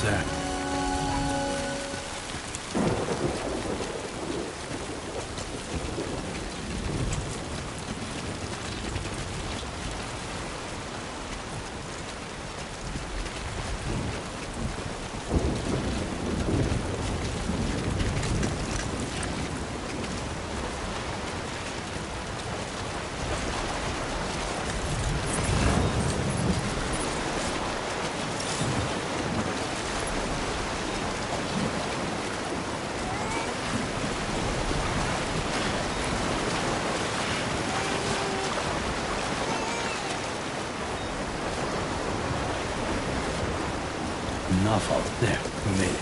there? Enough out there. We made it.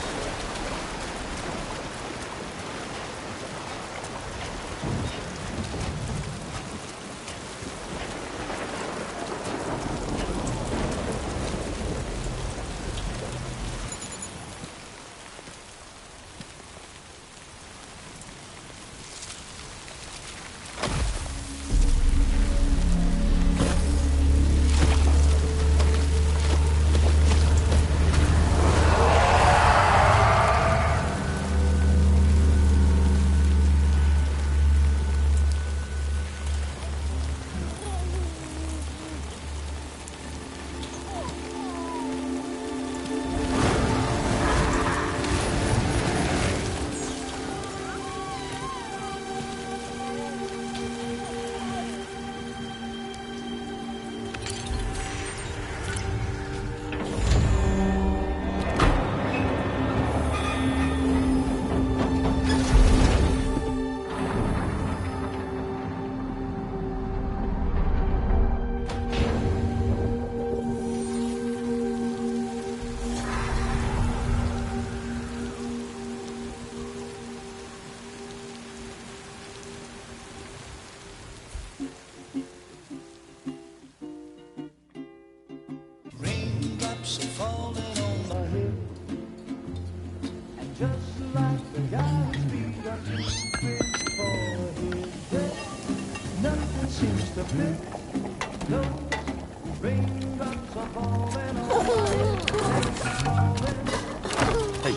Hey,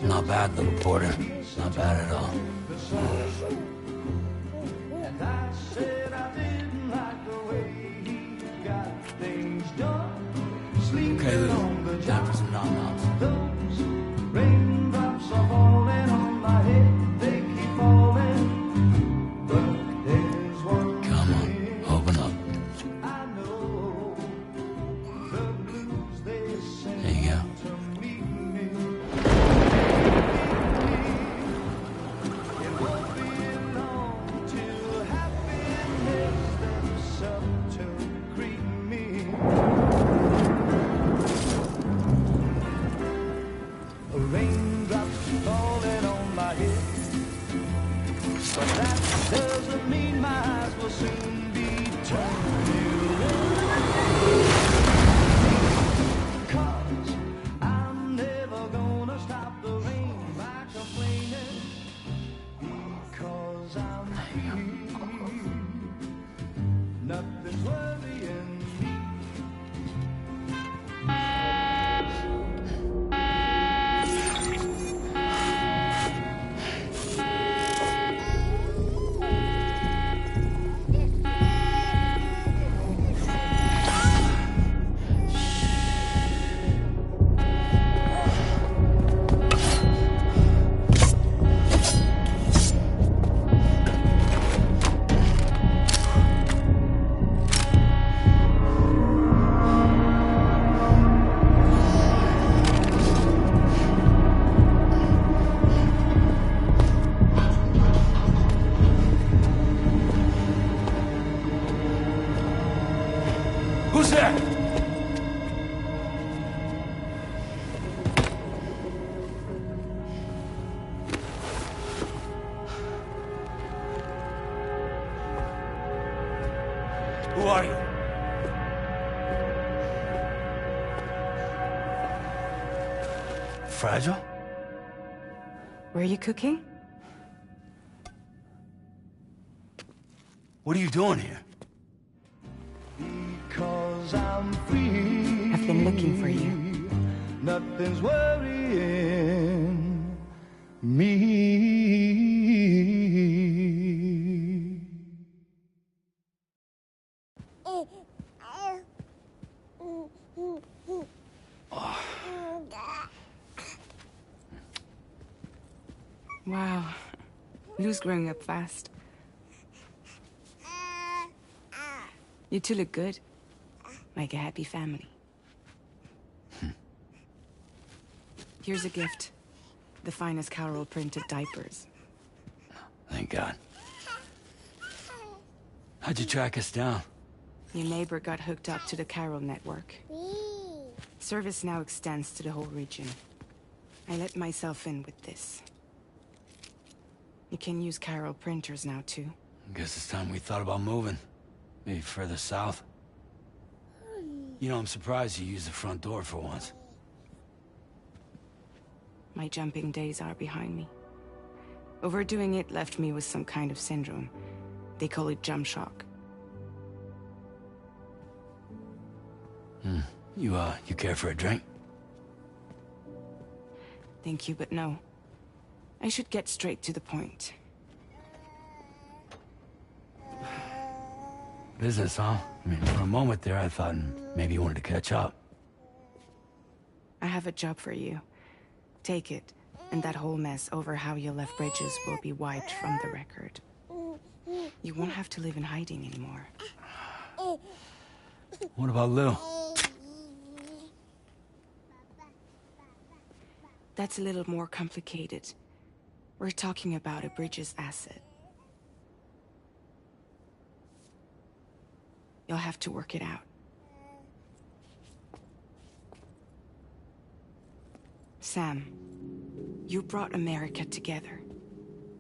not bad, little porter. Not bad at all. Okay, little. Time for some nom-noms. Come on, open up. There you go. Who's there? Who are you? Fragile? Were you cooking? What are you doing here? I've been looking for you. nothing's worrying me. Wow. Lou's growing up fast. You two look good. Like a happy family. Here's a gift. The finest Carol printed diapers. Thank God. How'd you track us down? Your neighbor got hooked up to the Carol network. Service now extends to the whole region. I let myself in with this. You can use Carol printers now, too. Guess it's time we thought about moving. Maybe further south. You know, I'm surprised you used the front door for once. My jumping days are behind me. Overdoing it left me with some kind of syndrome. They call it jump shock. You care for a drink? Thank you, but no. I should get straight to the point. Business, huh? I mean, for a moment there, I thought maybe you wanted to catch up. I have a job for you. Take it, and that whole mess over how you left Bridges will be wiped from the record. You won't have to live in hiding anymore. What about Lou? That's a little more complicated. We're talking about a Bridges asset. You'll have to work it out. Sam, you brought America together.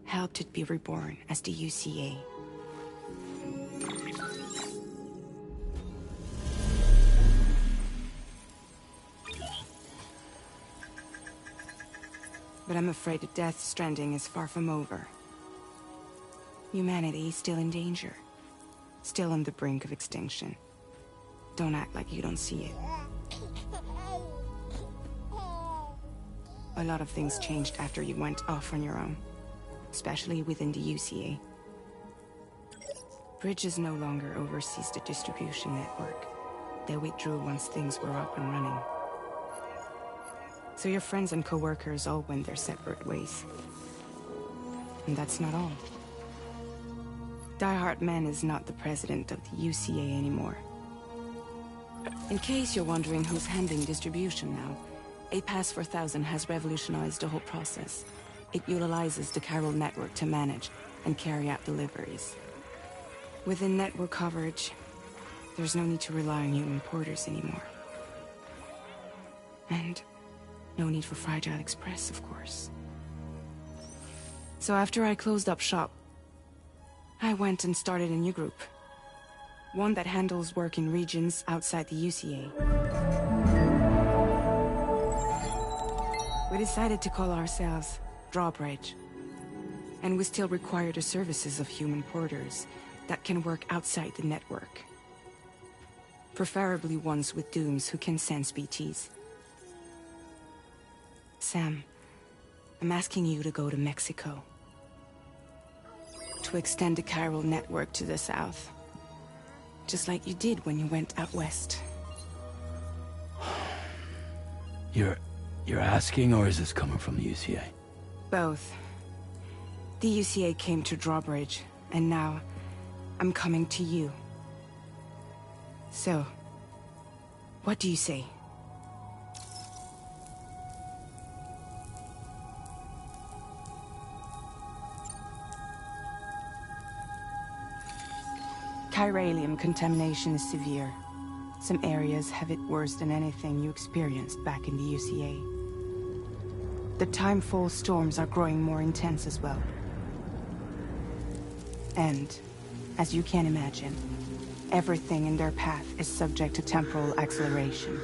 Helped it be reborn as the UCA. But I'm afraid that Death Stranding is far from over. Humanity is still in danger. Still on the brink of extinction. Don't act like you don't see it. A lot of things changed after you went off on your own. Especially within the UCA. Bridges no longer oversees the distribution network. They withdrew once things were up and running. So your friends and co-workers all went their separate ways. And that's not all. Die Hard Man is not the president of the UCA anymore. In case you're wondering who's handling distribution now, A Pass for 1000 has revolutionized the whole process. It utilizes the Carol network to manage and carry out deliveries. Within network coverage, there's no need to rely on human porters anymore. And no need for Fragile Express, of course. So after I closed up shop, I went and started a new group. One that handles work in regions outside the UCA. We decided to call ourselves Drawbridge. And we still require the services of human porters that can work outside the network. Preferably ones with dooms who can sense BTs. Sam, I'm asking you to go to Mexico. To extend the Carol network to the south. Just like you did when you went out west. You're asking, or is this coming from the UCA? Both. The UCA came to Drawbridge, and now I'm coming to you. So, what do you say? Chiralium contamination is severe. Some areas have it worse than anything you experienced back in the UCA. The timefall storms are growing more intense as well. And, as you can imagine, everything in their path is subject to temporal acceleration.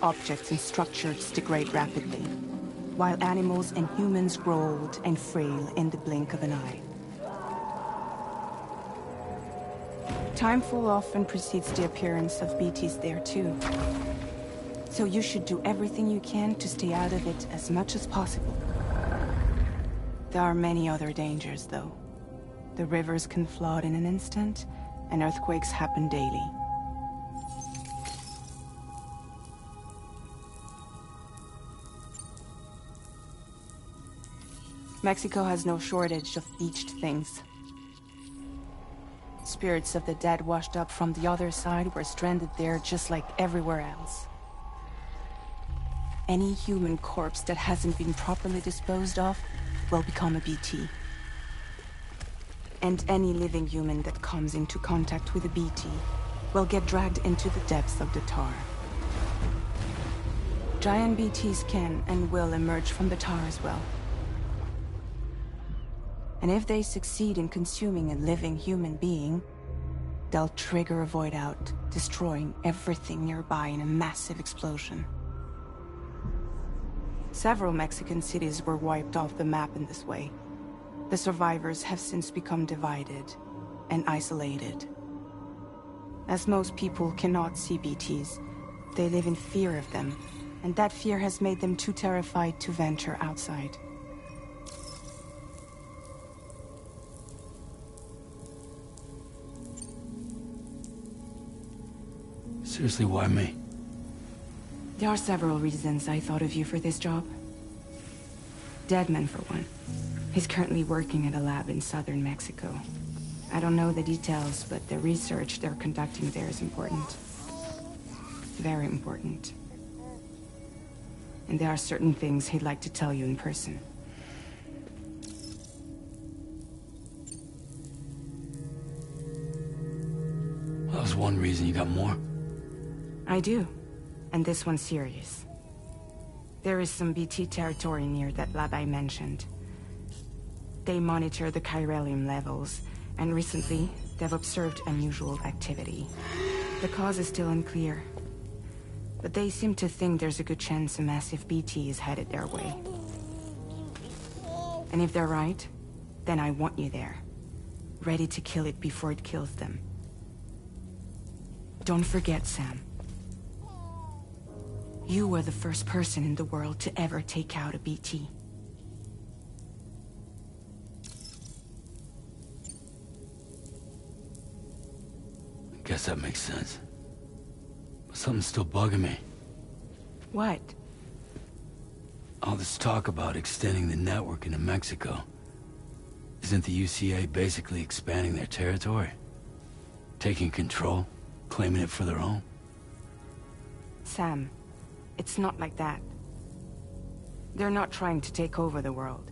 Objects and structures degrade rapidly, while animals and humans grow old and frail in the blink of an eye. Timefall often precedes the appearance of BTs there too. So you should do everything you can to stay out of it as much as possible. There are many other dangers, though. The rivers can flood in an instant, and earthquakes happen daily. Mexico has no shortage of beached things. Spirits of the dead washed up from the other side were stranded there just like everywhere else. Any human corpse that hasn't been properly disposed of will become a BT. And any living human that comes into contact with a BT will get dragged into the depths of the tar. Giant BTs can and will emerge from the tar as well. And if they succeed in consuming a living human being, they'll trigger a void out, destroying everything nearby in a massive explosion. Several Mexican cities were wiped off the map in this way. The survivors have since become divided and isolated. As most people cannot see BTs, they live in fear of them, and that fear has made them too terrified to venture outside. Seriously, why me? There are several reasons I thought of you for this job. Deadman, for one. He's currently working at a lab in southern Mexico. I don't know the details, but the research they're conducting there is important. Very important. And there are certain things he'd like to tell you in person. That was one reason. You got more? I do. And this one's serious. There is some BT territory near that lab I mentioned. They monitor the chiralium levels, and recently, they've observed unusual activity. The cause is still unclear, but they seem to think there's a good chance a massive BT is headed their way. And if they're right, then I want you there, ready to kill it before it kills them. Don't forget, Sam. You were the first person in the world to ever take out a BT. Guess that makes sense. But something's still bugging me. What? All this talk about extending the network into Mexico. Isn't the UCA basically expanding their territory? Taking control? Claiming it for their own? Sam, it's not like that. They're not trying to take over the world.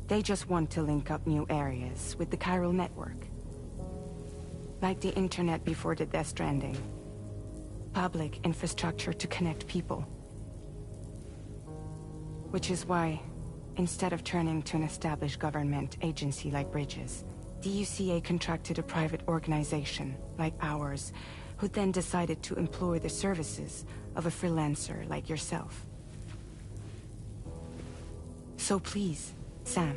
They just want to link up new areas with the chiral network. Like the internet before the Death Stranding. Public infrastructure to connect people. Which is why, instead of turning to an established government agency like Bridges, the UCA contracted a private organization, like ours, who then decided to employ the services of a freelancer like yourself. So please, Sam,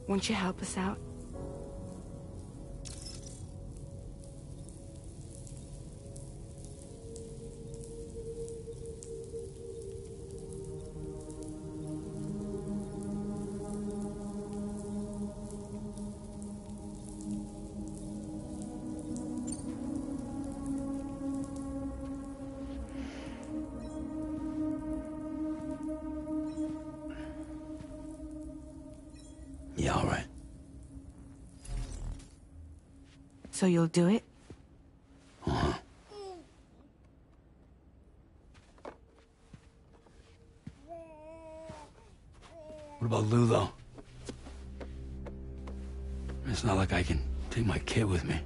won't you help us out? Yeah, all right. So you'll do it? Uh-huh. What about Lou, though? It's not like I can take my kid with me.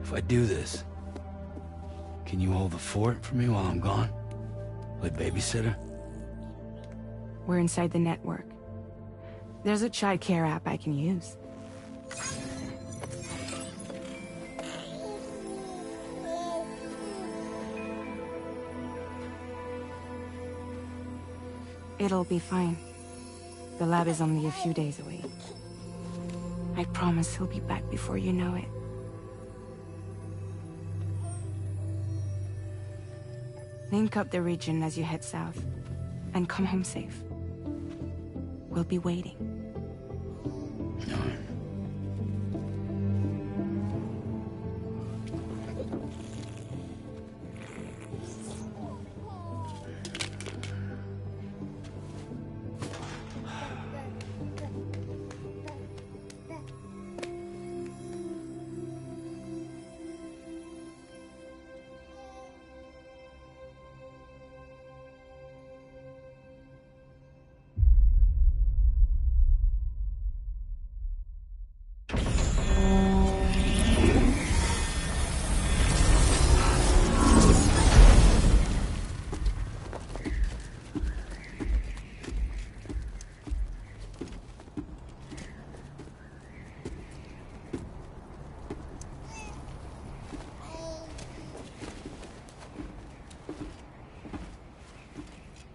If I do this, can you hold the fort for me while I'm gone? Play babysitter? We're inside the network. There's a child care app I can use. It'll be fine. The lab is only a few days away. I promise he'll be back before you know it. Link up the region as you head south, and come home safe. We'll be waiting. All right.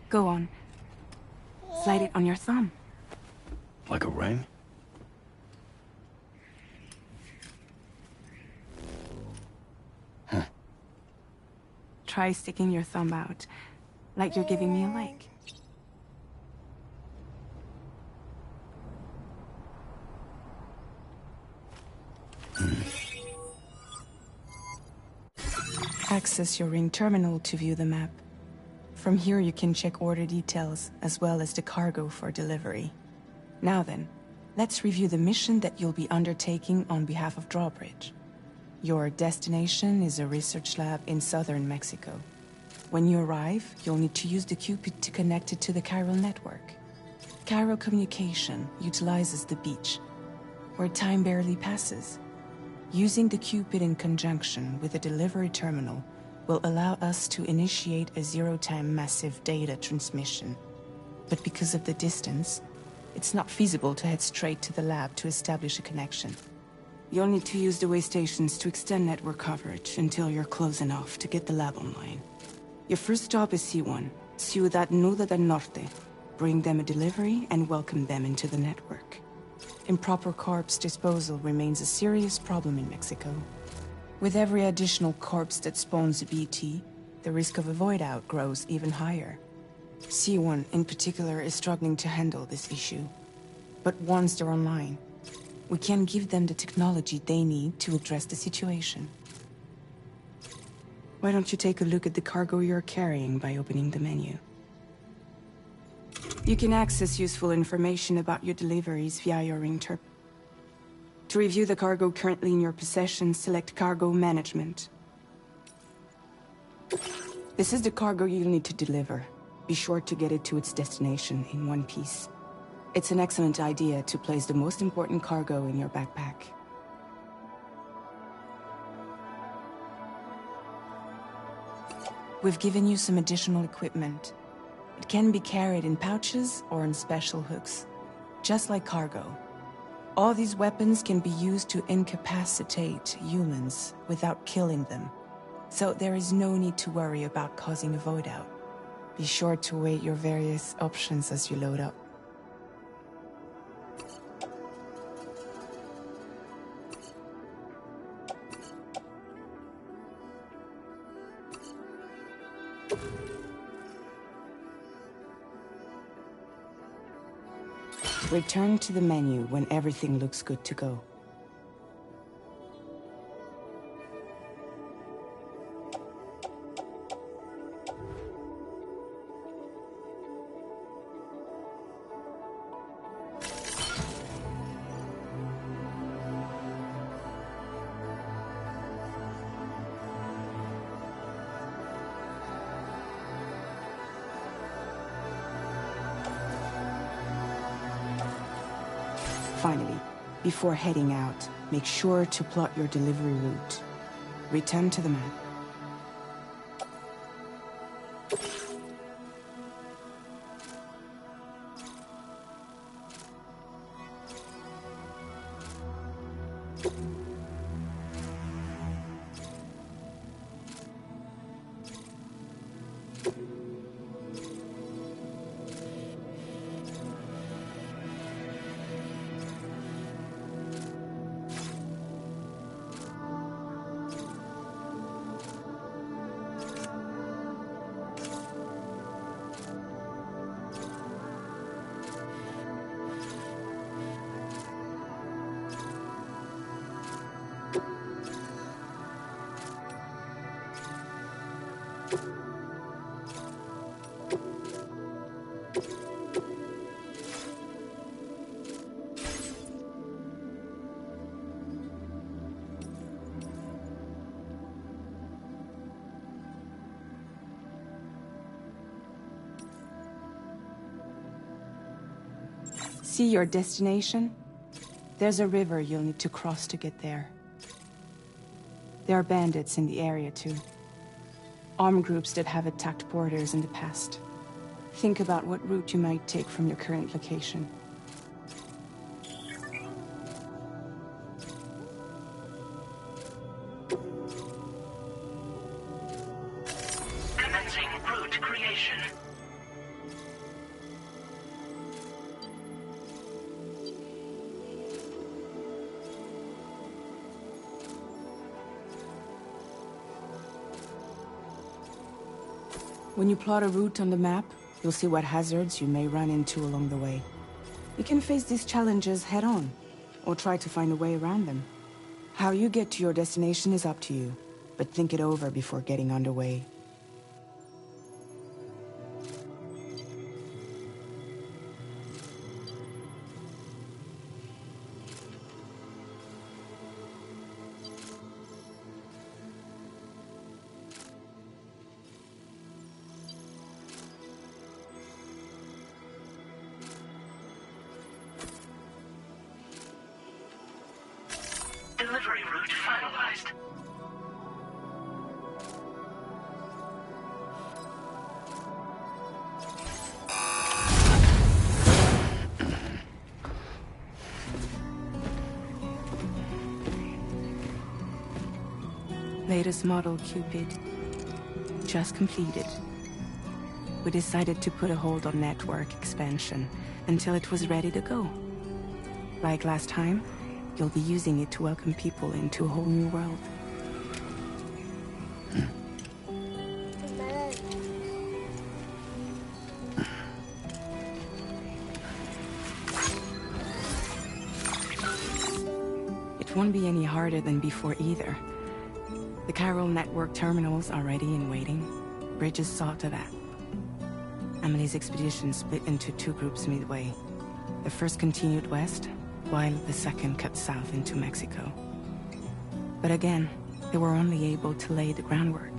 Go on. Slide it on your thumb. Like a ring? Huh. Try sticking your thumb out, like you're giving me a like. Access your ring terminal to view the map. From here you can check order details, as well as the cargo for delivery. Now then, let's review the mission that you'll be undertaking on behalf of Drawbridge. Your destination is a research lab in southern Mexico. When you arrive, you'll need to use the Cupid to connect it to the chiral network. Chiral communication utilizes the beach, where time barely passes. Using the Cupid in conjunction with a delivery terminal will allow us to initiate a zero-time massive data transmission. But because of the distance, it's not feasible to head straight to the lab to establish a connection. You'll need to use the way stations to extend network coverage until you're close enough to get the lab online. Your first stop is C1, Ciudad Nuda del Norte. Bring them a delivery and welcome them into the network. Improper corpse disposal remains a serious problem in Mexico. With every additional corpse that spawns a BT, the risk of a void out grows even higher. C1 in particular is struggling to handle this issue. But once they're online, we can give them the technology they need to address the situation. Why don't you take a look at the cargo you're carrying by opening the menu? You can access useful information about your deliveries via your ring terminal. To review the cargo currently in your possession, select Cargo Management. This is the cargo you'll need to deliver. Be sure to get it to its destination in one piece. It's an excellent idea to place the most important cargo in your backpack. We've given you some additional equipment. It can be carried in pouches or on special hooks, just like cargo. All these weapons can be used to incapacitate humans without killing them, so there is no need to worry about causing a void out. Be sure to weigh your various options as you load up. Return to the menu when everything looks good to go. Finally, before heading out, make sure to plot your delivery route. Return to the map. See your destination? There's a river you'll need to cross to get there. There are bandits in the area too. Armed groups that have attacked borders in the past. Think about what route you might take from your current location. Commencing route creation. When you plot a route on the map, you'll see what hazards you may run into along the way. You can face these challenges head-on, or try to find a way around them. How you get to your destination is up to you, but think it over before getting underway. Delivery route finalized. Latest model Cupid. Just completed. We decided to put a hold on network expansion until it was ready to go. Like last time, you'll be using it to welcome people into a whole new world. It won't be any harder than before either. The chiral network terminals are ready and waiting. Bridges saw to that. Emily's expedition split into two groups midway. The first continued west, while the second cut south into Mexico. But again, they were only able to lay the groundwork.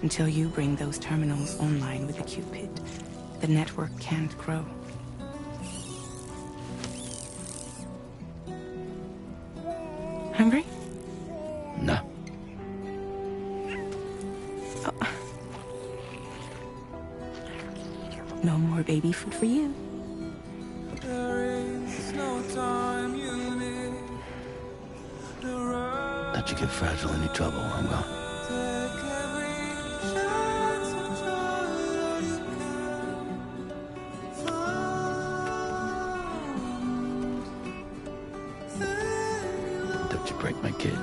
Until you bring those terminals online with the Cupid, the network can't grow. Hungry? No. Oh. No more baby food for you. Let you get fragile any trouble, I will. Don't you break my kid.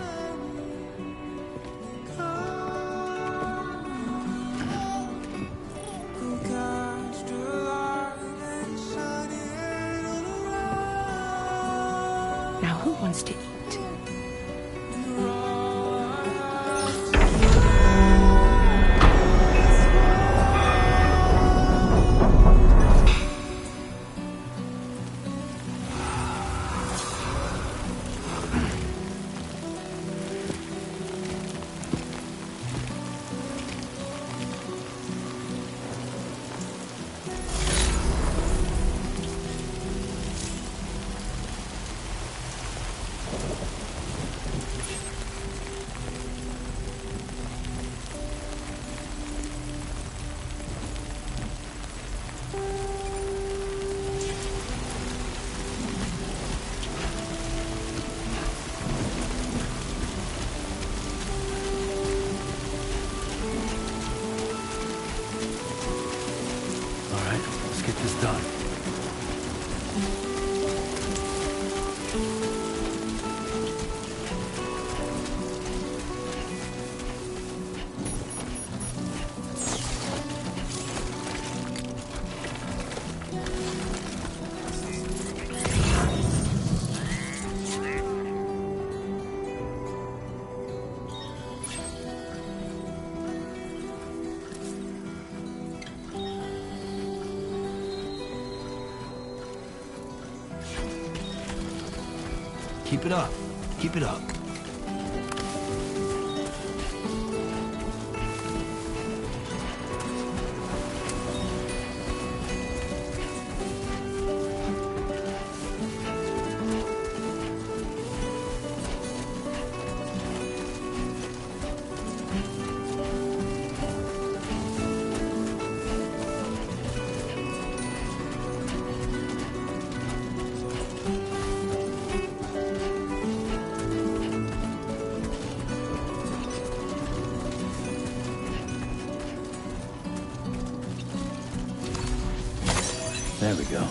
Now who wants to eat? Get this done. Keep it up. Keep it up. There we go.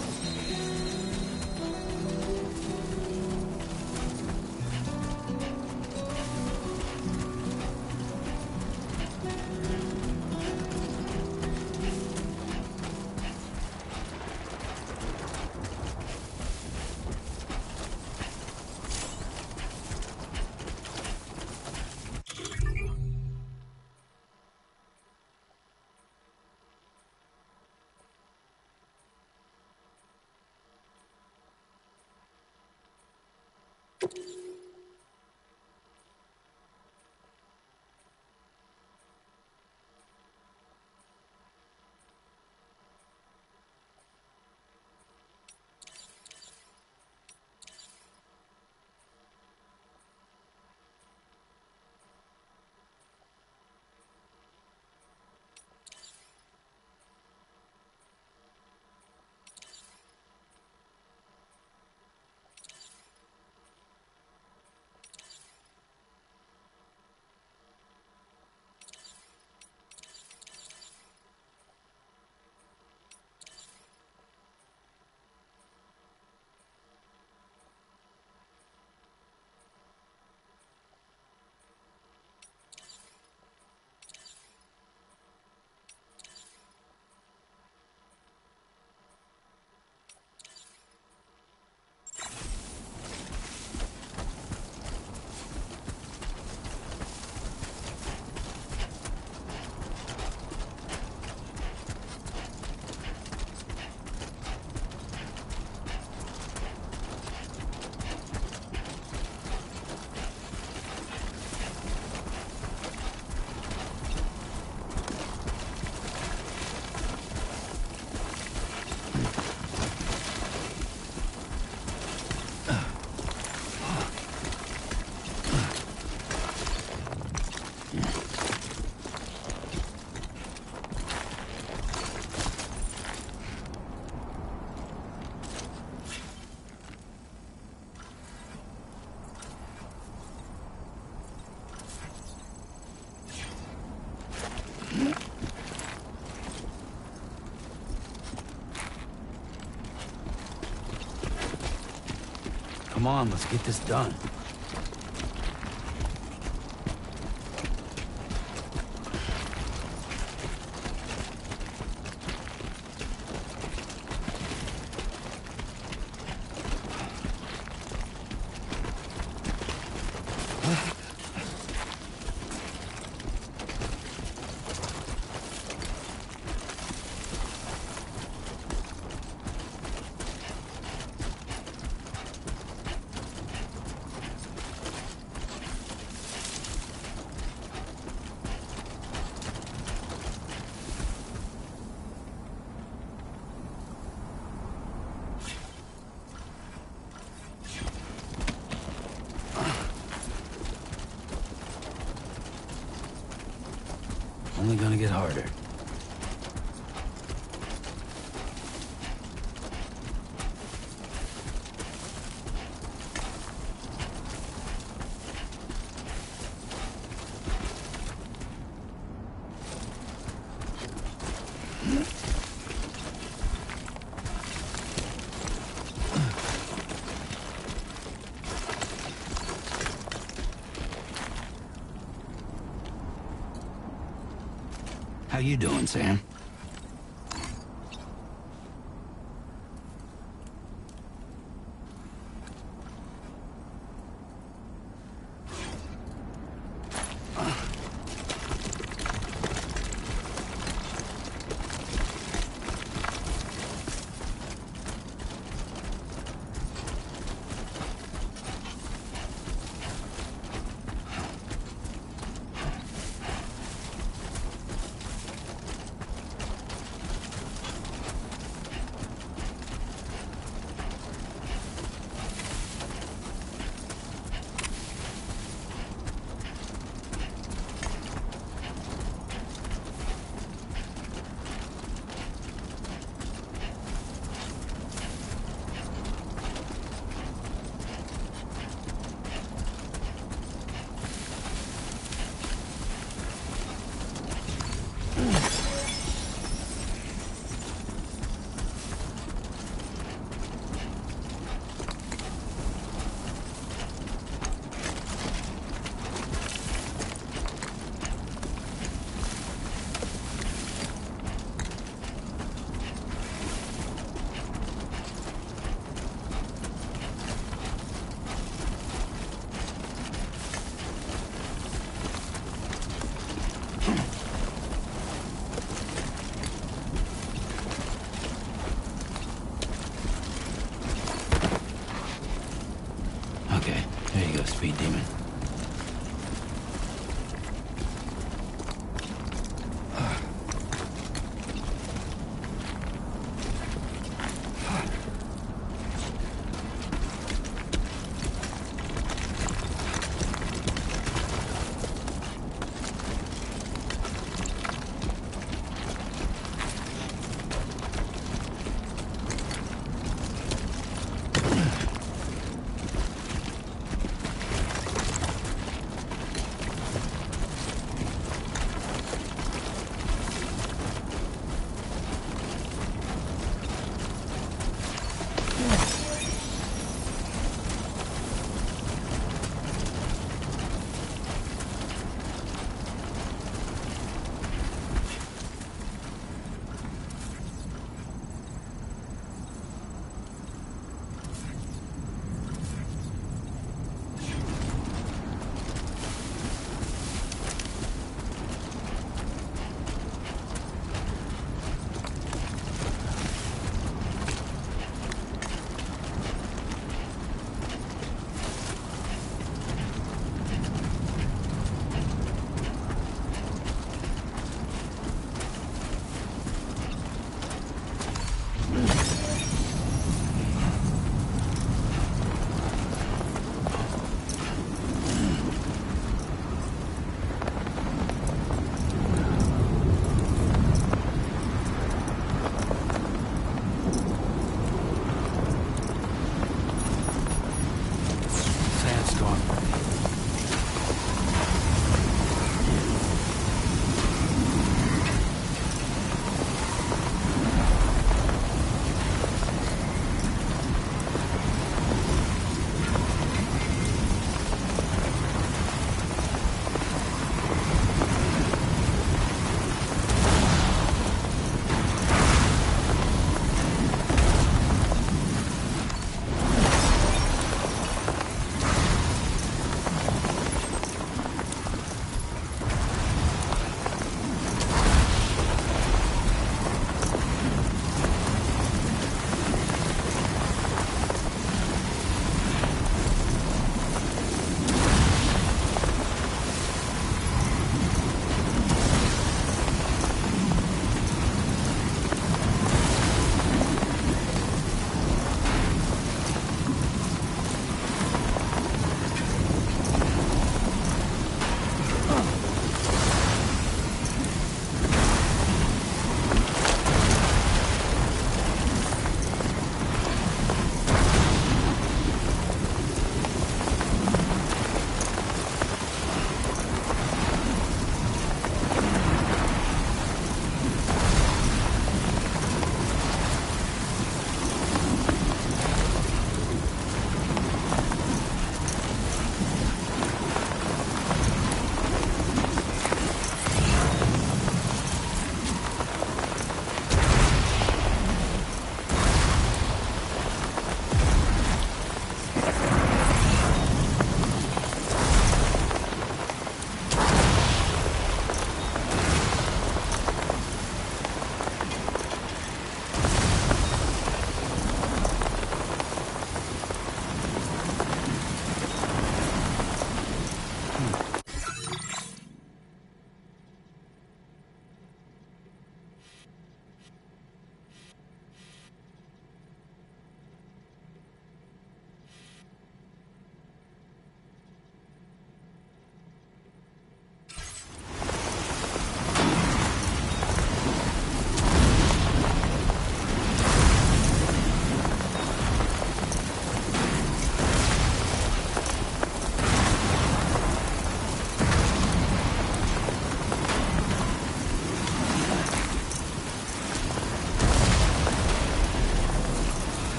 Come on, let's get this done. Only gonna get harder. How you doing, Sam?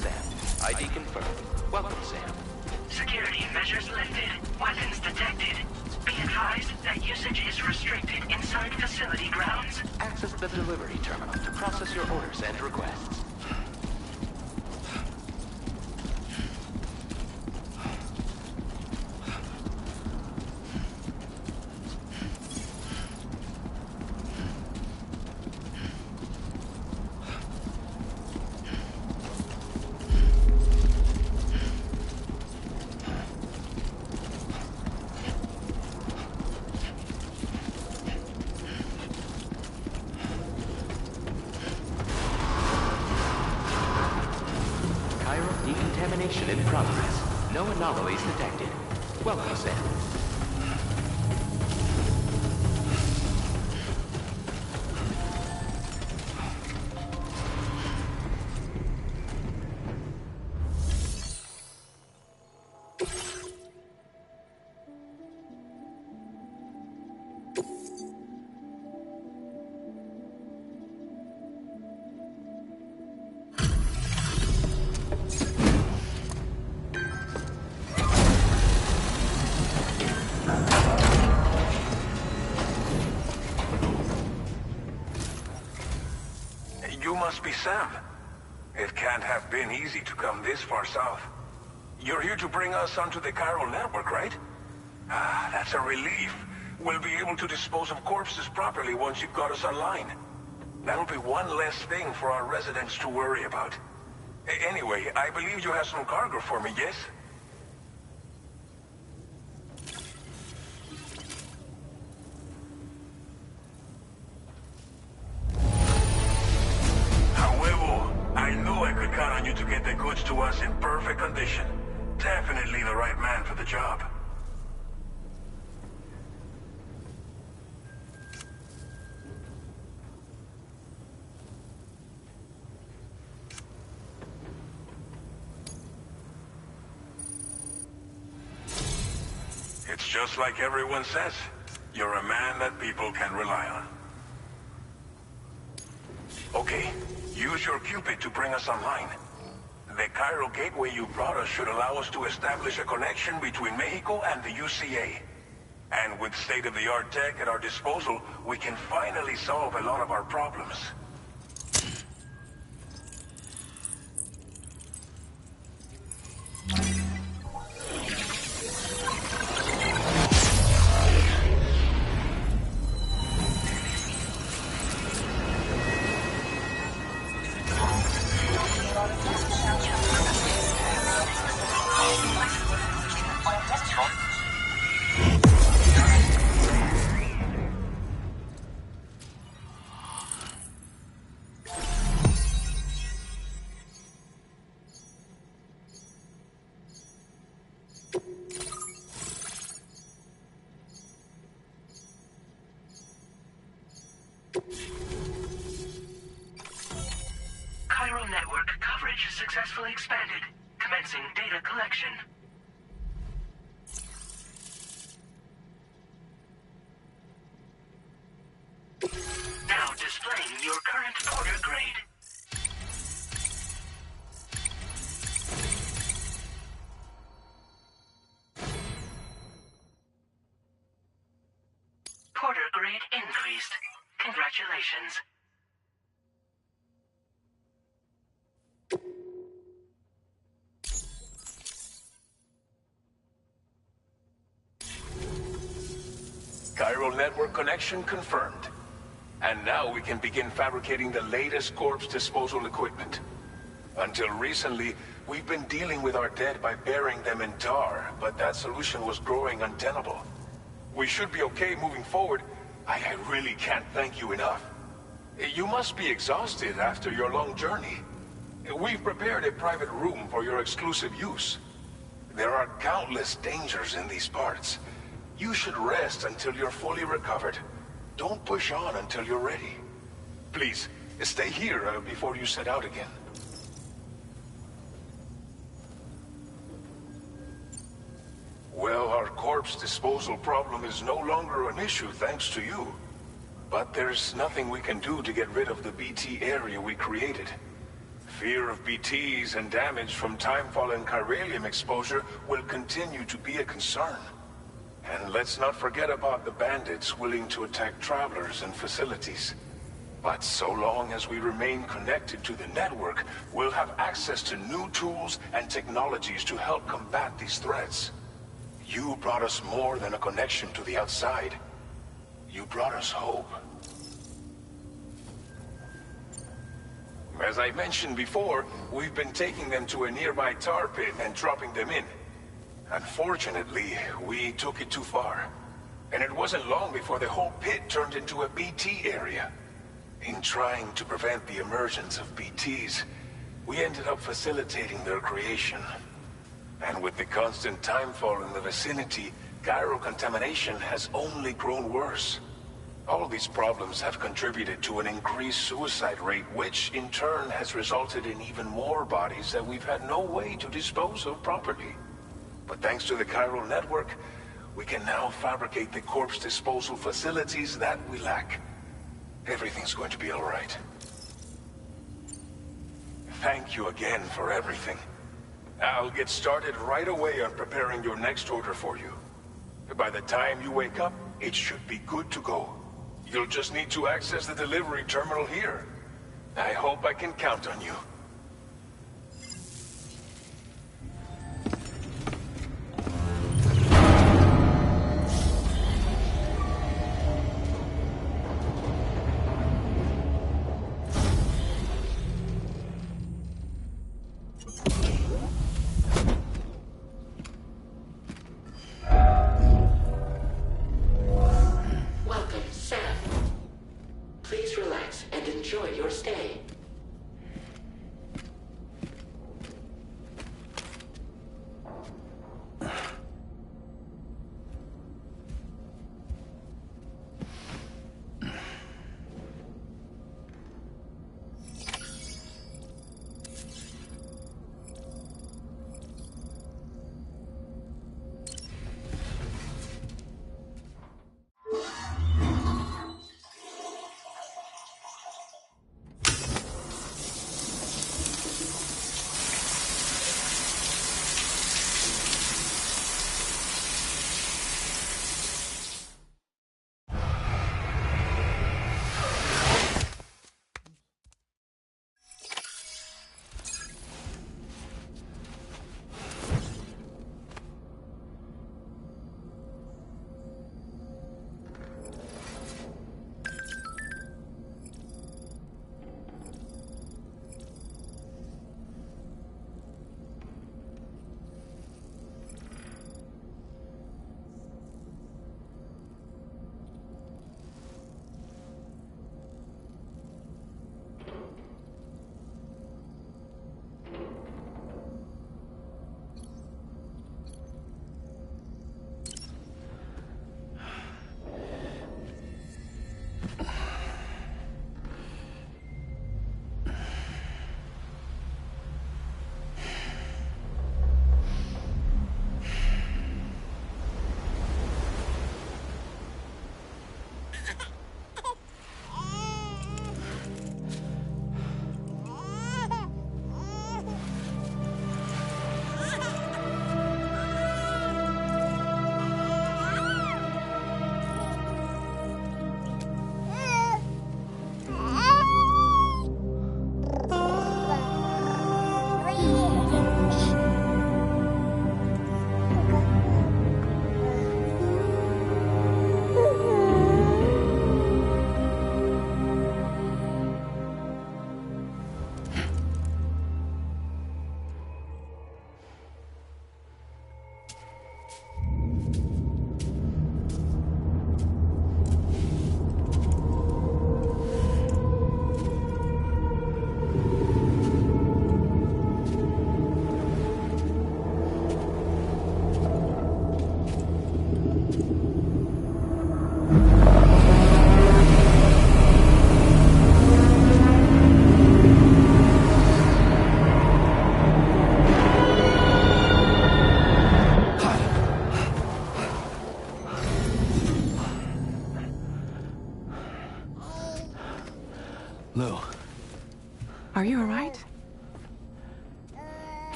Sam. ID confirmed. Welcome, Sam. Security measures lifted. Weapons detected. Be advised that usage is restricted inside facility grounds. Access the delivery terminal to process your orders and requests. Decontamination in progress. No anomalies detected. Welcome, Sam. You must be Sam. It can't have been easy to come this far south. You're here to bring us onto the chiral network, right? Ah, that's a relief. We'll be able to dispose of corpses properly once you've got us online. That'll be one less thing for our residents to worry about. Anyway, I believe you have some cargo for me, yes? I knew I could count on you to get the goods to us in perfect condition. Definitely the right man for the job. It's just like everyone says. You're a man that people can rely on. Okay. Use your Cupid to bring us online. The chiral gateway you brought us should allow us to establish a connection between Mexico and the UCA. And with state-of-the-art tech at our disposal, we can finally solve a lot of our problems. Chiral network coverage successfully expanded. Commencing data collection. Now displaying your current Porter grade. Porter grade increased. Congratulations. Chiral network connection confirmed. And now we can begin fabricating the latest corpse disposal equipment. Until recently, we've been dealing with our dead by burying them in tar, but that solution was growing untenable. We should be okay moving forward. I really can't thank you enough. You must be exhausted after your long journey. We've prepared a private room for your exclusive use. There are countless dangers in these parts. You should rest until you're fully recovered. Don't push on until you're ready. Please, stay here before you set out again. Well, our corpse disposal problem is no longer an issue thanks to you. But there's nothing we can do to get rid of the BT area we created. Fear of BTs and damage from timefall and chiralium exposure will continue to be a concern. And let's not forget about the bandits willing to attack travelers and facilities. But so long as we remain connected to the network, we'll have access to new tools and technologies to help combat these threats. You brought us more than a connection to the outside. You brought us hope. As I mentioned before, we've been taking them to a nearby tar pit and dropping them in. Unfortunately, we took it too far. And it wasn't long before the whole pit turned into a BT area. In trying to prevent the emergence of BTs, we ended up facilitating their creation. And with the constant timefall in the vicinity, gyro contamination has only grown worse. All these problems have contributed to an increased suicide rate, which in turn has resulted in even more bodies that we've had no way to dispose of properly. But thanks to the chiral network, we can now fabricate the corpse disposal facilities that we lack. Everything's going to be all right. Thank you again for everything. I'll get started right away on preparing your next order for you. By the time you wake up, it should be good to go. You'll just need to access the delivery terminal here. I hope I can count on you.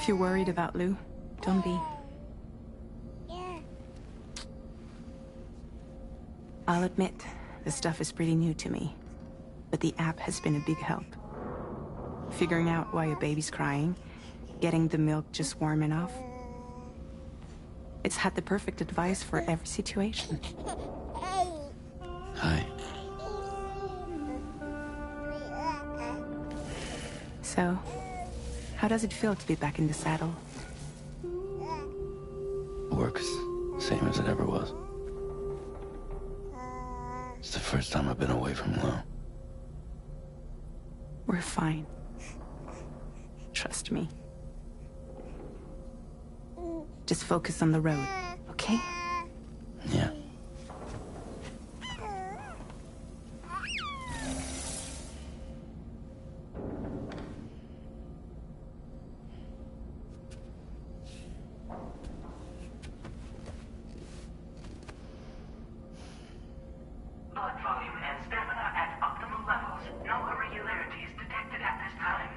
If you're worried about Lou, don't be. I'll admit, this stuff is pretty new to me, but the app has been a big help. Figuring out why a baby's crying, getting the milk just warm enough. It's had the perfect advice for every situation. Hi. So, how does it feel to be back in the saddle? Works same as it ever was. It's the first time I've been away from Lou. We're fine. Trust me. Just focus on the road, okay? Yeah. Blood volume and stamina at optimal levels. No irregularities detected at this time.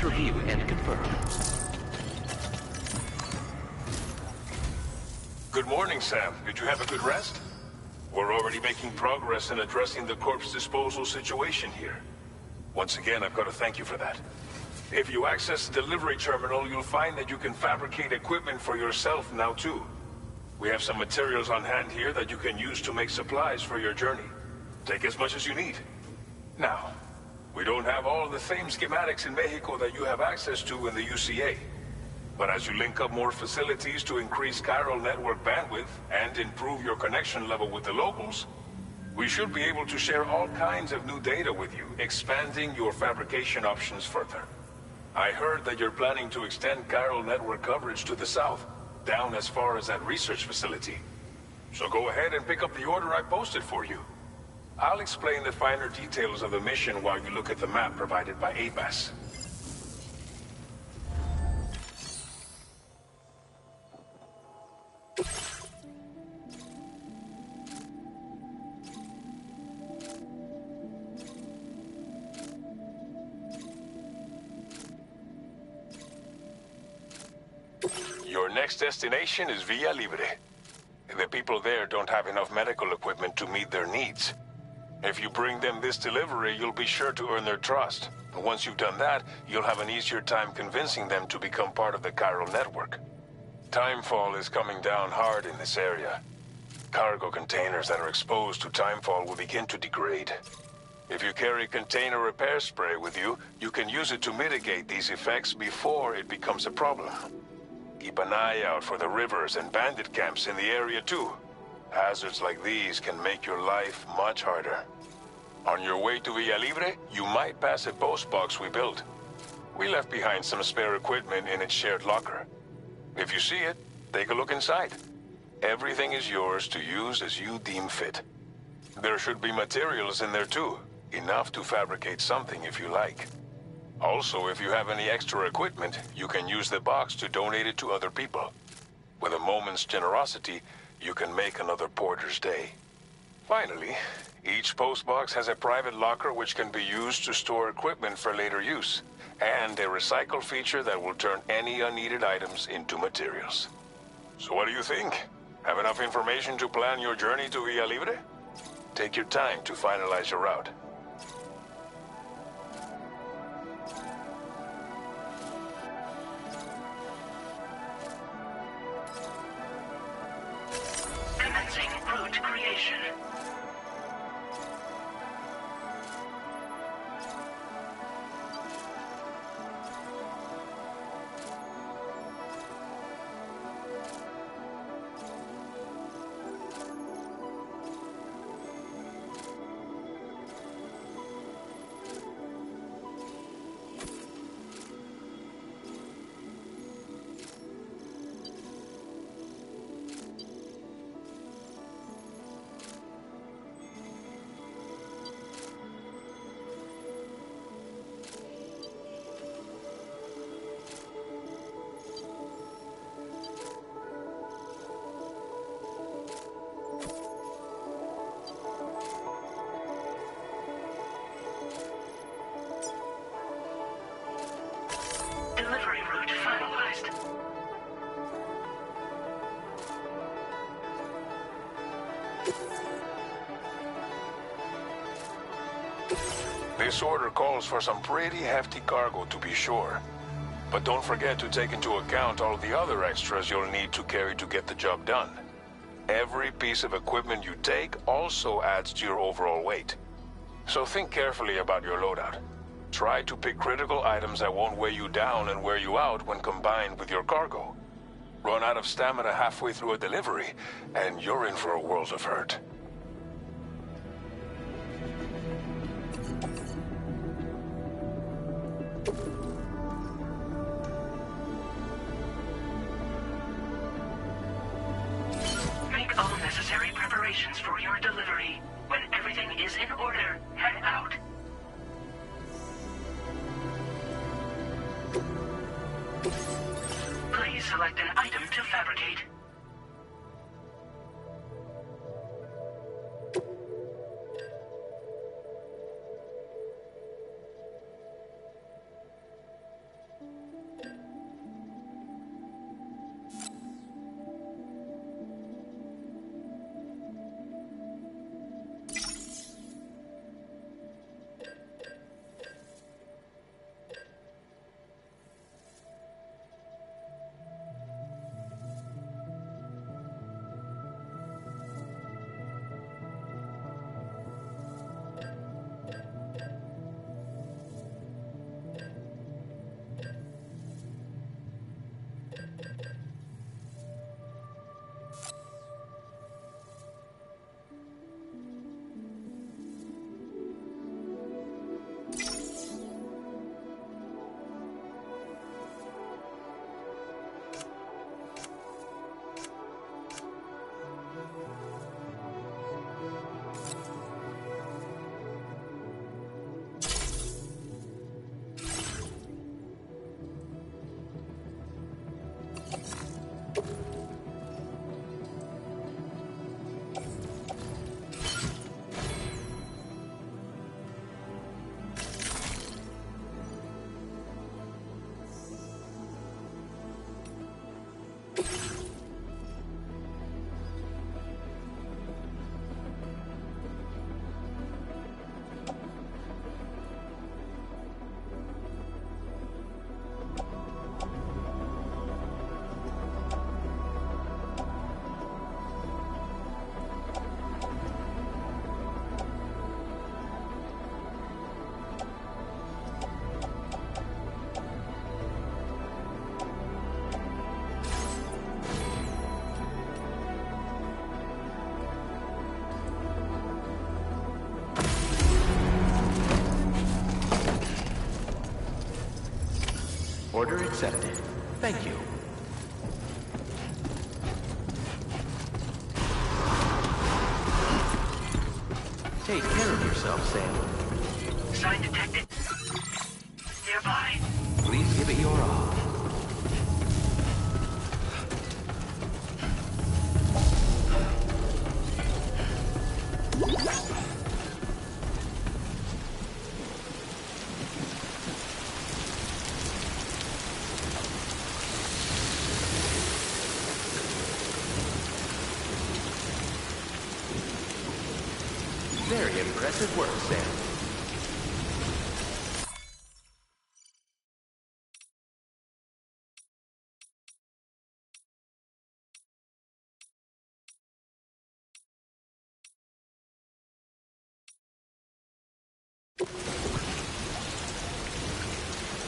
Review and confirm. Good morning, Sam. Did you have a good rest? We're already making progress in addressing the corpse disposal situation here. Once again, I've got to thank you for that. If you access the delivery terminal, you'll find that you can fabricate equipment for yourself now too. We have some materials on hand here that you can use to make supplies for your journey. Take as much as you need. Now, we don't have all the same schematics in Mexico that you have access to in the UCA. But as you link up more facilities to increase chiral network bandwidth and improve your connection level with the locals, we should be able to share all kinds of new data with you, expanding your fabrication options further. I heard that you're planning to extend chiral network coverage to the south, down as far as that research facility. So go ahead and pick up the order I posted for you. I'll explain the finer details of the mission while you look at the map provided by ABAS. Your next destination is Villa Libre. The people there don't have enough medical equipment to meet their needs. If you bring them this delivery, you'll be sure to earn their trust. And once you've done that, you'll have an easier time convincing them to become part of the chiral network. Timefall is coming down hard in this area. Cargo containers that are exposed to timefall will begin to degrade. If you carry container repair spray with you, you can use it to mitigate these effects before it becomes a problem. Keep an eye out for the rivers and bandit camps in the area too. Hazards like these can make your life much harder. On your way to Villa Libre, you might pass a post box we built. We left behind some spare equipment in its shared locker. If you see it, take a look inside. Everything is yours to use as you deem fit. There should be materials in there too. Enough to fabricate something if you like. Also, if you have any extra equipment, you can use the box to donate it to other people. With a moment's generosity, you can make another porter's day. Finally, each postbox has a private locker which can be used to store equipment for later use, and a recycle feature that will turn any unneeded items into materials. So what do you think? Have enough information to plan your journey to Villa Libre? Take your time to finalize your route. Commencing route creation. Delivery route finalized. This order calls for some pretty hefty cargo to be sure. But don't forget to take into account all the other extras you'll need to carry to get the job done. Every piece of equipment you take also adds to your overall weight. So think carefully about your loadout. Try to pick critical items that won't weigh you down and wear you out when combined with your cargo. Run out of stamina halfway through a delivery, and you're in for a world of hurt. Make all necessary preparations for your delivery. When everything is in order, head out. Please select an item to fabricate. Order accepted. Thank you. Take care of yourself, Sam. Sign detected. Nearby. Please give it your all. Very impressive work, Sam.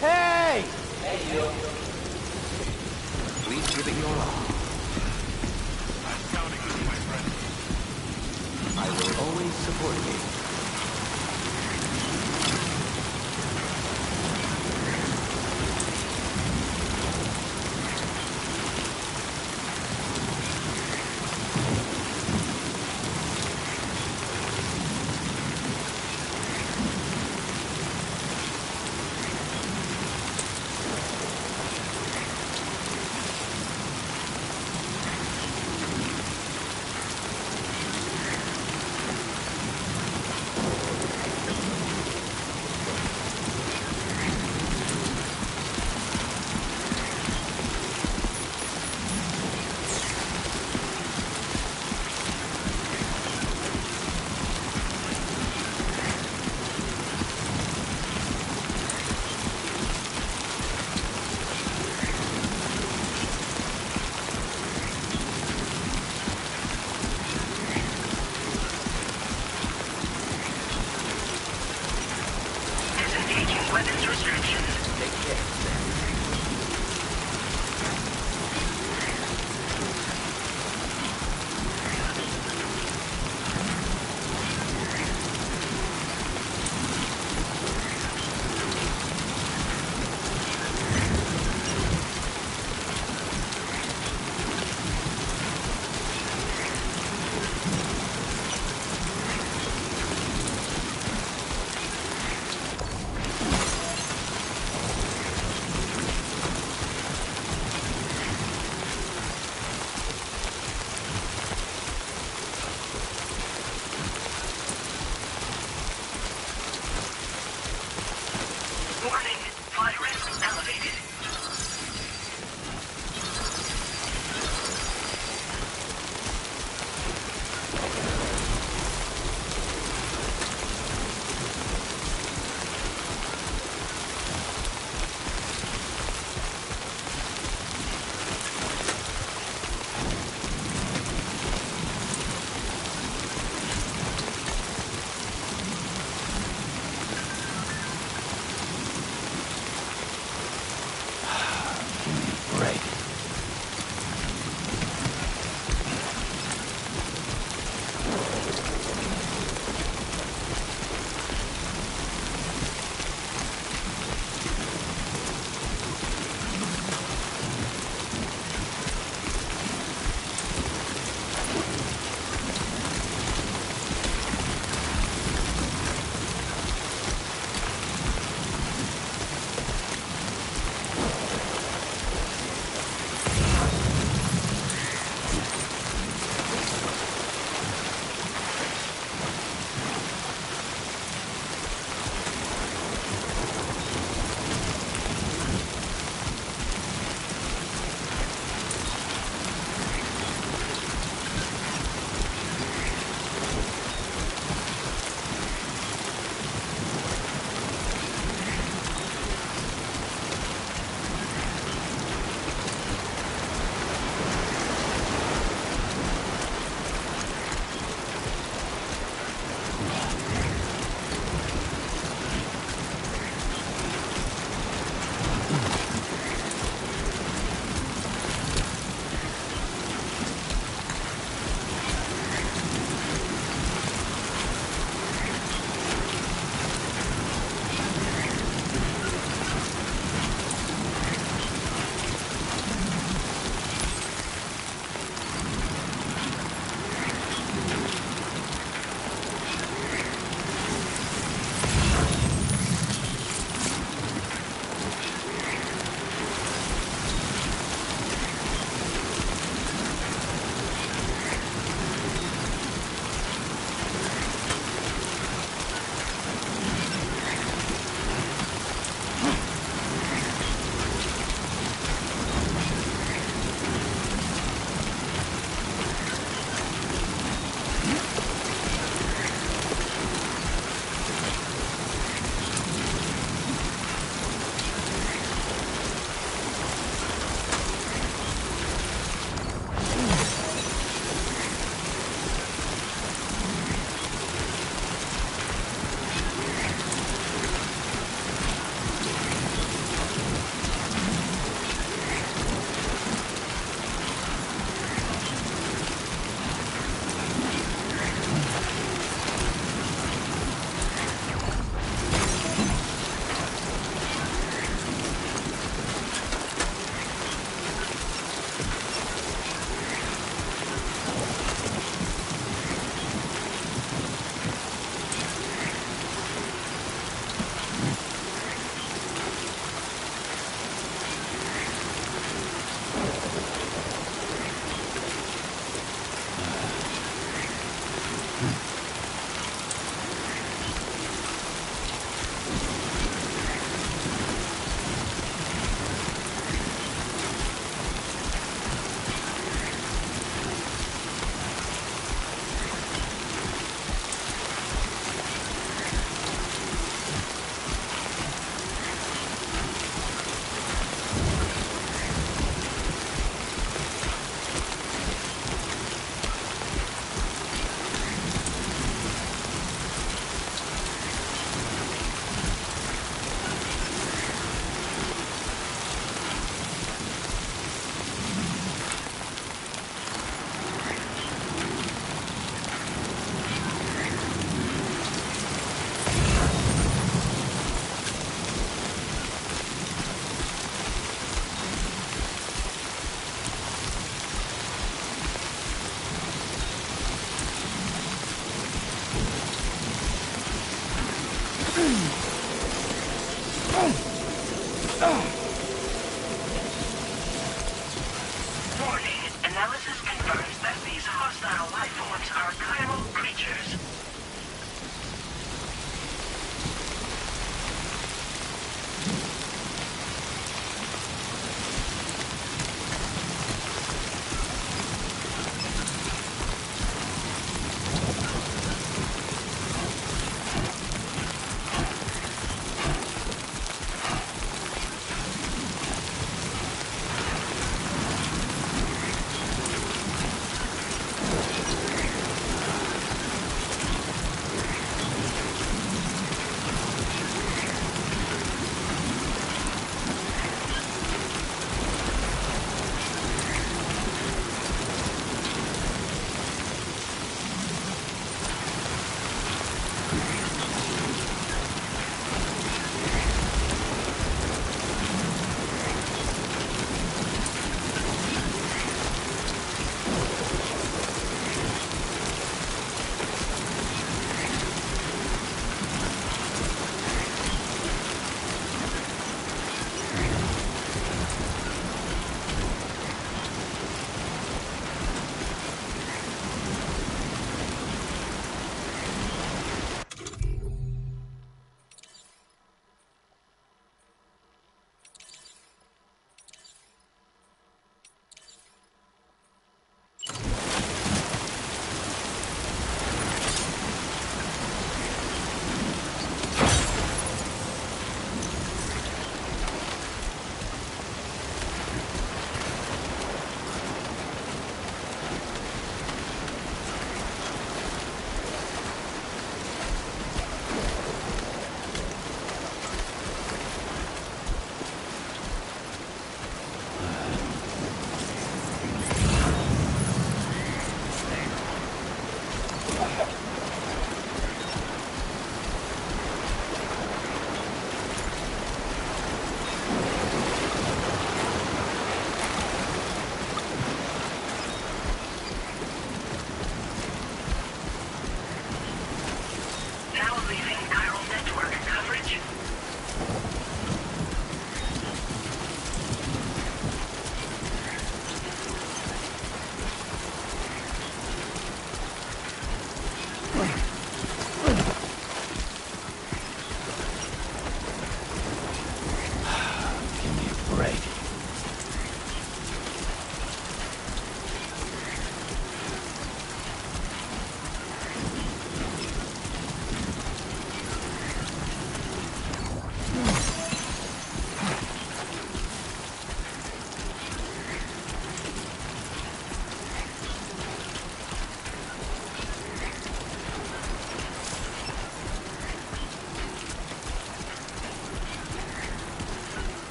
Hey! Please give it your all. I'm counting on you, my friend. I will always support you.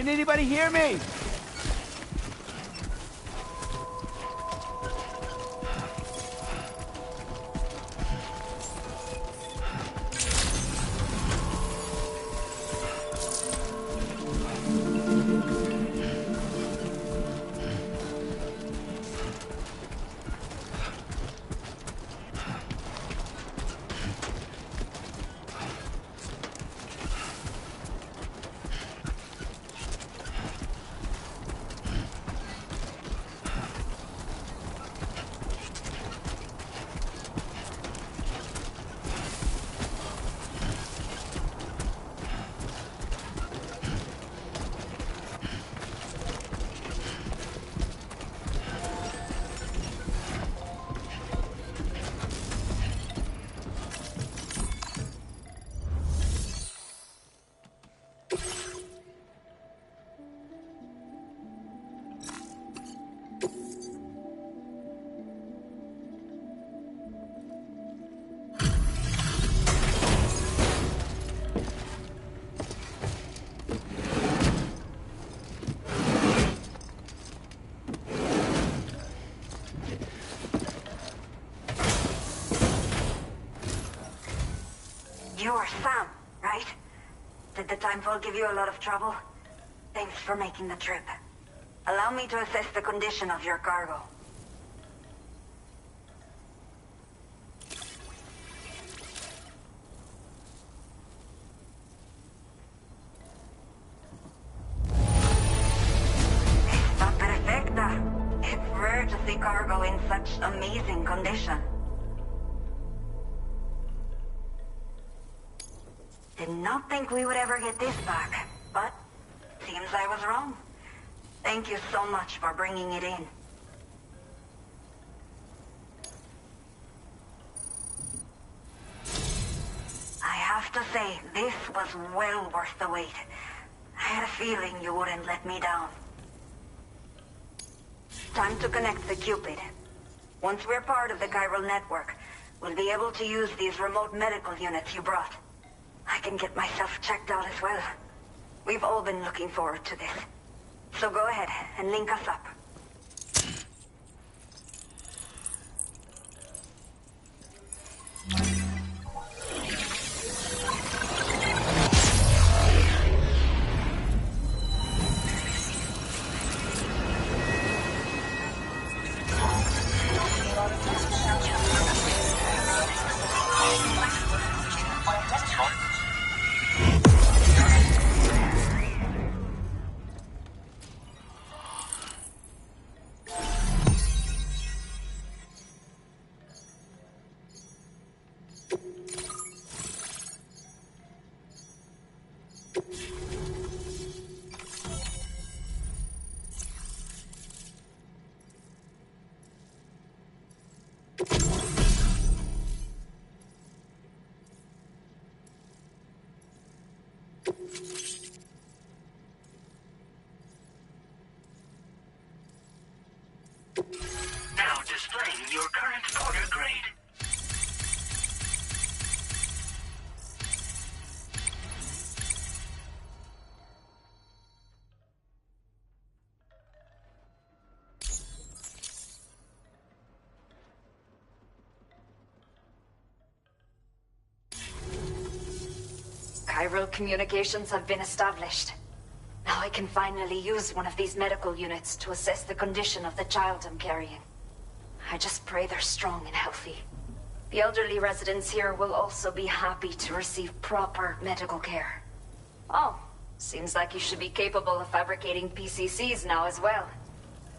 Can anybody hear me? You're Sam, right? Did the timefall give you a lot of trouble? Thanks for making the trip. Allow me to assess the condition of your cargo. Está perfecta. It's rare to see cargo in such amazing condition. Did not think we would ever get this back, but seems I was wrong. Thank you so much for bringing it in. I have to say, this was well worth the wait. I had a feeling you wouldn't let me down. Time to connect the Cupid. Once we're part of the chiral network, we'll be able to use these remote medical units you brought. I can get myself checked out as well. We've all been looking forward to this. So go ahead and link us up. Now displaying your current order grade. Chiral communications have been established. Now I can finally use one of these medical units to assess the condition of the child I'm carrying. I just pray they're strong and healthy. The elderly residents here will also be happy to receive proper medical care. Oh, seems like you should be capable of fabricating PCCs now as well.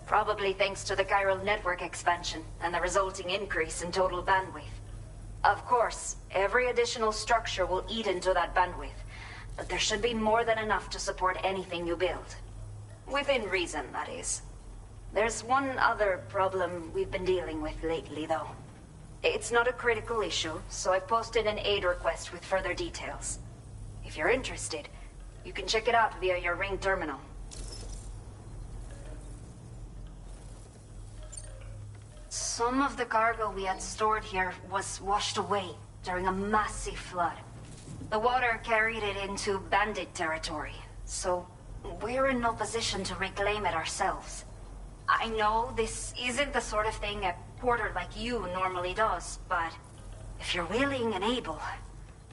Probably thanks to the chiral network expansion and the resulting increase in total bandwidth. Of course, every additional structure will eat into that bandwidth, but there should be more than enough to support anything you build. Within reason, that is. There's one other problem we've been dealing with lately, though. It's not a critical issue, so I posted an aid request with further details. If you're interested, you can check it out via your Ring terminal. Some of the cargo we had stored here was washed away during a massive flood. The water carried it into bandit territory, so we're in no position to reclaim it ourselves. I know this isn't the sort of thing a porter like you normally does, but if you're willing and able,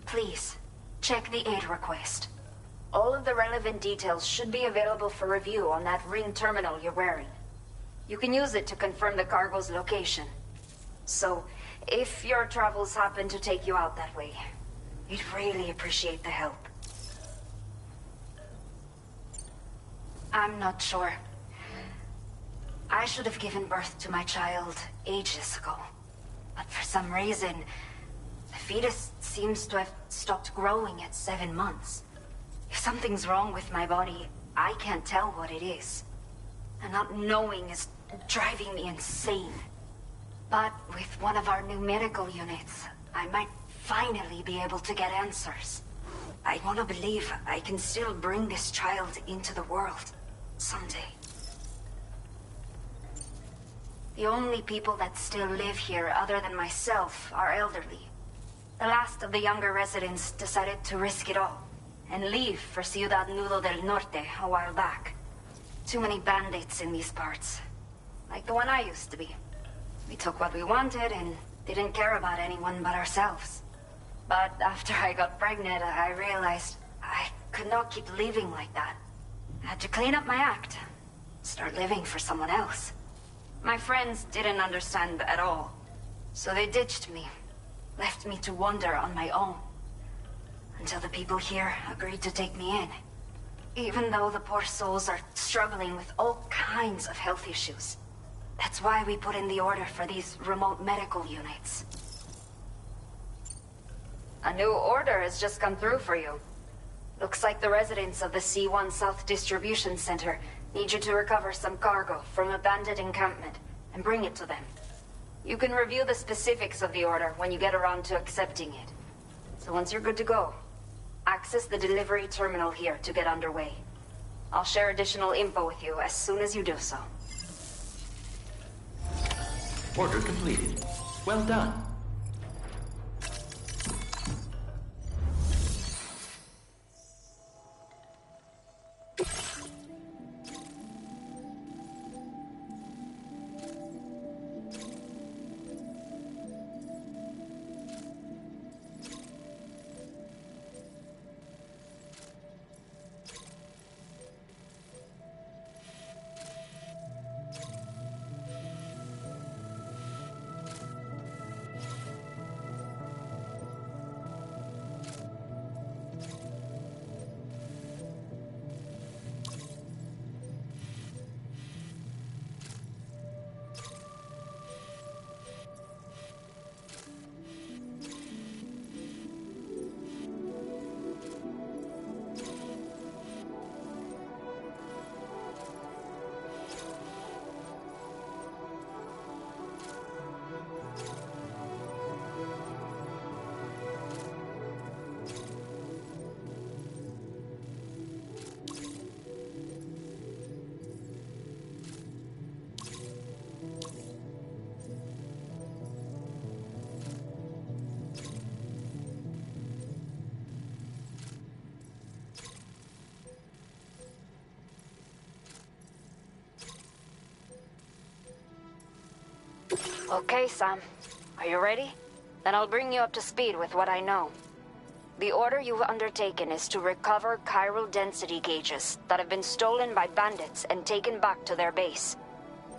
please, check the aid request. All of the relevant details should be available for review on that ring terminal you're wearing. You can use it to confirm the cargo's location. So, if your travels happen to take you out that way, we'd really appreciate the help. I'm not sure. I should have given birth to my child ages ago. But for some reason, the fetus seems to have stopped growing at 7 months. If something's wrong with my body, I can't tell what it is. And not knowing is driving me insane. But with one of our new medical units, I might finally be able to get answers. I want to believe I can still bring this child into the world someday. The only people that still live here other than myself are elderly. The last of the younger residents decided to risk it all and leave for Ciudad Nudo del Norte a while back. Too many bandits in these parts. Like the one I used to be. We took what we wanted and didn't care about anyone but ourselves. But after I got pregnant, I realized I could not keep living like that. I had to clean up my act. Start living for someone else. My friends didn't understand at all. So they ditched me. Left me to wander on my own. Until the people here agreed to take me in. Even though the poor souls are struggling with all kinds of health issues. That's why we put in the order for these remote medical units. A new order has just come through for you. Looks like the residents of the C1 South Distribution Center need you to recover some cargo from a bandit encampment and bring it to them. You can review the specifics of the order when you get around to accepting it. So once you're good to go, access the delivery terminal here to get underway. I'll share additional info with you as soon as you do so. Order completed. Well done. Okay, Sam. Are you ready? Then I'll bring you up to speed with what I know. The order you've undertaken is to recover chiral density gauges that have been stolen by bandits and taken back to their base.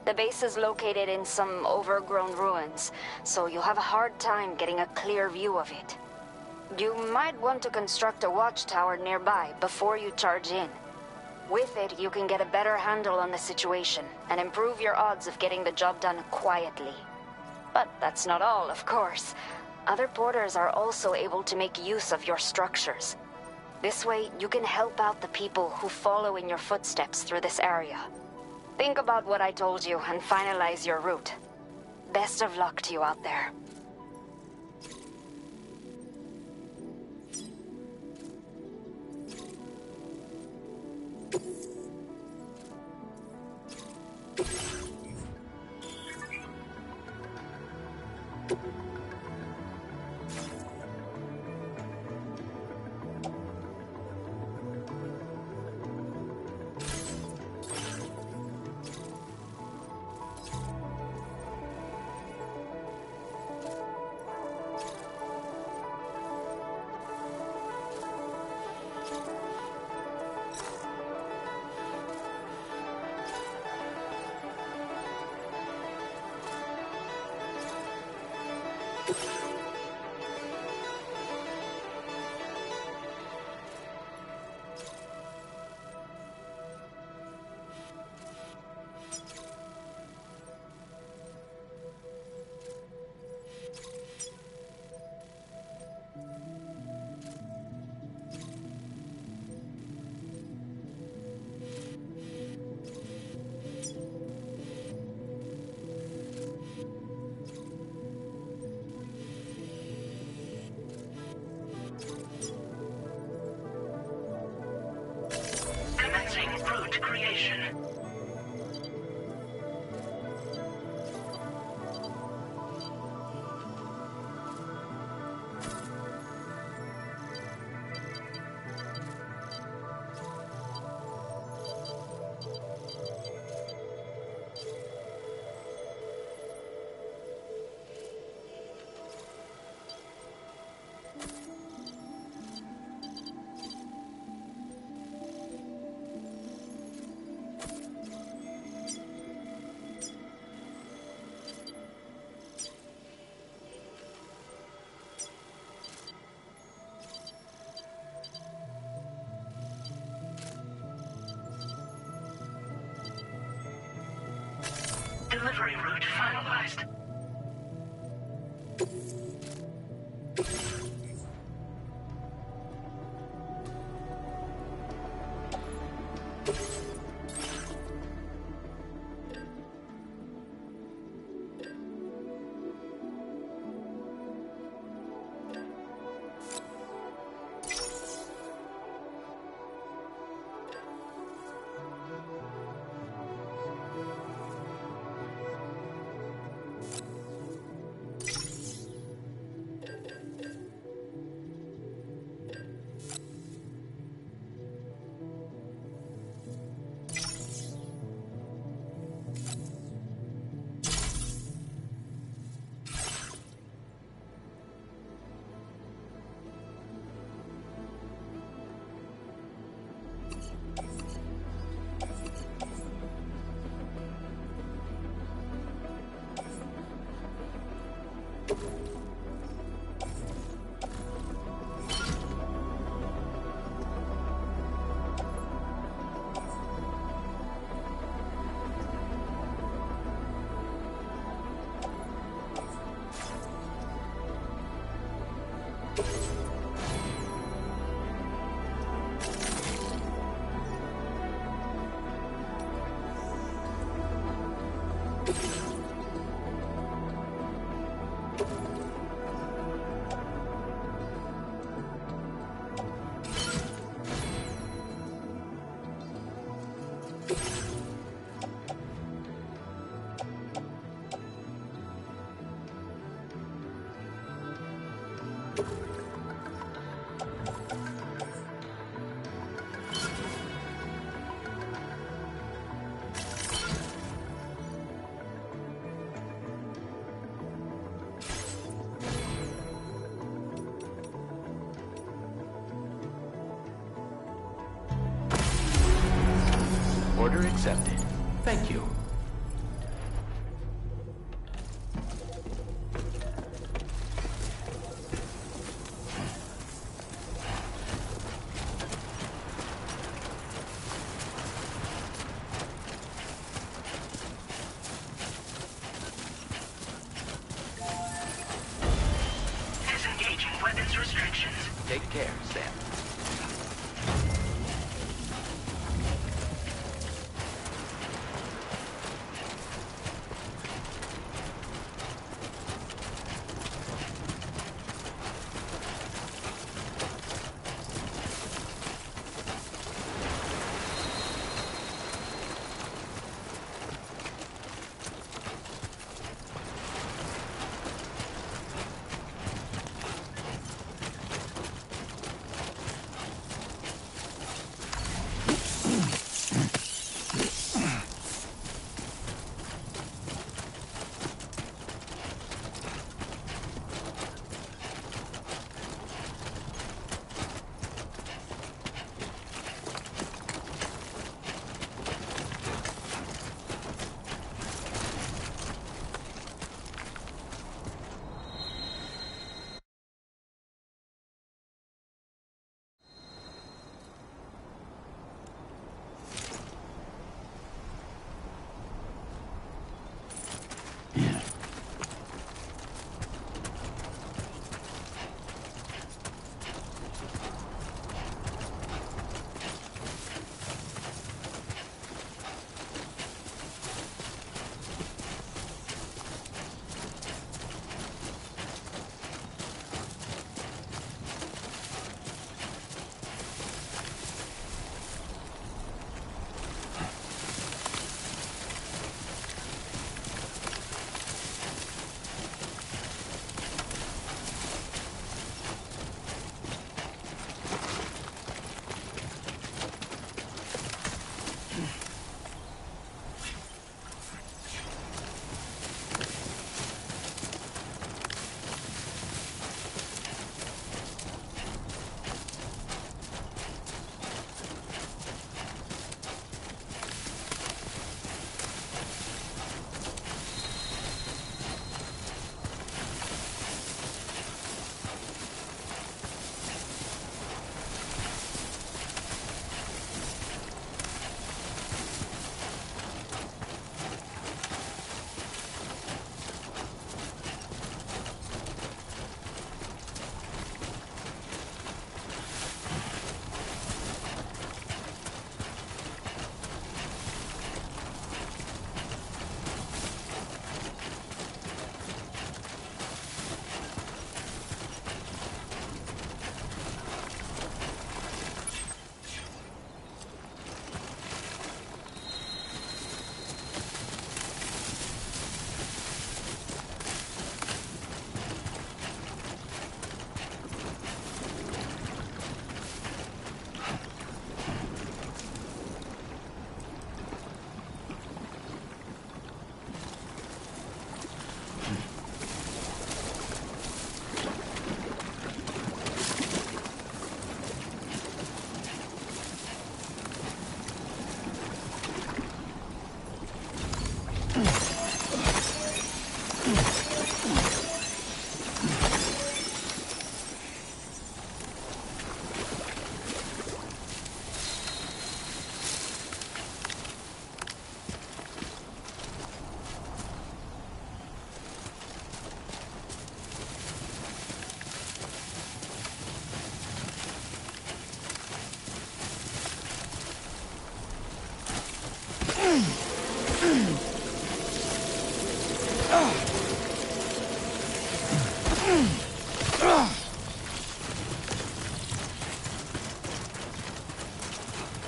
The base is located in some overgrown ruins, so you'll have a hard time getting a clear view of it. You might want to construct a watchtower nearby before you charge in. With it, you can get a better handle on the situation and improve your odds of getting the job done quietly. But that's not all, of course. Other porters are also able to make use of your structures. This way, you can help out the people who follow in your footsteps through this area. Think about what I told you and finalize your route. Best of luck to you out there. Commencing root creation. Delivery route finalized. Order accepted. Thank you. Disengaging weapons restrictions. Take care, Sam.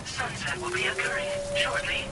Sunset will be occurring shortly.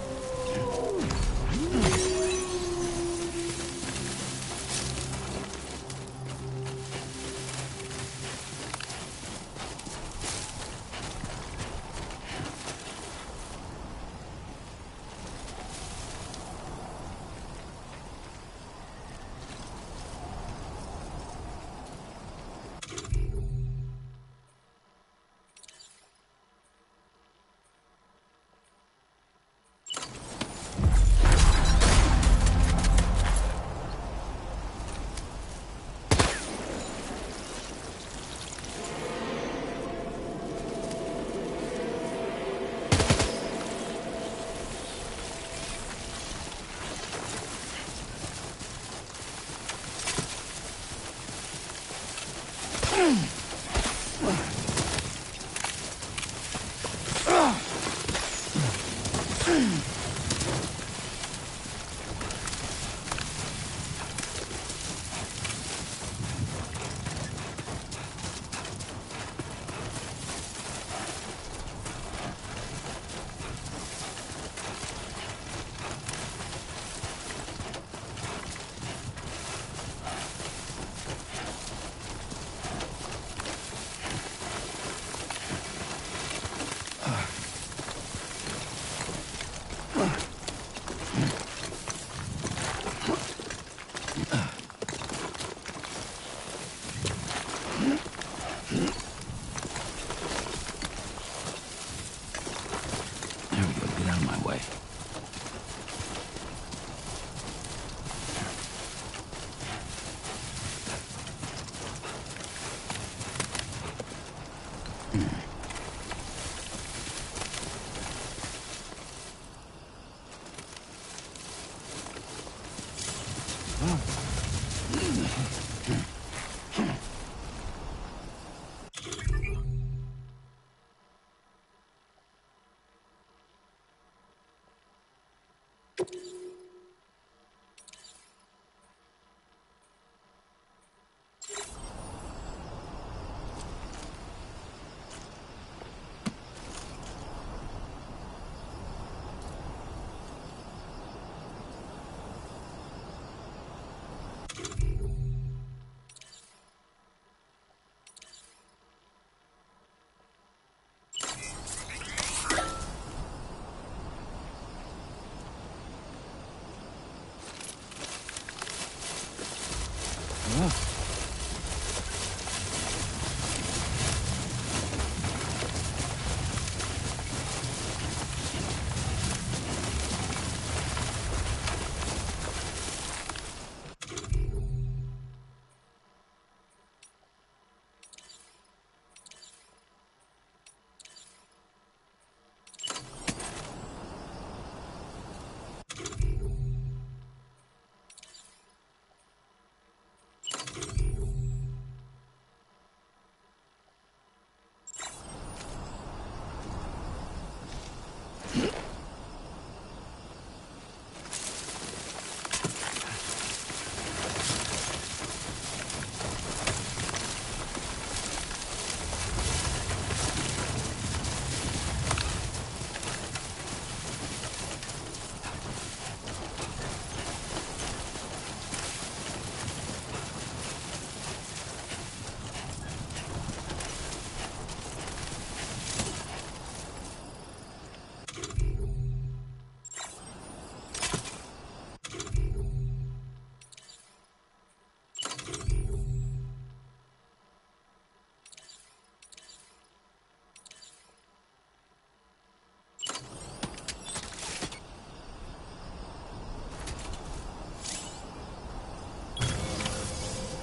There we go, get out of my way.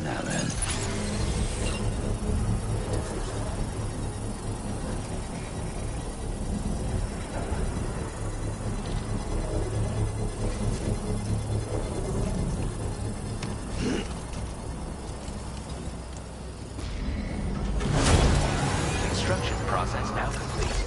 Now then. Construction process now complete.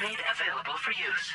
made available for use.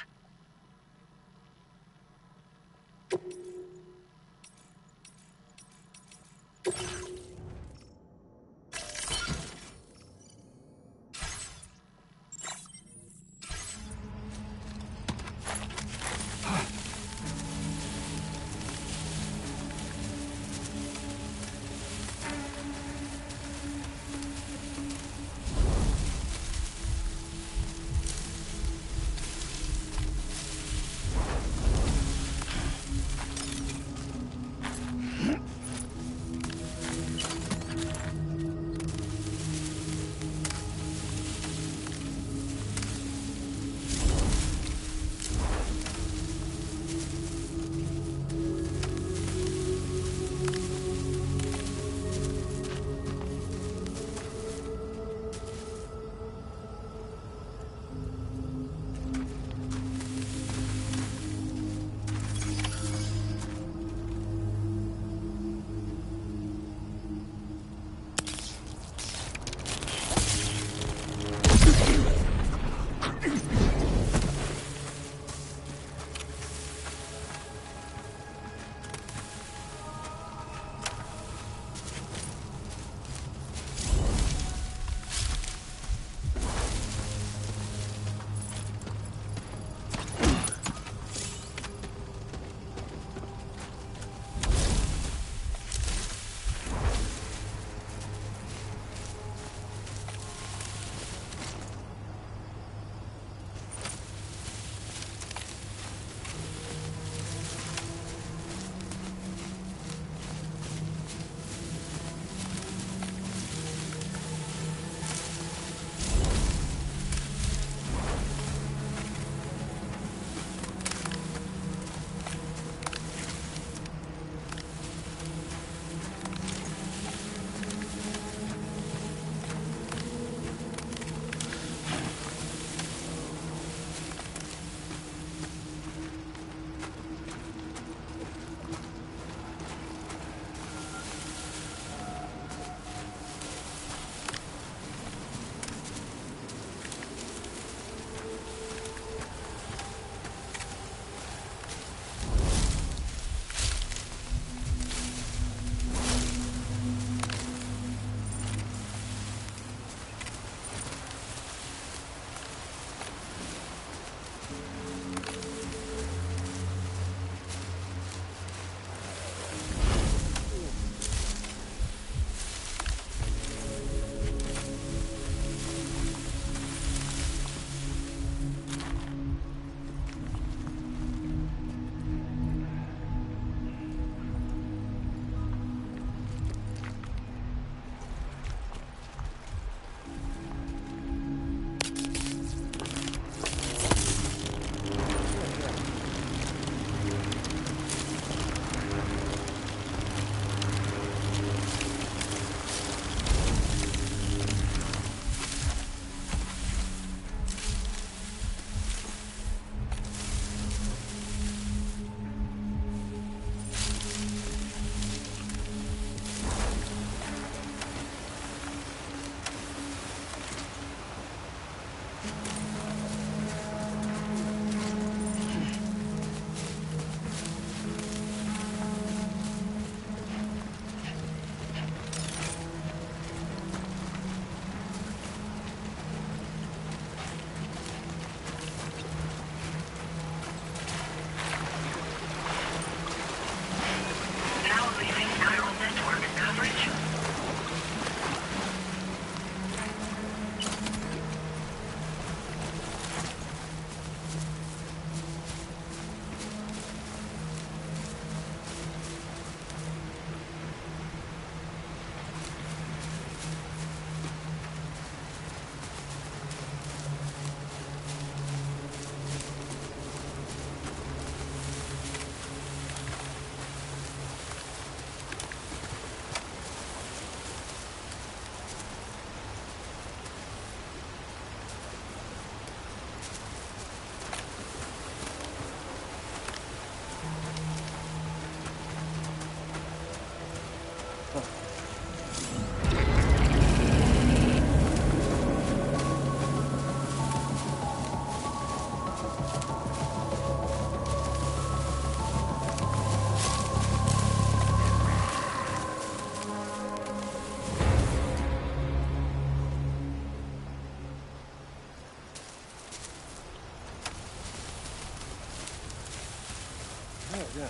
Oh, yeah.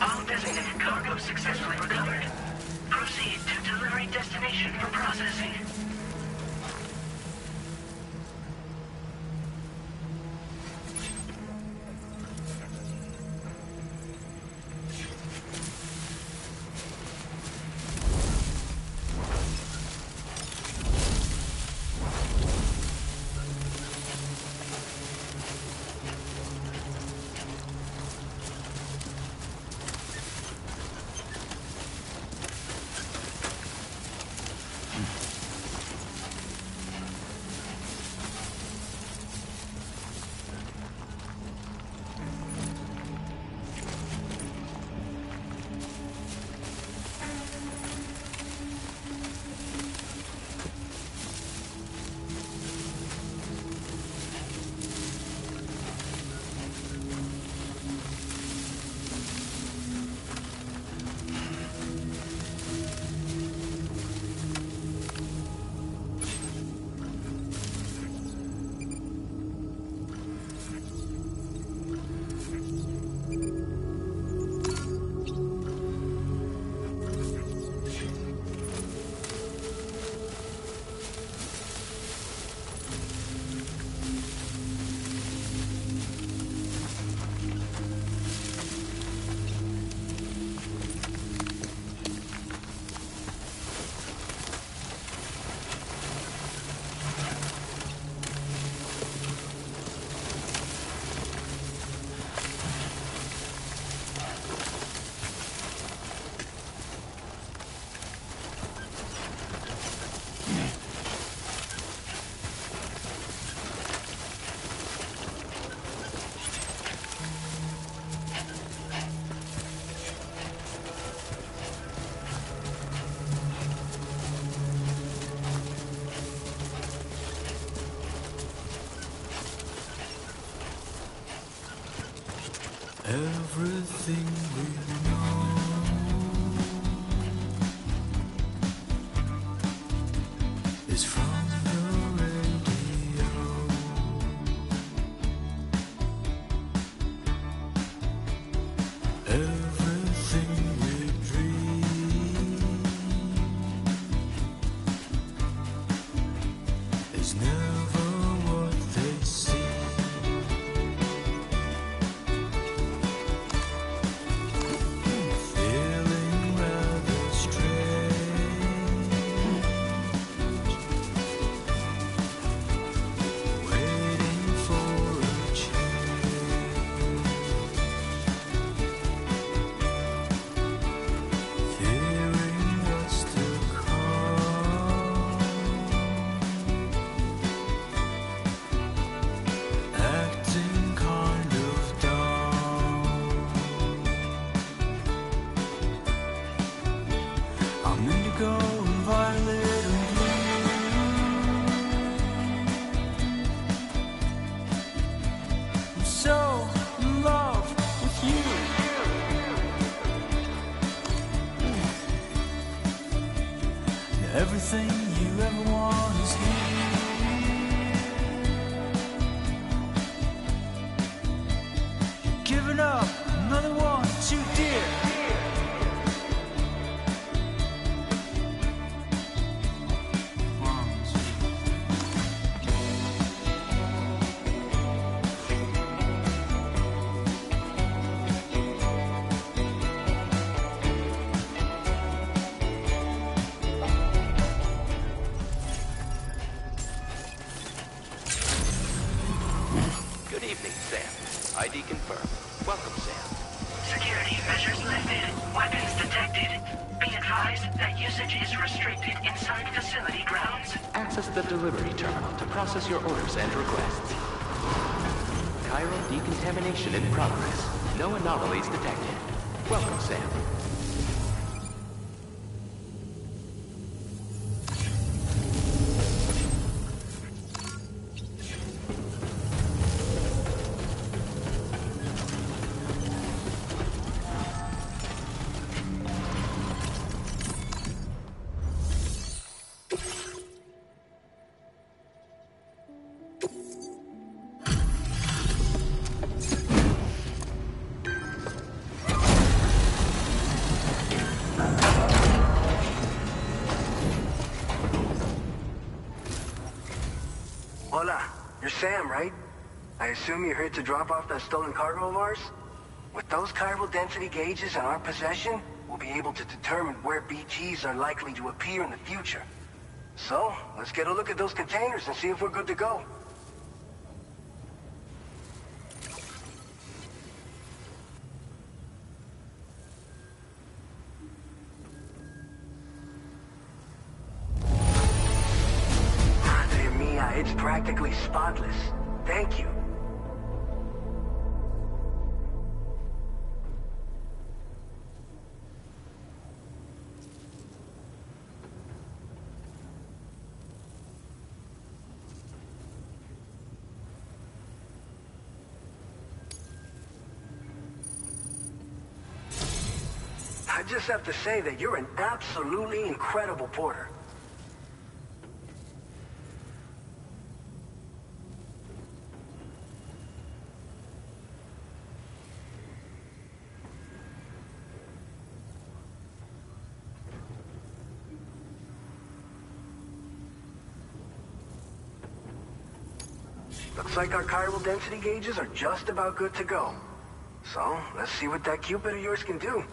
All designated cargo successfully recovered. Proceed to delivery destination for processing. Everything we know is from the radio. Everything we dream is never what they seem. Everything you ever want is here. Giving up, another one too dear. Good evening, Sam. ID confirmed. Welcome, Sam. Security measures lifted. Weapons detected. Be advised that usage is restricted inside facility grounds. Access the delivery terminal to process your orders and requests. Chiral decontamination in progress. No anomalies detected. Welcome, Sam. Hola, you're Sam, right? I assume you're here to drop off that stolen cargo of ours? With those chiral density gauges in our possession, we'll be able to determine where BGs are likely to appear in the future. So, let's get a look at those containers and see if we're good to go. Madre mia, it's practically spotless. Thank you. I just have to say that you're an absolutely incredible porter. Looks like our chiral density gauges are just about good to go. So, let's see what that Cupid of yours can do.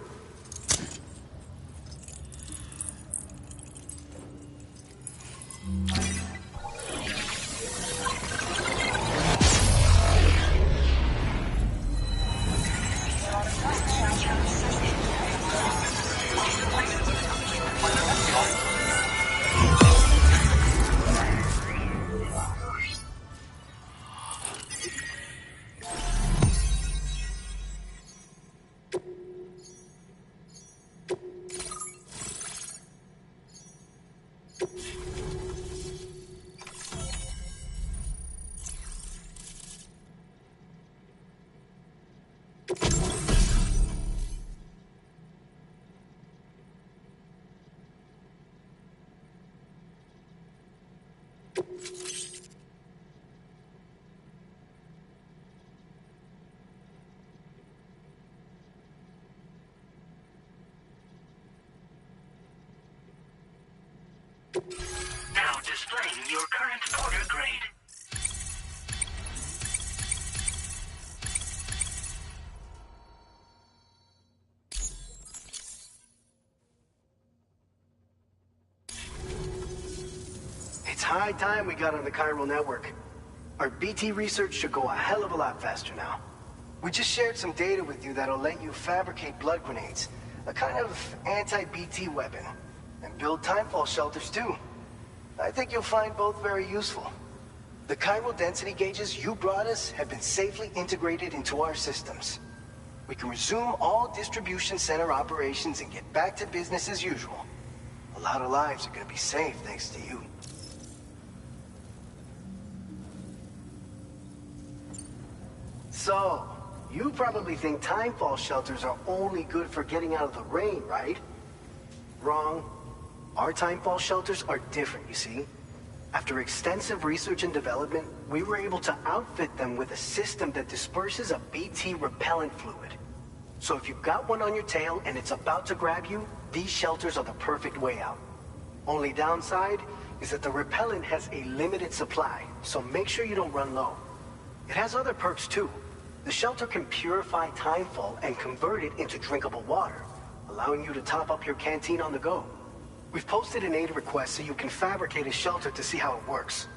Now displaying your current porter grade. It's high time we got on the chiral network. Our BT research should go a hell of a lot faster now. We just shared some data with you that'll let you fabricate blood grenades, a kind of anti-BT weapon, and build timefall shelters too. I think you'll find both very useful. The chiral density gauges you brought us have been safely integrated into our systems. We can resume all distribution center operations and get back to business as usual. A lot of lives are gonna be saved thanks to you. So, you probably think timefall shelters are only good for getting out of the rain, right? Wrong. Our timefall shelters are different, you see. After extensive research and development, we were able to outfit them with a system that disperses a BT repellent fluid. So if you've got one on your tail and it's about to grab you, these shelters are the perfect way out. Only downside is that the repellent has a limited supply, so make sure you don't run low. It has other perks too. The shelter can purify timefall and convert it into drinkable water, allowing you to top up your canteen on the go. We've posted an aid request so you can fabricate a shelter to see how it works.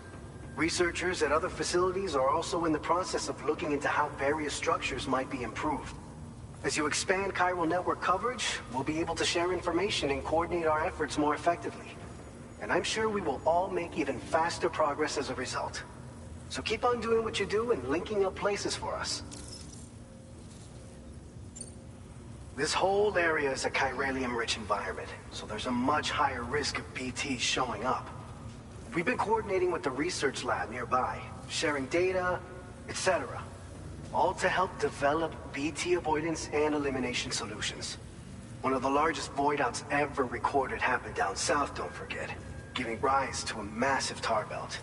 Researchers at other facilities are also in the process of looking into how various structures might be improved. As you expand chiral network coverage, we'll be able to share information and coordinate our efforts more effectively. And I'm sure we will all make even faster progress as a result. So keep on doing what you do and linking up places for us. This whole area is a chiralium-rich environment, so there's a much higher risk of BTs showing up. We've been coordinating with the research lab nearby, sharing data, etc. All to help develop BT avoidance and elimination solutions. One of the largest void outs ever recorded happened down south, don't forget, giving rise to a massive tar belt.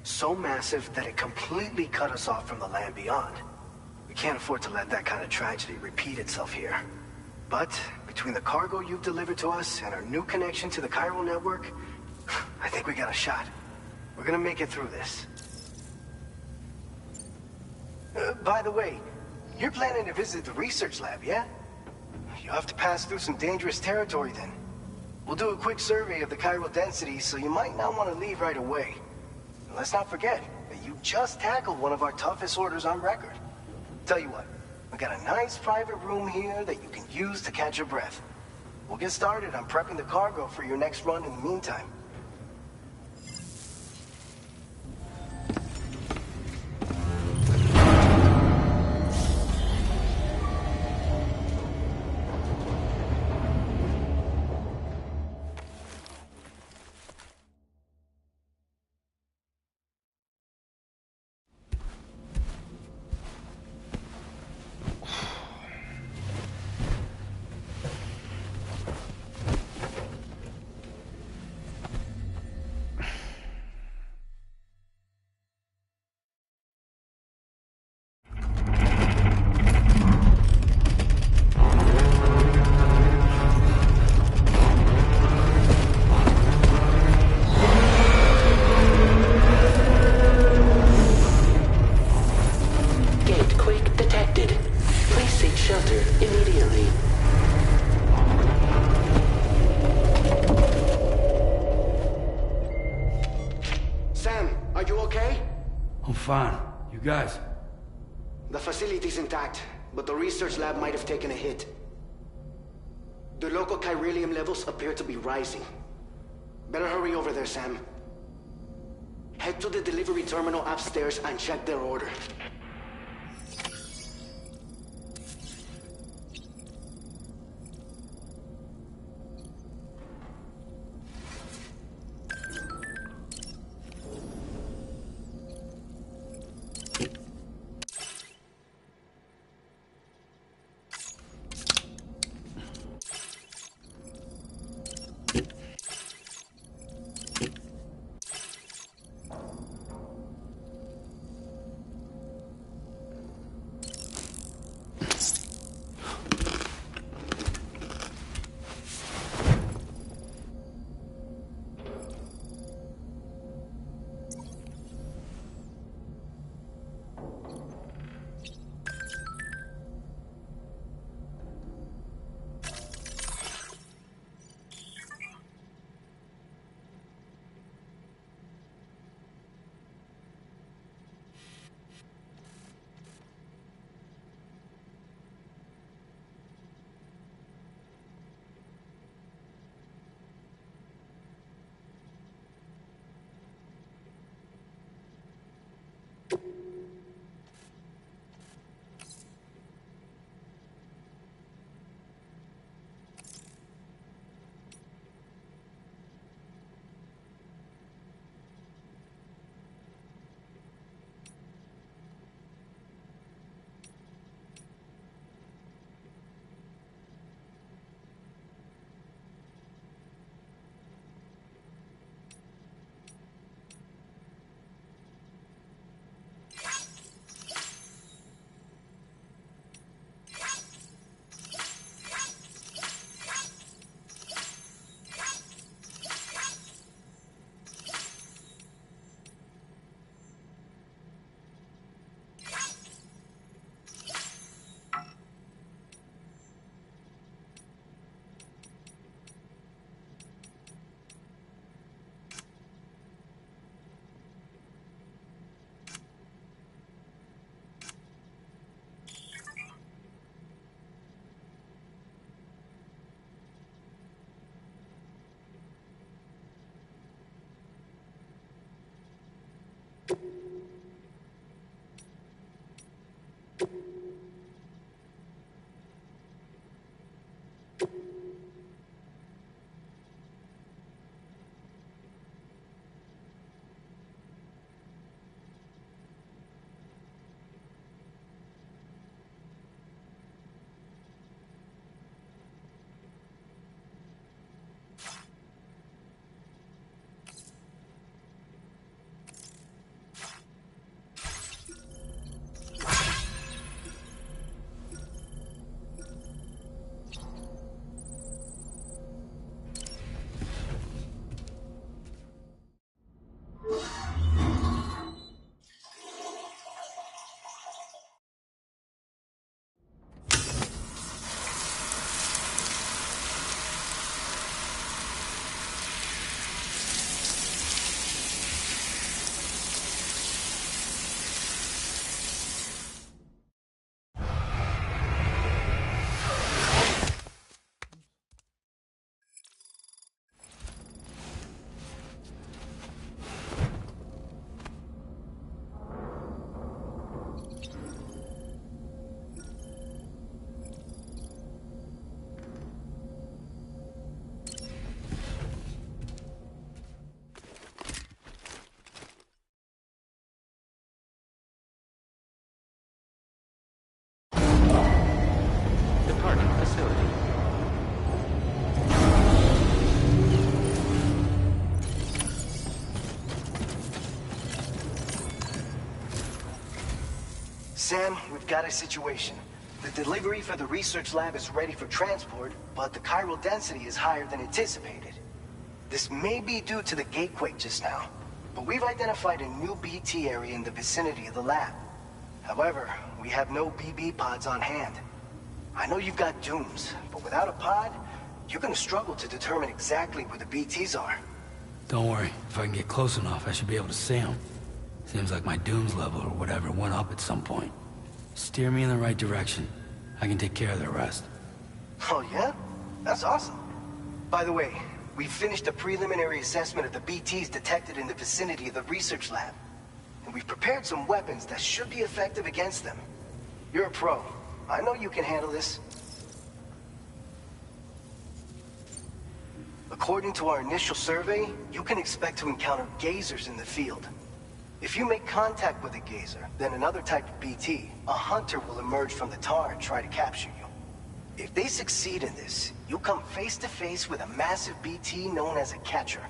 So massive that it completely cut us off from the land beyond. We can't afford to let that kind of tragedy repeat itself here. But between the cargo you've delivered to us and our new connection to the chiral network, I think we got a shot. We're gonna make it through this. By the way, you're planning to visit the research lab, yeah? You'll have to pass through some dangerous territory then. We'll do a quick survey of the chiral density, so you might not want to leave right away. And let's not forget that you just tackled one of our toughest orders on record. Tell you what, we got a nice private room here that you can use to catch your breath. We'll get started on prepping the cargo for your next run in the meantime. Fine. You guys? The facility's intact, but the research lab might have taken a hit. The local chiralium levels appear to be rising. Better hurry over there, Sam. Head to the delivery terminal upstairs and check their order. Departing facility. Sam, we've got a situation. The delivery for the research lab is ready for transport, but the chiral density is higher than anticipated. This may be due to the gatequake just now, but we've identified a new BT area in the vicinity of the lab. However, we have no BB pods on hand. I know you've got dooms, but without a pod, you're gonna struggle to determine exactly where the BTs are. Don't worry. If I can get close enough, I should be able to see them. Seems like my dooms level or whatever went up at some point. Steer me in the right direction. I can take care of the rest. Oh yeah? That's awesome. By the way, we finished a preliminary assessment of the BTs detected in the vicinity of the research lab. And we've prepared some weapons that should be effective against them. You're a pro. I know you can handle this. According to our initial survey, you can expect to encounter gazers in the field. If you make contact with a gazer, then another type of BT, a hunter will emerge from the tar and try to capture you. If they succeed in this, you'll come face to face with a massive BT known as a catcher.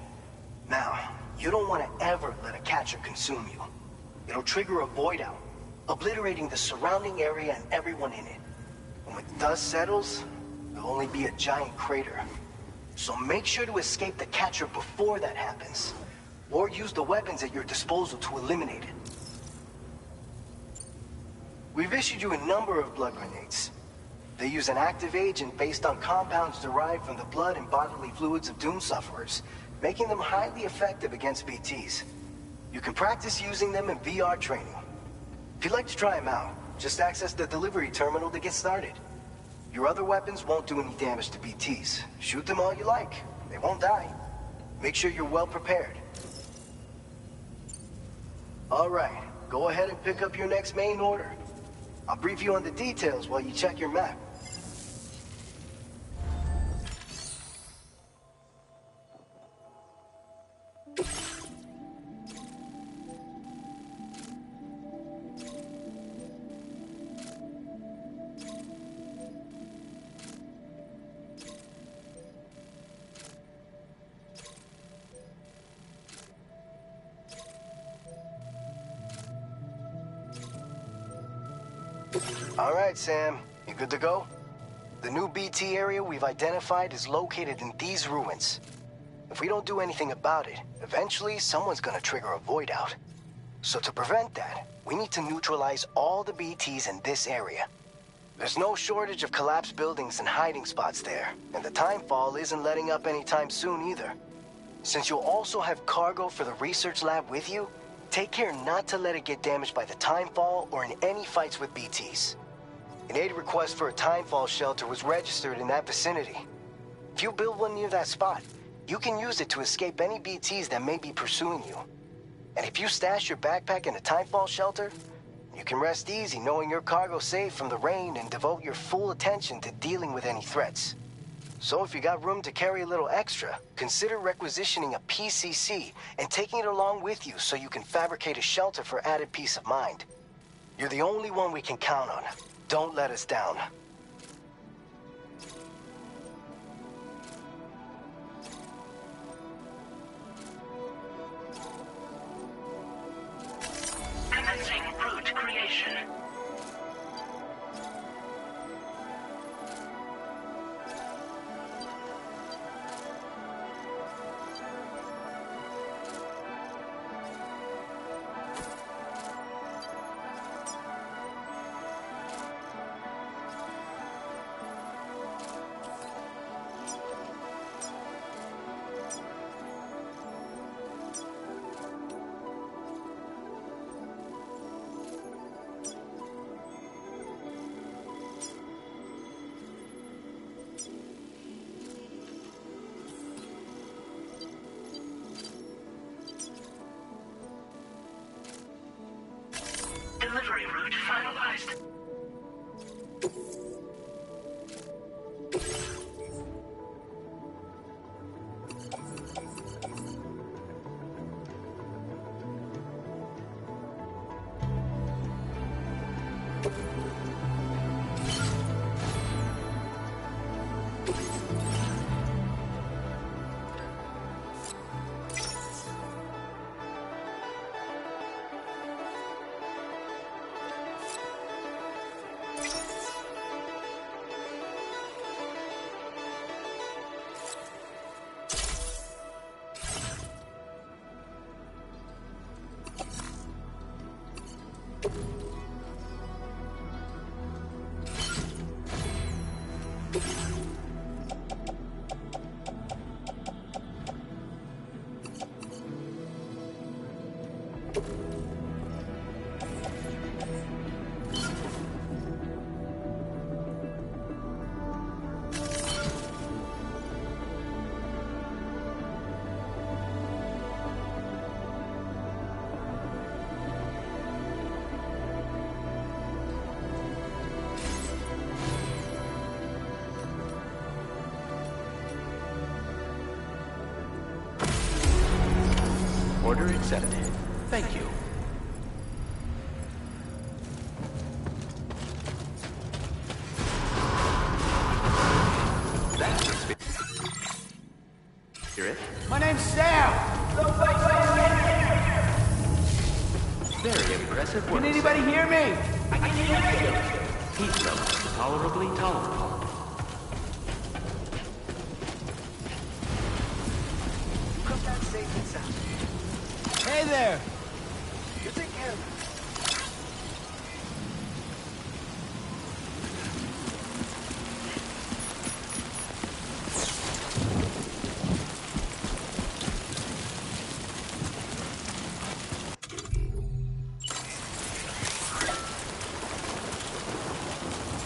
Now, you don't want to ever let a catcher consume you. It'll trigger a void out, obliterating the surrounding area and everyone in it. And when dust settles, there'll only be a giant crater. So make sure to escape the catcher before that happens. Or use the weapons at your disposal to eliminate it. We've issued you a number of blood grenades. They use an active agent based on compounds derived from the blood and bodily fluids of Doom sufferers, making them highly effective against BTs. You can practice using them in VR training. If you'd like to try them out, just access the delivery terminal to get started. Your other weapons won't do any damage to BTs. Shoot them all you like. They won't die. Make sure you're well prepared. All right, go ahead and pick up your next main order. I'll brief you on the details while you check your map. All right, Sam. You good to go? The new BT area we've identified is located in these ruins. If we don't do anything about it, eventually someone's gonna trigger a void out. So to prevent that, we need to neutralize all the BTs in this area. There's no shortage of collapsed buildings and hiding spots there, and the timefall isn't letting up anytime soon either. Since you'll also have cargo for the research lab with you, take care not to let it get damaged by the timefall or in any fights with BTs. An aid request for a timefall shelter was registered in that vicinity. If you build one near that spot, you can use it to escape any BTs that may be pursuing you. And if you stash your backpack in a timefall shelter, you can rest easy knowing your cargo's safe from the rain and devote your full attention to dealing with any threats. So if you got room to carry a little extra, consider requisitioning a PCC and taking it along with you so you can fabricate a shelter for added peace of mind. You're the only one we can count on. Don't let us down. Commencing route creation. Delivery route finalized. Order accepted. Thank you. That's the spirit. My name's Sam. Very impressive work. Can anybody hear me? Heat level tolerably tolerable. Come back safe and sound. Hey there. You take care of it.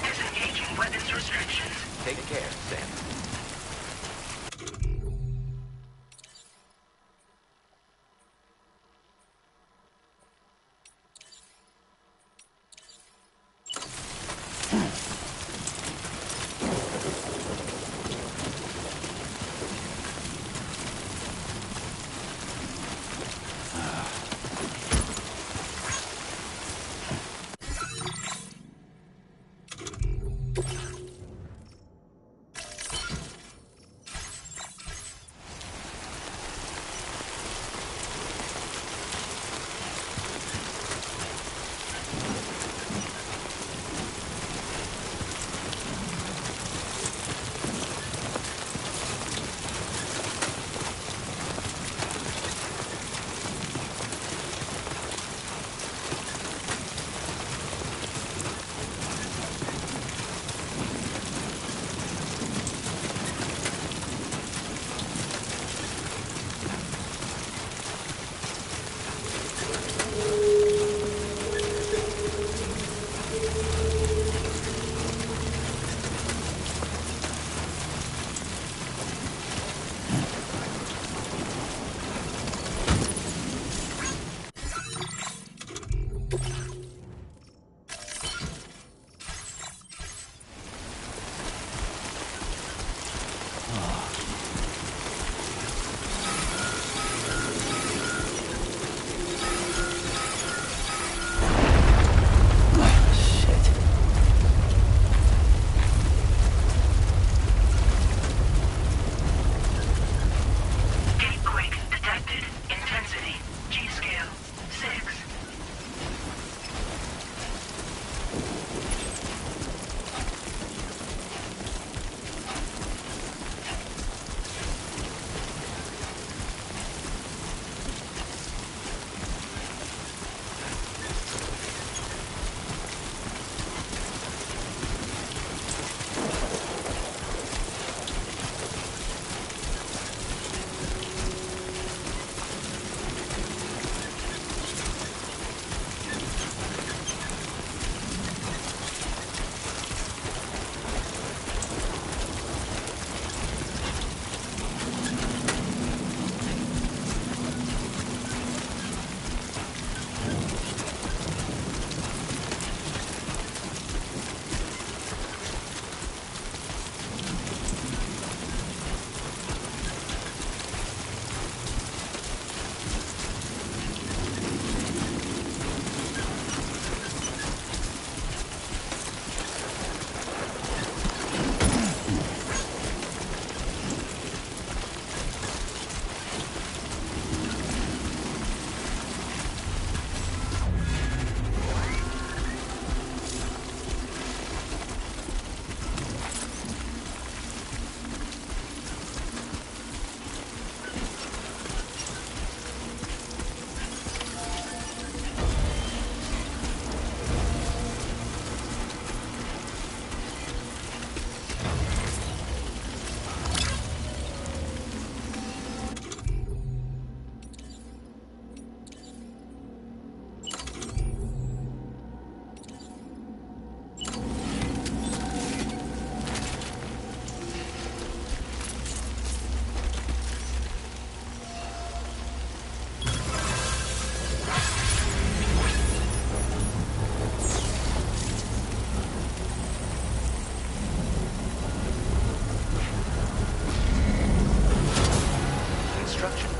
Disengaging weapons restrictions. Take care, Sam.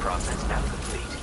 process now complete.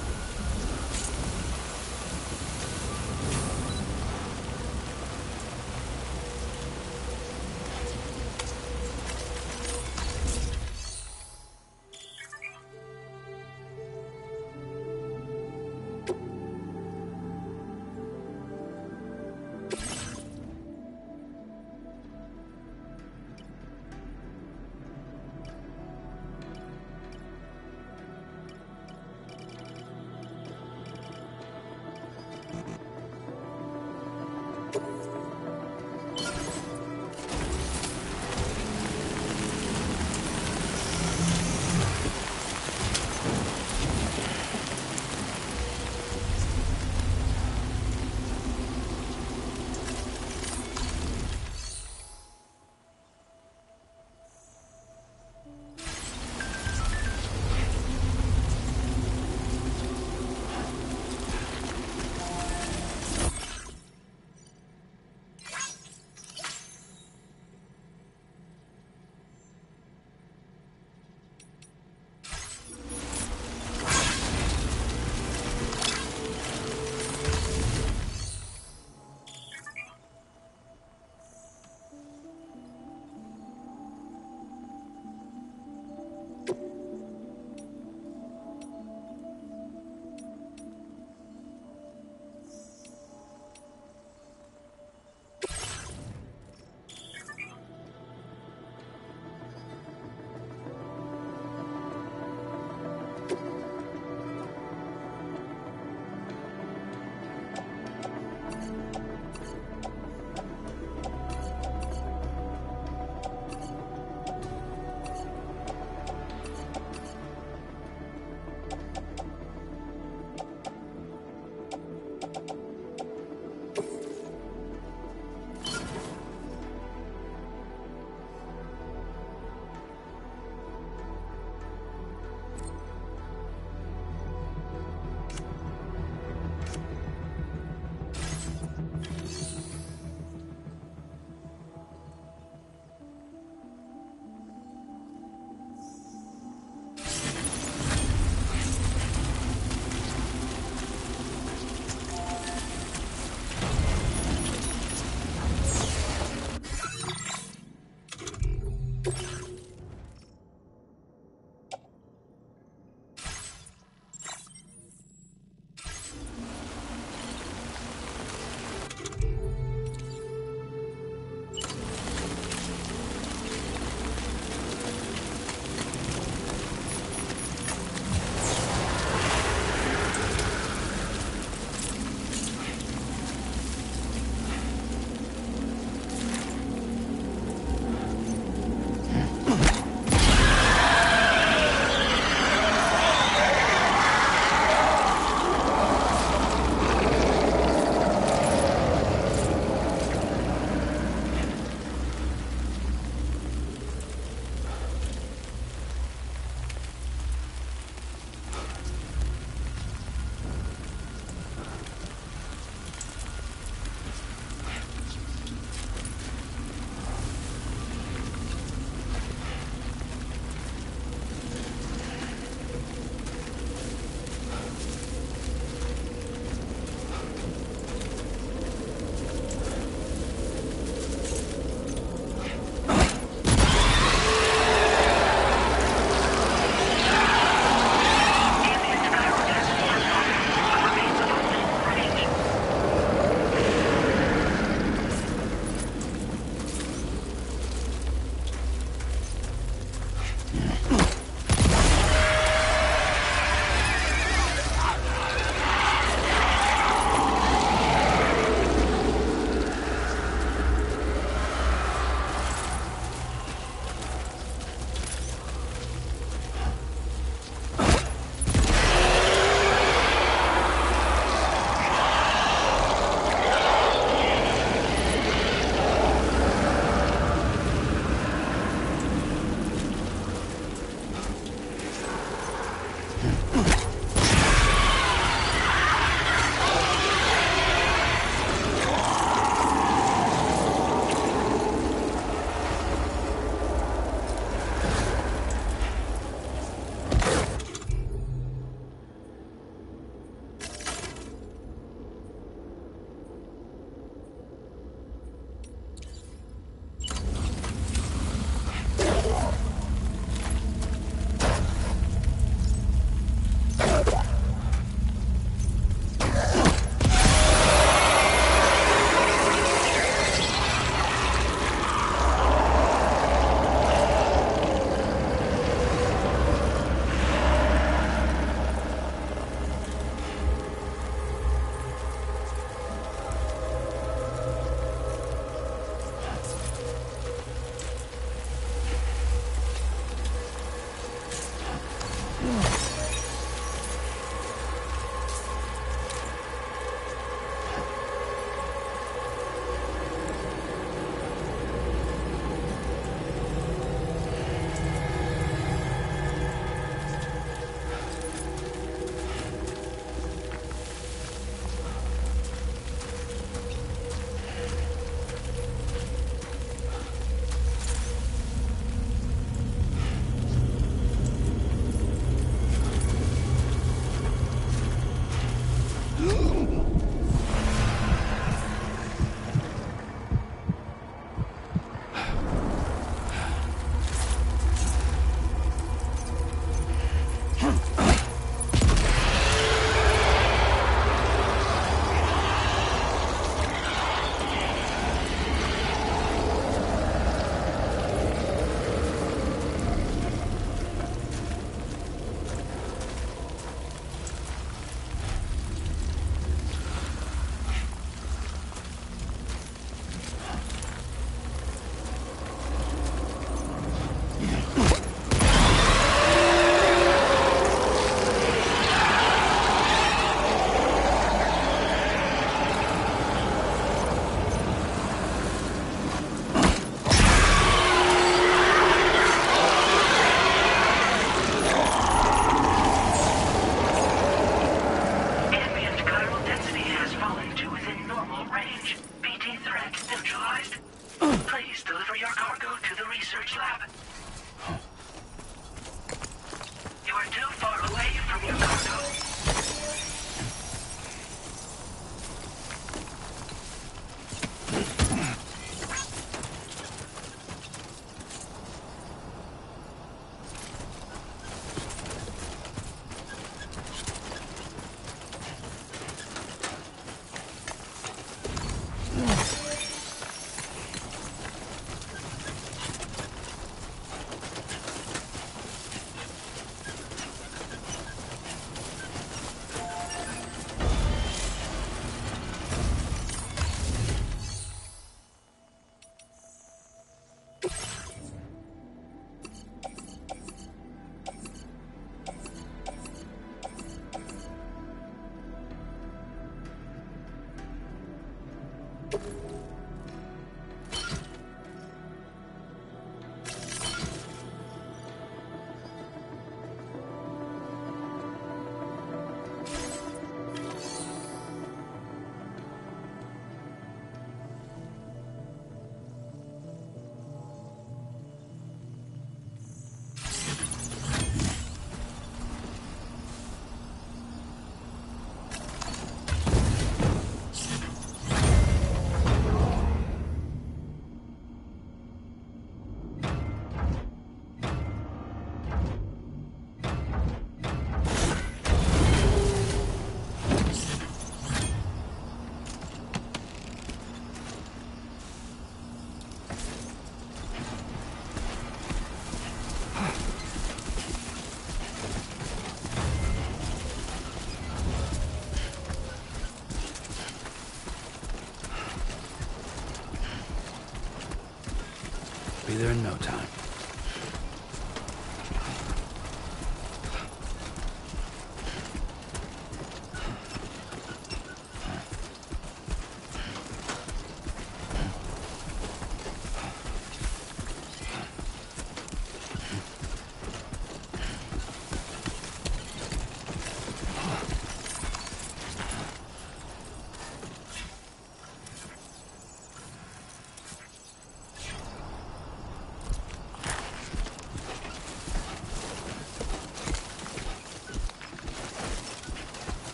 be there in no time.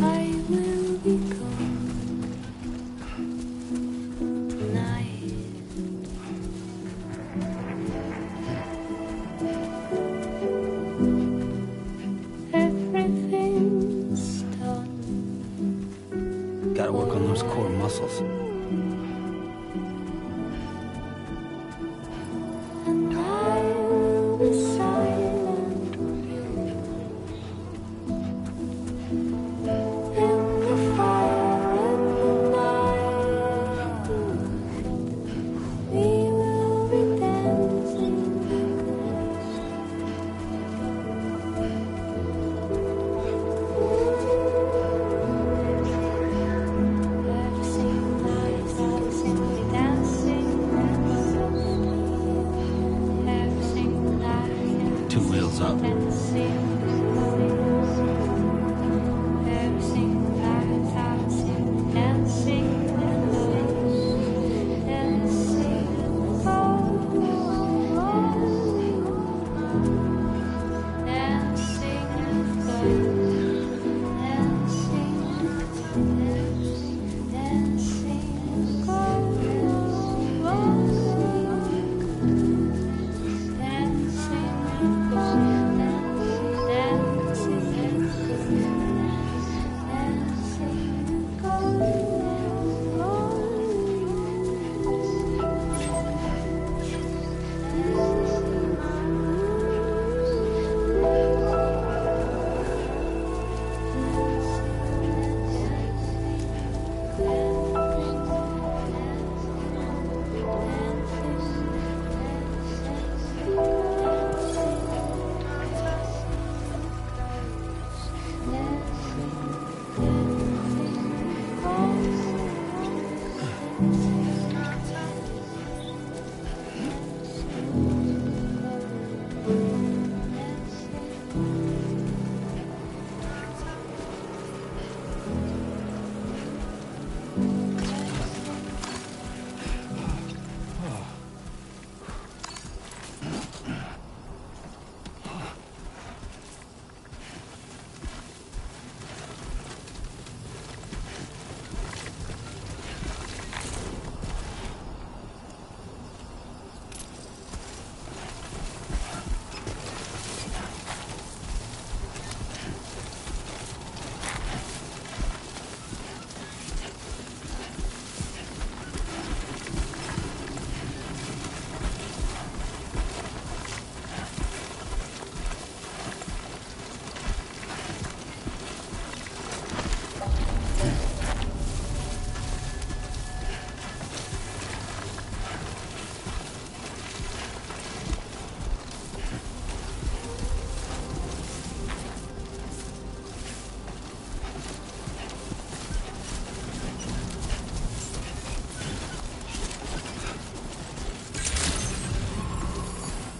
I will be gone tonight. Everything's done. Gotta work on those core muscles. And I will be silent with you. In the fire and the night, we will be dancing I've seen lights, I've seen me dancing I've seen lights, Two wheels up. dancing I've seen lights, I've seen me dancing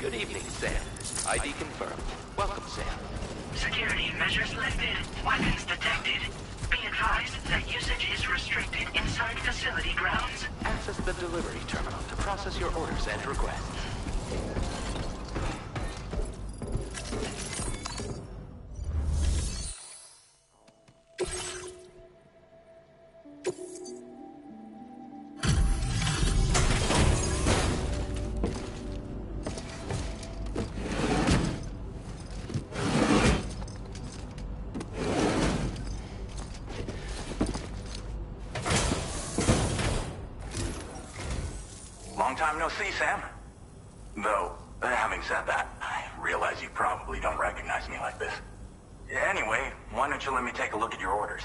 Good evening, Sam. ID confirmed. Welcome, Sam. Security measures lifted. Weapons detected. Be advised that usage is restricted inside facility grounds. Access the delivery terminal to process your orders and requests. Long time no see, Sam. Though, having said that, I realize you probably don't recognize me like this. Anyway, why don't you let me take a look at your orders?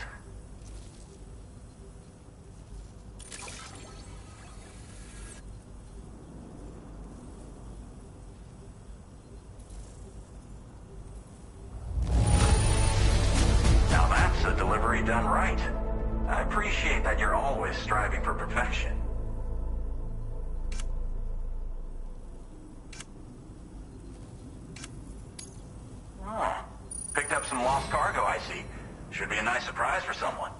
Now that's a delivery done right. I appreciate that you're always striving for perfection. Oh, picked up some lost cargo, I see. Should be a nice surprise for someone.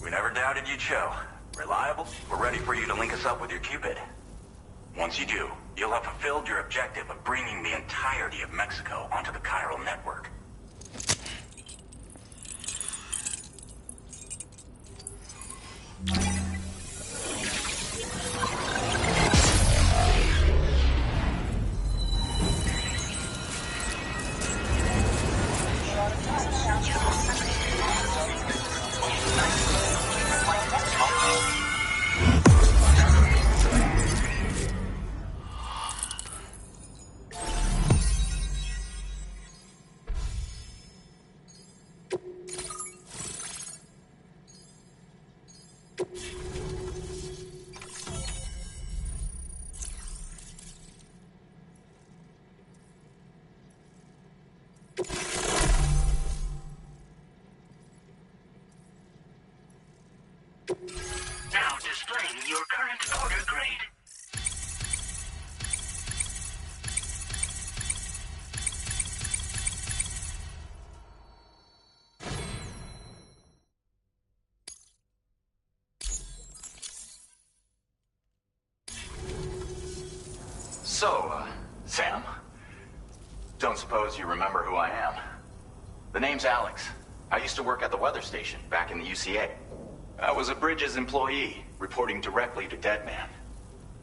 We never doubted you'd show. Reliable, we're ready for you to link us up with your Cupid. Once you do, you'll have fulfilled your objective of bringing the entirety of Mexico onto the chiral network. Now displaying your current order grade. So, Sam, don't suppose you remember who I am? The name's Alex. I used to work at the weather station back in the UCA. I was a Bridges employee, reporting directly to Deadman.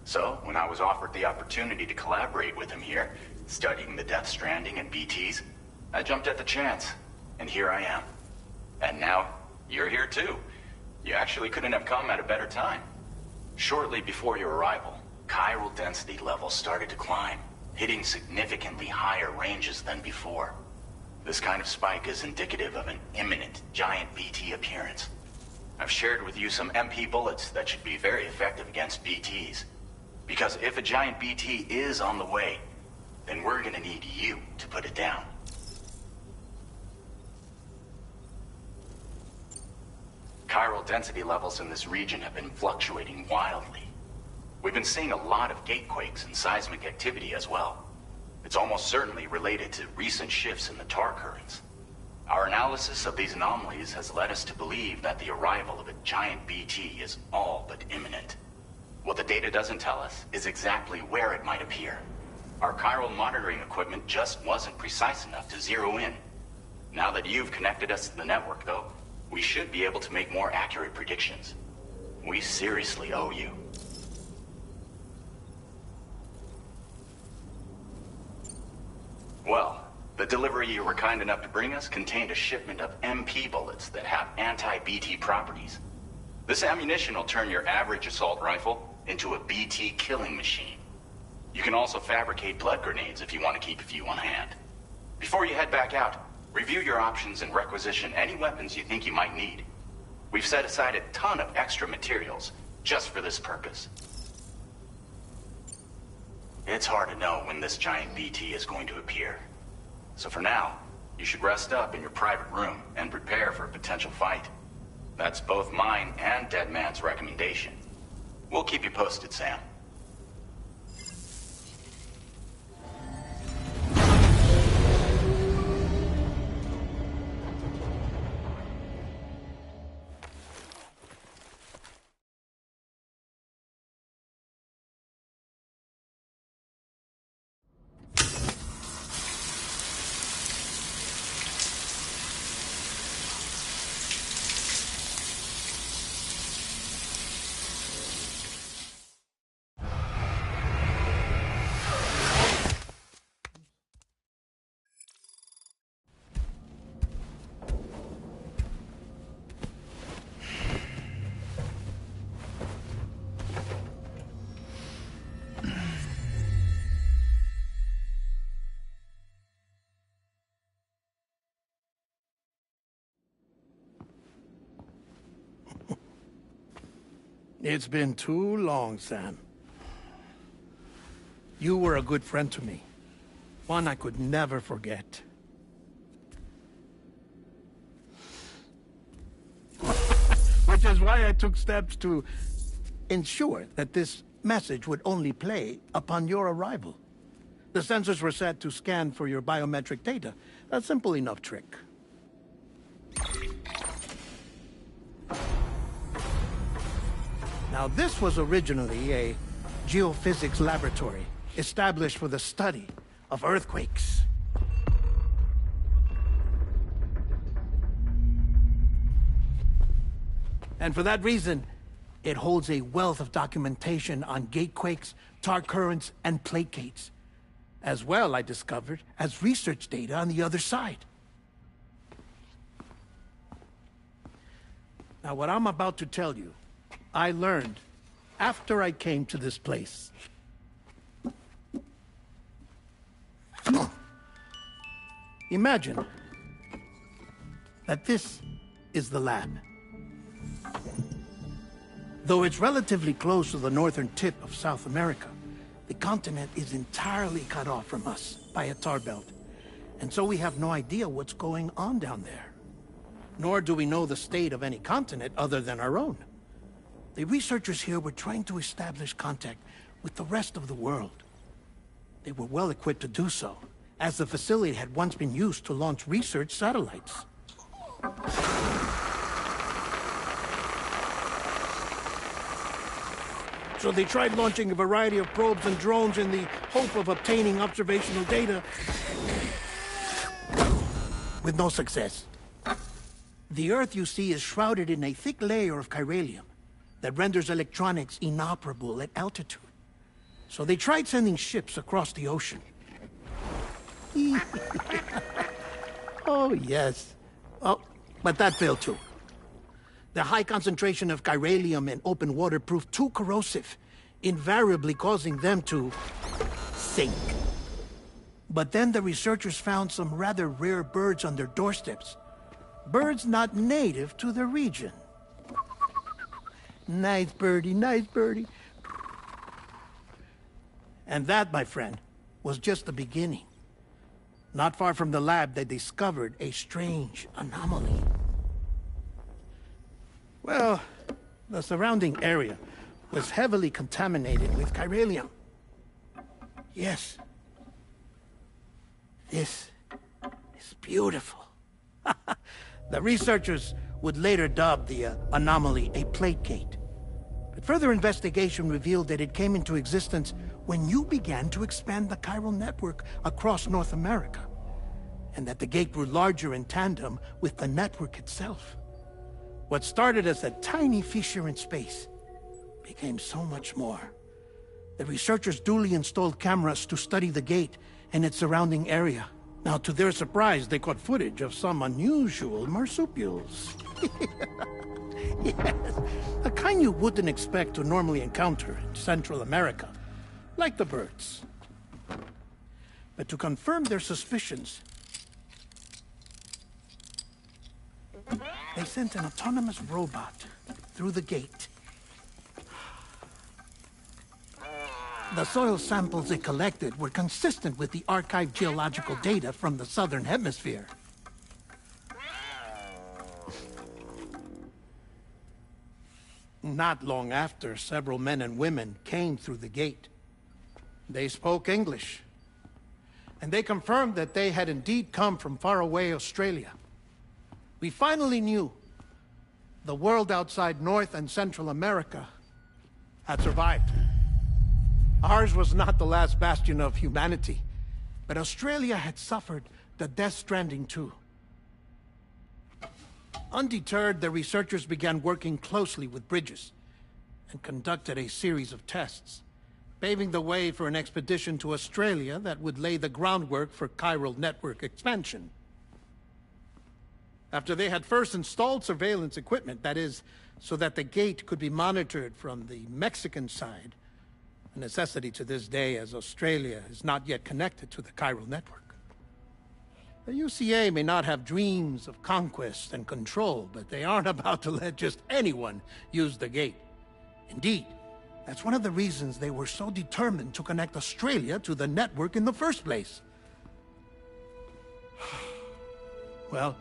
So, when I was offered the opportunity to collaborate with him here, studying the Death Stranding and BTs, I jumped at the chance, and here I am. And now, you're here too. You actually couldn't have come at a better time. Shortly before your arrival, chiral density levels started to climb, hitting significantly higher ranges than before. This kind of spike is indicative of an imminent giant BT appearance. I've shared with you some MP bullets that should be very effective against BTs. Because if a giant BT is on the way, then we're gonna need you to put it down. Chiral density levels in this region have been fluctuating wildly. We've been seeing a lot of gatequakes and seismic activity as well. It's almost certainly related to recent shifts in the tar currents. Our analysis of these anomalies has led us to believe that the arrival of a giant BT is all but imminent. What the data doesn't tell us is exactly where it might appear. Our chiral monitoring equipment just wasn't precise enough to zero in. Now that you've connected us to the network, though, we should be able to make more accurate predictions. We seriously owe you. Well, the delivery you were kind enough to bring us contained a shipment of MP bullets that have anti-BT properties. This ammunition will turn your average assault rifle into a BT killing machine. You can also fabricate blood grenades if you want to keep a few on hand. Before you head back out, review your options and requisition any weapons you think you might need. We've set aside a ton of extra materials just for this purpose. It's hard to know when this giant BT is going to appear. So for now, you should rest up in your private room and prepare for a potential fight. That's both mine and Deadman's recommendation. We'll keep you posted, Sam. It's been too long, Sam. You were a good friend to me. One I could never forget. Which is why I took steps to ensure that this message would only play upon your arrival. The sensors were set to scan for your biometric data. A simple enough trick. Now, this was originally a geophysics laboratory established for the study of earthquakes. And for that reason, it holds a wealth of documentation on gatequakes, tar currents, and plate gates. As well, I discovered, as research data on the other side. Now, what I'm about to tell you, I learned after I came to this place. Imagine that this is the lab. Though it's relatively close to the northern tip of South America, the continent is entirely cut off from us by a tar belt. And so we have no idea what's going on down there. Nor do we know the state of any continent other than our own. The researchers here were trying to establish contact with the rest of the world. They were well equipped to do so, as the facility had once been used to launch research satellites. So they tried launching a variety of probes and drones in the hope of obtaining observational data, with no success. The Earth, you see, is shrouded in a thick layer of chiralium that renders electronics inoperable at altitude. So they tried sending ships across the ocean. Oh, yes. Oh, but that failed too. The high concentration of chiralium in open water proved too corrosive, invariably causing them to sink. But then the researchers found some rather rare birds on their doorsteps. Birds not native to the region. Nice birdie, nice birdie. And that, my friend, was just the beginning. Not far from the lab, they discovered a strange anomaly. Well, the surrounding area was heavily contaminated with chiralium. Yes. This is beautiful. The researchers would later dub the anomaly a plate gate. But further investigation revealed that it came into existence when you began to expand the chiral network across North America, and that the gate grew larger in tandem with the network itself. What started as a tiny fissure in space became so much more. The researchers duly installed cameras to study the gate and its surrounding area. Now, to their surprise, they caught footage of some unusual marsupials. Yes, a kind you wouldn't expect to normally encounter in Central America, like the birds. But to confirm their suspicions, they sent an autonomous robot through the gate. The soil samples it collected were consistent with the archived geological data from the southern hemisphere. Not long after, several men and women came through the gate. They spoke English, and they confirmed that they had indeed come from faraway Australia. We finally knew the world outside North and Central America had survived. Ours was not the last bastion of humanity, but Australia had suffered the death stranding too. Undeterred, the researchers began working closely with Bridges and conducted a series of tests, paving the way for an expedition to Australia that would lay the groundwork for chiral network expansion. After they had first installed surveillance equipment, that is, so that the gate could be monitored from the Mexican side, a necessity to this day as Australia is not yet connected to the chiral network. The UCA may not have dreams of conquest and control, but they aren't about to let just anyone use the gate. Indeed, that's one of the reasons they were so determined to connect Australia to the network in the first place. Well,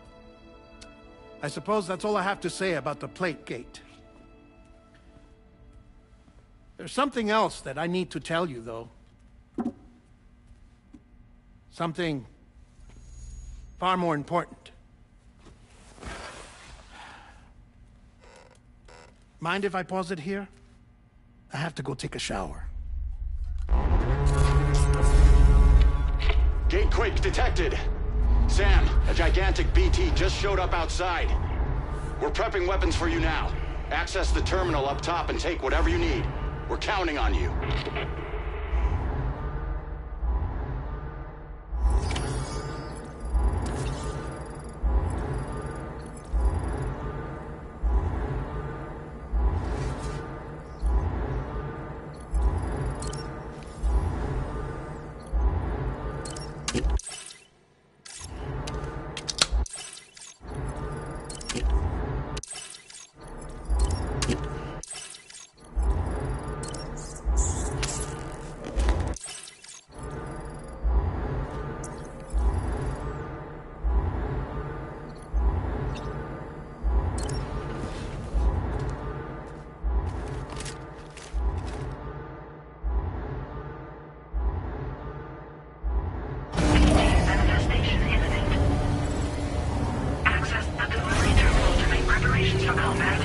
I suppose that's all I have to say about the Plate Gate. There's something else that I need to tell you, though. Something far more important. Mind if I pause it here? I have to go take a shower. Gate quake detected. Sam, a gigantic BT just showed up outside. We're prepping weapons for you now. Access the terminal up top and take whatever you need. We're counting on you. Manifestation imminent. Access the delivery terminal to make preparations for combat.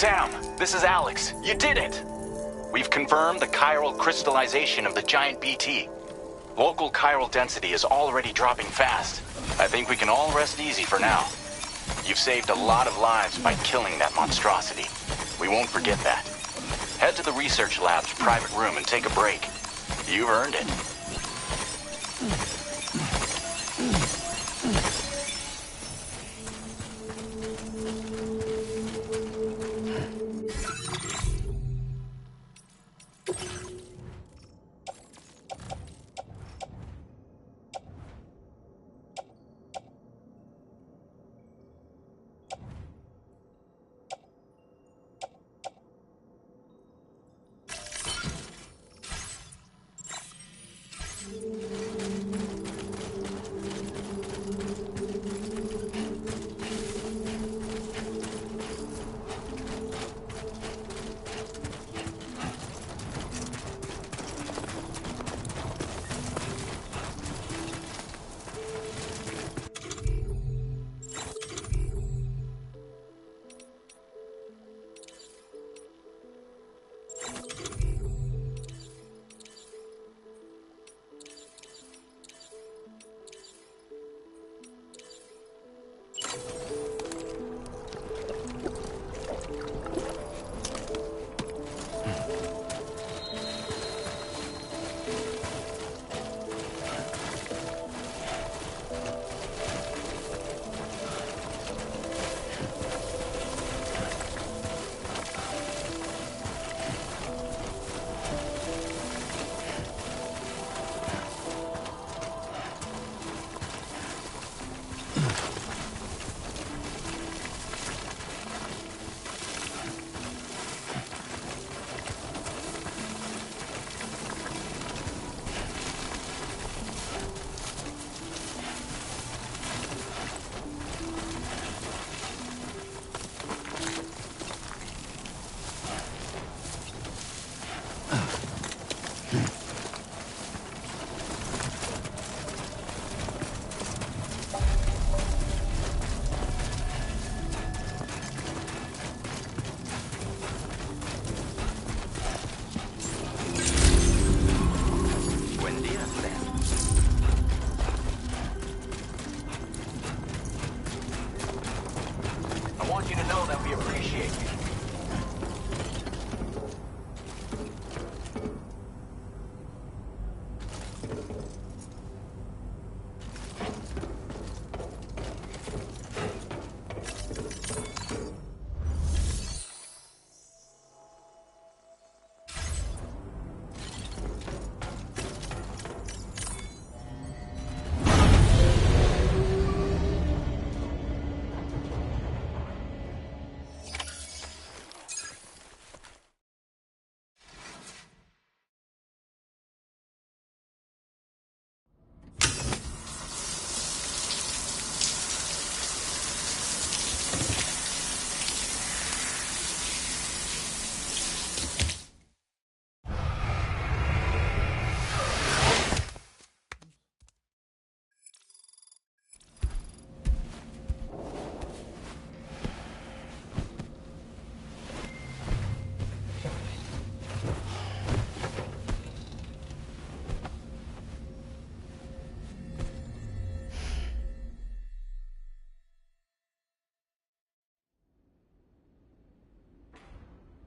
Sam, this is Alex. You did it! We've confirmed the chiral crystallization of the giant BT. Local chiral density is already dropping fast. I think we can all rest easy for now. You've saved a lot of lives by killing that monstrosity. We won't forget that. Head to the research lab's private room and take a break. You've earned it.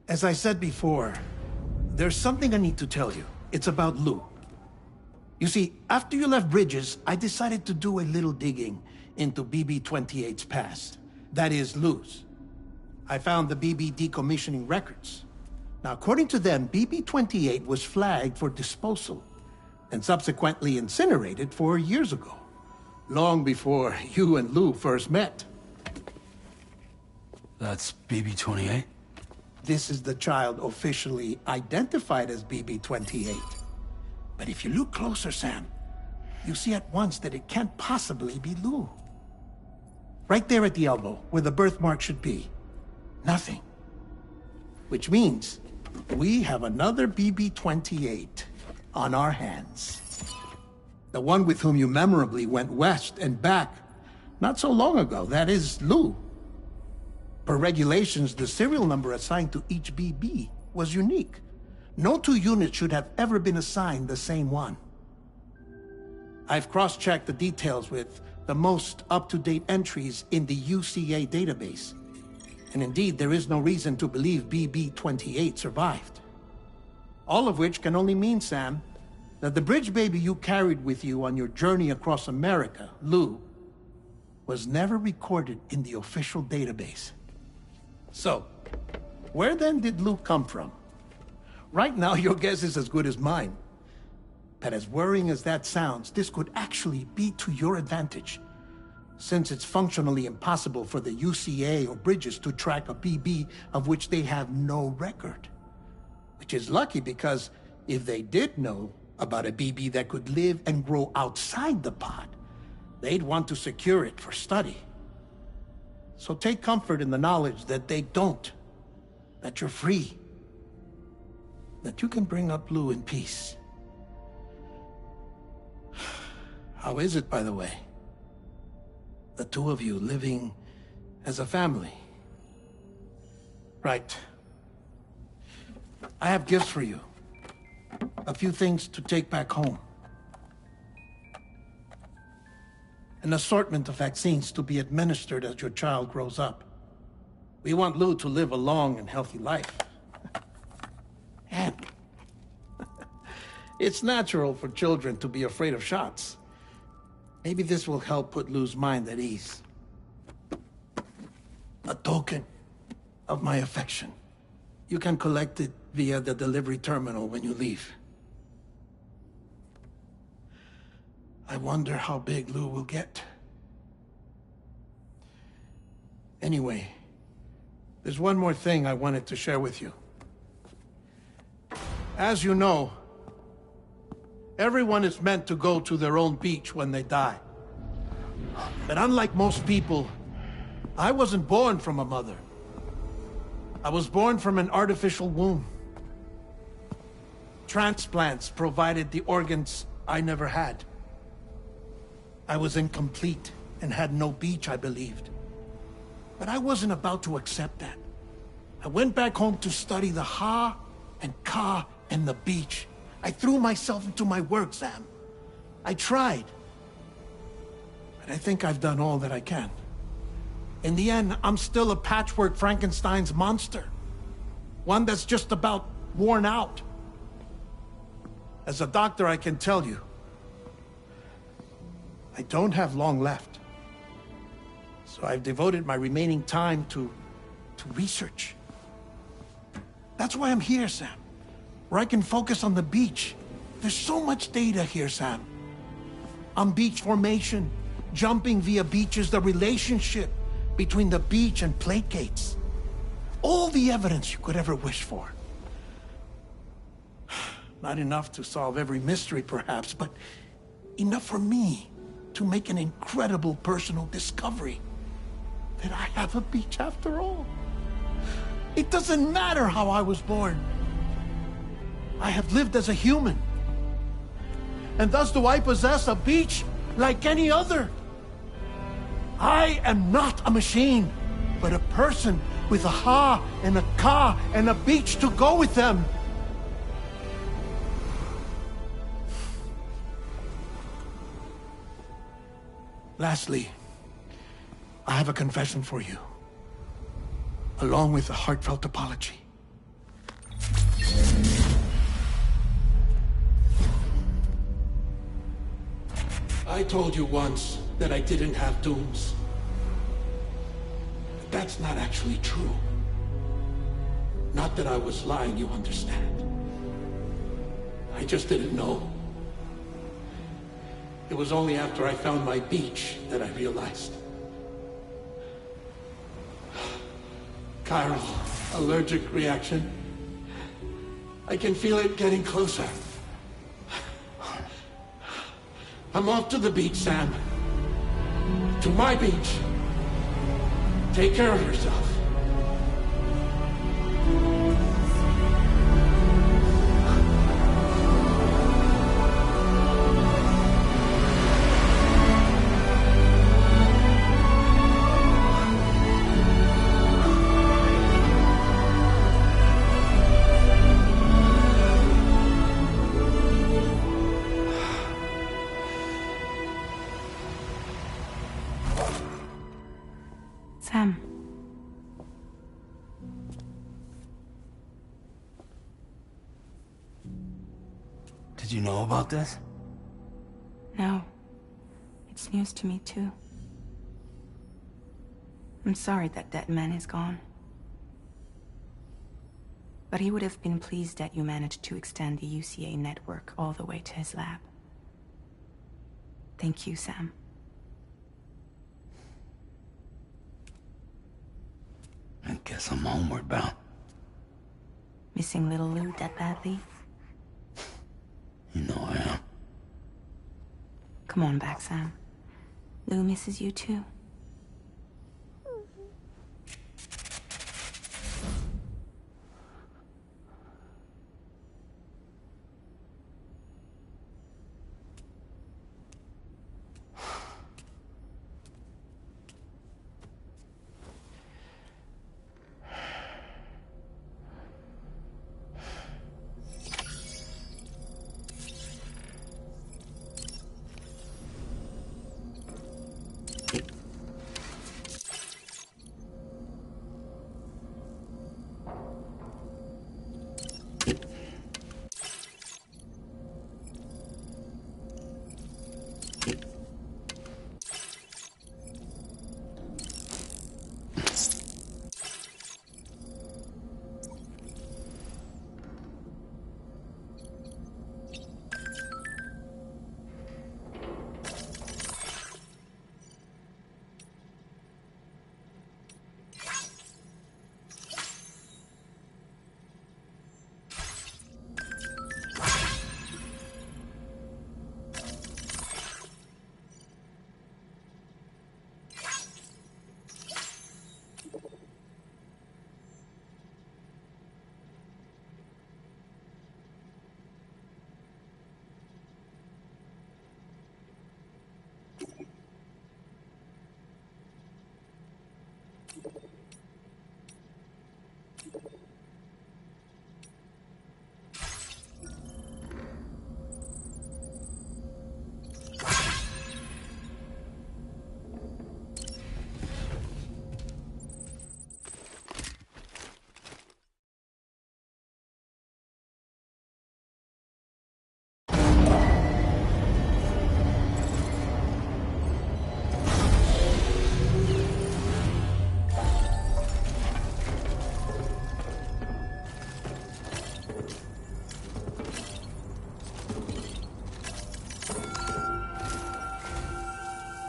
As I said before, there's something I need to tell you. It's about Lou. You see, after you left Bridges, I decided to do a little digging into BB-28's past. That is, Lou's. I found the BB decommissioning records. Now, according to them, BB-28 was flagged for disposal and subsequently incinerated 4 years ago, long before you and Lou first met. That's BB-28? This is the child officially identified as BB-28. But if you look closer, Sam, you see at once that it can't possibly be Lou. Right there at the elbow, where the birthmark should be. Nothing. Which means we have another BB-28 on our hands. The one with whom you memorably went west and back not so long ago. That is Lou. Per regulations, the serial number assigned to each BB was unique. No two units should have ever been assigned the same one. I've cross-checked the details with the most up-to-date entries in the UCA database. And indeed, there is no reason to believe BB-28 survived. All of which can only mean, Sam, that the bridge baby you carried with you on your journey across America, Lou, was never recorded in the official database. So, where then did Lou come from? Right now, your guess is as good as mine. But as worrying as that sounds, this could actually be to your advantage, since it's functionally impossible for the UCA or Bridges to track a BB of which they have no record. Which is lucky, because if they did know about a BB that could live and grow outside the pod, they'd want to secure it for study. So take comfort in the knowledge that they don't, that you're free, that you can bring up Lou in peace. How is it, by the way? The two of you living as a family. Right. I have gifts for you. A few things to take back home. An assortment of vaccines to be administered as your child grows up. We want Lou to live a long and healthy life. And it's natural for children to be afraid of shots. Maybe this will help put Lou's mind at ease. A token of my affection. You can collect it via the delivery terminal when you leave. I wonder how big Lou will get. Anyway, there's one more thing I wanted to share with you. As you know, everyone is meant to go to their own beach when they die. But unlike most people, I wasn't born from a mother. I was born from an artificial womb. Transplants provided the organs I never had. I was incomplete and had no beach, I believed. But I wasn't about to accept that. I went back home to study the Ha and Ka and the beach. I threw myself into my work, Sam. I tried. But I think I've done all that I can. In the end, I'm still a patchwork Frankenstein's monster. One that's just about worn out. As a doctor, I can tell you, I don't have long left. So I've devoted my remaining time to research. That's why I'm here, Sam. Where I can focus on the beach. There's so much data here, Sam. On beach formation, jumping via beaches, the relationship between the beach and plate gates. All the evidence you could ever wish for. Not enough to solve every mystery, perhaps, but enough for me to make an incredible personal discovery. That I have a beach after all. It doesn't matter how I was born. I have lived as a human. And thus do I possess a beach like any other. I am not a machine, but a person with a Ha and a Ka and a beach to go with them. Lastly, I have a confession for you, along with a heartfelt apology. I told you once that I didn't have dooms. But that's not actually true. Not that I was lying, you understand. I just didn't know. It was only after I found my beach that I realized. Kyra's allergic reaction. I can feel it getting closer. I'm off to the beach, Sam. To my beach. Take care of yourself. Sam. Did you know about this? No. It's news to me, too. I'm sorry that that man is gone. But he would have been pleased that you managed to extend the UCA network all the way to his lab. Thank you, Sam. I guess I'm homeward bound. Missing little Lou that badly? You know I am. Come on back, Sam. Lou misses you too.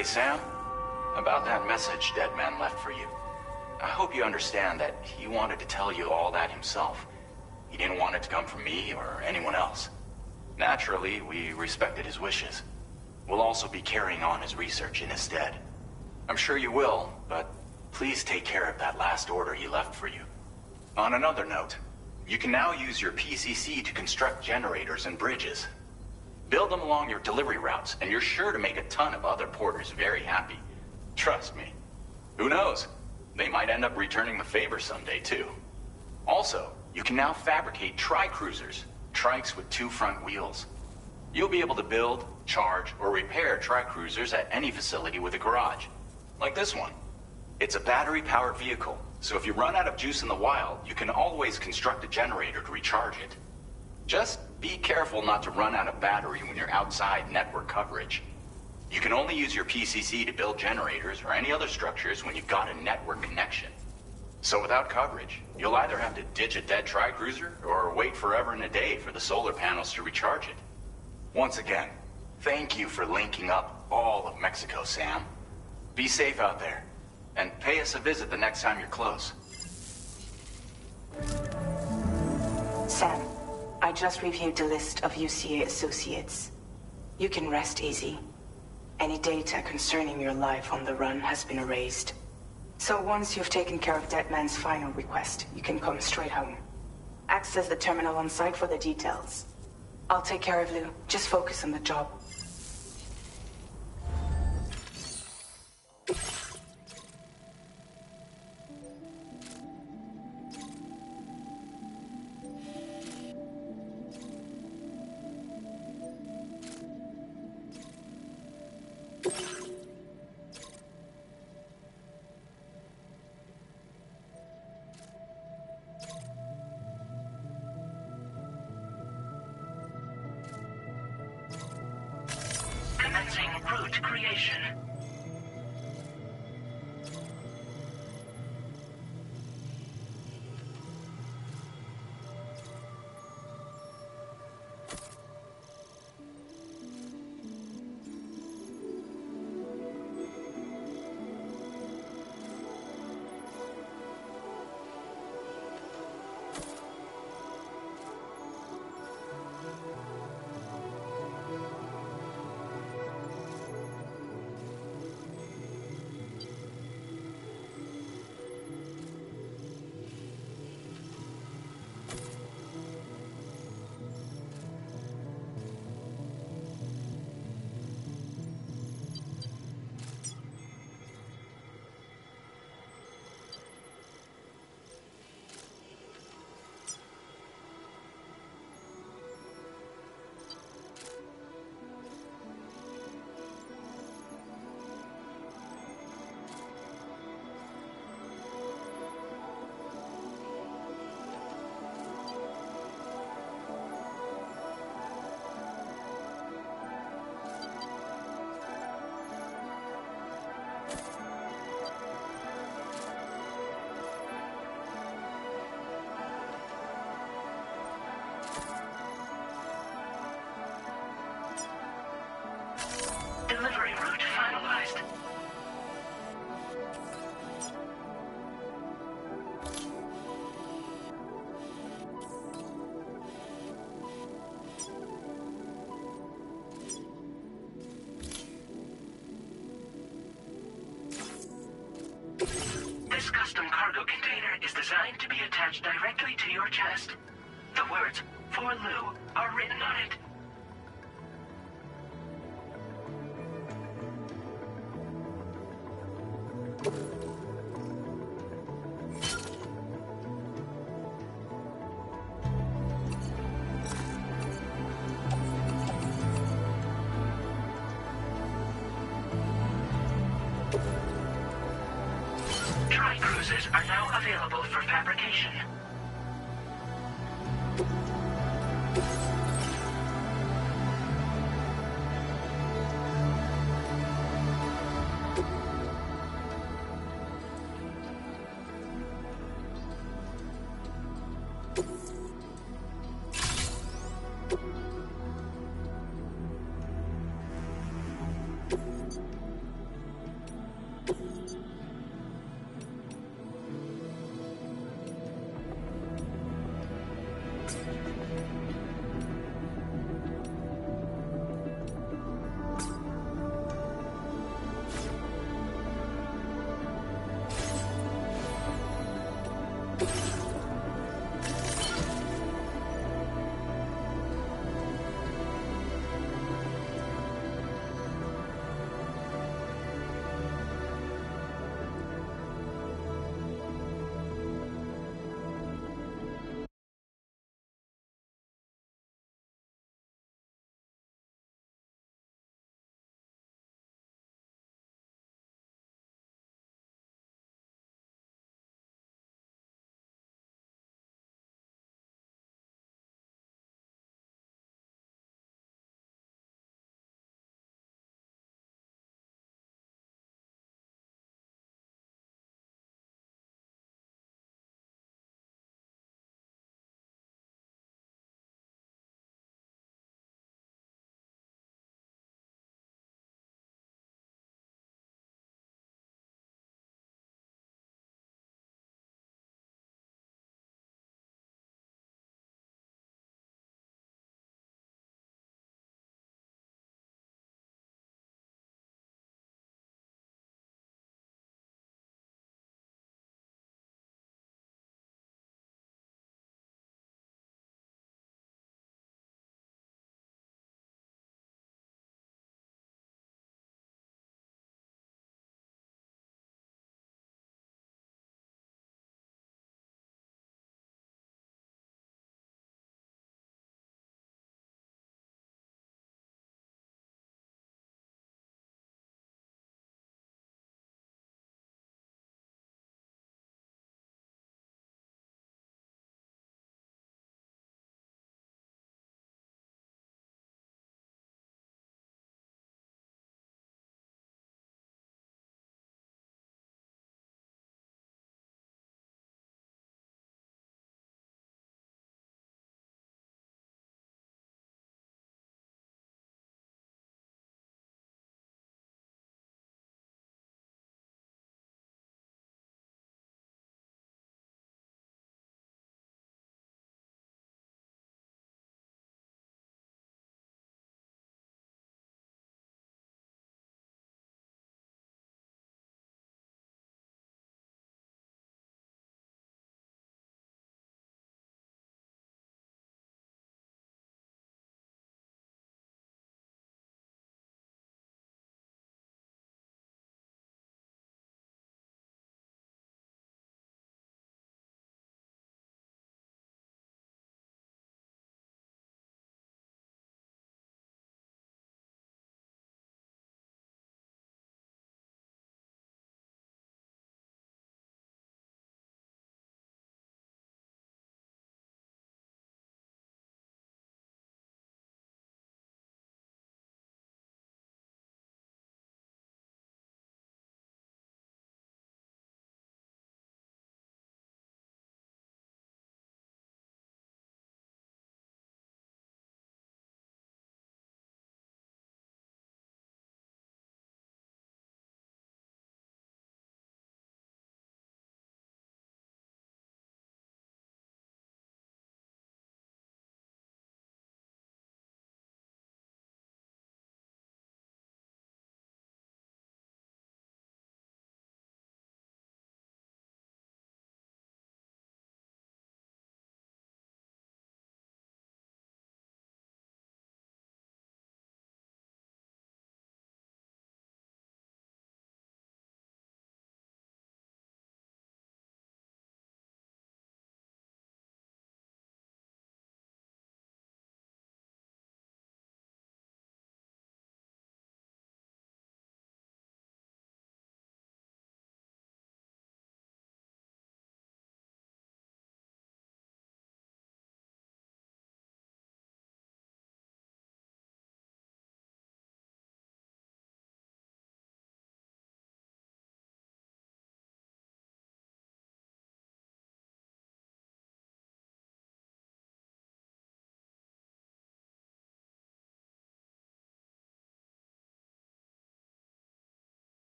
Hey, Sam. About that message Deadman left for you. I hope you understand that he wanted to tell you all that himself. He didn't want it to come from me or anyone else. Naturally, we respected his wishes. We'll also be carrying on his research in his stead. I'm sure you will, but please take care of that last order he left for you. On another note, you can now use your PCC to construct generators and bridges. Build them along your delivery routes, and you're sure to make a ton of other porters very happy. Trust me. Who knows? They might end up returning the favor someday, too. Also, you can now fabricate tri-cruisers, trikes with 2 front wheels. You'll be able to build, charge, or repair tri-cruisers at any facility with a garage. Like this one. It's a battery-powered vehicle, so if you run out of juice in the wild, you can always construct a generator to recharge it. Just be careful not to run out of battery when you're outside network coverage. You can only use your PCC to build generators or any other structures when you've got a network connection. So without coverage, you'll either have to ditch a dead tri-cruiser or wait forever and a day for the solar panels to recharge it. Once again, thank you for linking up all of Mexico, Sam. Be safe out there, and pay us a visit the next time you're close. Sam, I just reviewed the list of UCA associates. You can rest easy. Any data concerning your life on the run has been erased. So once you've taken care of Deadman's final request, you can come straight home. Access the terminal on site for the details. I'll take care of Lou. Just focus on the job. route creation. Delivery route finalized. This custom cargo container is designed to be attached directly to your chest. The words, "For Lou," are written on it. Dry cruises are now available for fabrication.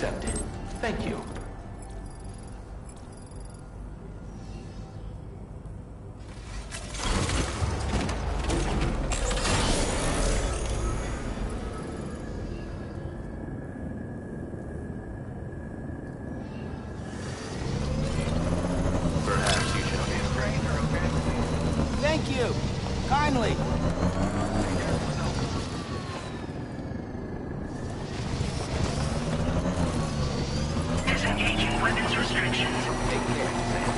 accepted. Thank you. Perhaps you should be a stranger, okay? Thank you. Kindly. Disengaging weapons restrictions. Take care, Sam.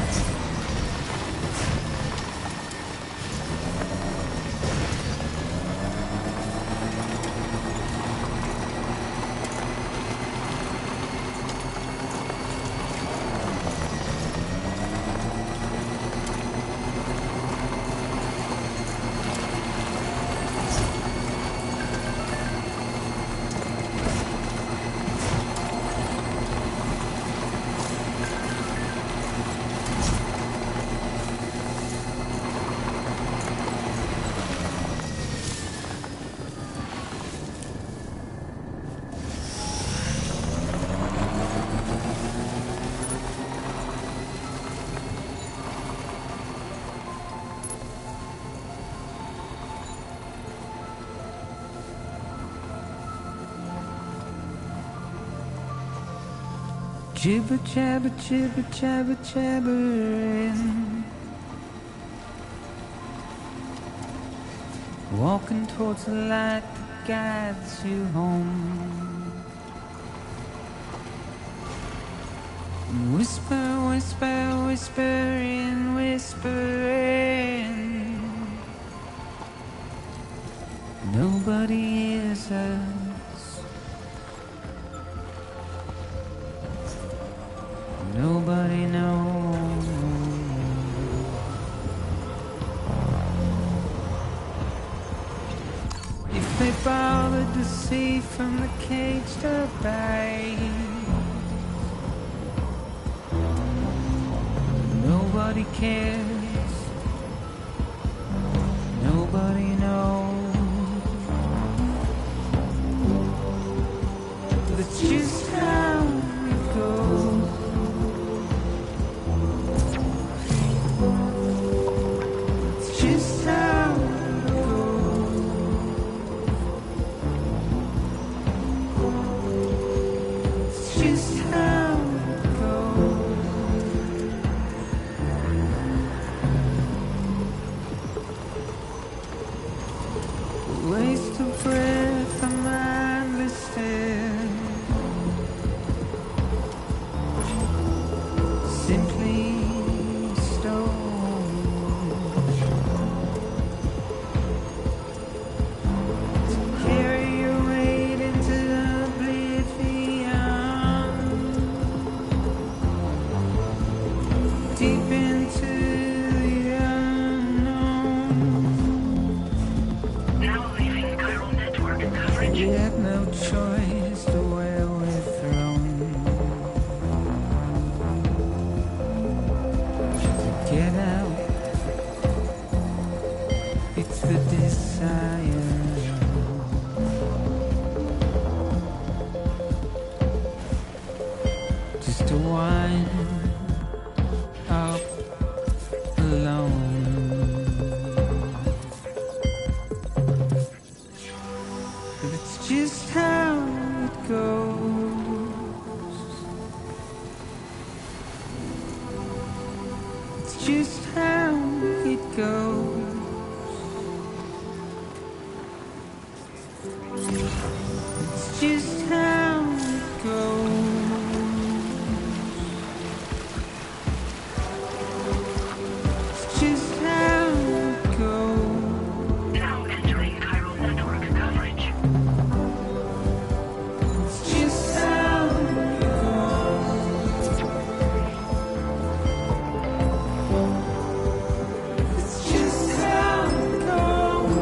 Jibber jabber, jibber jabber, jabbering. Walking towards the light that guides you home. Whisper, whisper, whispering, whispering. Nobody hears us. Nobody knows. If they bothered to see from the caged up eyes, nobody cares. Nobody knows. That's just how it goes. Just how it goes. It's just how it goes. Waste of breath, I'm mindless. Simply stone. Carry your weight into oblivion, deep into the unknown. Now leaving chiral network coverage. You had no choice to where we're thrown. Get out. It's the desire. Just to wind up alone. But it's just how it goes. It's just how it goes. It's just how it goes. It's just how it goes. Now entering chiral network coverage. It's just how it goes. It's just how it goes.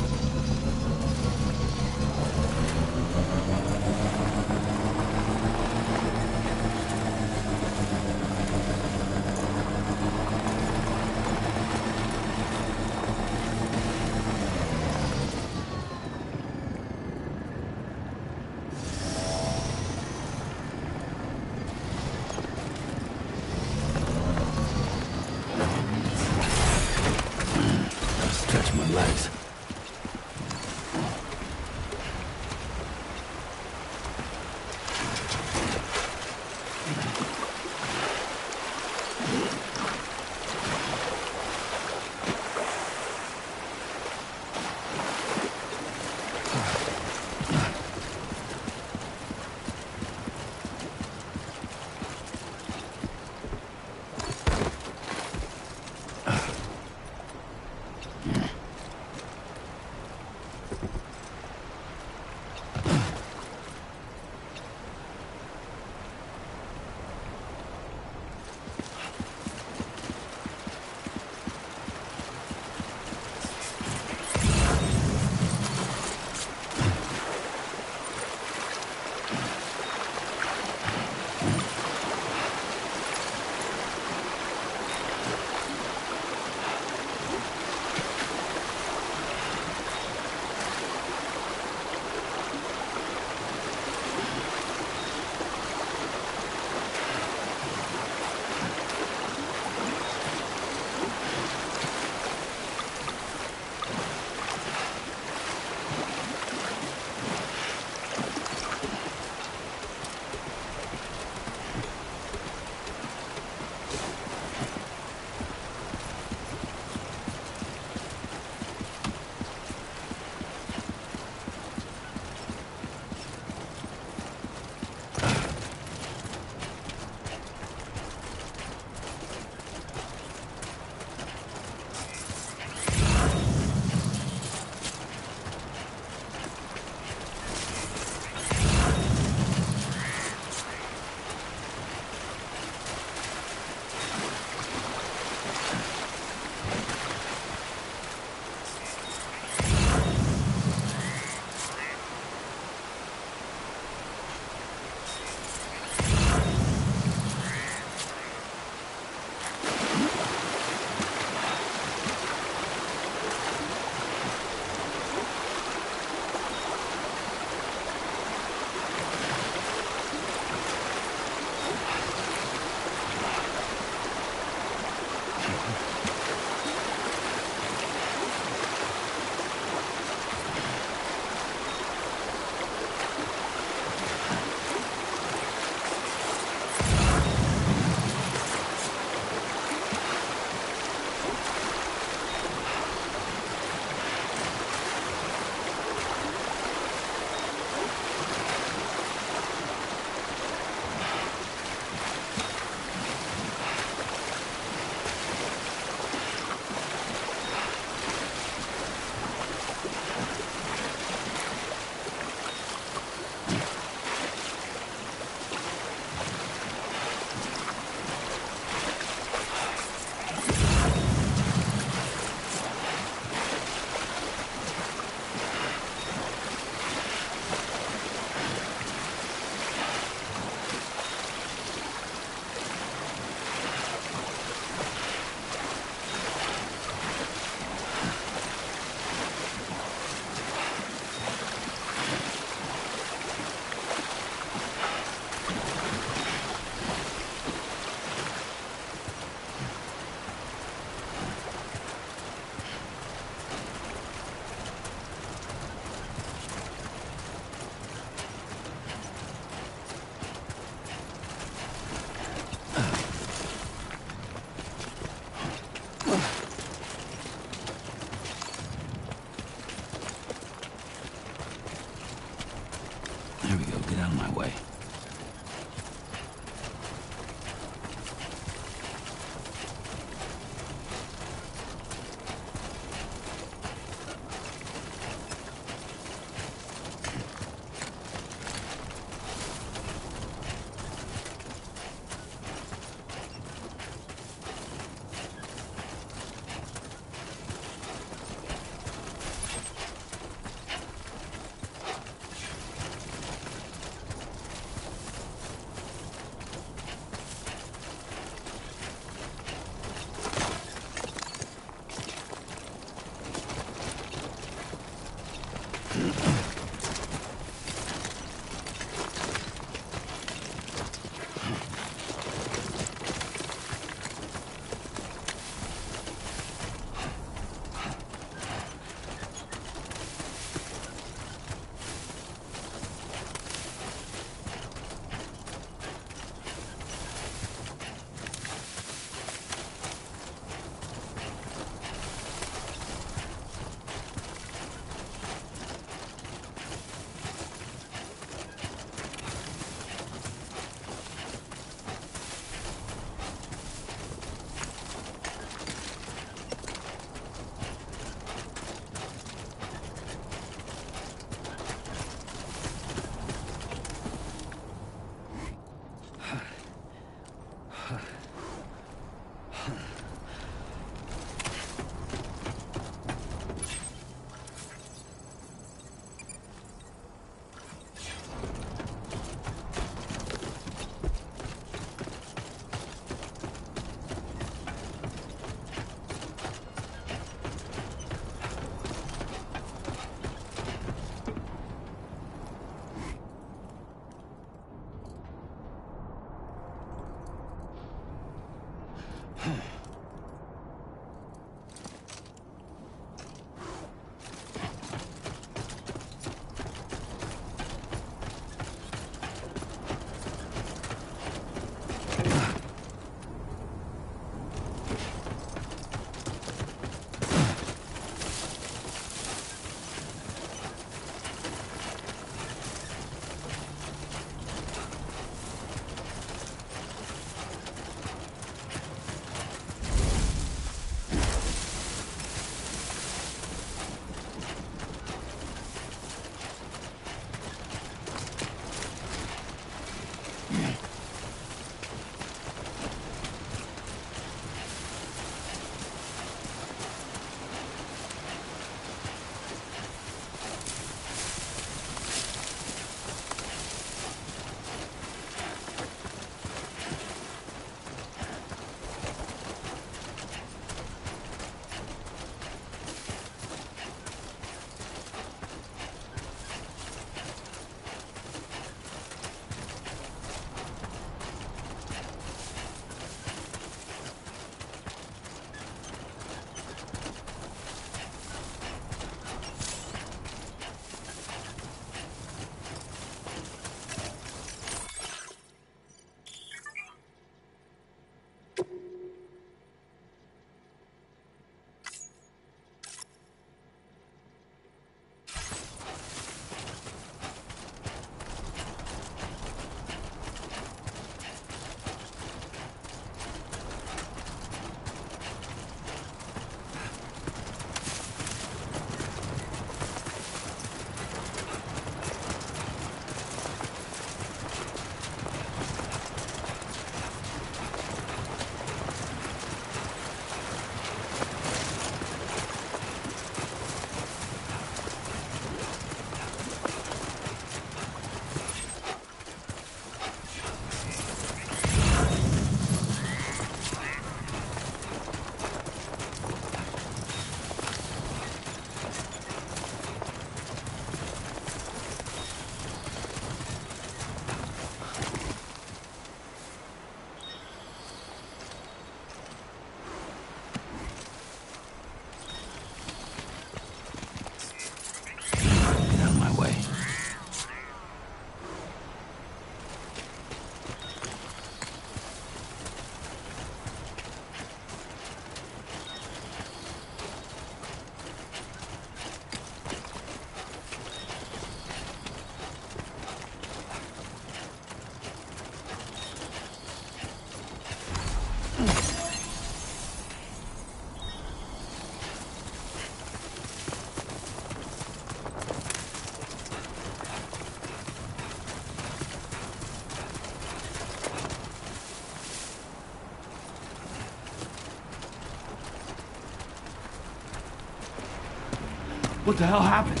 What the hell happened?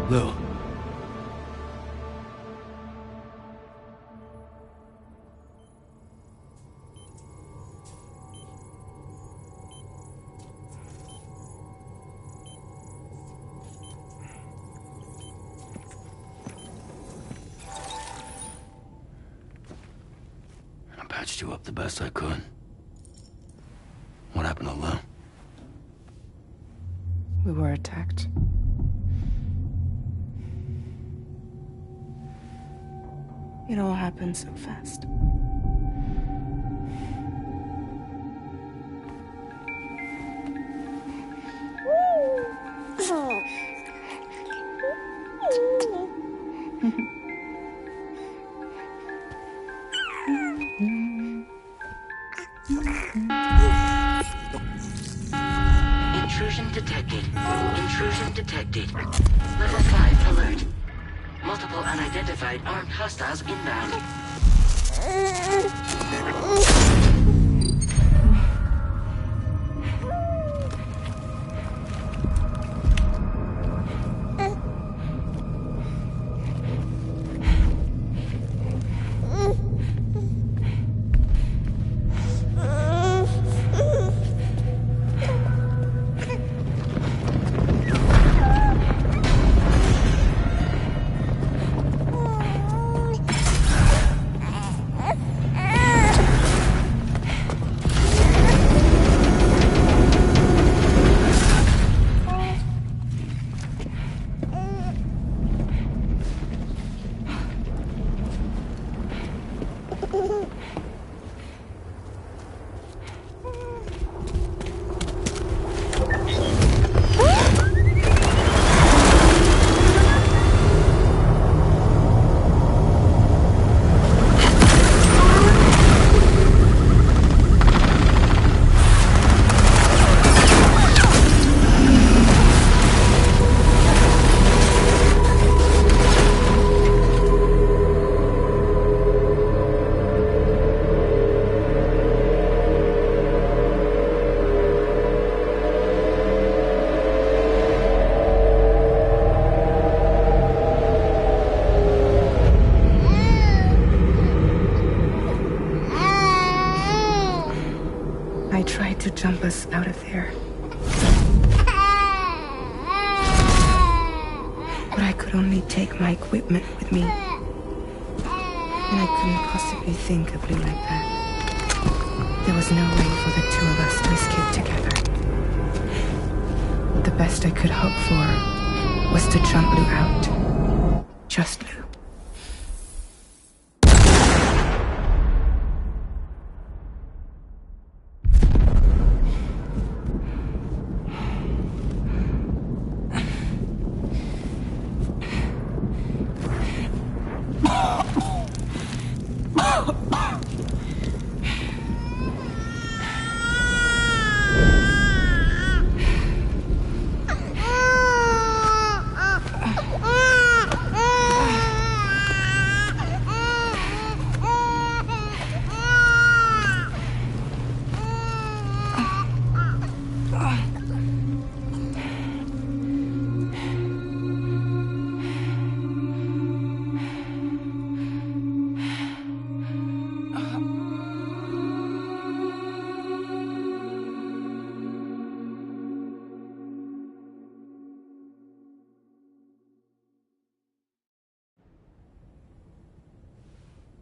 Lou. I patched you up the best I could. What happened to Lou? We were attacked. It all happened so fast. Intrusion detected. Intrusion detected. Level 5 alert. Multiple unidentified armed hostiles inbound. I tried to jump us out of there. But I could only take my equipment with me. And I couldn't possibly think of Lou like that. There was no way for the two of us to escape together. The best I could hope for was to jump Lou out. Just Lou.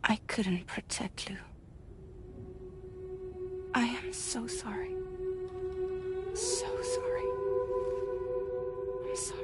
I couldn't protect Lou. I am so sorry. So sorry. I'm sorry.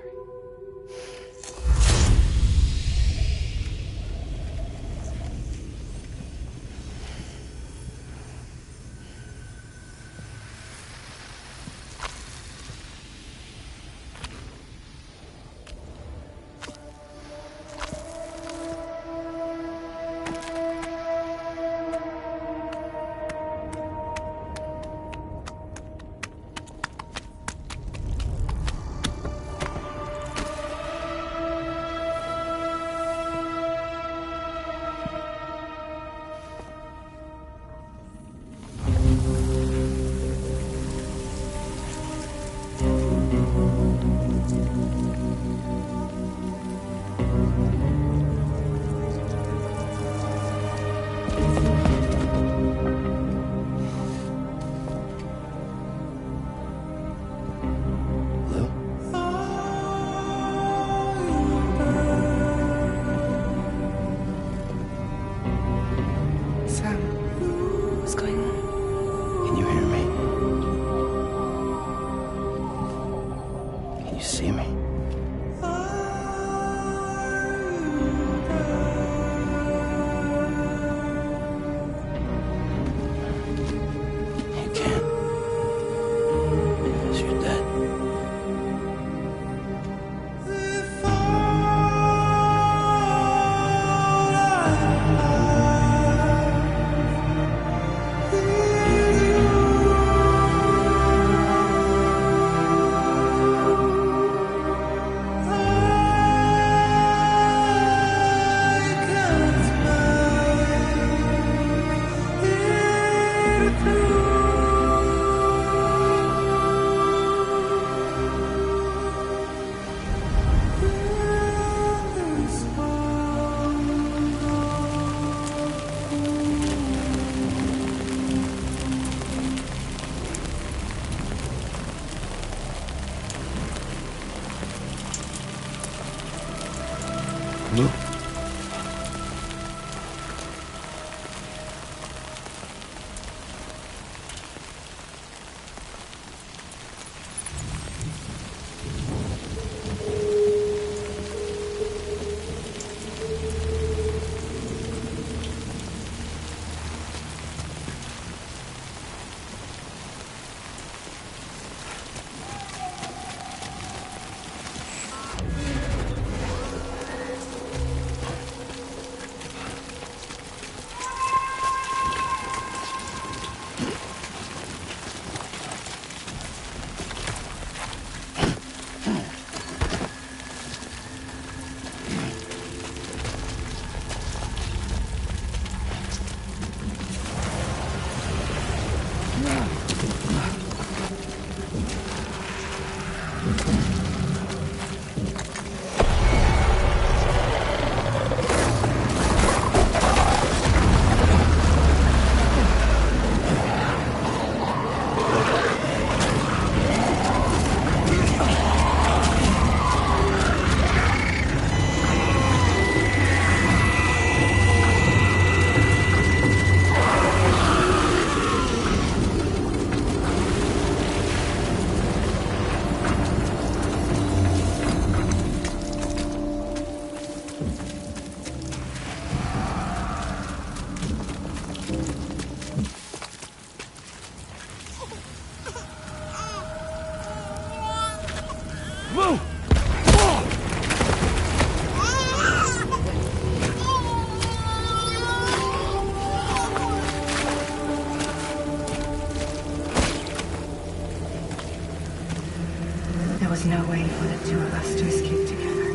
was no way for the two of us to escape together.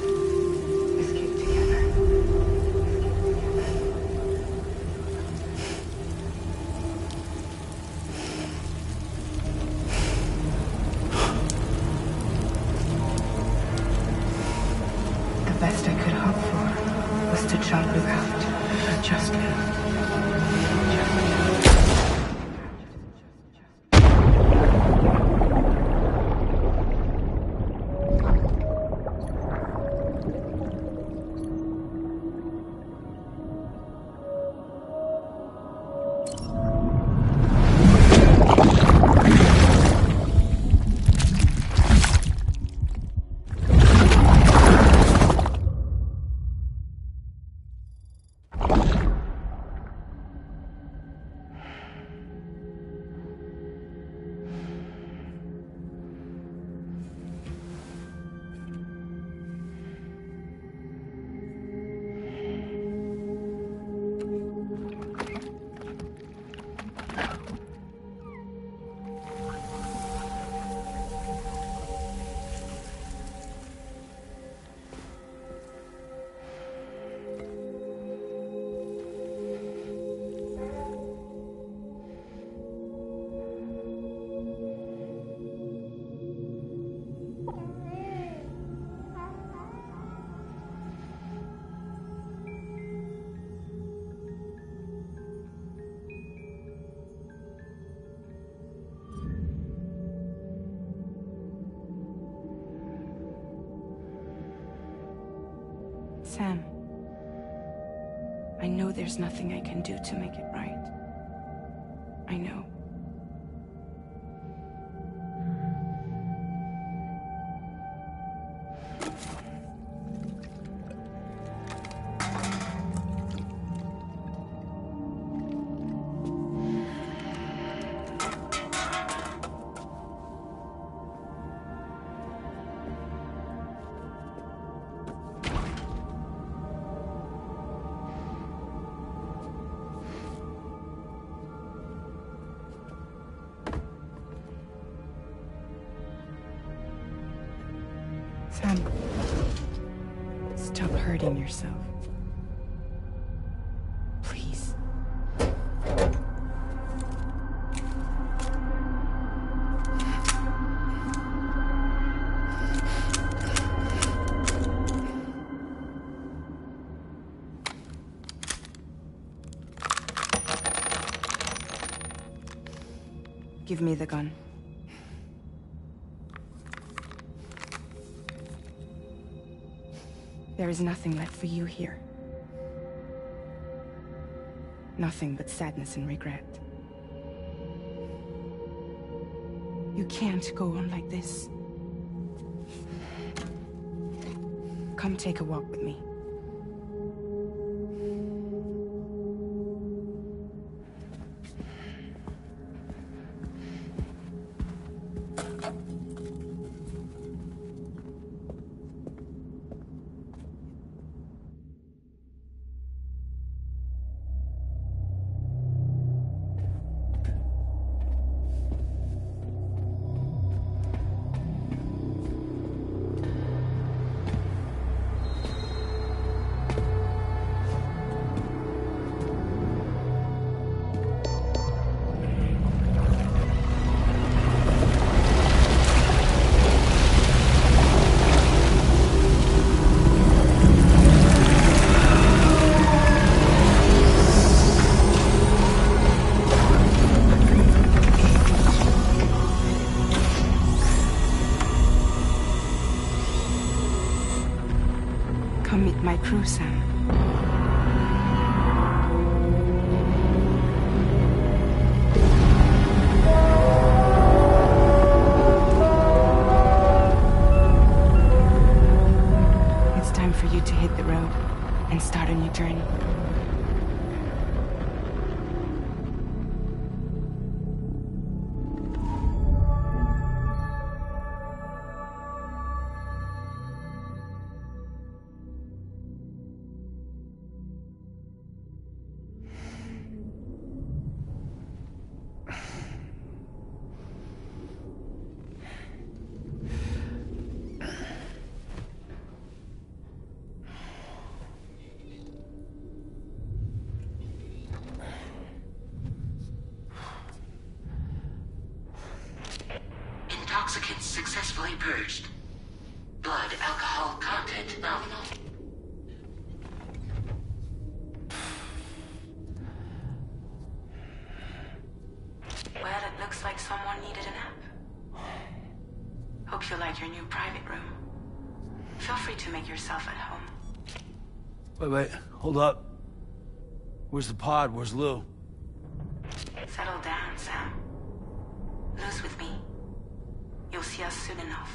Escape together. The best I could hope for was to jump without. Just live. Sam, I know there's nothing I can do to make it right. I know. Sam, stop hurting yourself. Please. Give me the gun. There is nothing left for you here. Nothing but sadness and regret. You can't go on like this. Come take a walk with me. Come meet my crew, Sam. It's time for you to hit the road and start a new journey. intoxicants successfully purged. Blood alcohol content nominal. Well, it looks like someone needed a nap. Hope you like your new private room. Feel free to make yourself at home. Wait, hold up. Where's the pod? Where's Lou? Settle down, Sam. Lou's with me. You'll see us soon enough.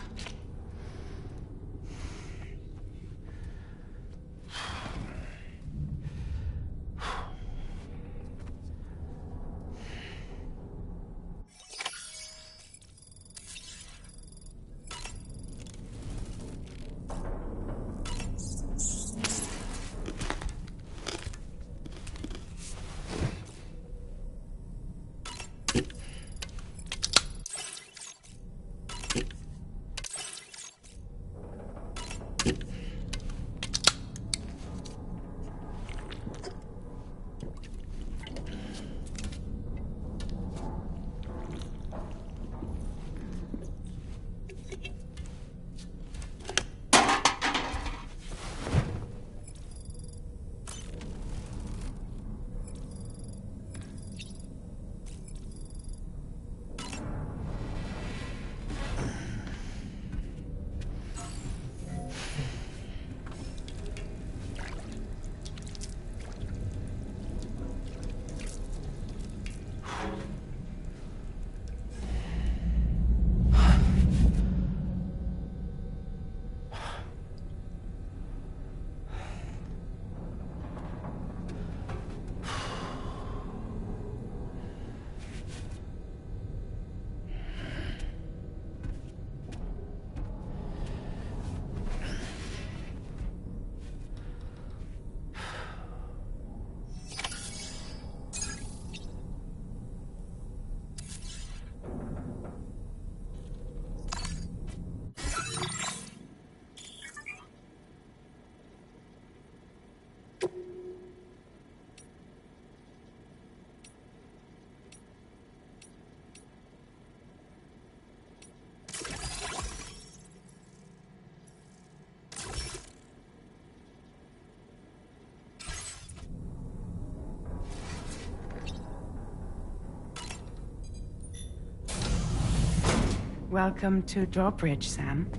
Welcome to Drawbridge, Sam.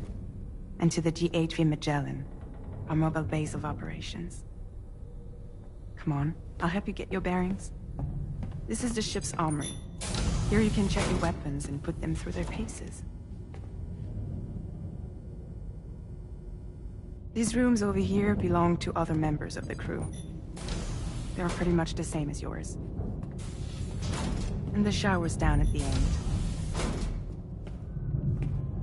And to the GHV Magellan, our mobile base of operations. Come on, I'll help you get your bearings. This is the ship's armory. Here you can check your weapons and put them through their paces. These rooms over here belong to other members of the crew. They're pretty much the same as yours. And the shower's down at the end.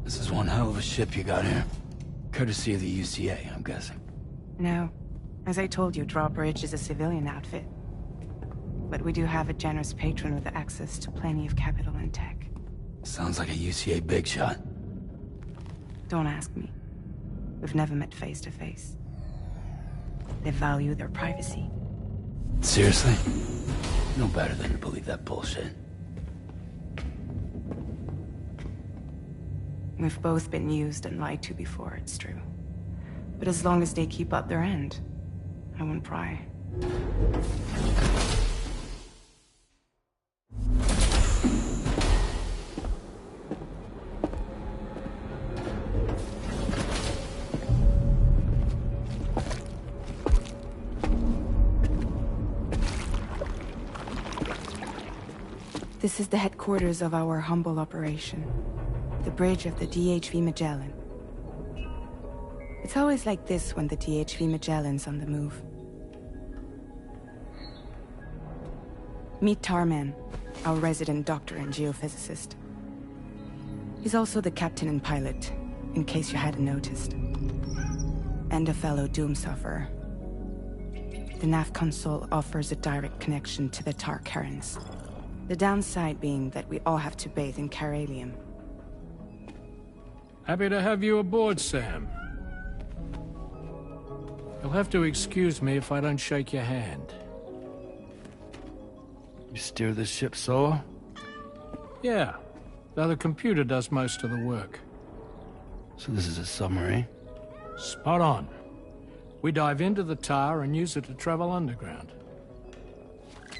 This is one hell of a ship you got here. Courtesy of the UCA, I'm guessing. No. As I told you, Drawbridge is a civilian outfit. But we do have a generous patron with access to plenty of capital and tech. Sounds like a UCA big shot. Don't ask me. We've never met face to face. They value their privacy. Seriously? No better than to believe that bullshit. We've both been used and lied to before, it's true. But as long as they keep up their end, I won't pry. This is the headquarters of our humble operation. The bridge of the DHV Magellan. It's always like this when the DHV Magellan's on the move. Meet Tarman, our resident doctor and geophysicist. He's also the captain and pilot, in case you hadn't noticed. And a fellow doom sufferer. The nav console offers a direct connection to the Tar currents. The downside being that we all have to bathe in Caralium. Happy to have you aboard, Sam. You'll have to excuse me if I don't shake your hand. You steer this ship solo? Yeah. though the computer does most of the work. So this is a submarine? Spot on. We dive into the tower and use it to travel underground.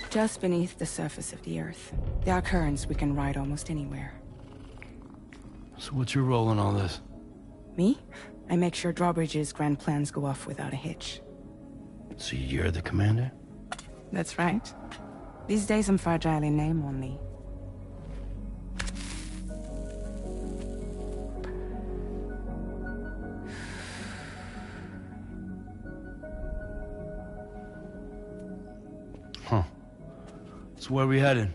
Just beneath the surface of the Earth, there are currents we can ride almost anywhere. So what's your role in all this? Me? I make sure Drawbridge's grand plans go off without a hitch. So you're the commander? That's right. These days I'm fragile in name only. Huh. So where are we headed?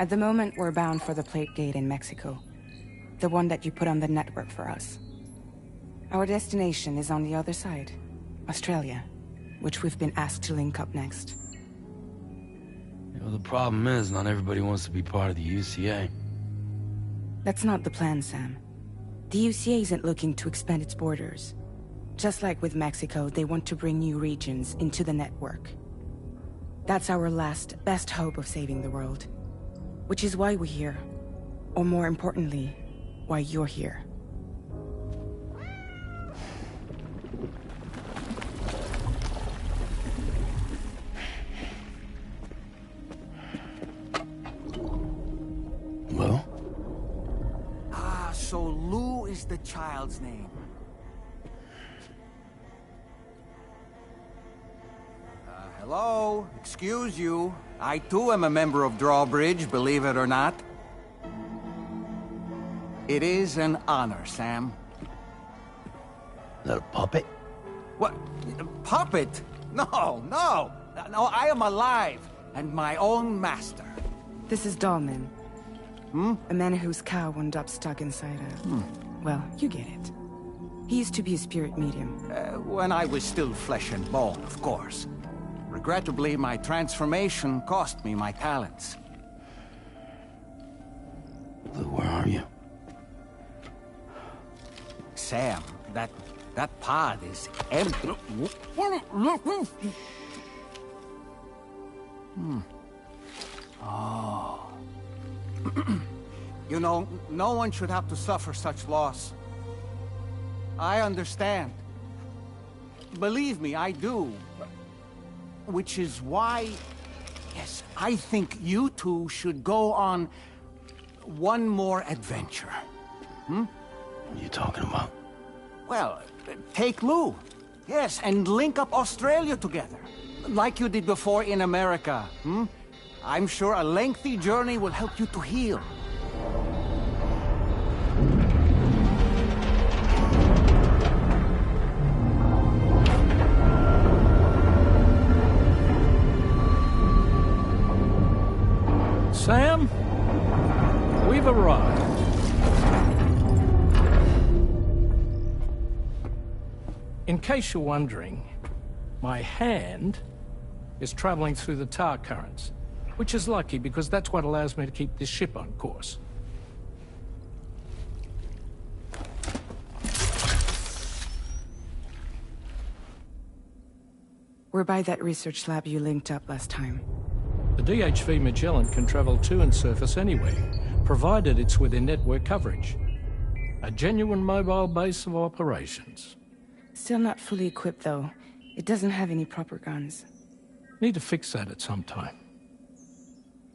At the moment, we're bound for the Plate Gate in Mexico. The one that you put on the network for us. Our destination is on the other side, Australia, which we've been asked to link up next. Well, the problem is, not everybody wants to be part of the UCA. That's not the plan, Sam. The UCA isn't looking to expand its borders. Just like with Mexico, they want to bring new regions into the network. That's our last, best hope of saving the world. Which is why we're here. Or more importantly, why you're here. Well? Ah, so Lou is the child's name. Hello? Excuse you. I too am a member of Drawbridge, believe it or not. It is an honor, Sam. Is that a puppet? What? A puppet? No, no! No, I am alive, and my own master. This is Dahlman. A man whose cow wound up stuck inside a... Well, you get it. He used to be a spirit medium. When I was still flesh and bone, of course. Regrettably, my transformation cost me my talents. Lou, where are you? Sam, that pod is empty. Oh. You know, no one should have to suffer such loss. I understand. Believe me, I do. Which is why, yes, I think you two should go on one more adventure. What are you talking about? Well, take Lou. Yes, and link up Australia together. Like you did before in America. I'm sure a lengthy journey will help you to heal. Sam, we've arrived. In case you're wondering, my hand is traveling through the tar currents, which is lucky because that's what allows me to keep this ship on course. We're by that research lab you linked up last time. The DHV Magellan can travel to and surface anywhere, provided it's within network coverage. A genuine mobile base of operations. Still not fully equipped, though. It doesn't have any proper guns. Need to fix that at some time.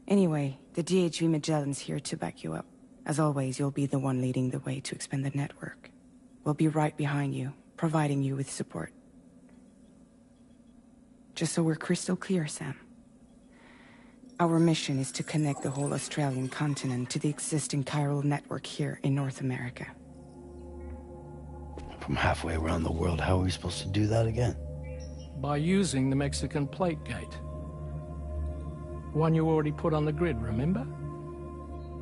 Anyway, the DHV Magellan's here to back you up. As always, you'll be the one leading the way to expand the network. We'll be right behind you, providing you with support. Just so we're crystal clear, Sam. Our mission is to connect the whole Australian continent to the existing chiral network here in North America. From halfway around the world, how are we supposed to do that again? By using the Mexican Plate Gate. One you already put on the grid, remember?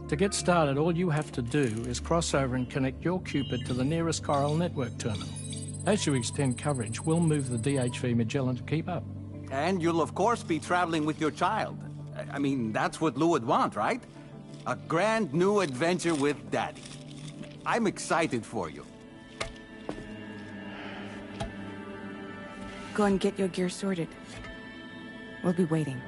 To get started, all you have to do is cross over and connect your Cupid to the nearest chiral network terminal. As you extend coverage, we'll move the DHV Magellan to keep up. And you'll of course be traveling with your child. I mean, that's what Lou would want, right? A grand new adventure with Daddy. I'm excited for you. Go and get your gear sorted. We'll be waiting.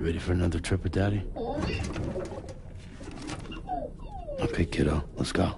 ready for another trip with Daddy? Okay, kiddo, let's go.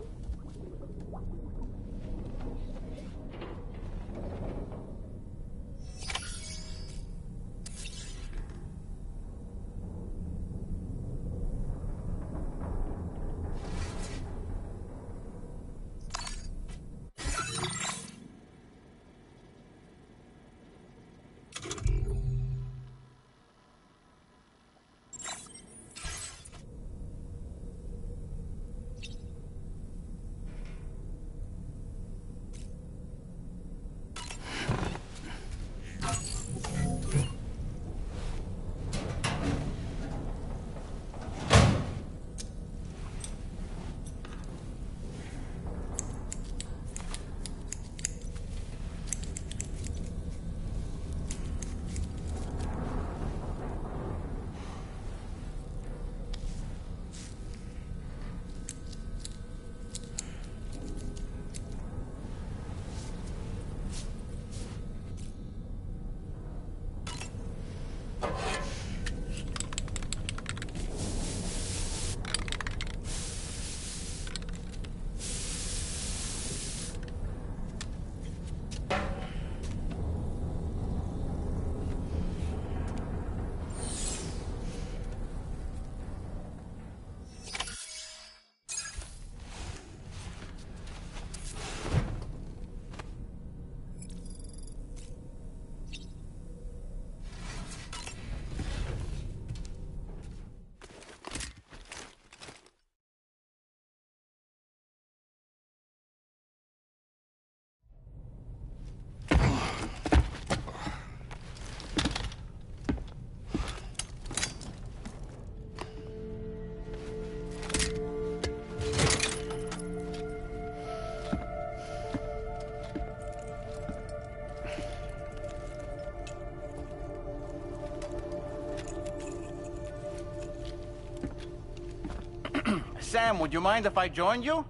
Sam, would you mind if I joined you?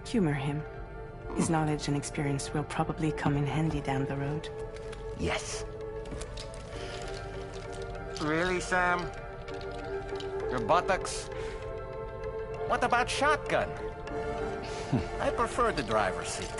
Humor him. His knowledge and experience will probably come in handy down the road. Yes. Really, Sam? Your buttocks? What about shotgun? I prefer the driver's seat.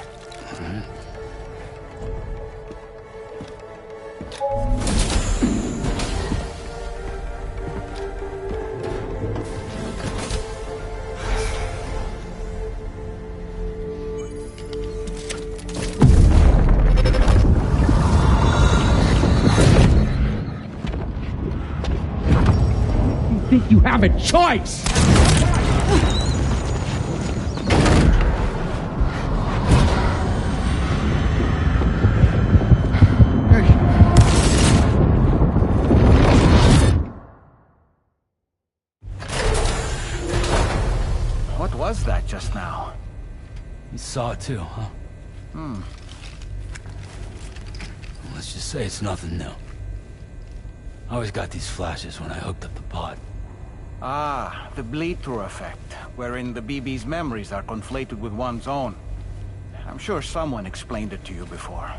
Think you have a choice? What was that just now? You saw it too, huh? Hmm. Let's just say it's nothing new. I always got these flashes when I hooked up the pod. Ah, the bleed-through effect, wherein the BB's memories are conflated with one's own. I'm sure someone explained it to you before.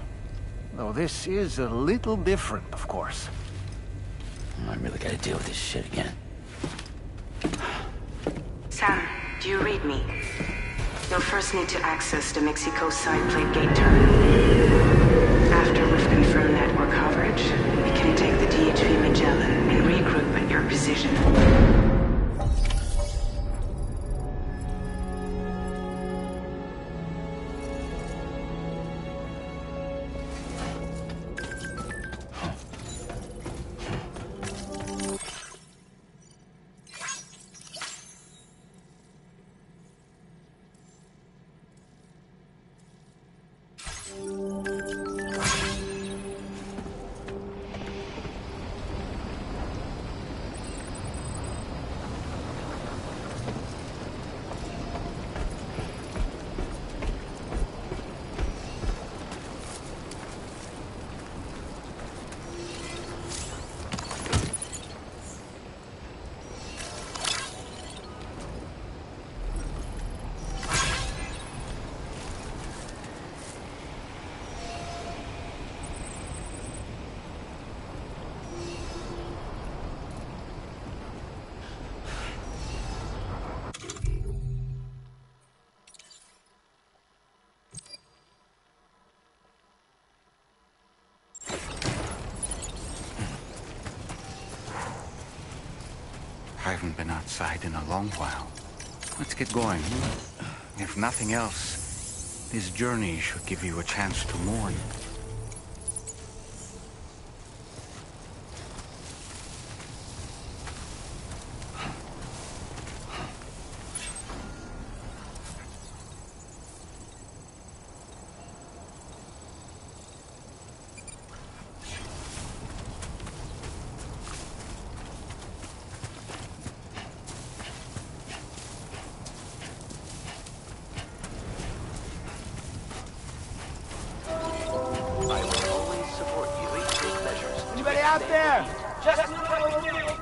Though this is a little different, of course. I really gotta deal with this shit again. Sam, do you read me? You'll first need to access the Mexico side plate gate terminal. After we've confirmed network coverage, we can take the DHV Magellan and regroup at your position. I haven't been outside in a long while. Let's get going. If nothing else, this journey should give you a chance to mourn. Anybody out there? Just look over here.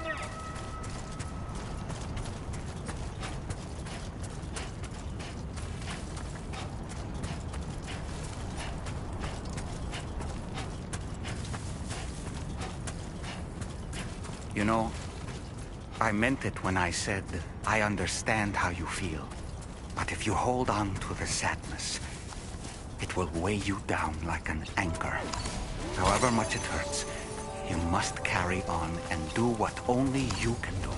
You know, I meant it when I said, I understand how you feel. But if you hold on to the sadness, it will weigh you down like an anchor. However much it hurts, you must carry on and do what only you can do.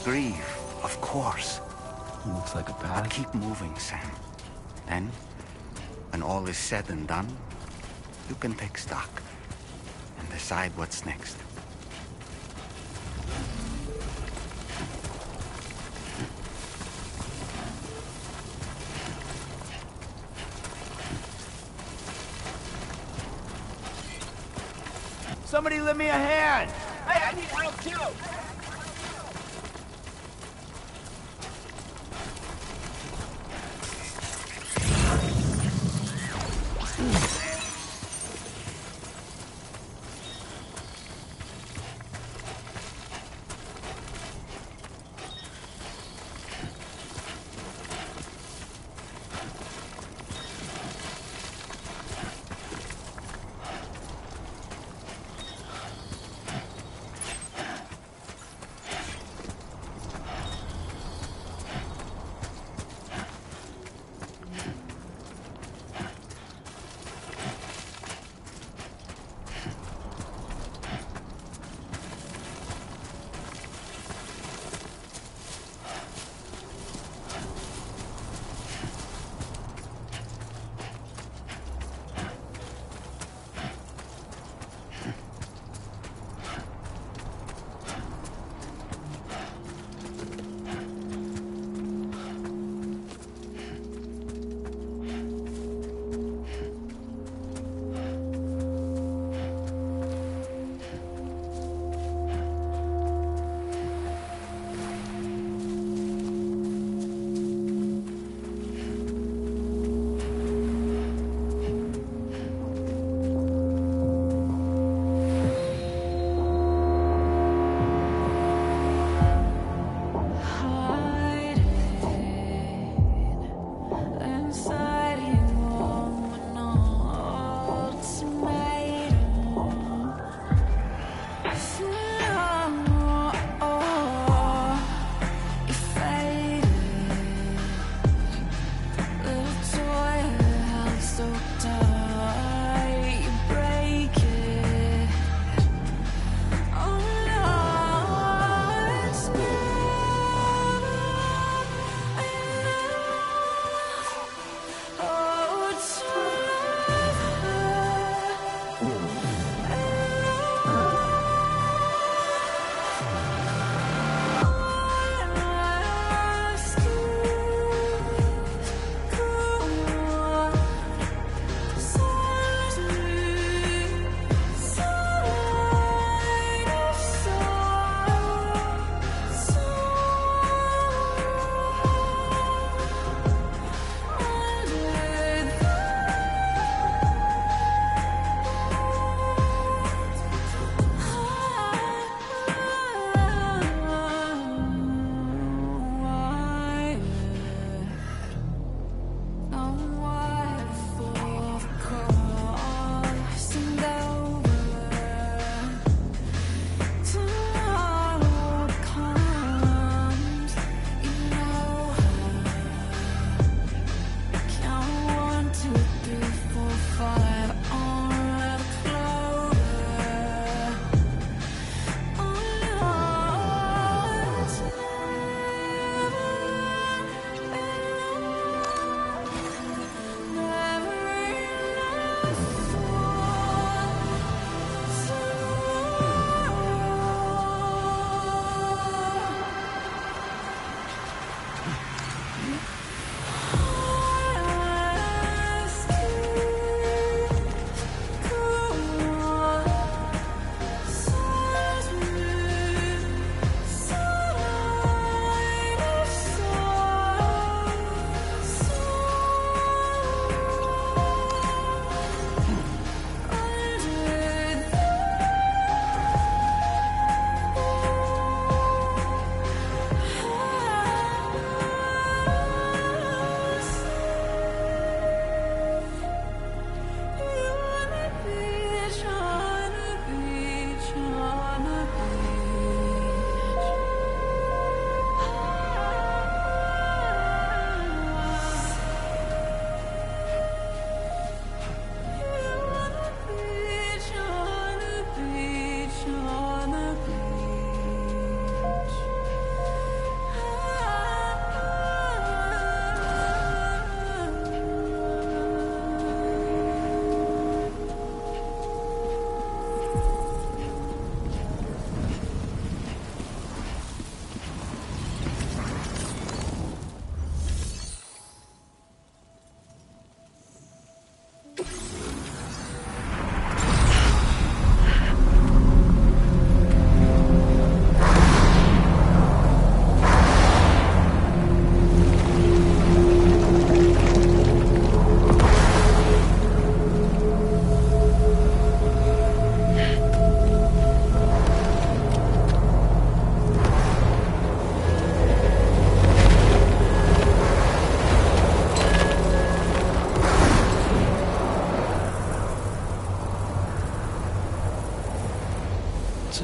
Grieve, of course. Looks like a path. But keep moving, Sam. Then, when all is said and done, you can take stock and decide what's next. Somebody lend me a hand! Hey, I need help too!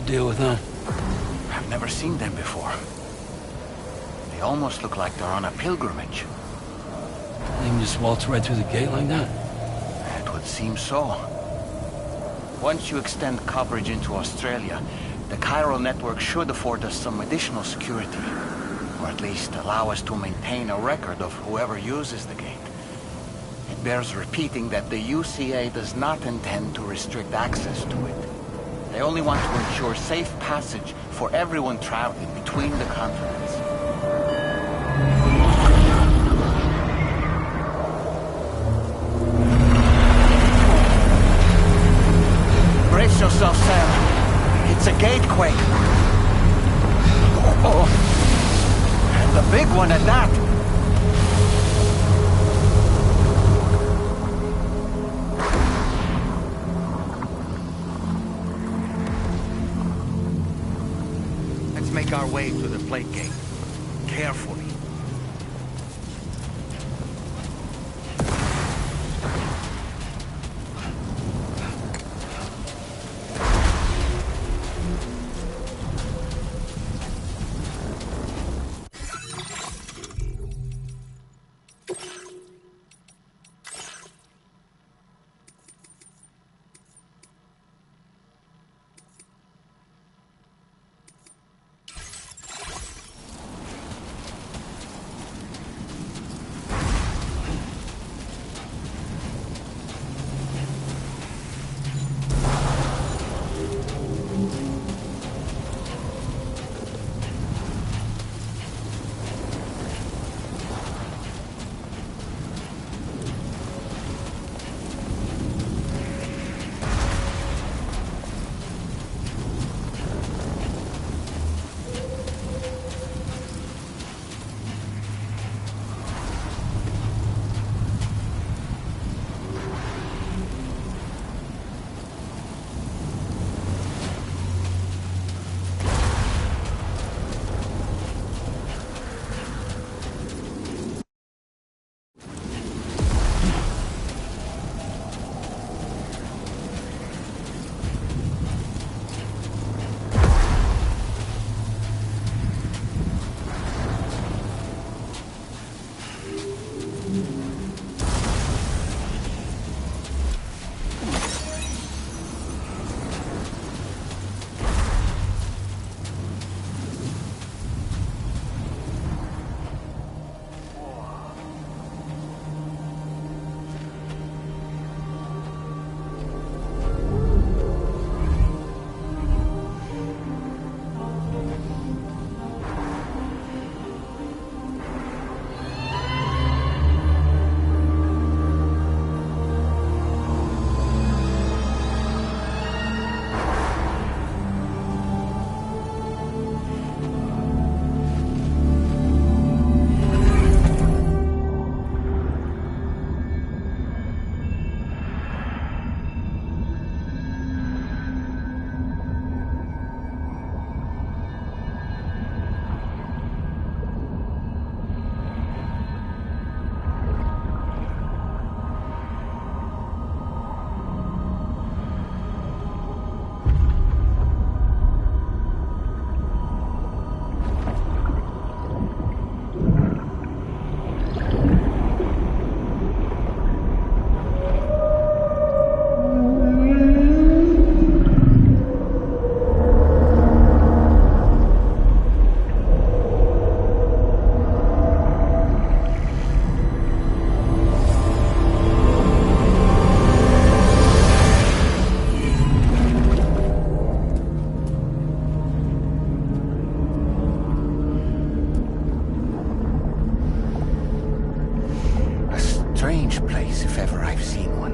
Deal with them? I've never seen them before. They almost look like they're on a pilgrimage. They can just waltz right through the gate like that? It would seem so. Once you extend coverage into Australia, the chiral network should afford us some additional security. Or at least allow us to maintain a record of whoever uses the gate. It bears repeating that the UCA does not intend to restrict access to it. They only want to ensure safe passage for everyone traveling between the continents. Brace yourself, Sam. It's a gatequake. Oh, and a big one at that. Make our way to the plate gate. Carefully. strange place if ever I've seen one.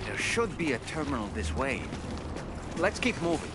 There should be a terminal this way. Let's keep moving.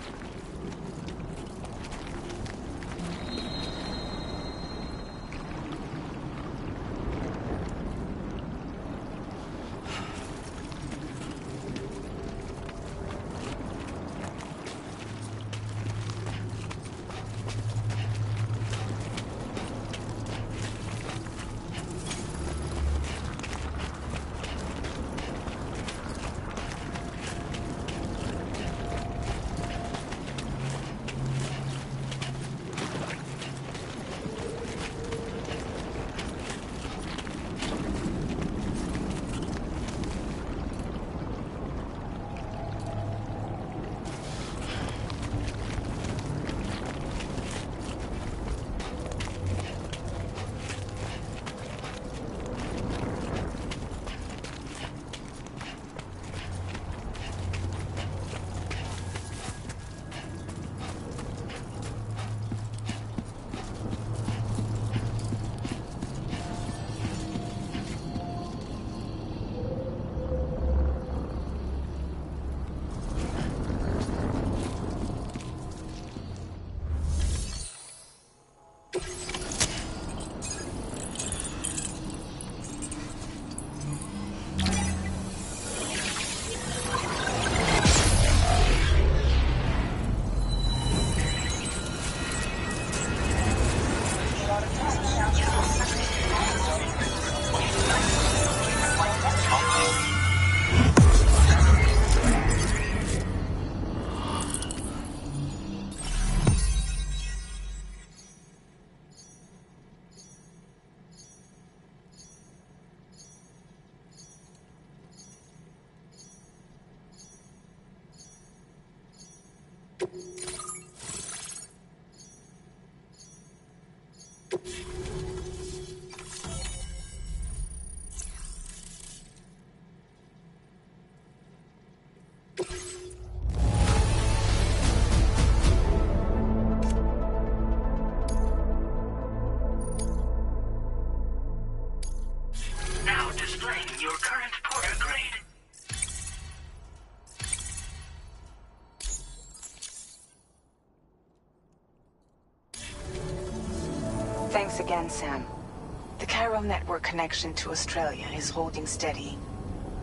Now displaying your current porter grade. Thanks again, Sam. The chiral network connection to Australia is holding steady.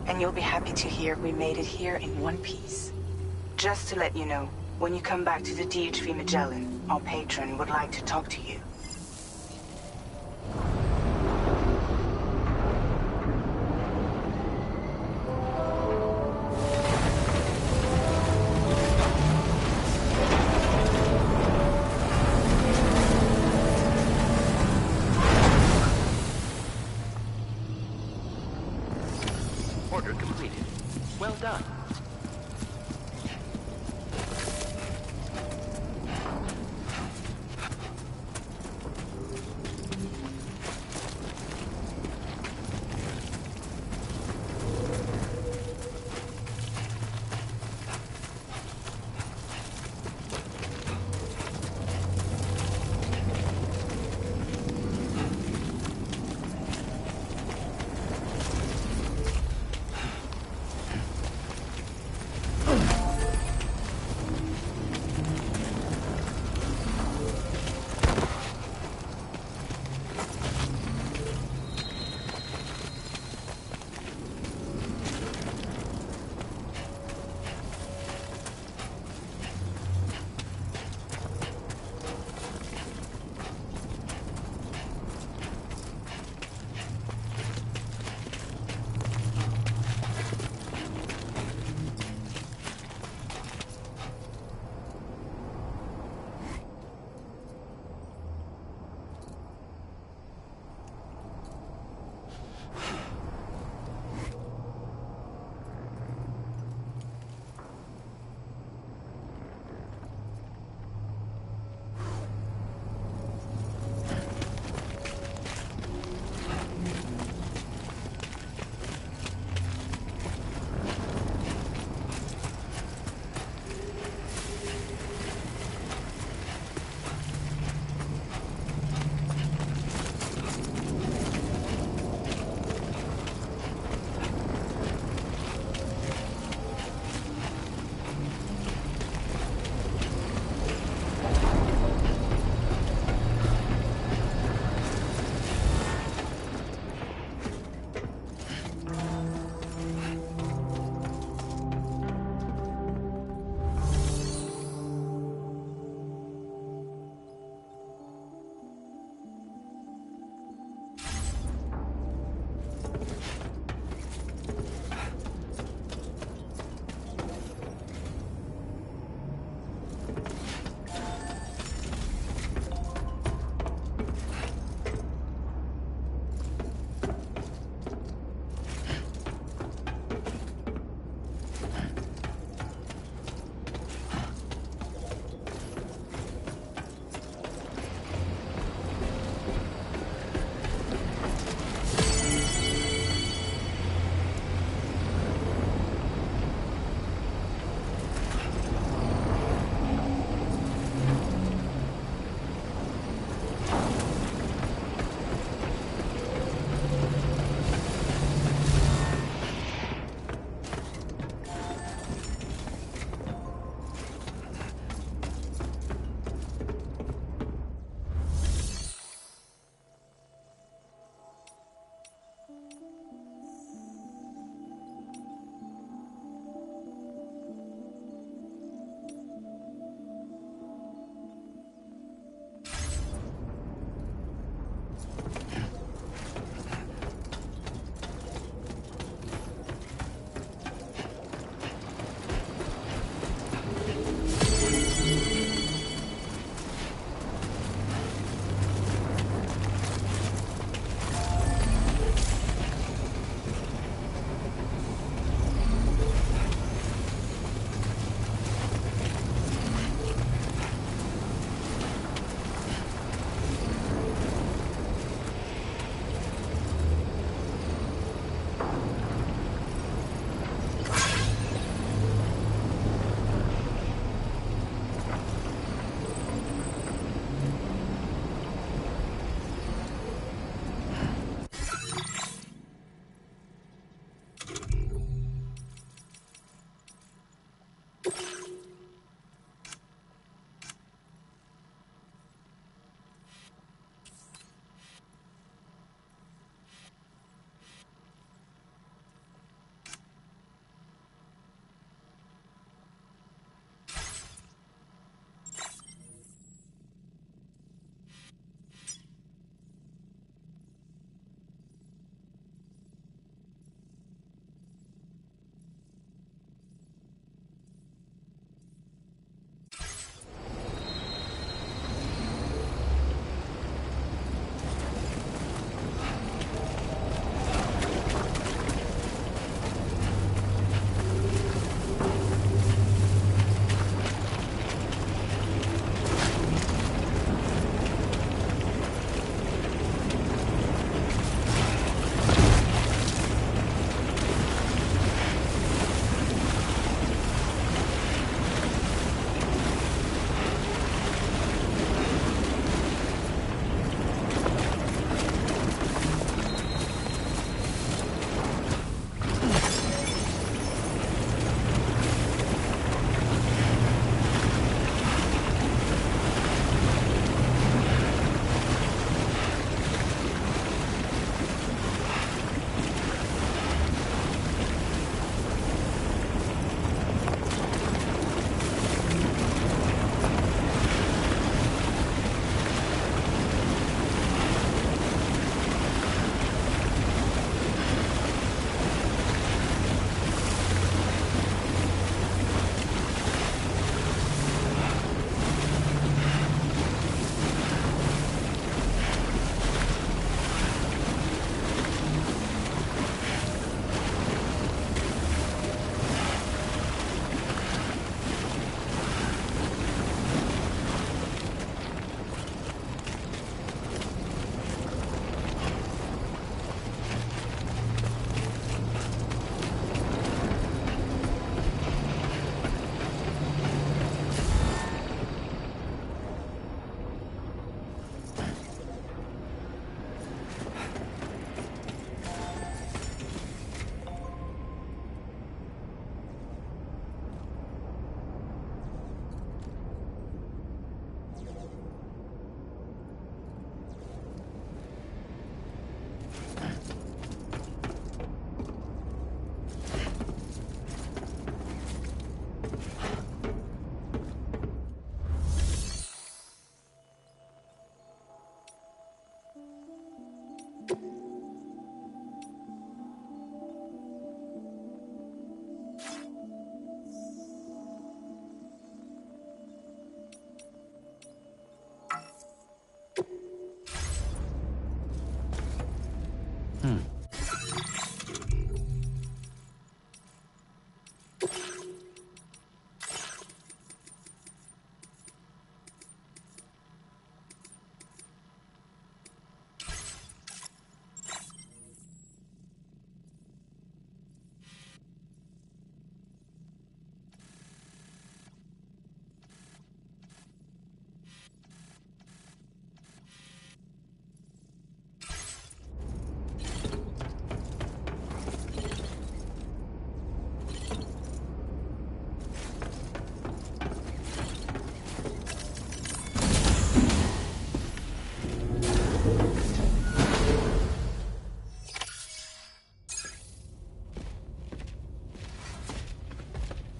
And you'll be happy to hear we made it here in one piece. Just to let you know, when you come back to the DHV Magellan, our patron would like to talk to you. Order completed. Well done.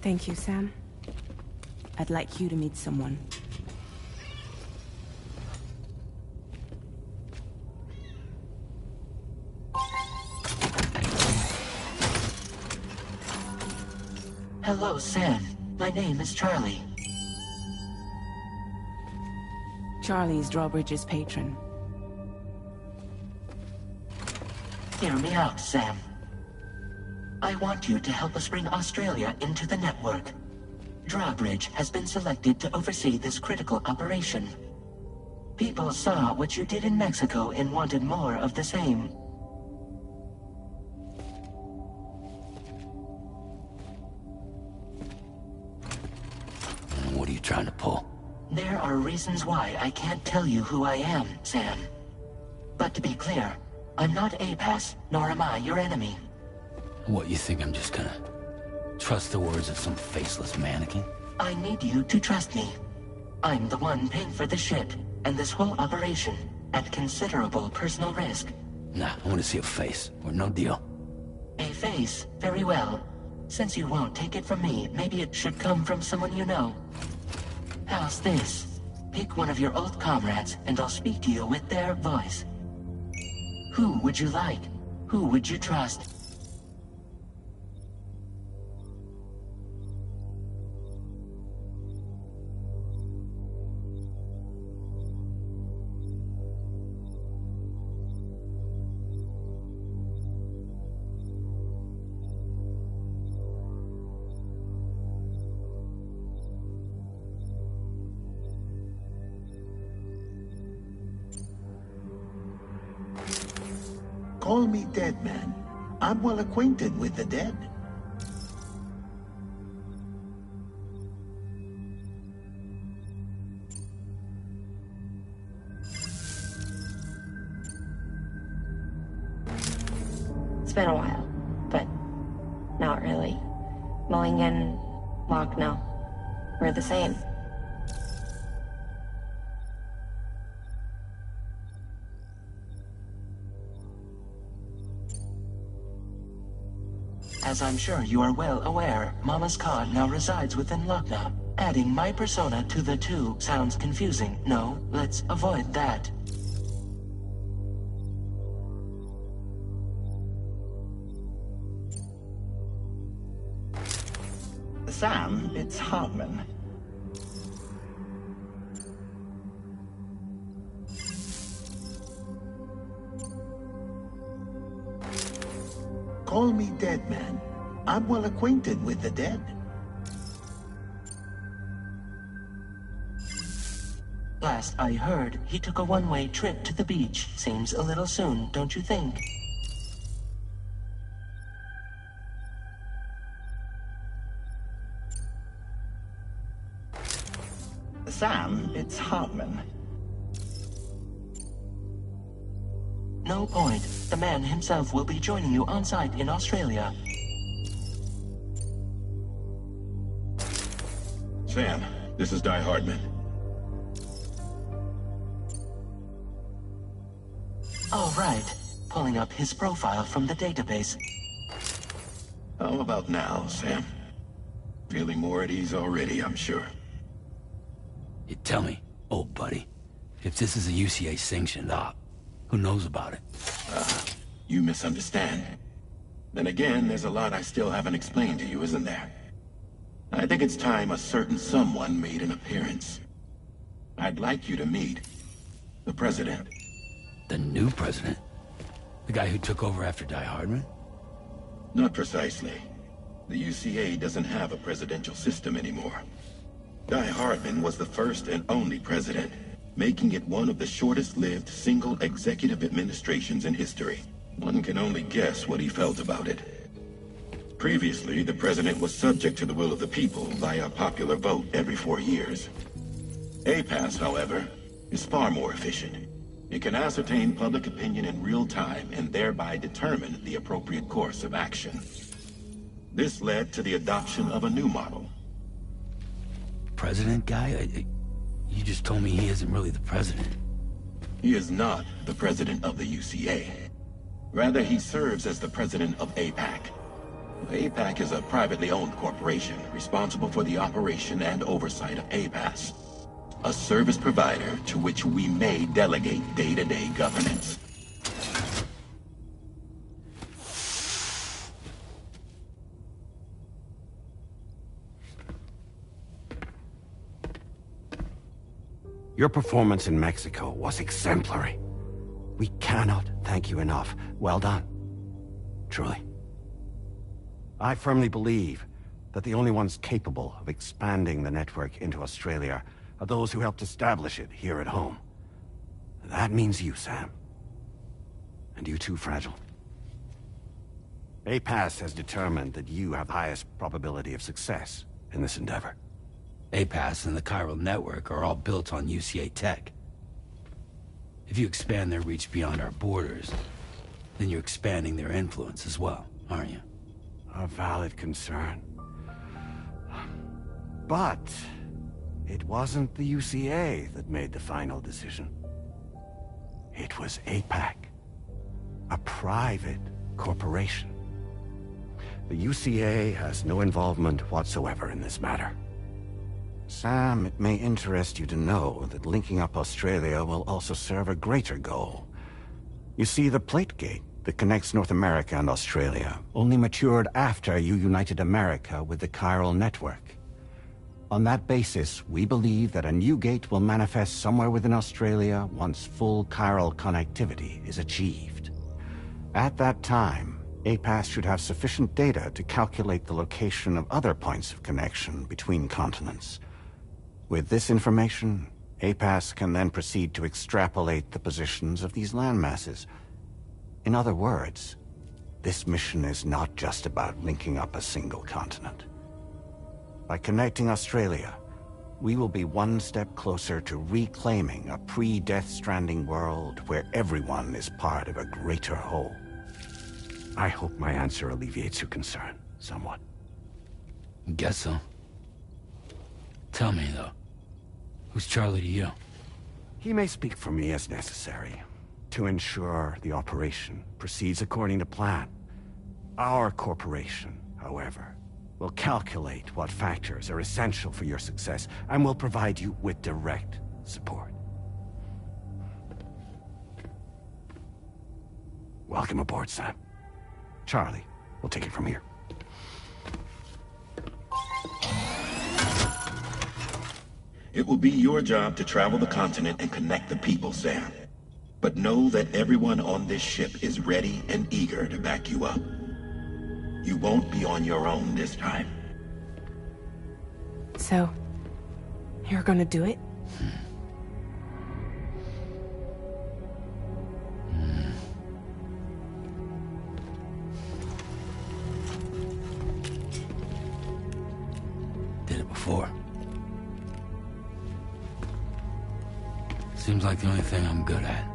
Thank you, Sam. I'd like you to meet someone. Hello, Sam. My name is Charlie. Charlie's Drawbridge's patron. Hear me out, Sam. I want you to help us bring Australia into the network. Drawbridge has been selected to oversee this critical operation. People saw what you did in Mexico and wanted more of the same. What are you trying to pull? There are reasons why I can't tell you who I am, Sam. But to be clear, I'm not APAS, nor am I your enemy. What, you think I'm just gonna trust the words of some faceless mannequin? I need you to trust me. I'm the one paying for the ship, and this whole operation, at considerable personal risk. Nah, I want to see a face, or no deal. A face? Very well. Since you won't take it from me, maybe it should come from someone you know. How's this? Pick one of your old comrades, and I'll speak to you with their voice. Who would you like? Who would you trust? Call me dead man. I'm well acquainted with the dead. It's been a while, but not really. Mulligan, Lochno, we're the same. As I'm sure you are well aware, Mama's Khan now resides within Lochna. Adding my persona to the two sounds confusing. No, let's avoid that. Sam, it's Hartman. Call me dead man. I'm well acquainted with the dead. Last I heard, he took a one-way trip to the beach. Seems a little soon, don't you think? Sam, it's Hartman. No point. The man himself will be joining you on site in Australia. Sam, this is Die Hardman. All right. Pulling up his profile from the database. How about now, Sam? Feeling more at ease already, I'm sure. You tell me, old buddy, if this is a UCA-sanctioned op, who knows about it? You misunderstand. Then again, there's a lot I still haven't explained to you, isn't there? I think it's time a certain someone made an appearance. I'd like you to meet the President. The new president? The guy who took over after Die Hardman? Not precisely. The UCA doesn't have a presidential system anymore. Die Hardman was the first and only president, making it one of the shortest-lived single executive administrations in history. One can only guess what he felt about it. Previously, the president was subject to the will of the people via a popular vote every 4 years. APAS, however, is far more efficient. It can ascertain public opinion in real time and thereby determine the appropriate course of action. This led to the adoption of a new model. President guy? You just told me he isn't really the president. He is not the president of the UCA. Rather, he serves as the president of APAC. APAC is a privately owned corporation responsible for the operation and oversight of APAS, a service provider to which we may delegate day-to-day governance. Your performance in Mexico was exemplary. We cannot thank you enough. Well done. Truly. I firmly believe that the only ones capable of expanding the network into Australia are those who helped establish it here at home. That means you, Sam. And you too, Fragile. APAS has determined that you have the highest probability of success in this endeavor. APAS and the chiral network are all built on UCA tech. If you expand their reach beyond our borders, then you're expanding their influence as well, aren't you? A valid concern. But it wasn't the UCA that made the final decision. It was APAC, a private corporation. The UCA has no involvement whatsoever in this matter. Sam, it may interest you to know that linking up Australia will also serve a greater goal. You see, the plate gate that connects North America and Australia only matured after you united America with the chiral network. On that basis, we believe that a new gate will manifest somewhere within Australia once full chiral connectivity is achieved. At that time, APAS should have sufficient data to calculate the location of other points of connection between continents. With this information, APAS can then proceed to extrapolate the positions of these landmasses. In other words, this mission is not just about linking up a single continent. By connecting Australia, we will be one step closer to reclaiming a pre-Death Stranding world where everyone is part of a greater whole. I hope my answer alleviates your concern somewhat. Guess so. Tell me, though. Who's Charlie to you? He may speak for me as necessary, to ensure the operation proceeds according to plan. Our corporation, however, will calculate what factors are essential for your success, and will provide you with direct support. Welcome aboard, Sam. Charlie, we'll take it from here. It will be your job to travel the continent and connect the people, Sam. But know that everyone on this ship is ready and eager to back you up. You won't be on your own this time. So, you're gonna do it? Did it before. Seems like the only thing I'm good at.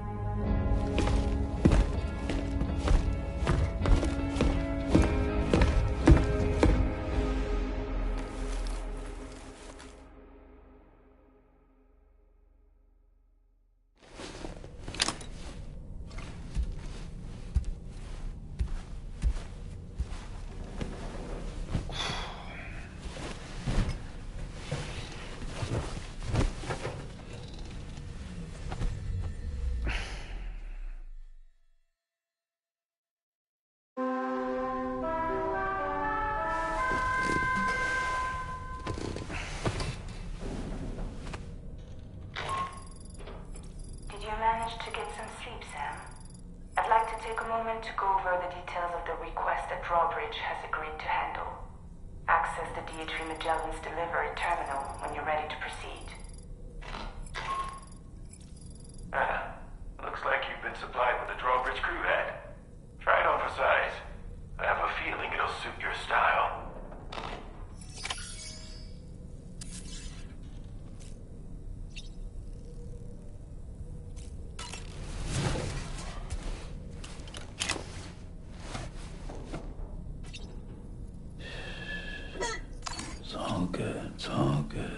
take a moment to go over the details of the request that Drawbridge has agreed to handle. Access the D3 Magellan's delivery terminal when you're ready to proceed. Looks like you've been supplied with a Drawbridge crew head. Try it on for size. I have a feeling it'll suit your style. It's all good. It's all good.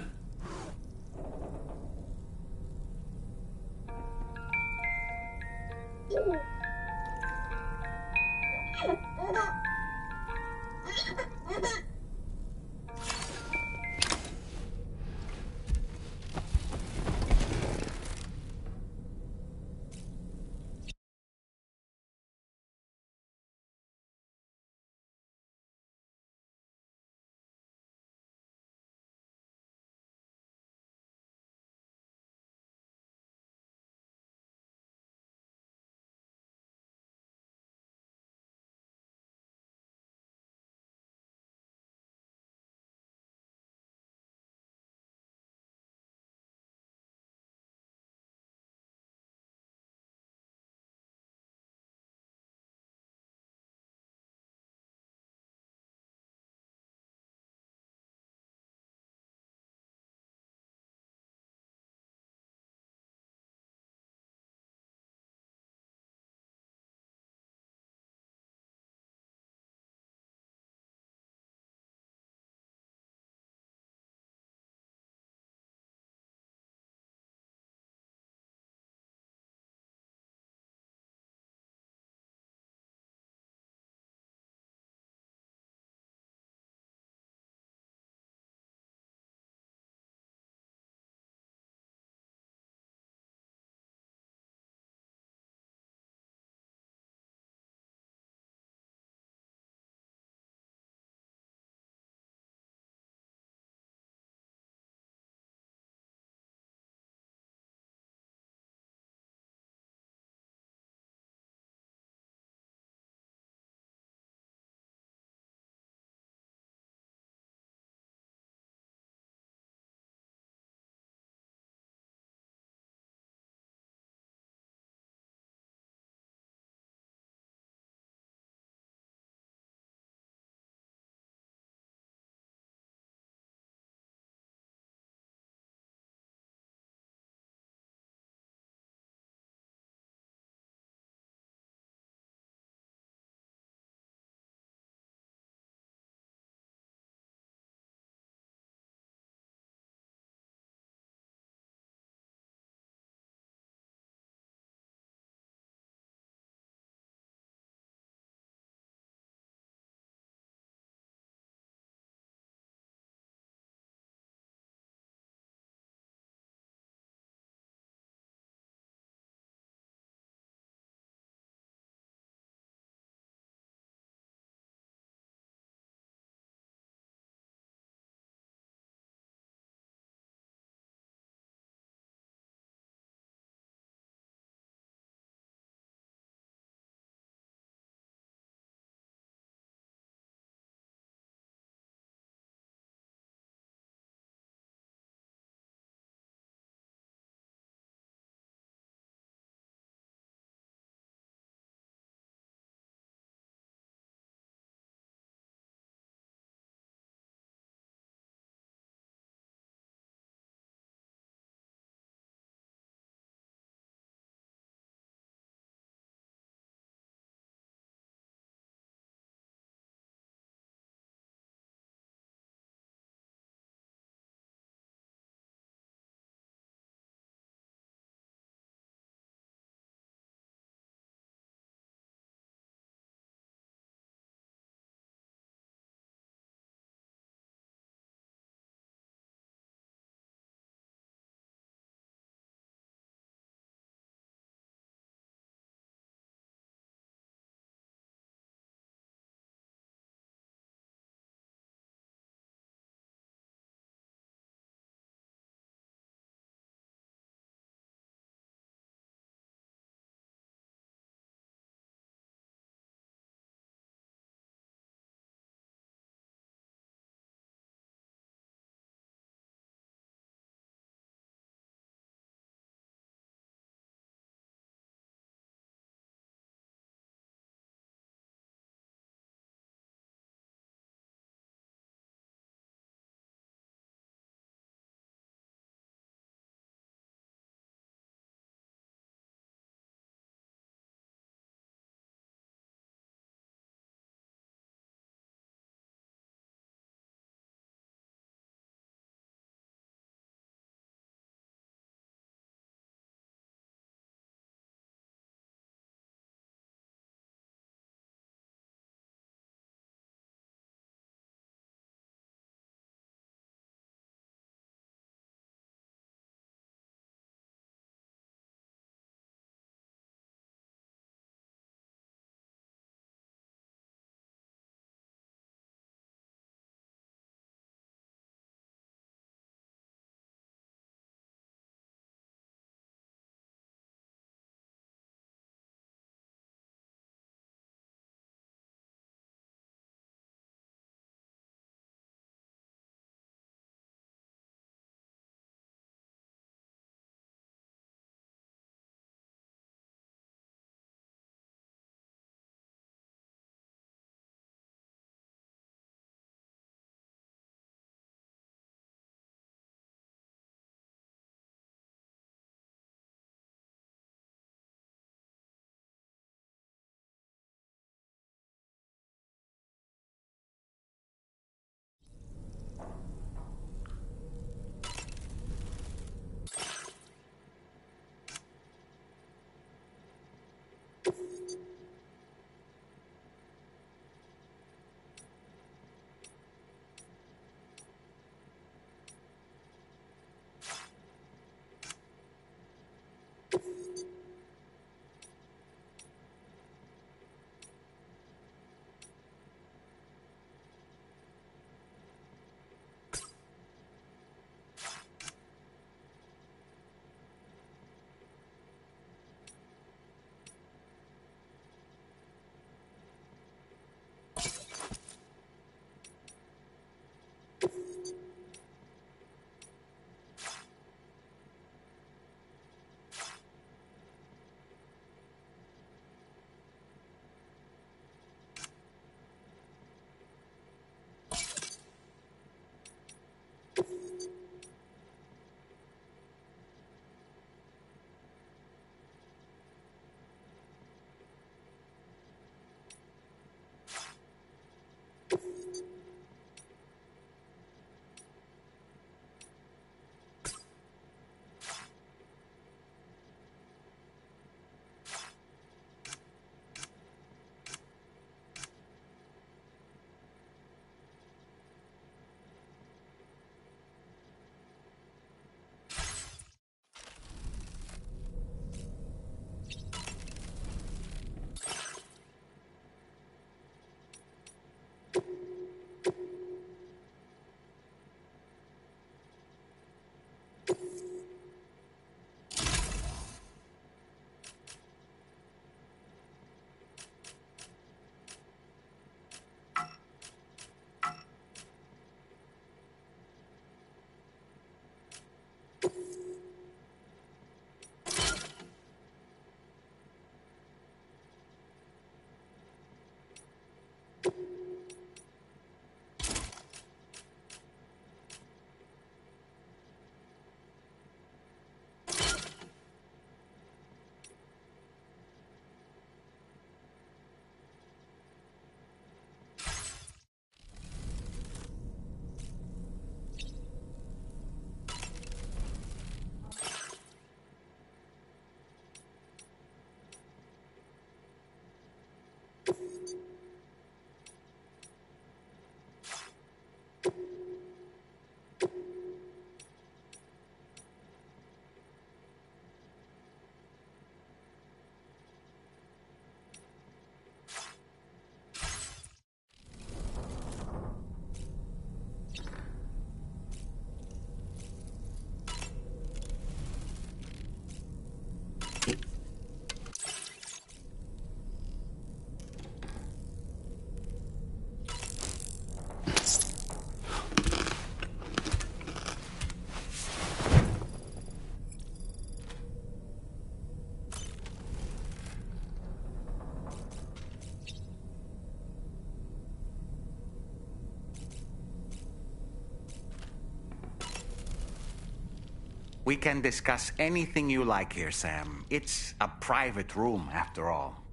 We can discuss anything you like here, Sam. It's a private room, after all.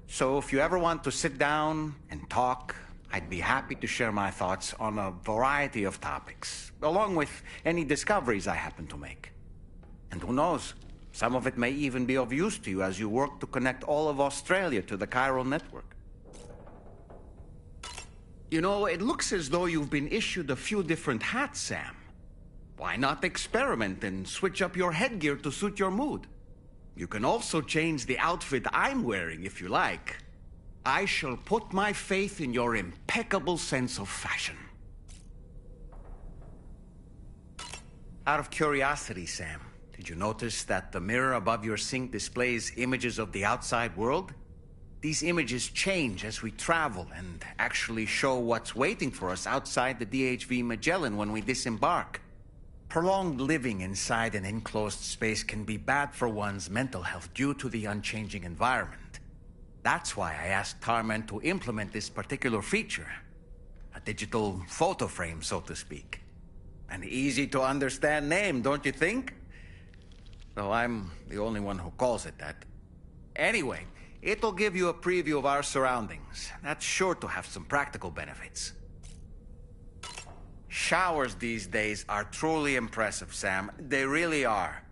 So if you ever want to sit down and talk, I'd be happy to share my thoughts on a variety of topics, along with any discoveries I happen to make. And who knows, some of it may even be of use to you as you work to connect all of Australia to the chiral network. You know, it looks as though you've been issued a few different hats, Sam. Why not experiment and switch up your headgear to suit your mood? You can also change the outfit I'm wearing if you like. I shall put my faith in your impeccable sense of fashion. Out of curiosity, Sam, did you notice that the mirror above your sink displays images of the outside world? These images change as we travel and actually show what's waiting for us outside the DHV Magellan when we disembark. Prolonged living inside an enclosed space can be bad for one's mental health due to the unchanging environment. That's why I asked Tarman to implement this particular feature. A digital photo frame, so to speak. An easy-to-understand name, don't you think? Though I'm the only one who calls it that. Anyway, it'll give you a preview of our surroundings. That's sure to have some practical benefits. Showers these days are truly impressive, Sam. They really are.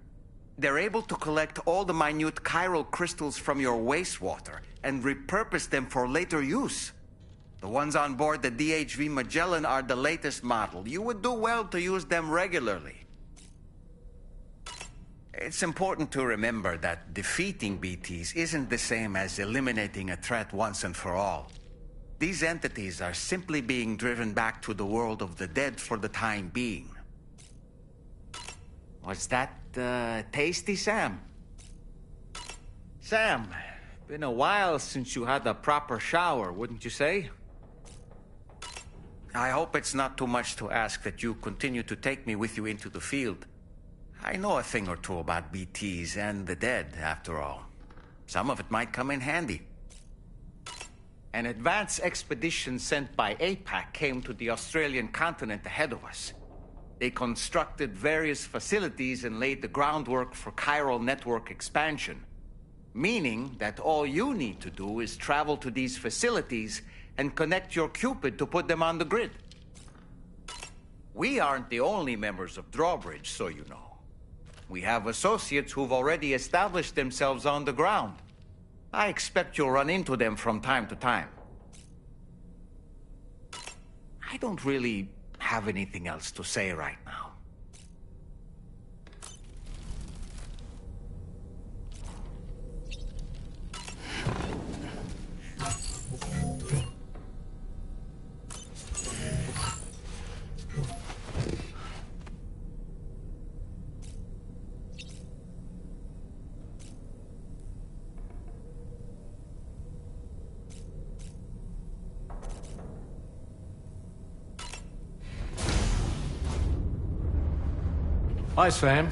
They're able to collect all the minute chiral crystals from your wastewater and repurpose them for later use. The ones on board the DHV Magellan are the latest model. You would do well to use them regularly. It's important to remember that defeating BTs isn't the same as eliminating a threat once and for all. These entities are simply being driven back to the world of the dead for the time being. Was that tasty, Sam? Sam, been a while since you had a proper shower, wouldn't you say? I hope it's not too much to ask that you continue to take me with you into the field. I know a thing or two about BTs and the dead, after all. Some of it might come in handy. An advance expedition sent by APAC came to the Australian continent ahead of us. They constructed various facilities and laid the groundwork for chiral network expansion. Meaning that all you need to do is travel to these facilities and connect your Cupid to put them on the grid. We aren't the only members of Drawbridge, so you know. We have associates who've already established themselves on the ground. I expect you'll run into them from time to time. I don't really have anything else to say right now. Hi, Sam.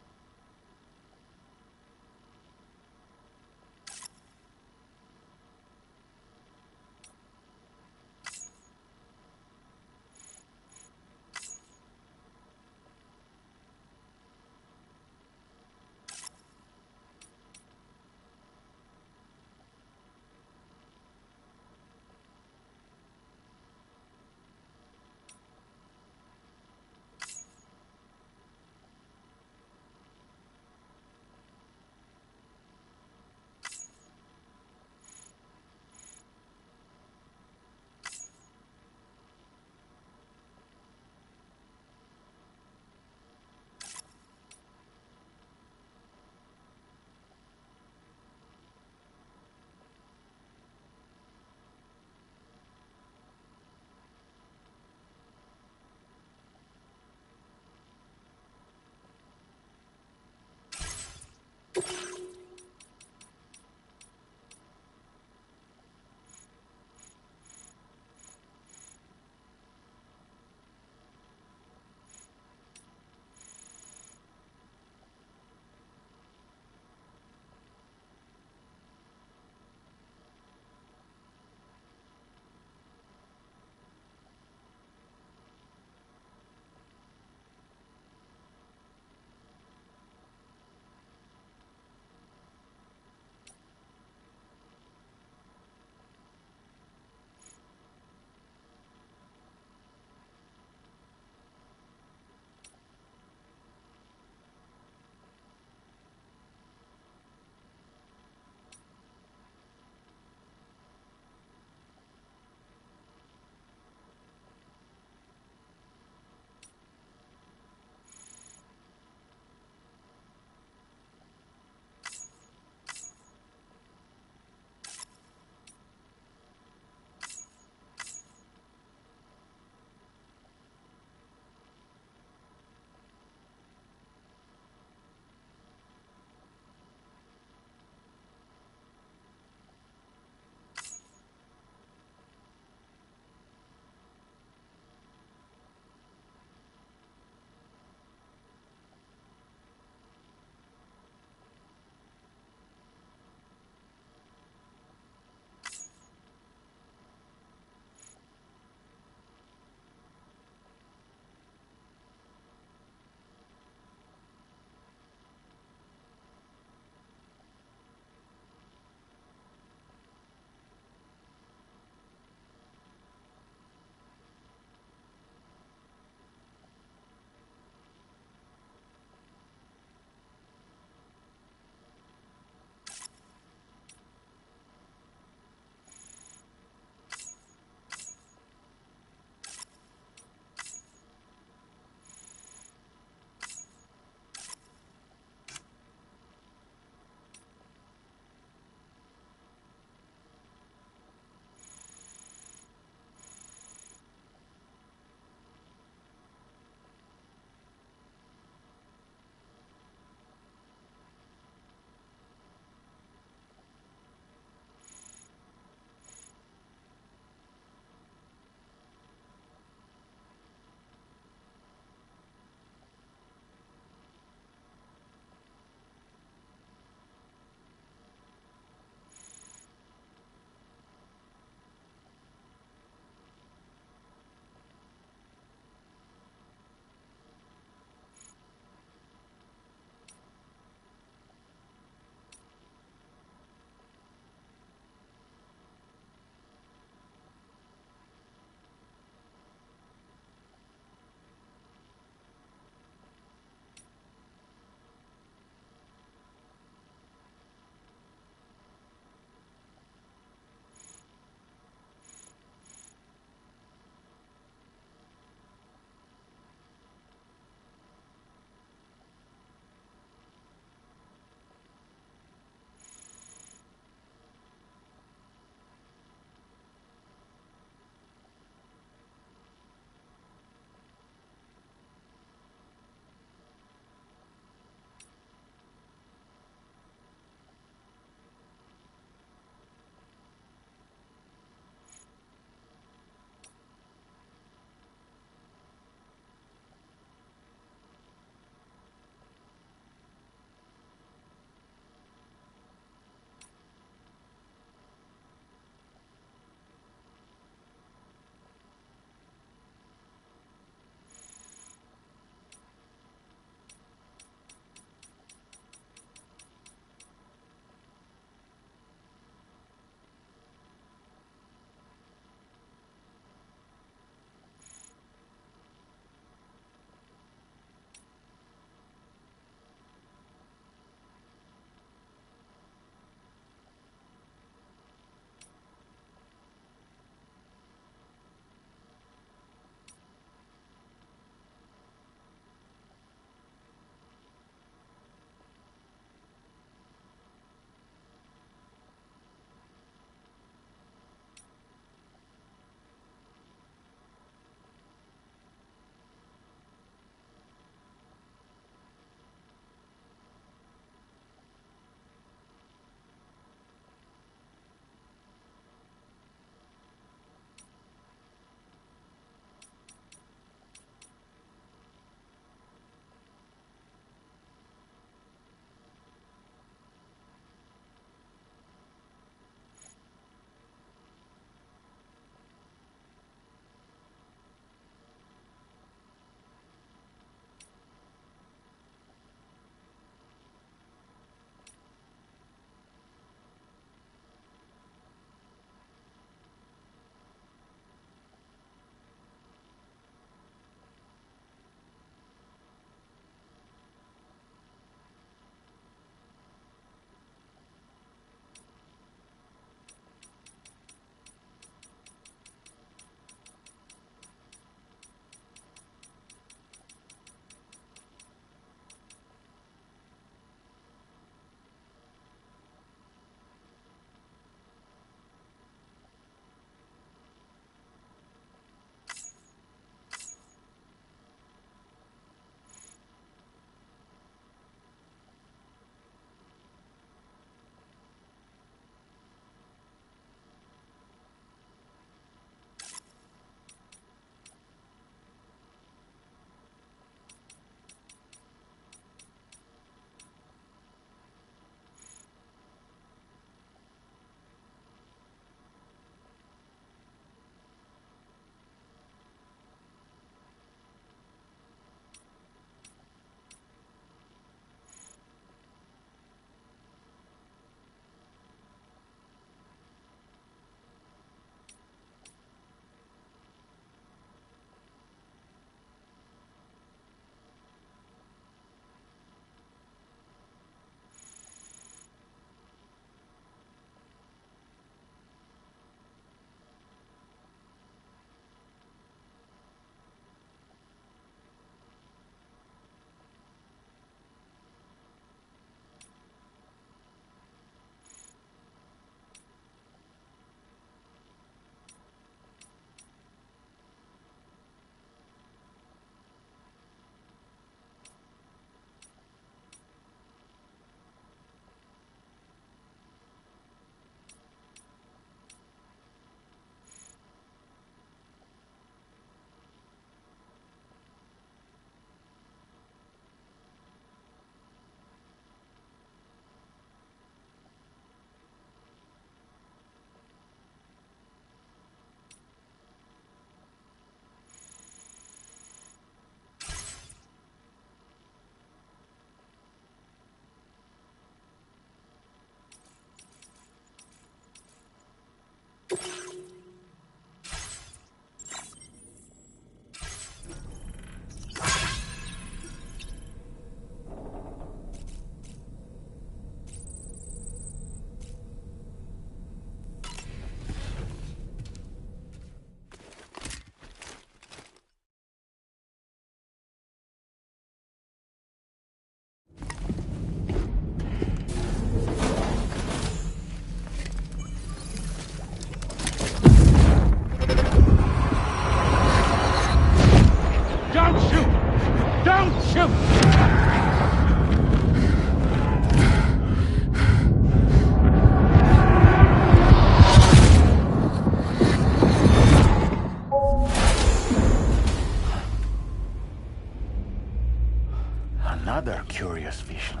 Another curious vision.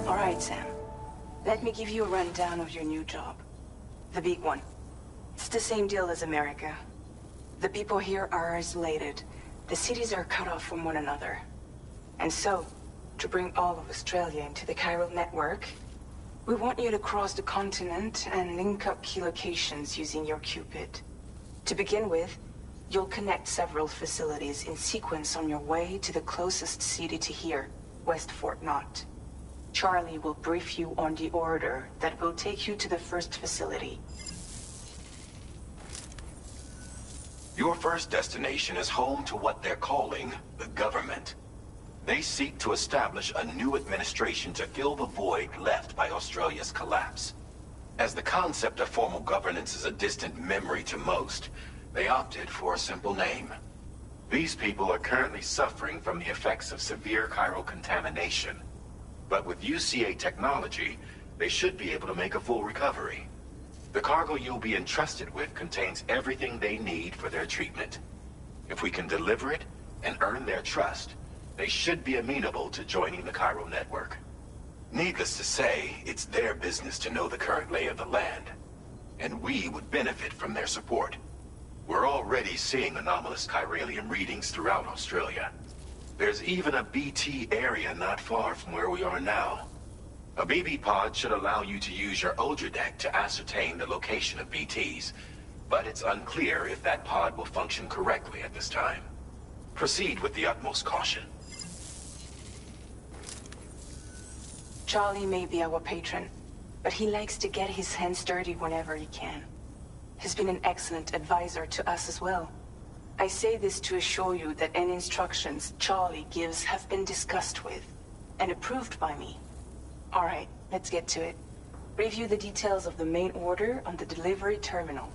All right, Sam. Let me give you a rundown of your new job. The big one. It's the same deal as America. The people here are isolated. The cities are cut off from one another. And so, to bring all of Australia into the chiral network, we want you to cross the continent and link up key locations using your Cupid. To begin with, you'll connect several facilities in sequence on your way to the closest city to here, West Fort Knott. Charlie will brief you on the order that will take you to the first facility. Your first destination is home to what they're calling the government. They seek to establish a new administration to fill the void left by Australia's collapse. As the concept of formal governance is a distant memory to most, they opted for a simple name. These people are currently suffering from the effects of severe chiral contamination. But with UCA technology, they should be able to make a full recovery. The cargo you'll be entrusted with contains everything they need for their treatment. If we can deliver it and earn their trust, they should be amenable to joining the chiral network. Needless to say, it's their business to know the current lay of the land, and we would benefit from their support. We're already seeing anomalous chiralium readings throughout Australia. There's even a BT area not far from where we are now. A BB pod should allow you to use your Ultra deck to ascertain the location of BTs, but it's unclear if that pod will function correctly at this time. Proceed with the utmost caution. Charlie may be our patron, but he likes to get his hands dirty whenever he can. He's been an excellent advisor to us as well. I say this to assure you that any instructions Charlie gives have been discussed with and approved by me. All right, let's get to it. Review the details of the main order on the delivery terminal.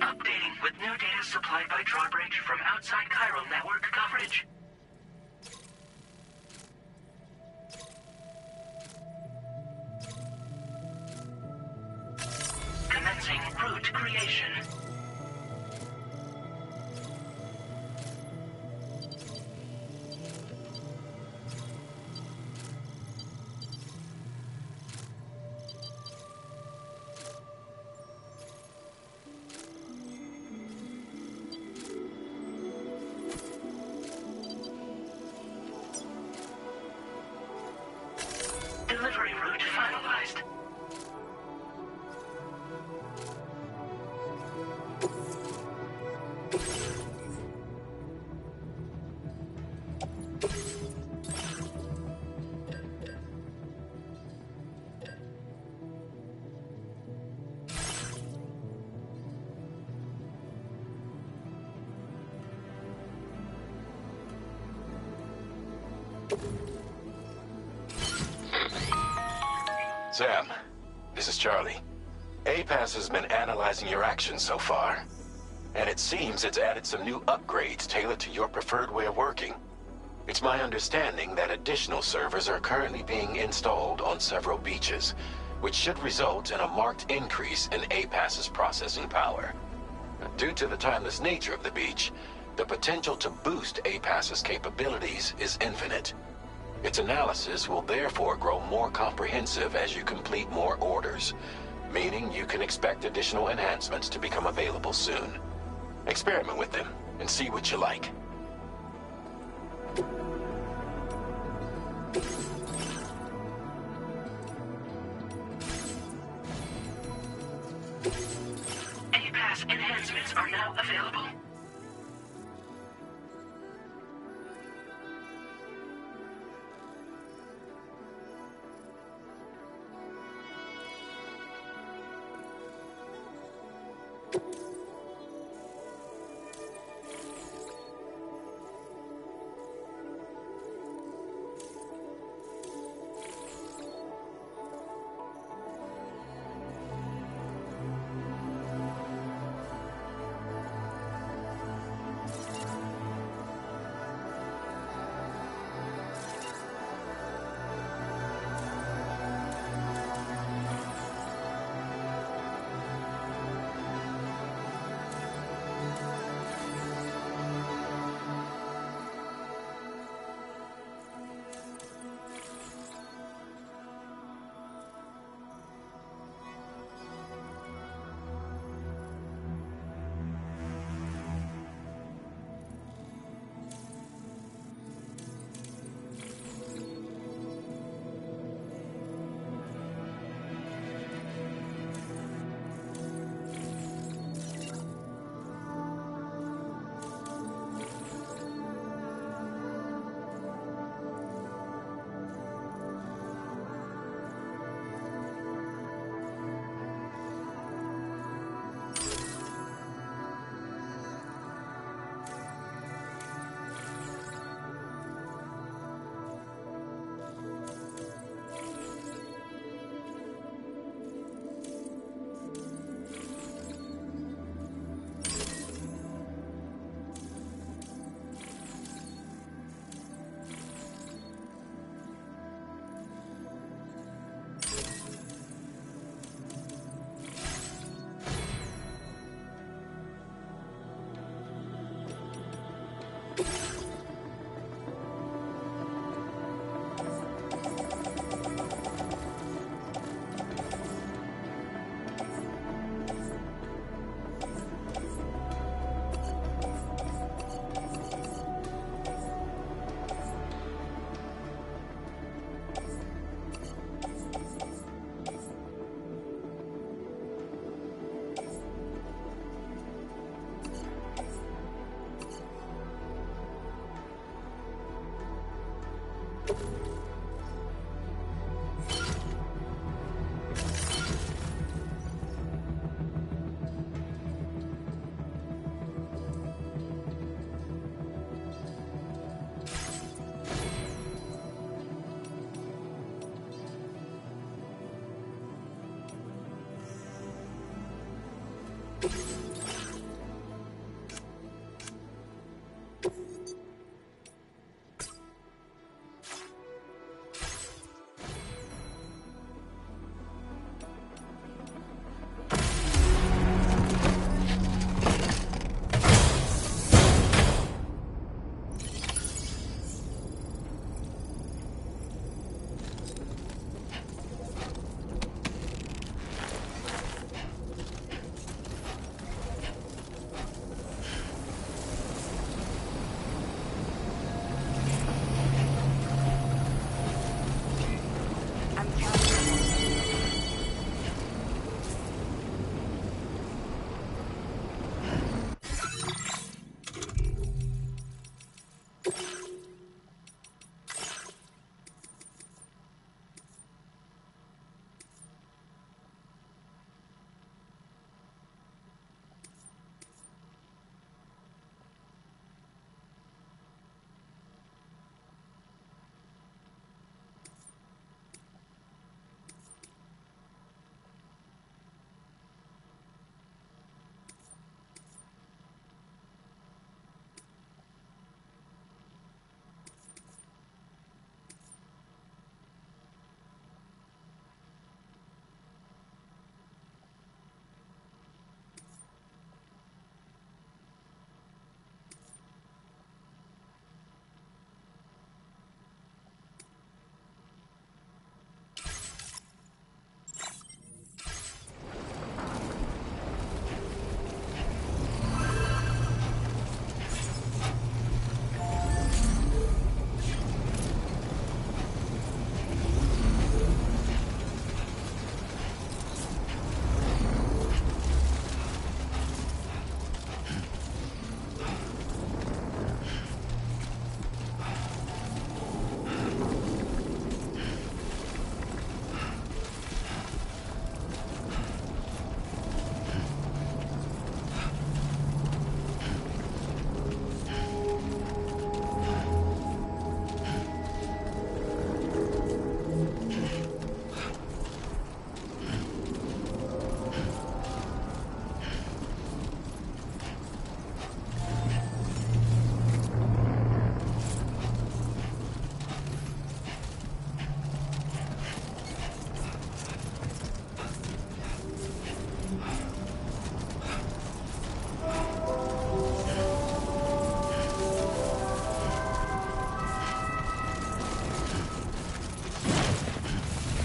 Updating with new data supplied by Drawbridge from outside chiral network coverage. Commencing route creation. Delivery route finalized. Sam, this is Charlie. APAS has been analyzing your actions so far, and it seems it's added some new upgrades tailored to your preferred way of working. It's my understanding that additional servers are currently being installed on several beaches, which should result in a marked increase in APAS's processing power. Due to the timeless nature of the beach, the potential to boost APAS's capabilities is infinite. Its analysis will therefore grow more comprehensive as you complete more orders, meaning you can expect additional enhancements to become available soon. Experiment with them and see what you like. APAS enhancements are now available.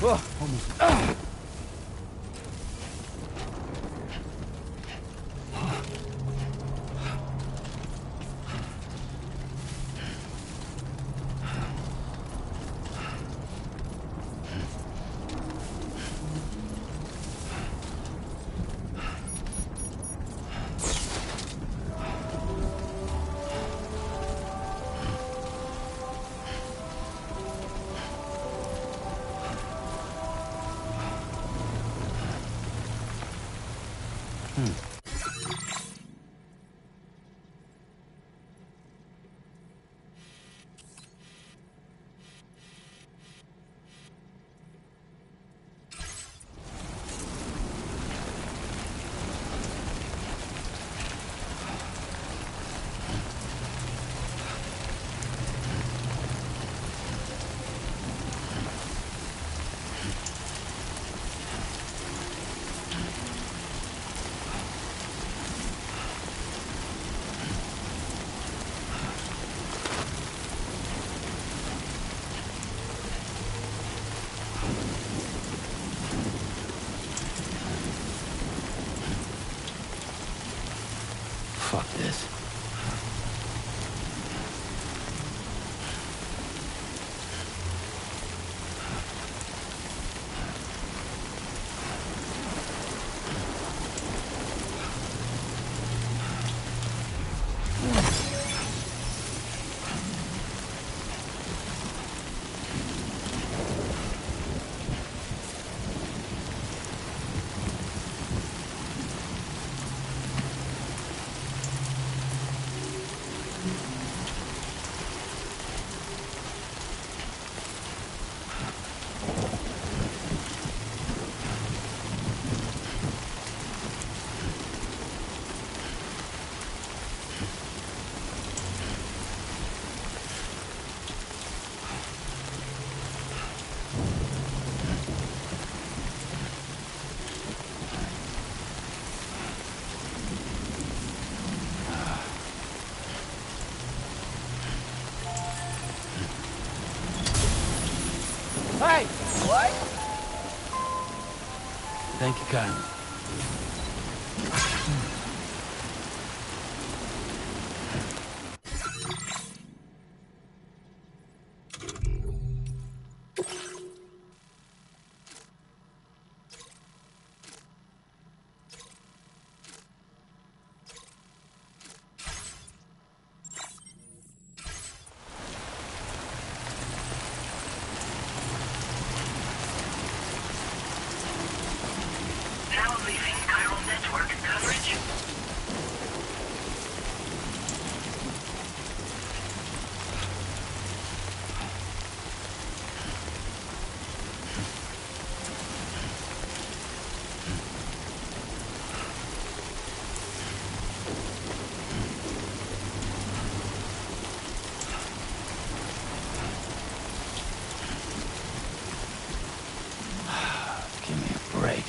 Oh, almost. Hey! What? Thank you, Kyle. Now leaving chiral network coverage. Give me a break.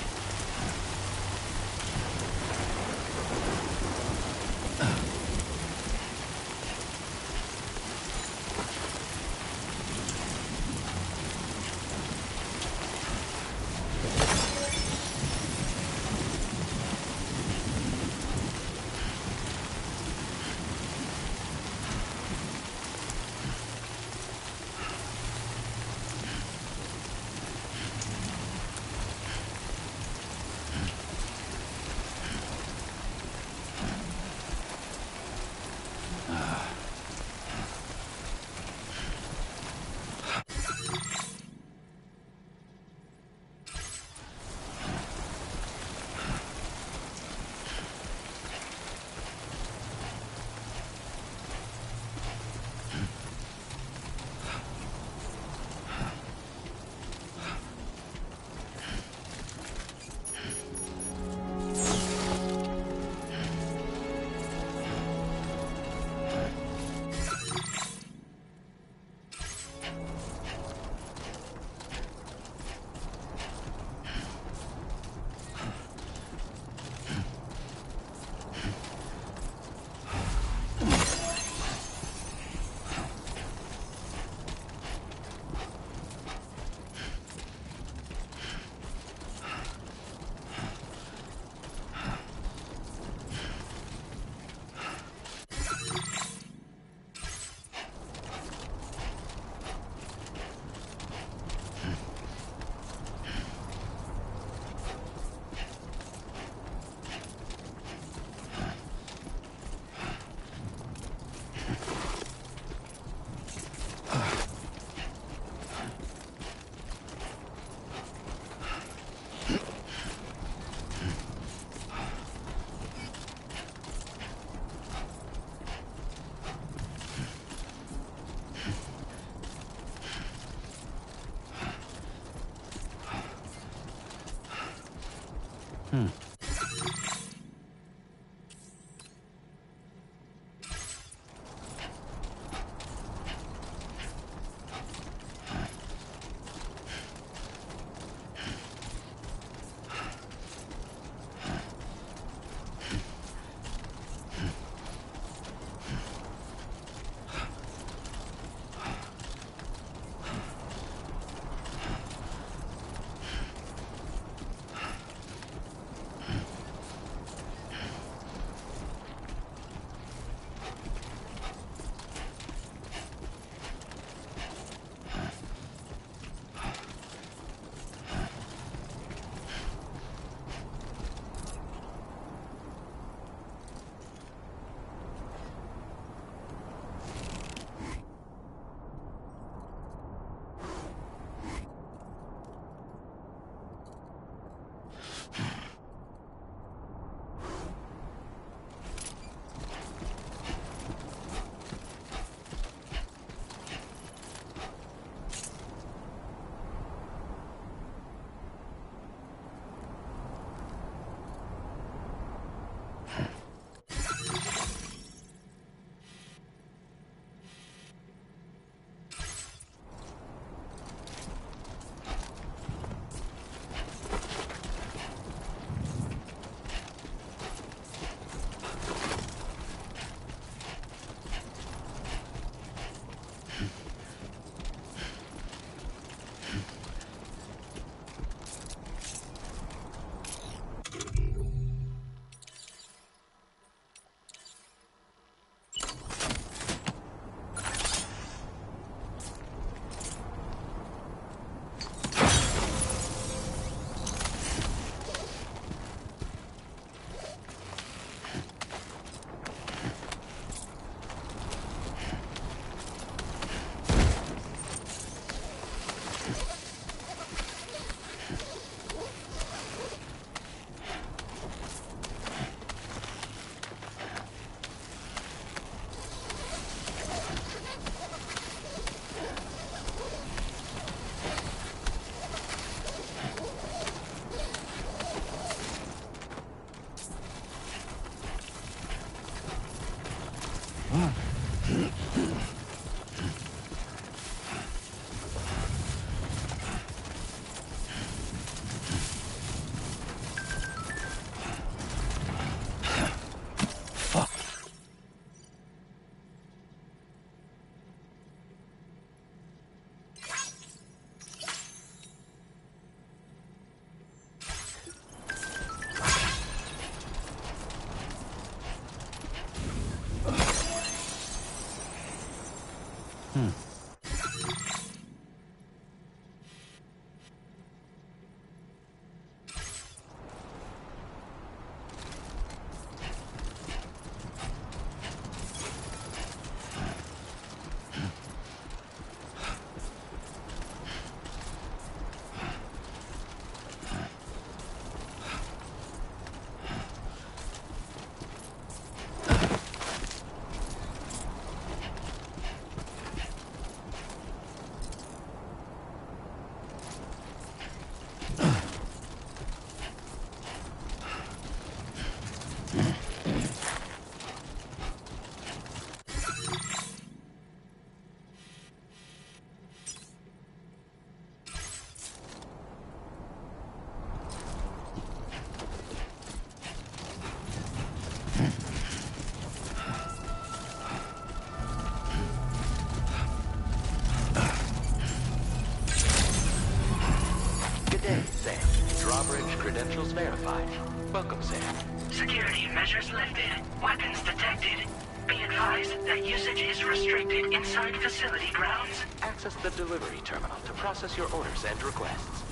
Good day, Sam. Drawbridge credentials verified. Welcome, Sam. Security measures lifted. Weapons detected. Be advised that usage is restricted inside facility grounds. Access the delivery terminal to process your orders and requests.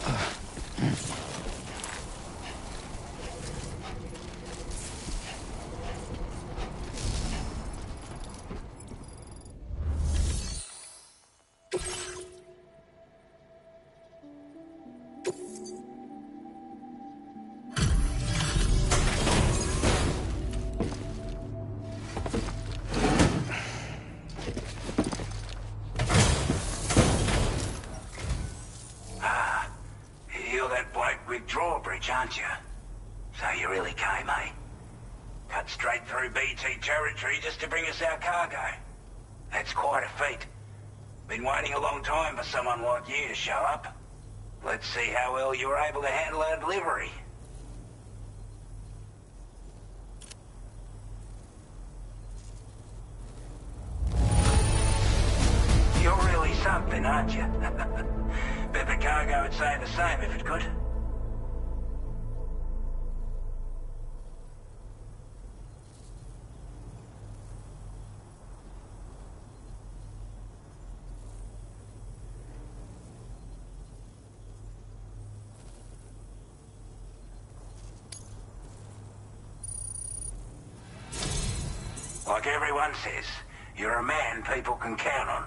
You're that bloke with Drawbridge, aren't you? So you really came, eh? Cut straight through BT territory just to bring us our cargo. That's quite a feat. Been waiting a long time for someone like you to show up. Let's see how well you were able to handle our delivery. You're really something, aren't you? Bet the cargo would say the same if it could. Like everyone says, you're a man people can count on.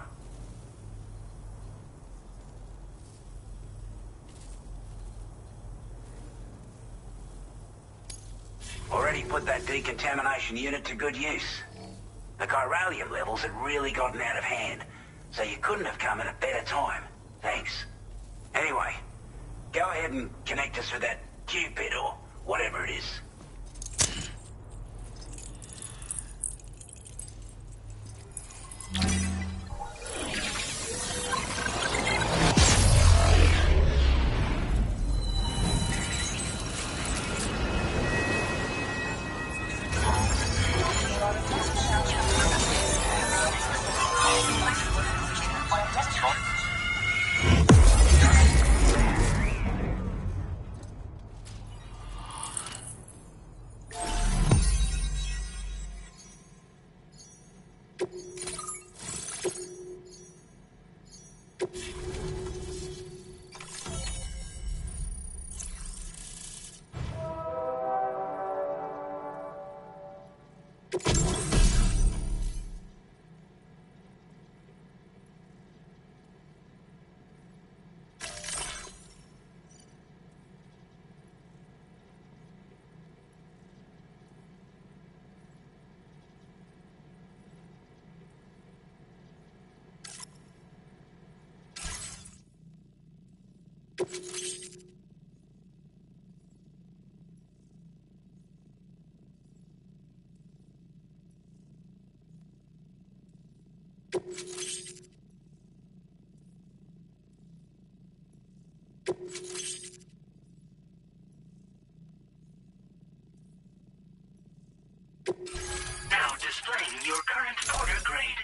Already put that decontamination unit to good use. The chiralium levels had really gotten out of hand, so you couldn't have come at a better time. Thanks. Anyway, go ahead and connect us with that Cupid or whatever it is. Now displaying your current order grade.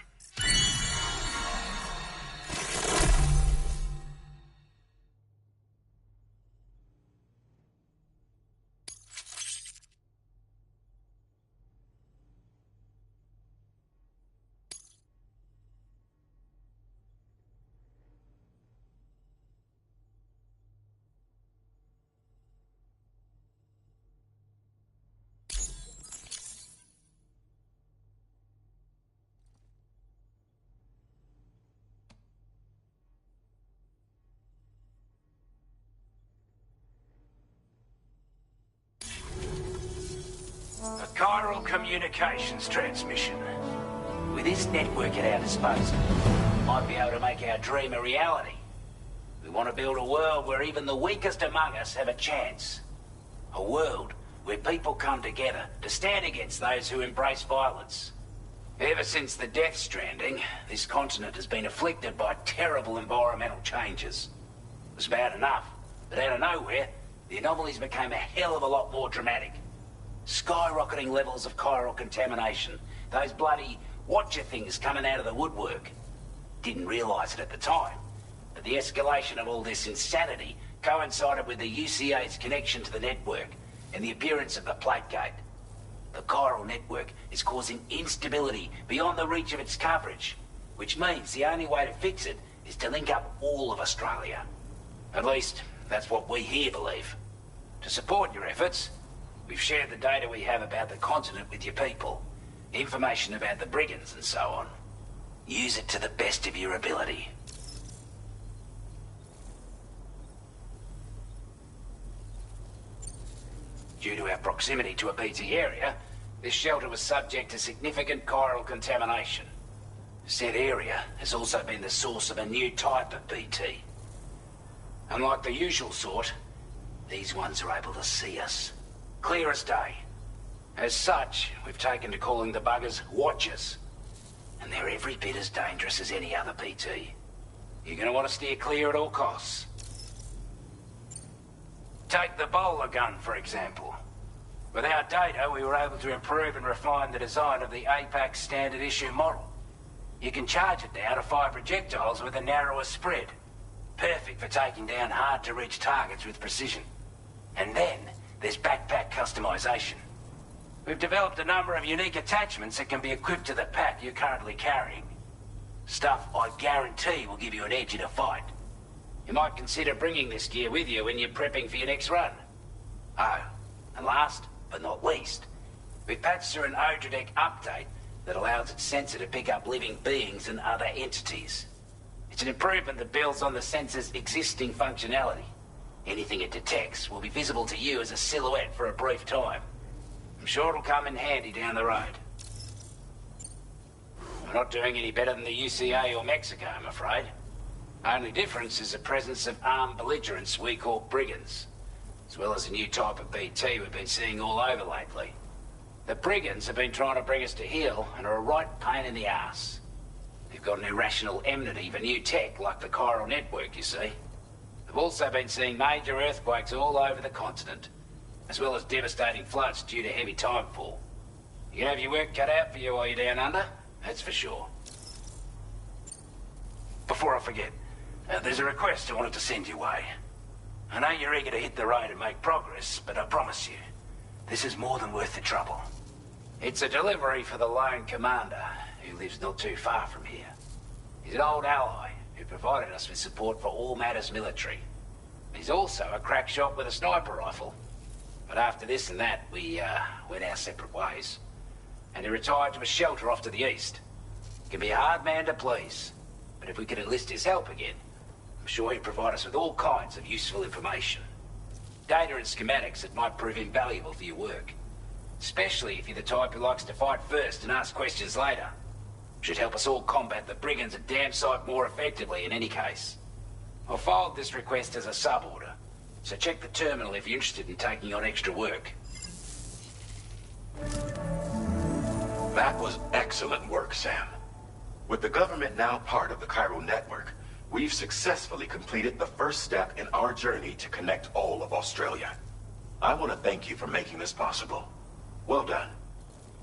chiral communications transmission. With this network at our disposal, we might be able to make our dream a reality. We want to build a world where even the weakest among us have a chance. A world where people come together to stand against those who embrace violence. Ever since the Death Stranding, this continent has been afflicted by terrible environmental changes. It was bad enough, but out of nowhere, the anomalies became a hell of a lot more dramatic. Skyrocketing levels of chiral contamination. Those bloody watcher things coming out of the woodwork. Didn't realize it at the time, but the escalation of all this insanity coincided with the UCA's connection to the network and the appearance of the plate gate. The chiral network is causing instability beyond the reach of its coverage, which means the only way to fix it is to link up all of Australia. At least, that's what we here believe. To support your efforts, we've shared the data we have about the continent with your people, information about the brigands and so on. Use it to the best of your ability. Due to our proximity to a BT area, this shelter was subject to significant chiral contamination. Said area has also been the source of a new type of BT. Unlike the usual sort, these ones are able to see us. Clear as day. As such, we've taken to calling the buggers Watchers. And they're every bit as dangerous as any other BT. You're gonna want to steer clear at all costs. Take the bowler gun, for example. With our data, we were able to improve and refine the design of the APAC standard issue model. You can charge it now to fire projectiles with a narrower spread. Perfect for taking down hard-to-reach targets with precision. And then, there's backpack customization. We've developed a number of unique attachments that can be equipped to the pack you're currently carrying. Stuff I guarantee will give you an edge in a fight. You might consider bringing this gear with you when you're prepping for your next run. Oh, and last but not least, we've patched through an Odradek update that allows its sensor to pick up living beings and other entities. It's an improvement that builds on the sensor's existing functionality. Anything it detects will be visible to you as a silhouette for a brief time. I'm sure it'll come in handy down the road. We're not doing any better than the UCA or Mexico, I'm afraid. Only difference is the presence of armed belligerents we call brigands, as well as a new type of BT we've been seeing all over lately. The brigands have been trying to bring us to heel and are a right pain in the ass. They've got an irrational enmity for new tech like the chiral network, you see. We've also been seeing major earthquakes all over the continent, as well as devastating floods due to heavy timefall. You can have your work cut out for you while you're down under, that's for sure. Before I forget, there's a request I wanted to send your way. I know you're eager to hit the road and make progress, but I promise you, this is more than worth the trouble. It's a delivery for the lone commander, who lives not too far from here. He's an old ally who provided us with support for all matters military. He's also a crack shot with a sniper rifle. But after this and that, we went our separate ways. And he retired to a shelter off to the east. He can be a hard man to please, but if we could enlist his help again, I'm sure he'd provide us with all kinds of useful information. Data and schematics that might prove invaluable for your work. Especially if you're the type who likes to fight first and ask questions later. Should help us all combat the brigands a damn sight more effectively in any case. I'll forward this request as a sub-order, so check the terminal if you're interested in taking on extra work. That was excellent work, Sam. With the government now part of the chiral network, we've successfully completed the first step in our journey to connect all of Australia. I want to thank you for making this possible. Well done.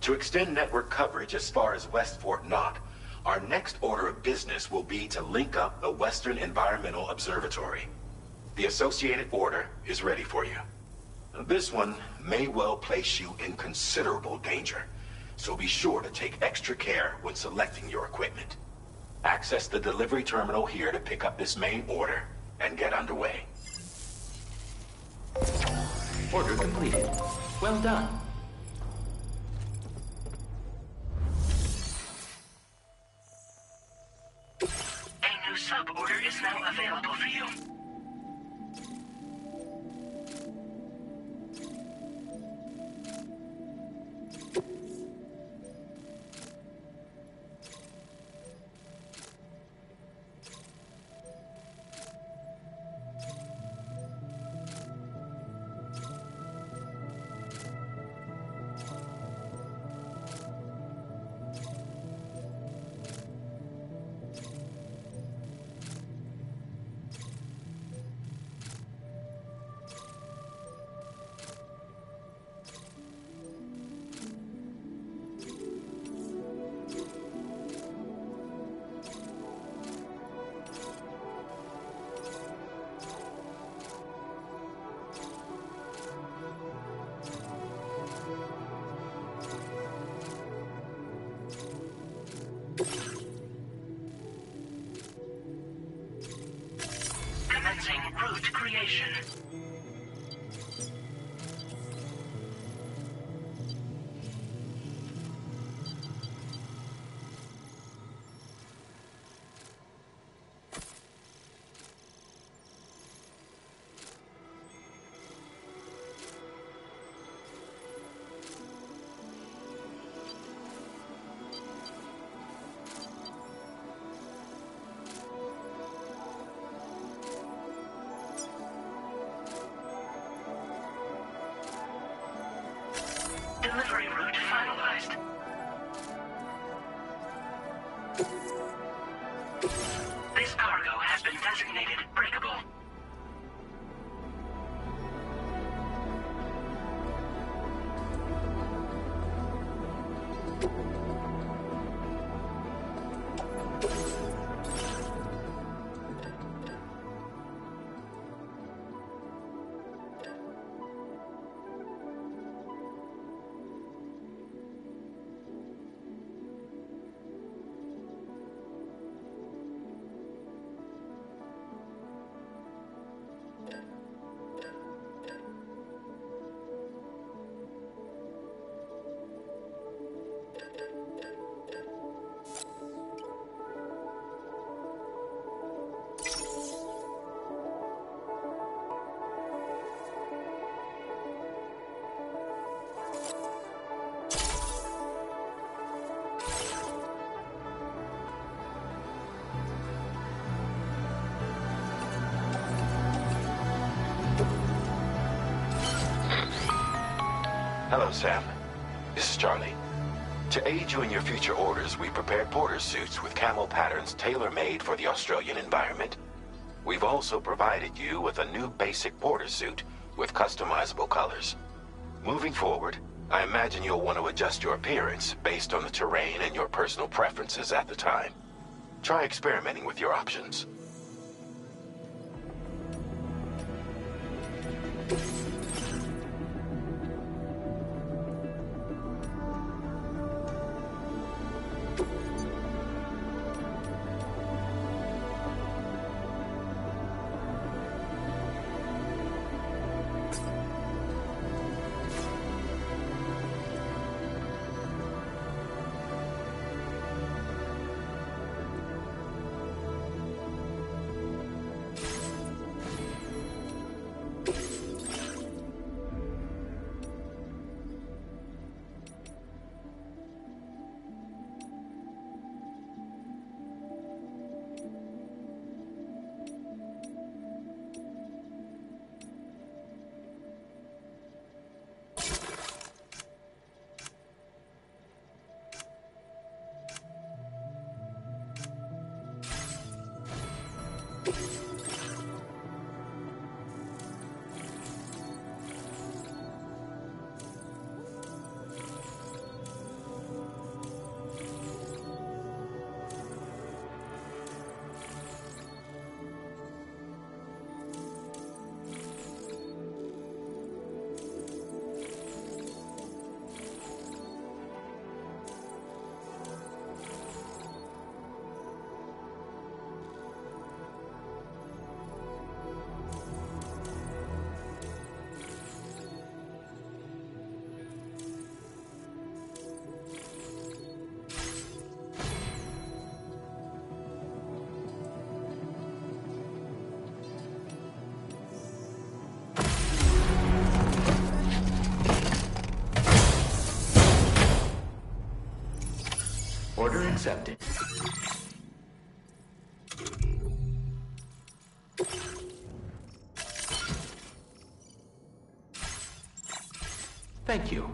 To extend network coverage as far as West Fort Knott, our next order of business will be to link up the Western Environmental Observatory. The associated order is ready for you. This one may well place you in considerable danger, so be sure to take extra care when selecting your equipment. Access the delivery terminal here to pick up this main order and get underway. Order completed. Well done. A new sub-order is now available for you. Commencing route creation. Delivery route finalized. This cargo has been designated breakable. Hello, Sam. This is Charlie. To aid you in your future orders, we prepared porter suits with camo patterns tailor-made for the Australian environment. We've also provided you with a new basic porter suit with customizable colors. Moving forward, I imagine you'll want to adjust your appearance based on the terrain and your personal preferences at the time. Try experimenting with your options. Order accepted. Thank you.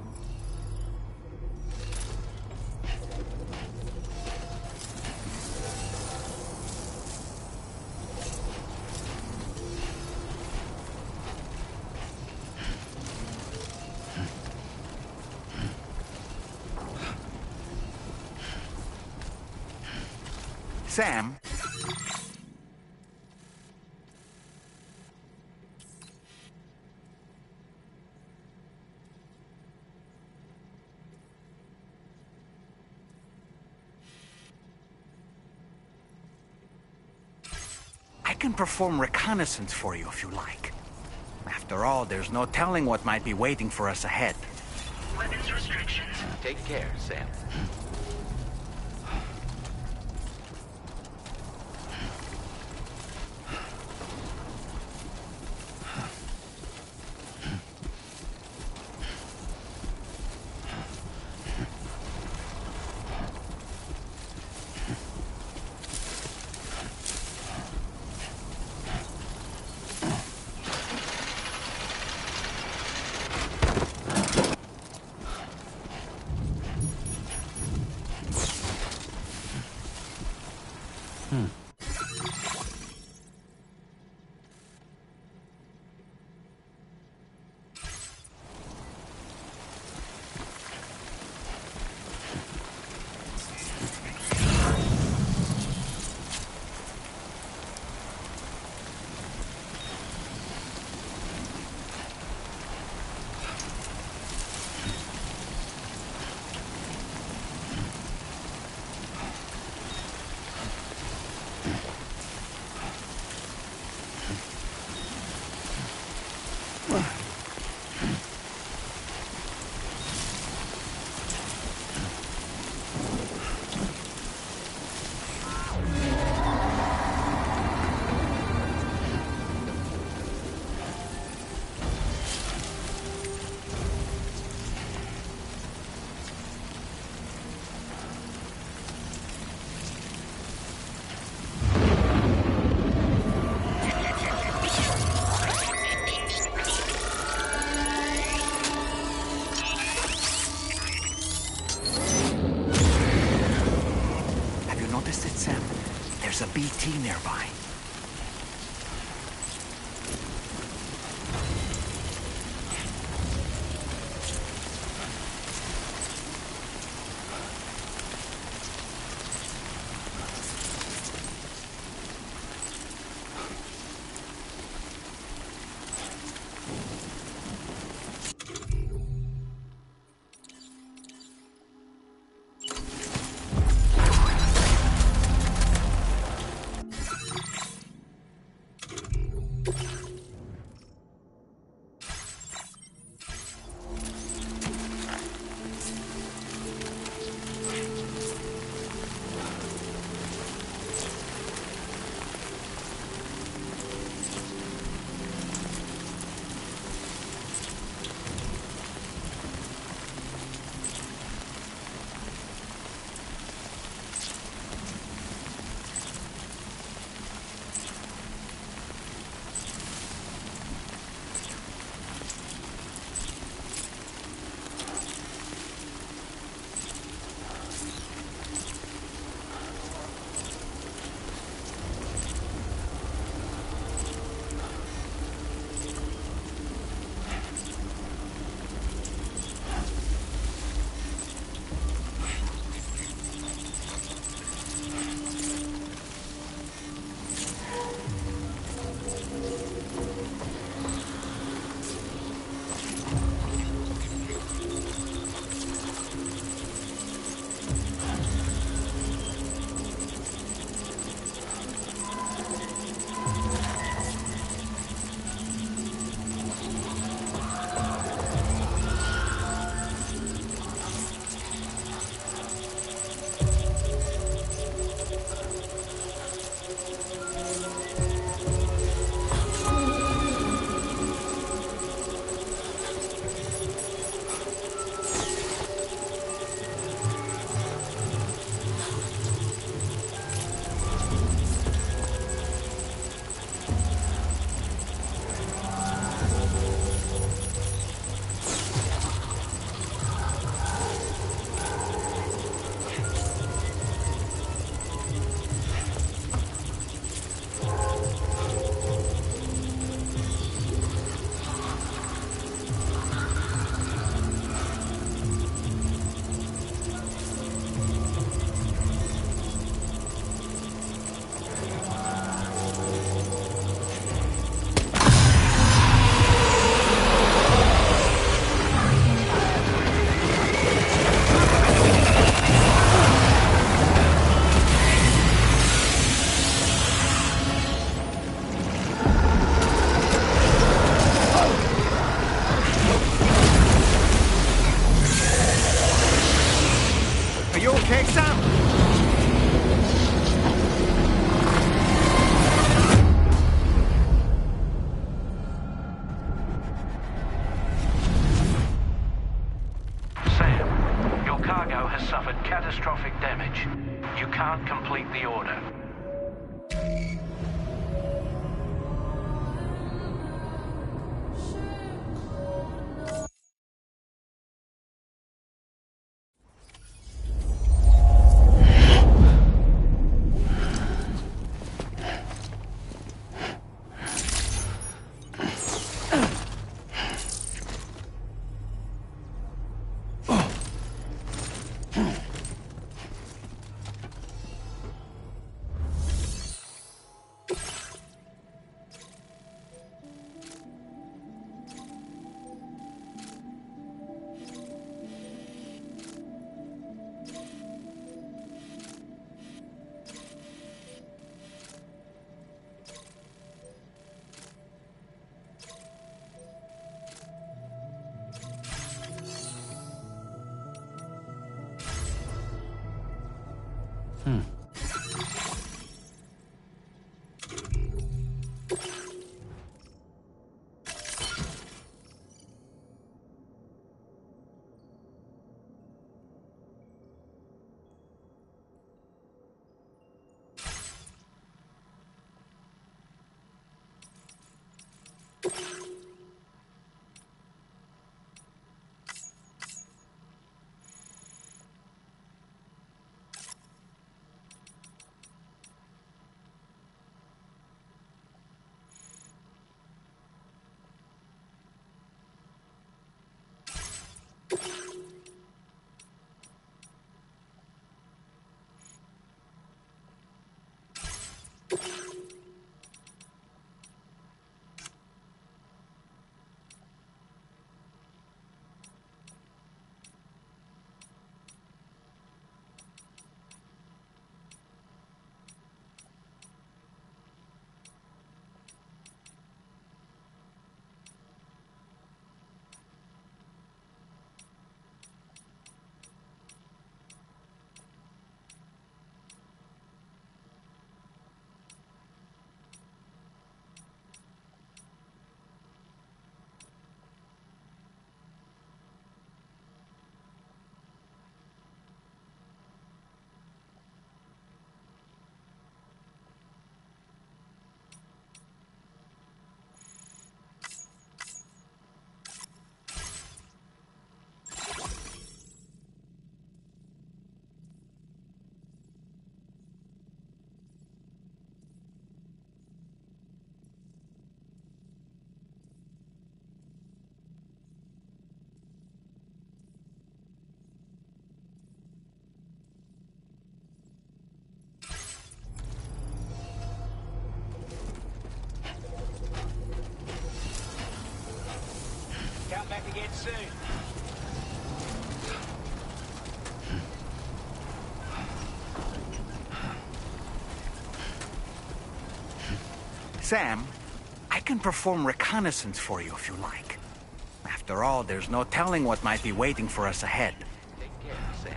Sam? I can perform reconnaissance for you if you like. After all, there's no telling what might be waiting for us ahead. Weapons restrictions. Take care, Sam. There's a BT nearby. can't complete the order. Back again soon. Sam, I can perform reconnaissance for you if you like. After all, there's no telling what might be waiting for us ahead. Take care, Sam.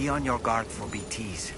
Be on your guard for BTs.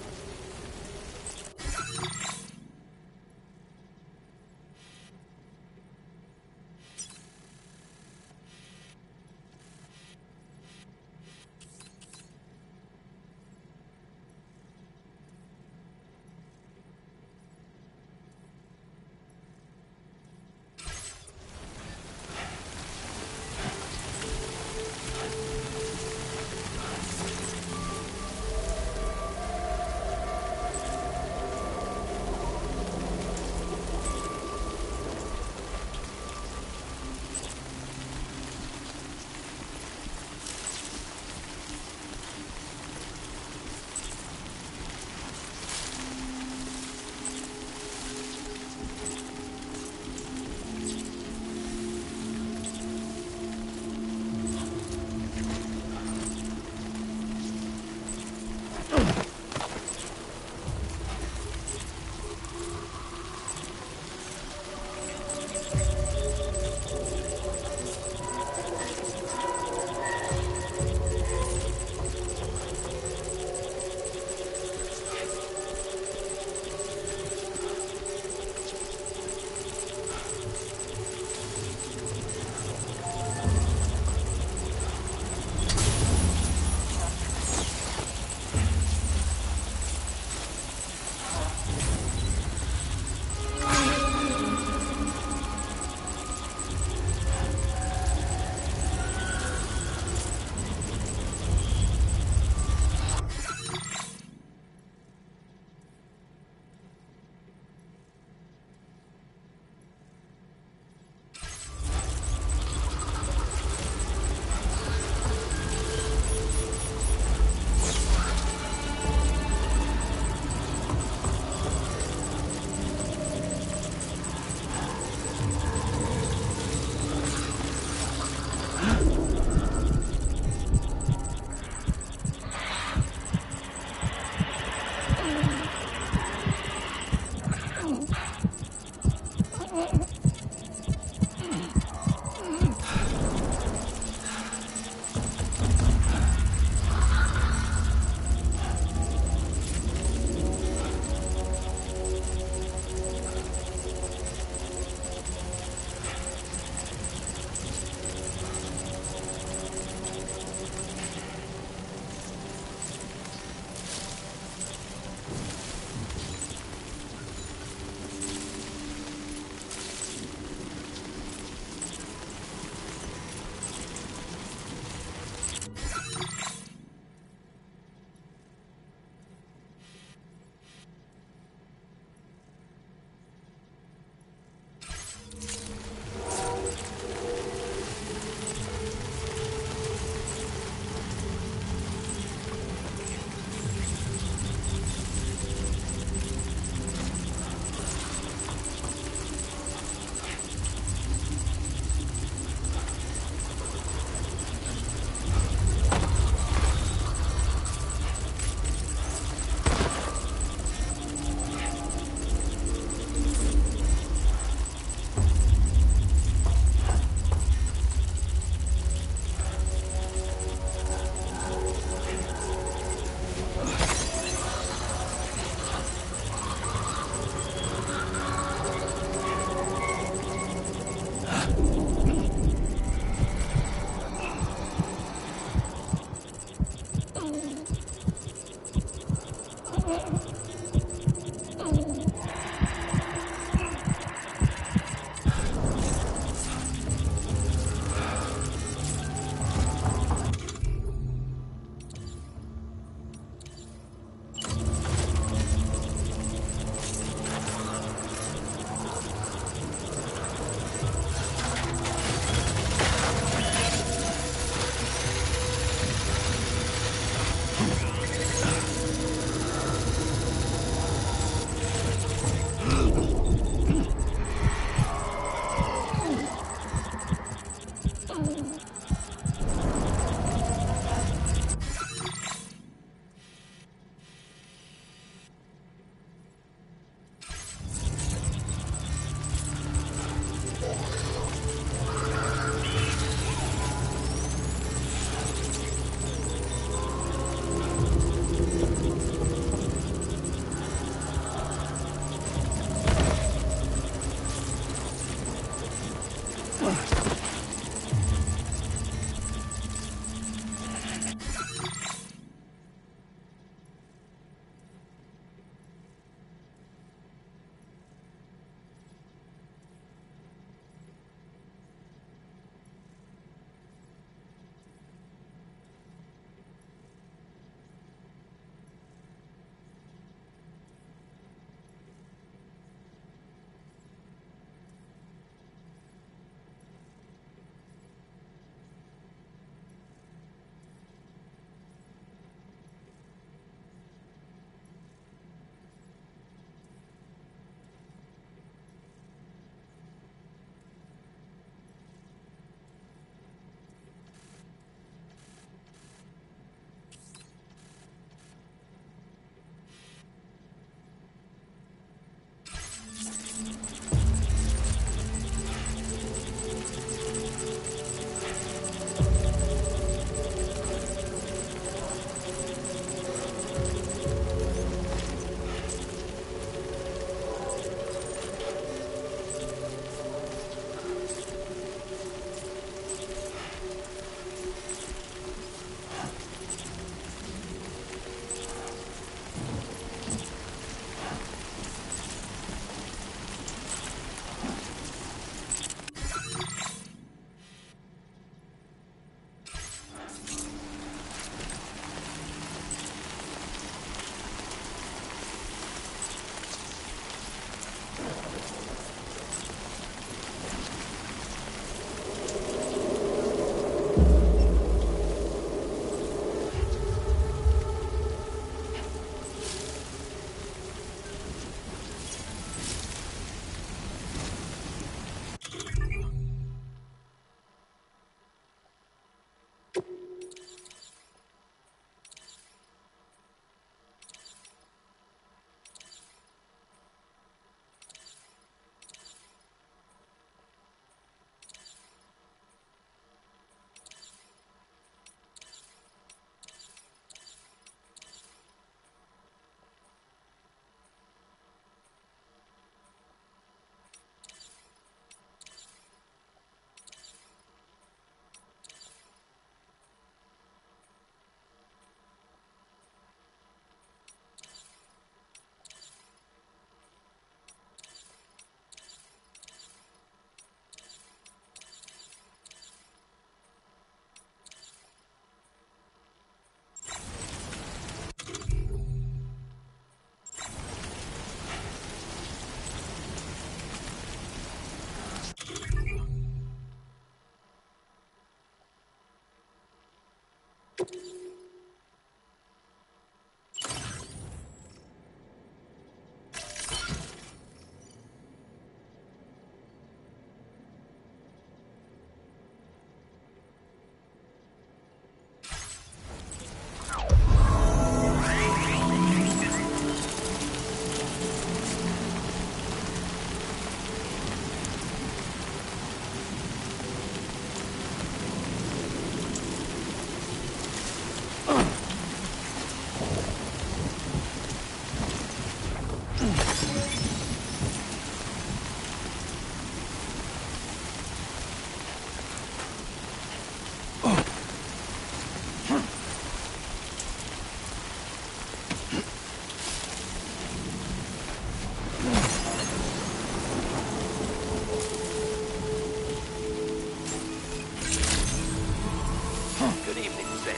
Good evening, Sam.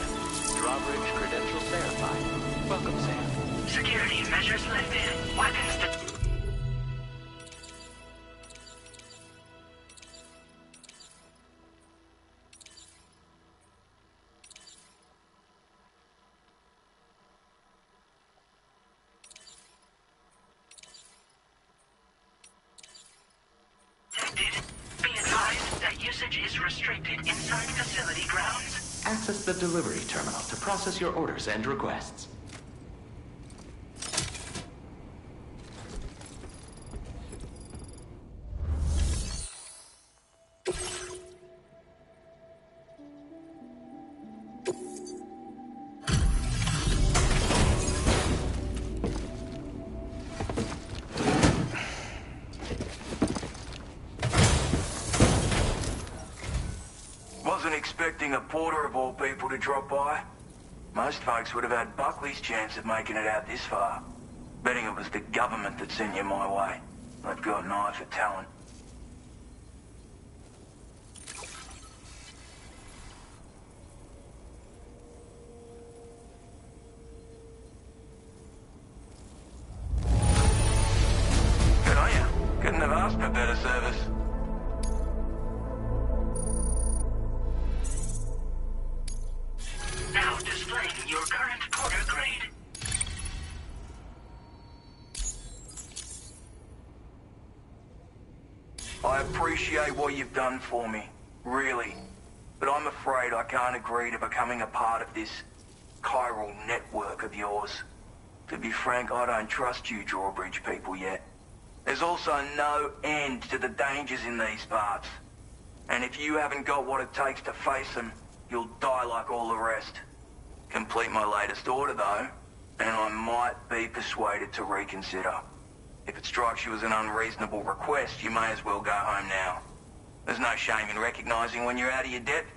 Drawbridge credentials verified. Welcome, Sam. Security measures lifted. Weapons detected. Be advised that usage is restricted inside facility grounds. Access the delivery terminal to process your orders and requests. Wasn't expecting a porter of all people to drop by. Most folks would have had Buckley's chance of making it out this far. Betting it was the government that sent you my way. They've got an eye for talent. Good on ya. Couldn't have asked for better service. Now displaying your current porter grade. I appreciate what you've done for me, really. But I'm afraid I can't agree to becoming a part of this chiral network of yours. To be frank, I don't trust you drawbridge people yet. There's also no end to the dangers in these parts. And if you haven't got what it takes to face them, you'll die like all the rest. Complete my latest order, though, and I might be persuaded to reconsider. If it strikes you as an unreasonable request, you may as well go home now. There's no shame in recognizing when you're out of your depth.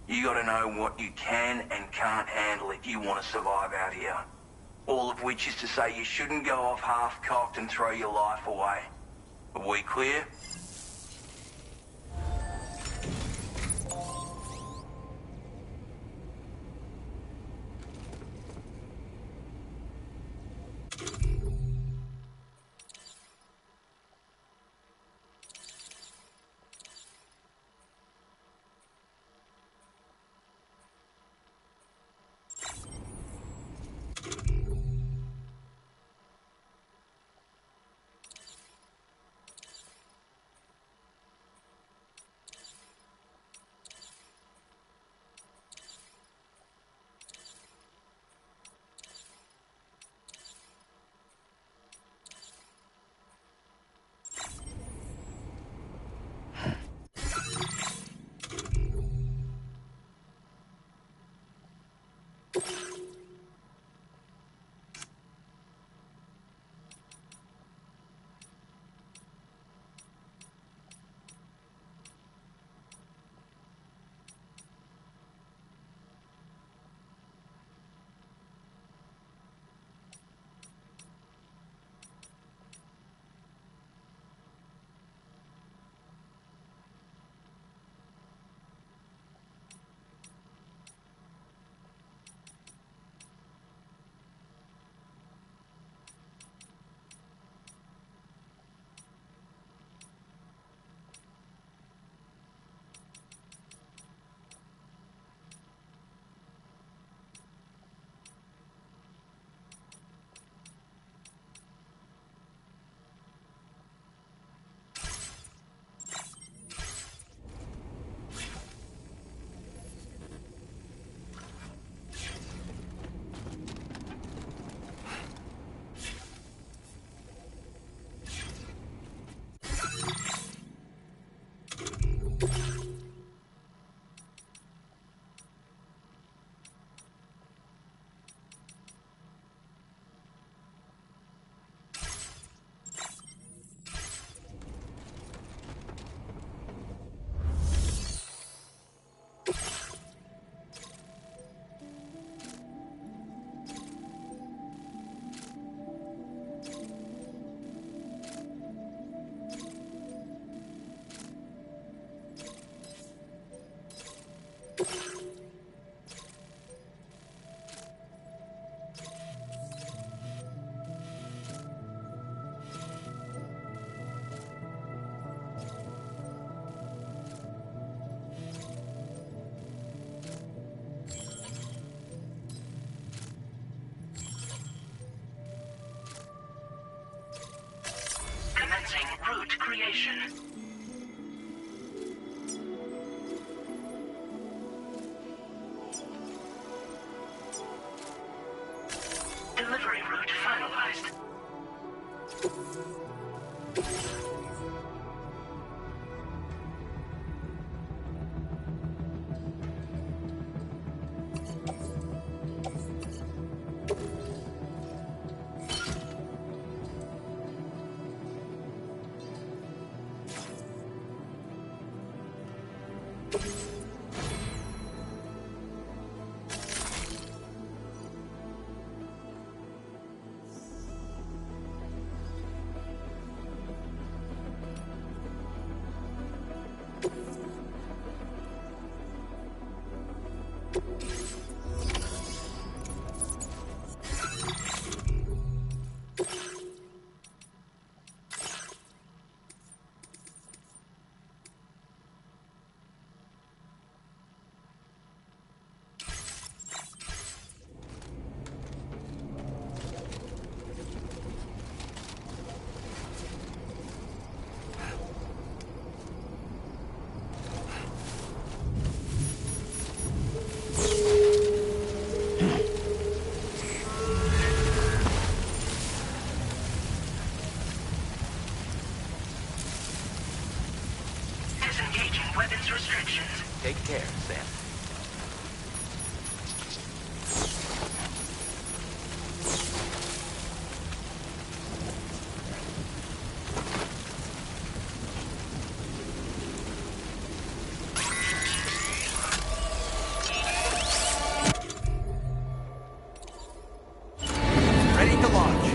You gotta know what you can and can't handle if you want to survive out here. All of which is to say you shouldn't go off half-cocked and throw your life away. Are we clear? Commencing route creation. Delivery route finalized. Disengaging weapons restrictions. Take care, Sam. Ready to launch.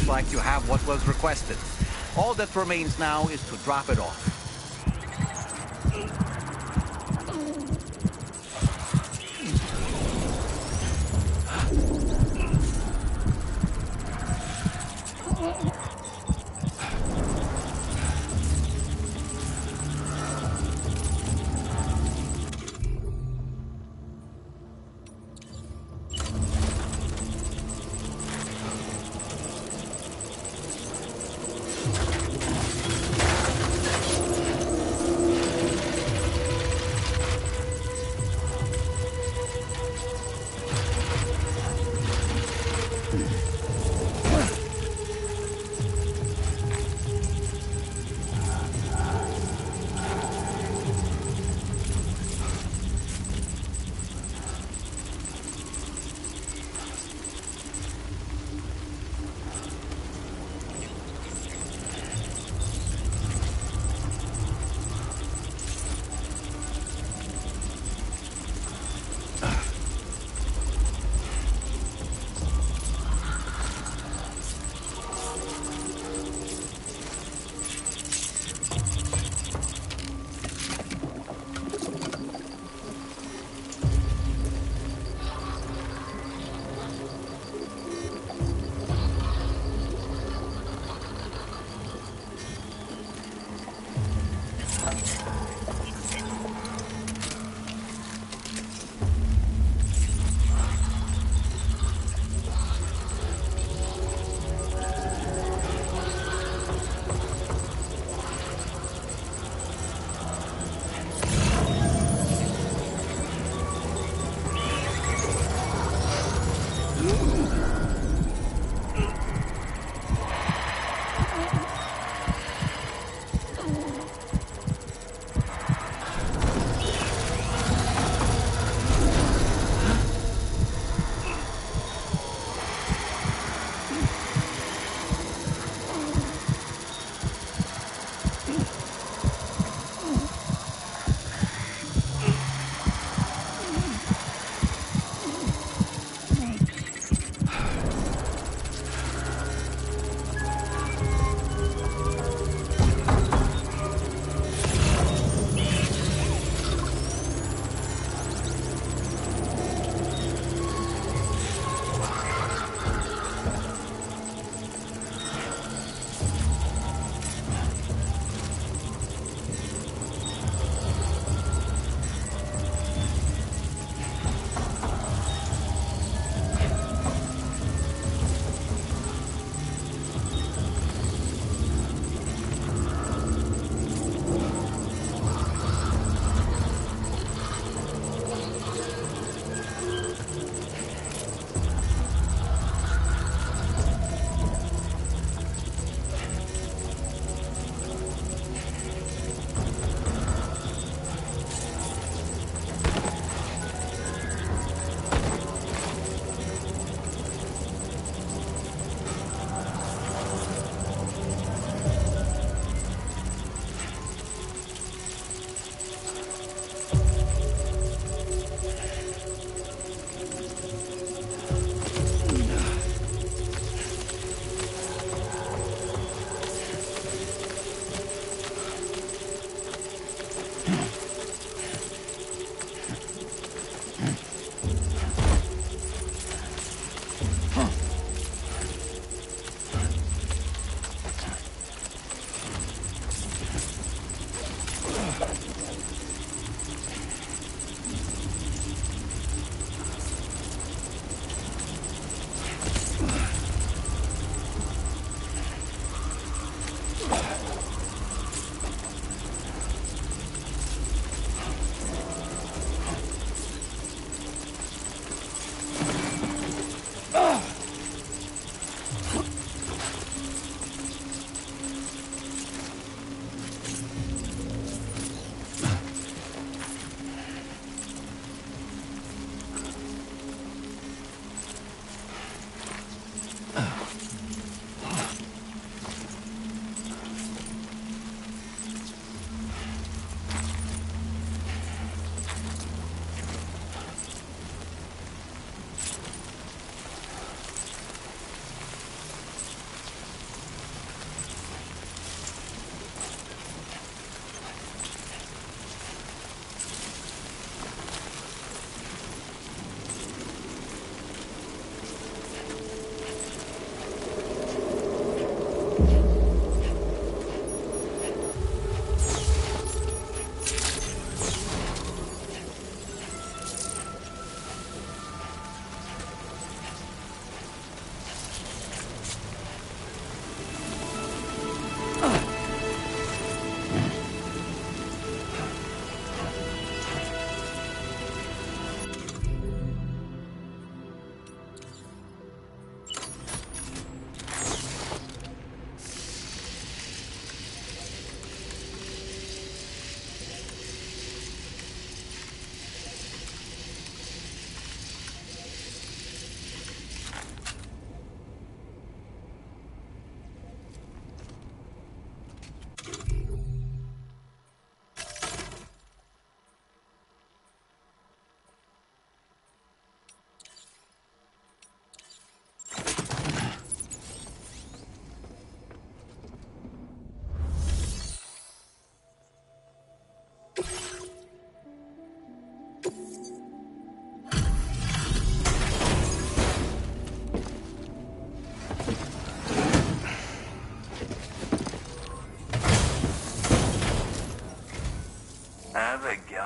Looks like you have what was requested. All that remains now is to drop it off.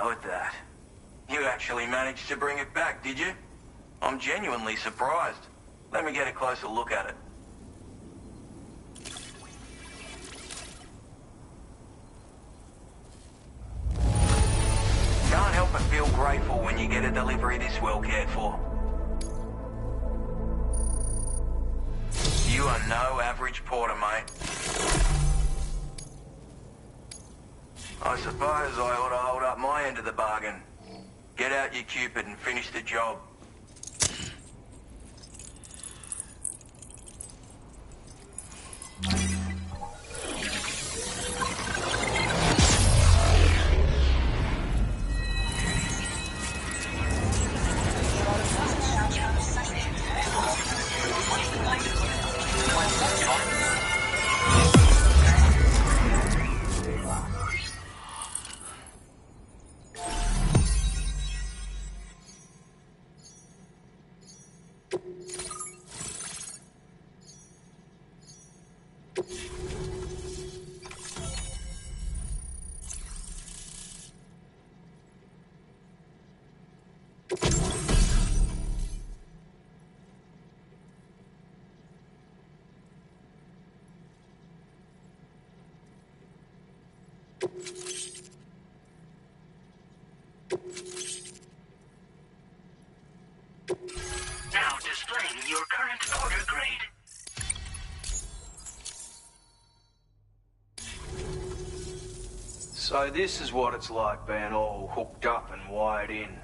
put that. You actually managed to bring it back, did you? I'm genuinely surprised. Let me get a closer look at it. Can't help but feel grateful when you get a delivery this well cared for. You are no average porter, mate. I suppose I ought to hold up my end of the bargain. Get out your Cupid and finish the job. Now displaying your current order grade. So this is what it's like being all hooked up and wired in.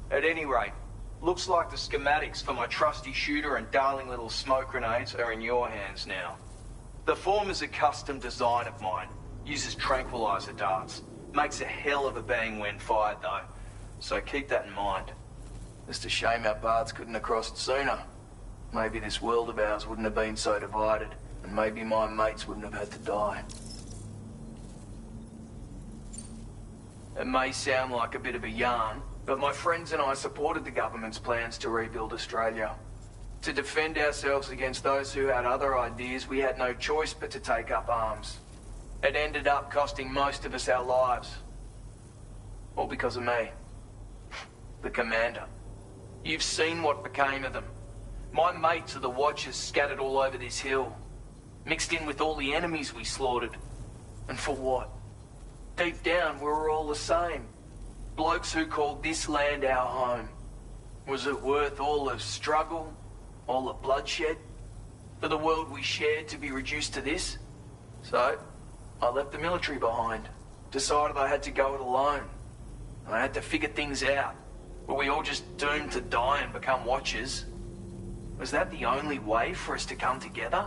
At any rate, looks like the schematics for my trusty shooter and darling little smoke grenades are in your hands now. The former's a custom design of mine. Uses tranquilizer darts. Makes a hell of a bang when fired though. So keep that in mind. Just a shame our paths couldn't have crossed sooner. Maybe this world of ours wouldn't have been so divided, and maybe my mates wouldn't have had to die. It may sound like a bit of a yarn, but my friends and I supported the government's plans to rebuild Australia. To defend ourselves against those who had other ideas, we had no choice but to take up arms. It ended up costing most of us our lives. All because of me. The commander. You've seen what became of them. My mates are the Watchers scattered all over this hill. Mixed in with all the enemies we slaughtered. And for what? Deep down, we were all the same. Blokes who called this land our home. Was it worth all the struggle? All the bloodshed? For the world we shared to be reduced to this? So, I left the military behind. Decided I had to go it alone. I had to figure things out. Were we all just doomed to die and become Watchers? Was that the only way for us to come together?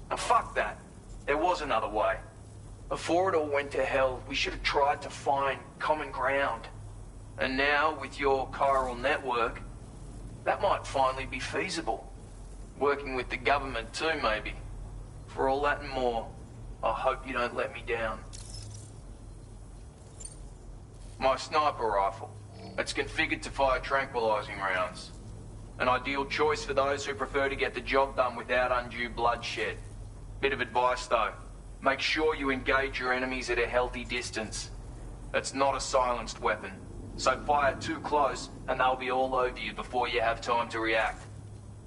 And fuck that. There was another way. Before it all went to hell, we should have tried to find common ground. And now, with your chiral network, that might finally be feasible. Working with the government too, maybe. For all that and more, I hope you don't let me down. My sniper rifle. It's configured to fire tranquilizing rounds. An ideal choice for those who prefer to get the job done without undue bloodshed. Bit of advice though. Make sure you engage your enemies at a healthy distance. It's not a silenced weapon, so fire too close and they'll be all over you before you have time to react.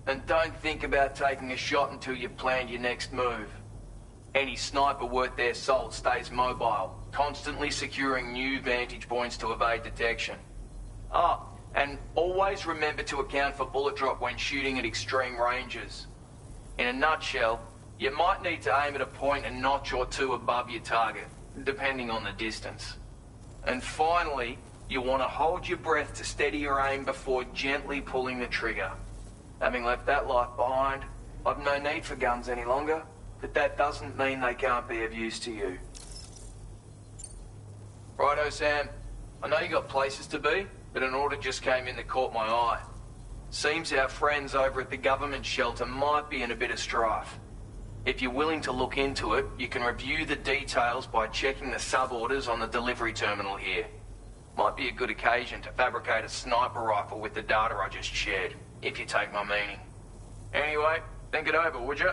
And don't think about taking a shot until you've planned your next move. Any sniper worth their salt stays mobile, constantly securing new vantage points to evade detection. And always remember to account for bullet drop when shooting at extreme ranges. In a nutshell, you might need to aim at a point a notch or two above your target, depending on the distance. And finally, you want to hold your breath to steady your aim before gently pulling the trigger. Having left that life behind, I've no need for guns any longer, but that doesn't mean they can't be of use to you. Righto, Sam. I know you got places to be, but an order just came in that caught my eye. Seems our friends over at the government shelter might be in a bit of strife. If you're willing to look into it, you can review the details by checking the sub-orders on the delivery terminal here. Might be a good occasion to fabricate a sniper rifle with the data I just shared, if you take my meaning. Anyway, think it over, would you?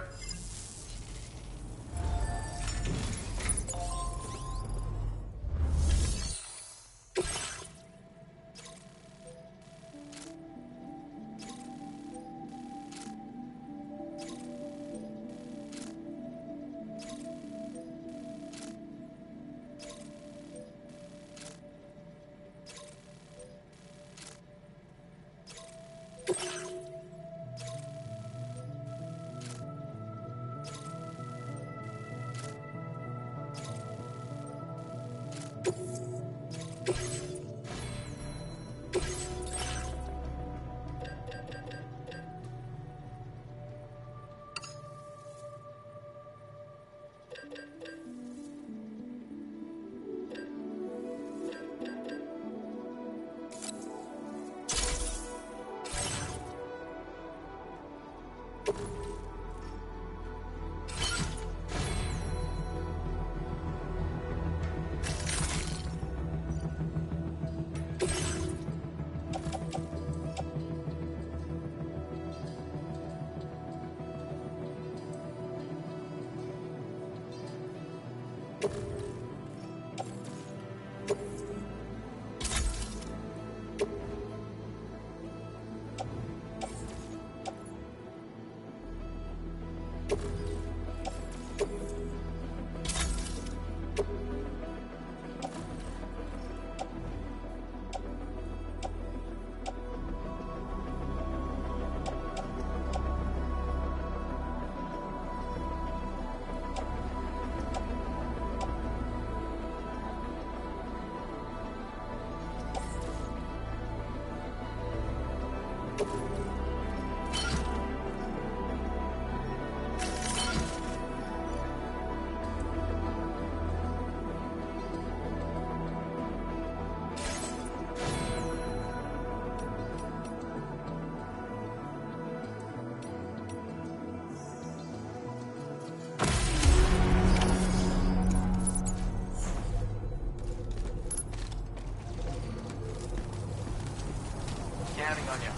Counting on you.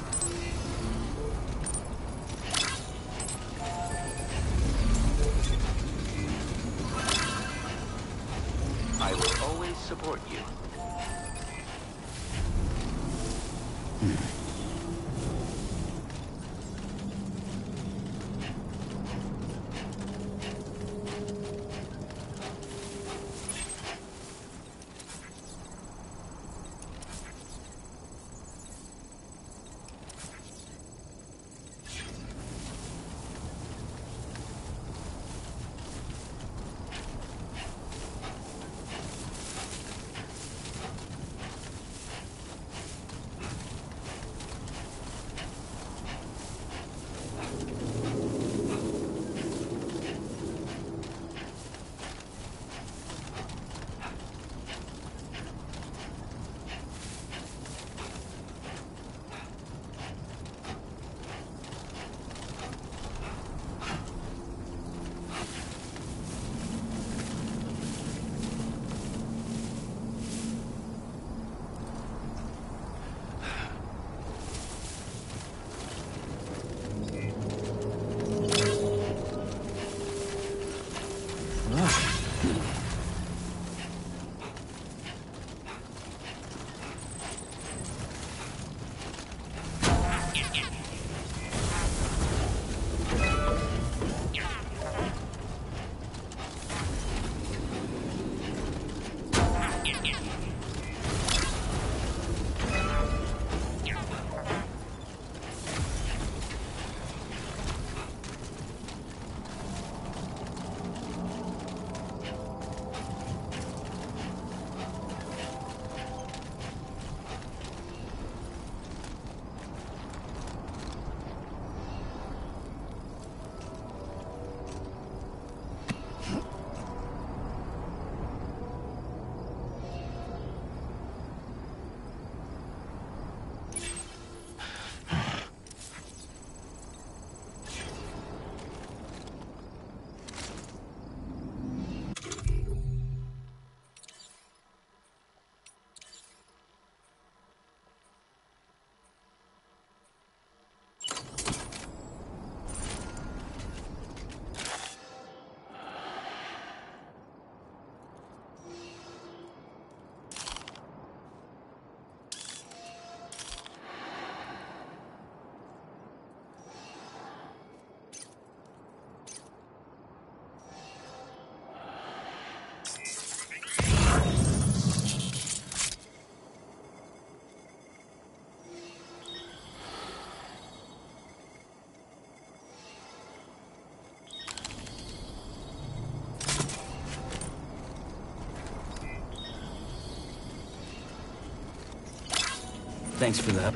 I will always support you. Thanks for that.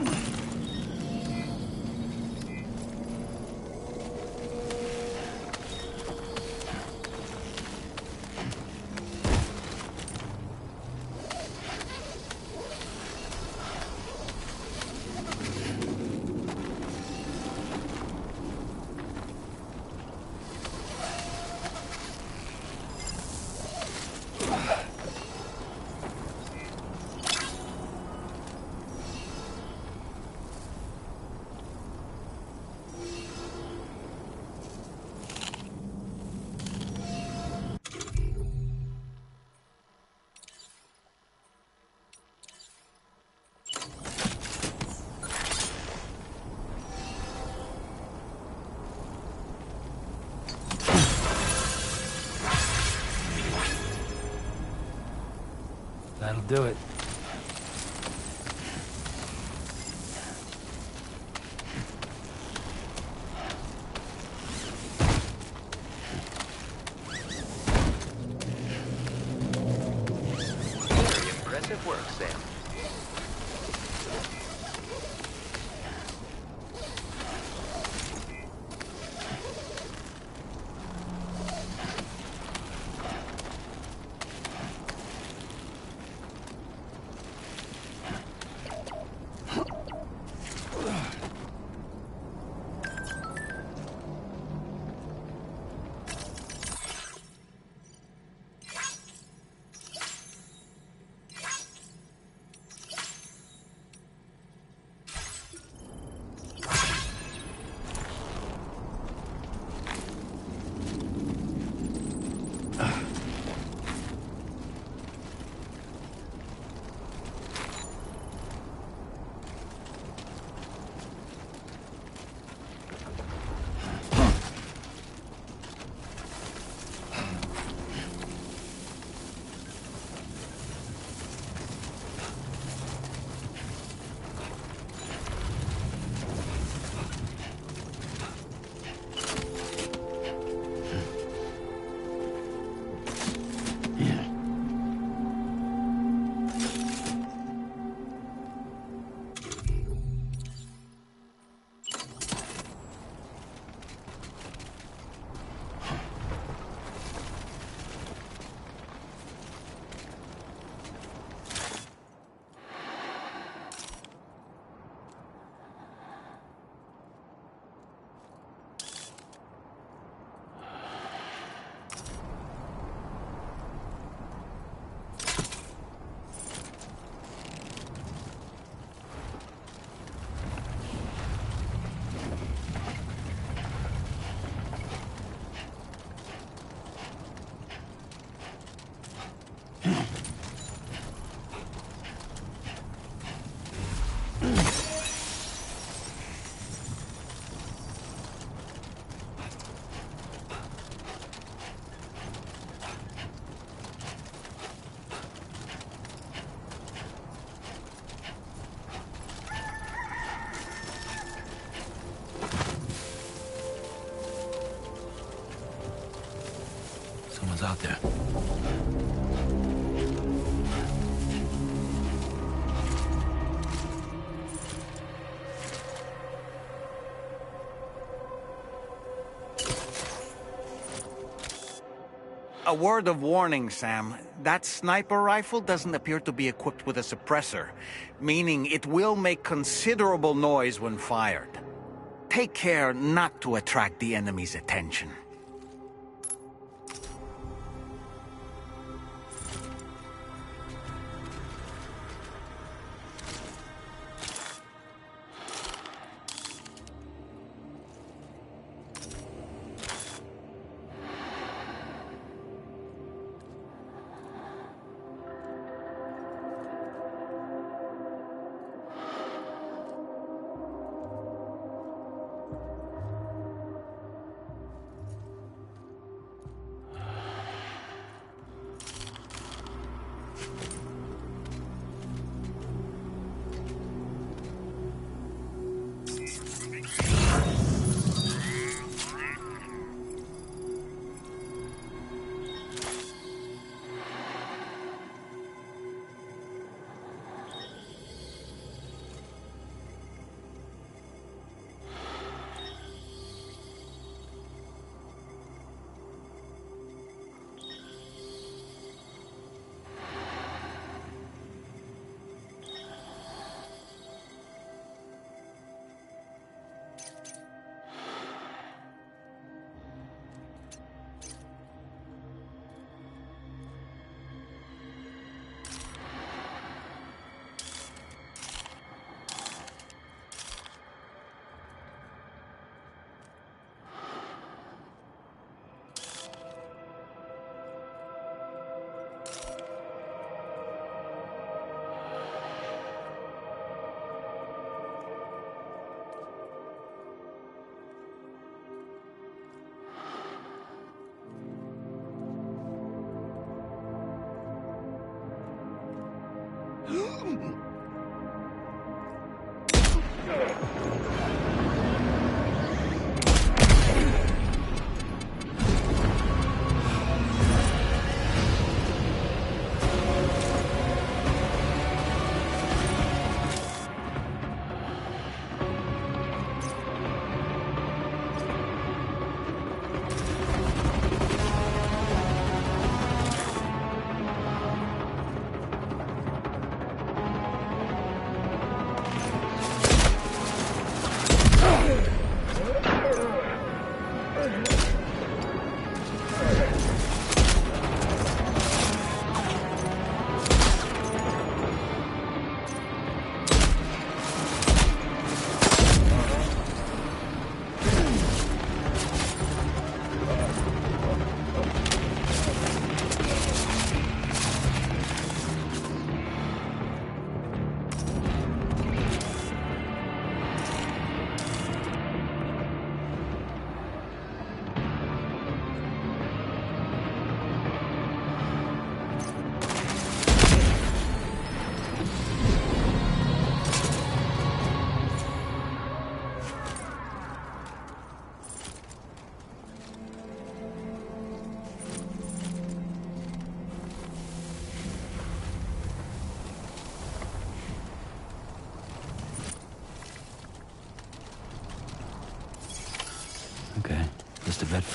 That'll do it. Very impressive work, Sam. Someone's out there. A word of warning, Sam. That sniper rifle doesn't appear to be equipped with a suppressor, meaning it will make considerable noise when fired. Take care not to attract the enemy's attention.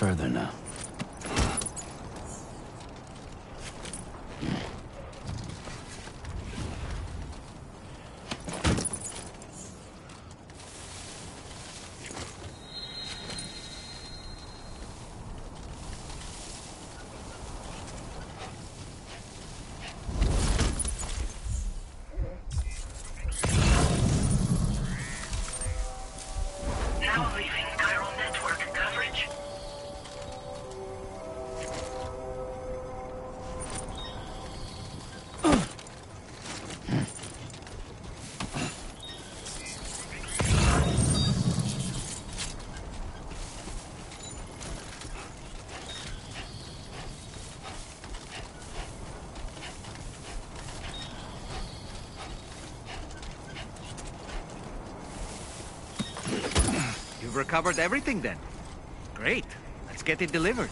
further now. You've recovered everything then. Great. Let's get it delivered.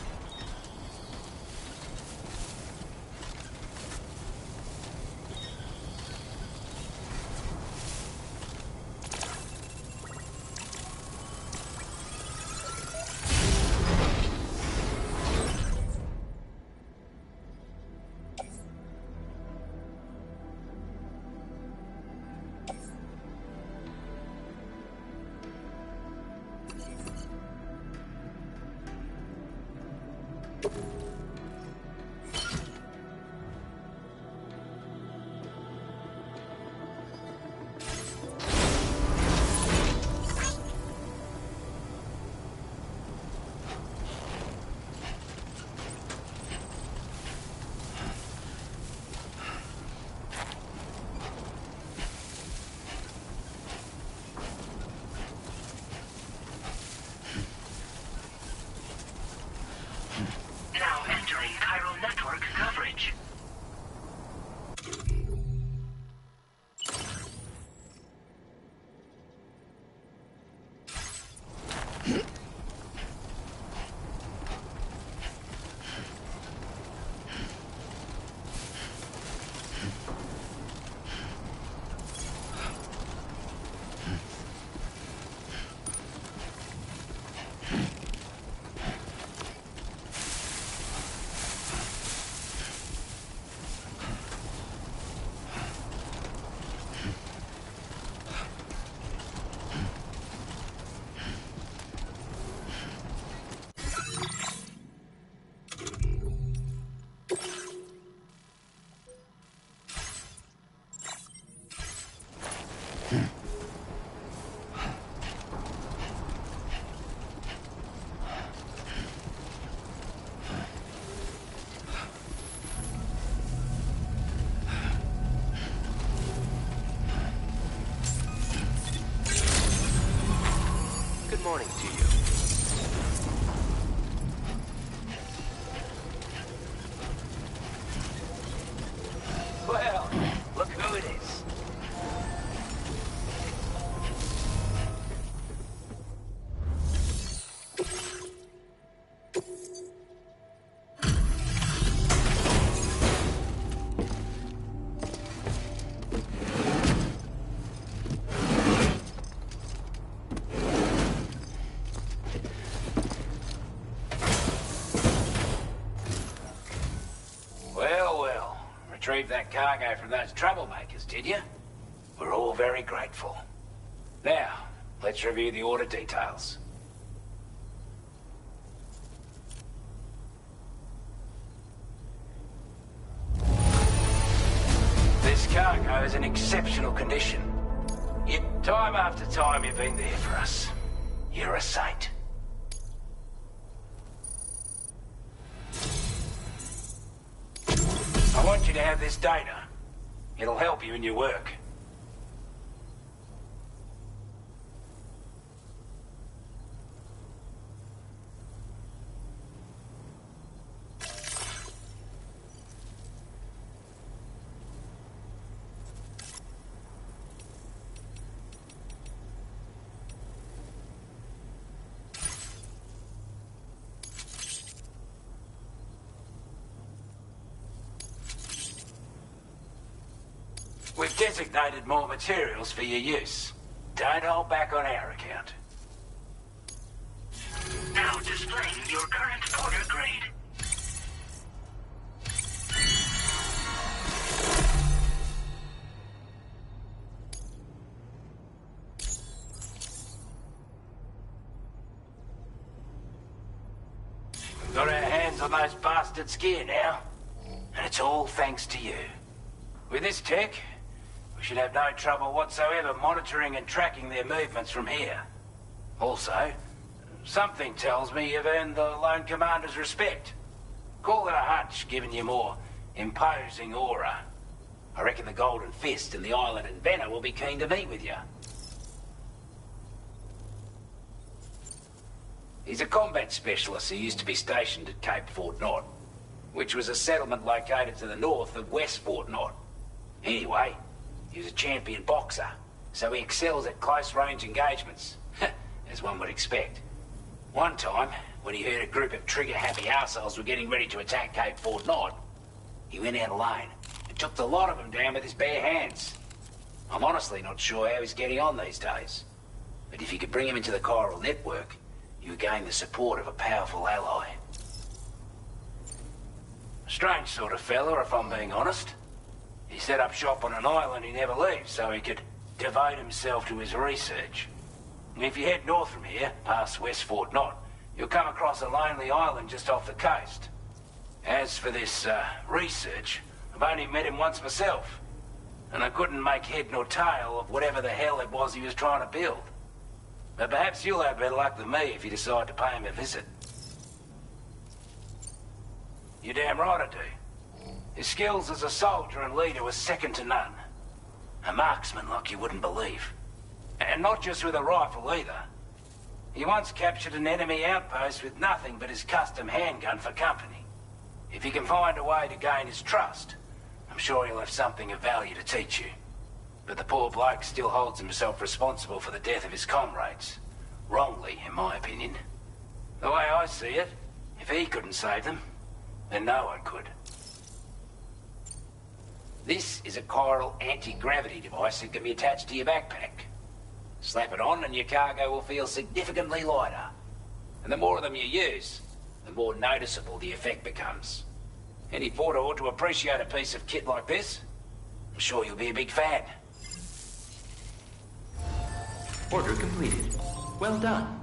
Good morning to you. Well, look who it is. Retrieved that cargo from those troublemakers, did you? We're all very grateful. Now, let's review the order details. This cargo is in exceptional condition. Time after time you've been there for us. You're a saint. I want you to have this data. It'll help you in your work. We've designated more materials for your use. Don't hold back on our account. Now display displaying your current order grade. We've got our hands on those bastards' gear now. And it's all thanks to you. With this tech, we should have no trouble whatsoever monitoring and tracking their movements from here. Also, something tells me you've earned the Lone Commander's respect. Call it a hunch, given your more imposing aura. I reckon the Golden Fist and the Island Inventor will be keen to meet with you. He's a combat specialist who used to be stationed at Cape Fort Knot, which was a settlement located to the north of West Fort Knot. Anyway, he was a champion boxer, so he excels at close-range engagements, as one would expect. One time, when he heard a group of trigger-happy arseholes were getting ready to attack Cape Fort Knot, he went out alone and took the lot of them down with his bare hands. I'm honestly not sure how he's getting on these days, but if you could bring him into the chiral network, you gain the support of a powerful ally. Strange sort of fella, if I'm being honest. He set up shop on an island he never leaves, so he could devote himself to his research. And if you head north from here, past West Fort Knot, you'll come across a lonely island just off the coast. As for this, research, I've only met him once myself, and I couldn't make head nor tail of whatever the hell it was he was trying to build. But perhaps you'll have better luck than me if you decide to pay him a visit. You're damn right I do. His skills as a soldier and leader were second to none. A marksman like you wouldn't believe. And not just with a rifle either. He once captured an enemy outpost with nothing but his custom handgun for company. If you can find a way to gain his trust, I'm sure he'll have something of value to teach you. But the poor bloke still holds himself responsible for the death of his comrades. Wrongly, in my opinion. The way I see it, if he couldn't save them, then no one could. This is a chiral anti-gravity device that can be attached to your backpack. Slap it on and your cargo will feel significantly lighter. And the more of them you use, the more noticeable the effect becomes. Any porter ought to appreciate a piece of kit like this. I'm sure you'll be a big fan. Order completed. Well done.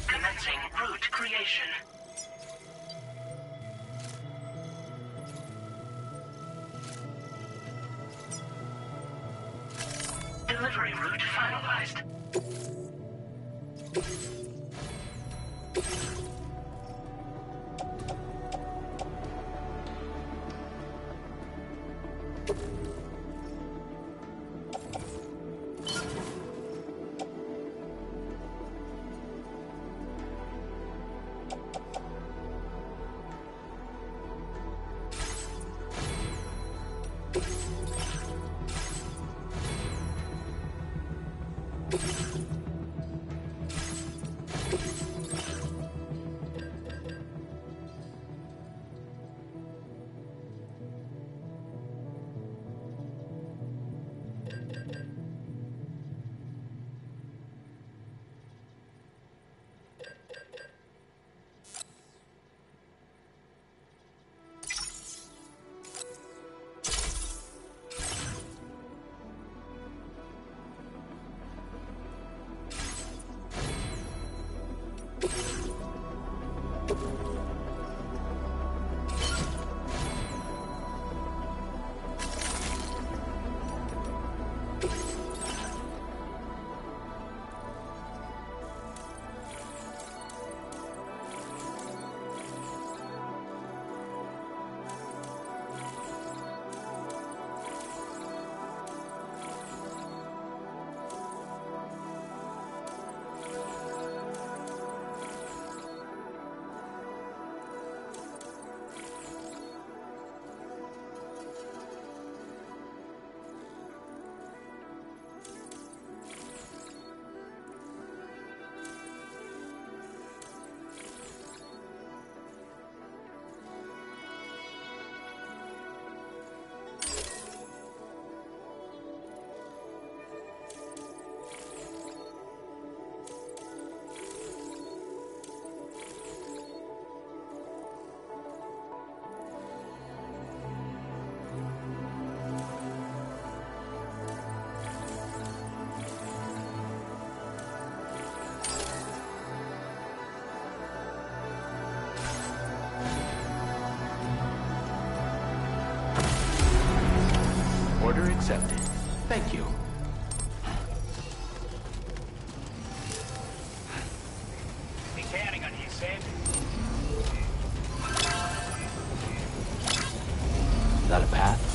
Commencing route creation. Delivery route finalized. Order accepted. Thank you. Be counting on you, Sam. Is that a path?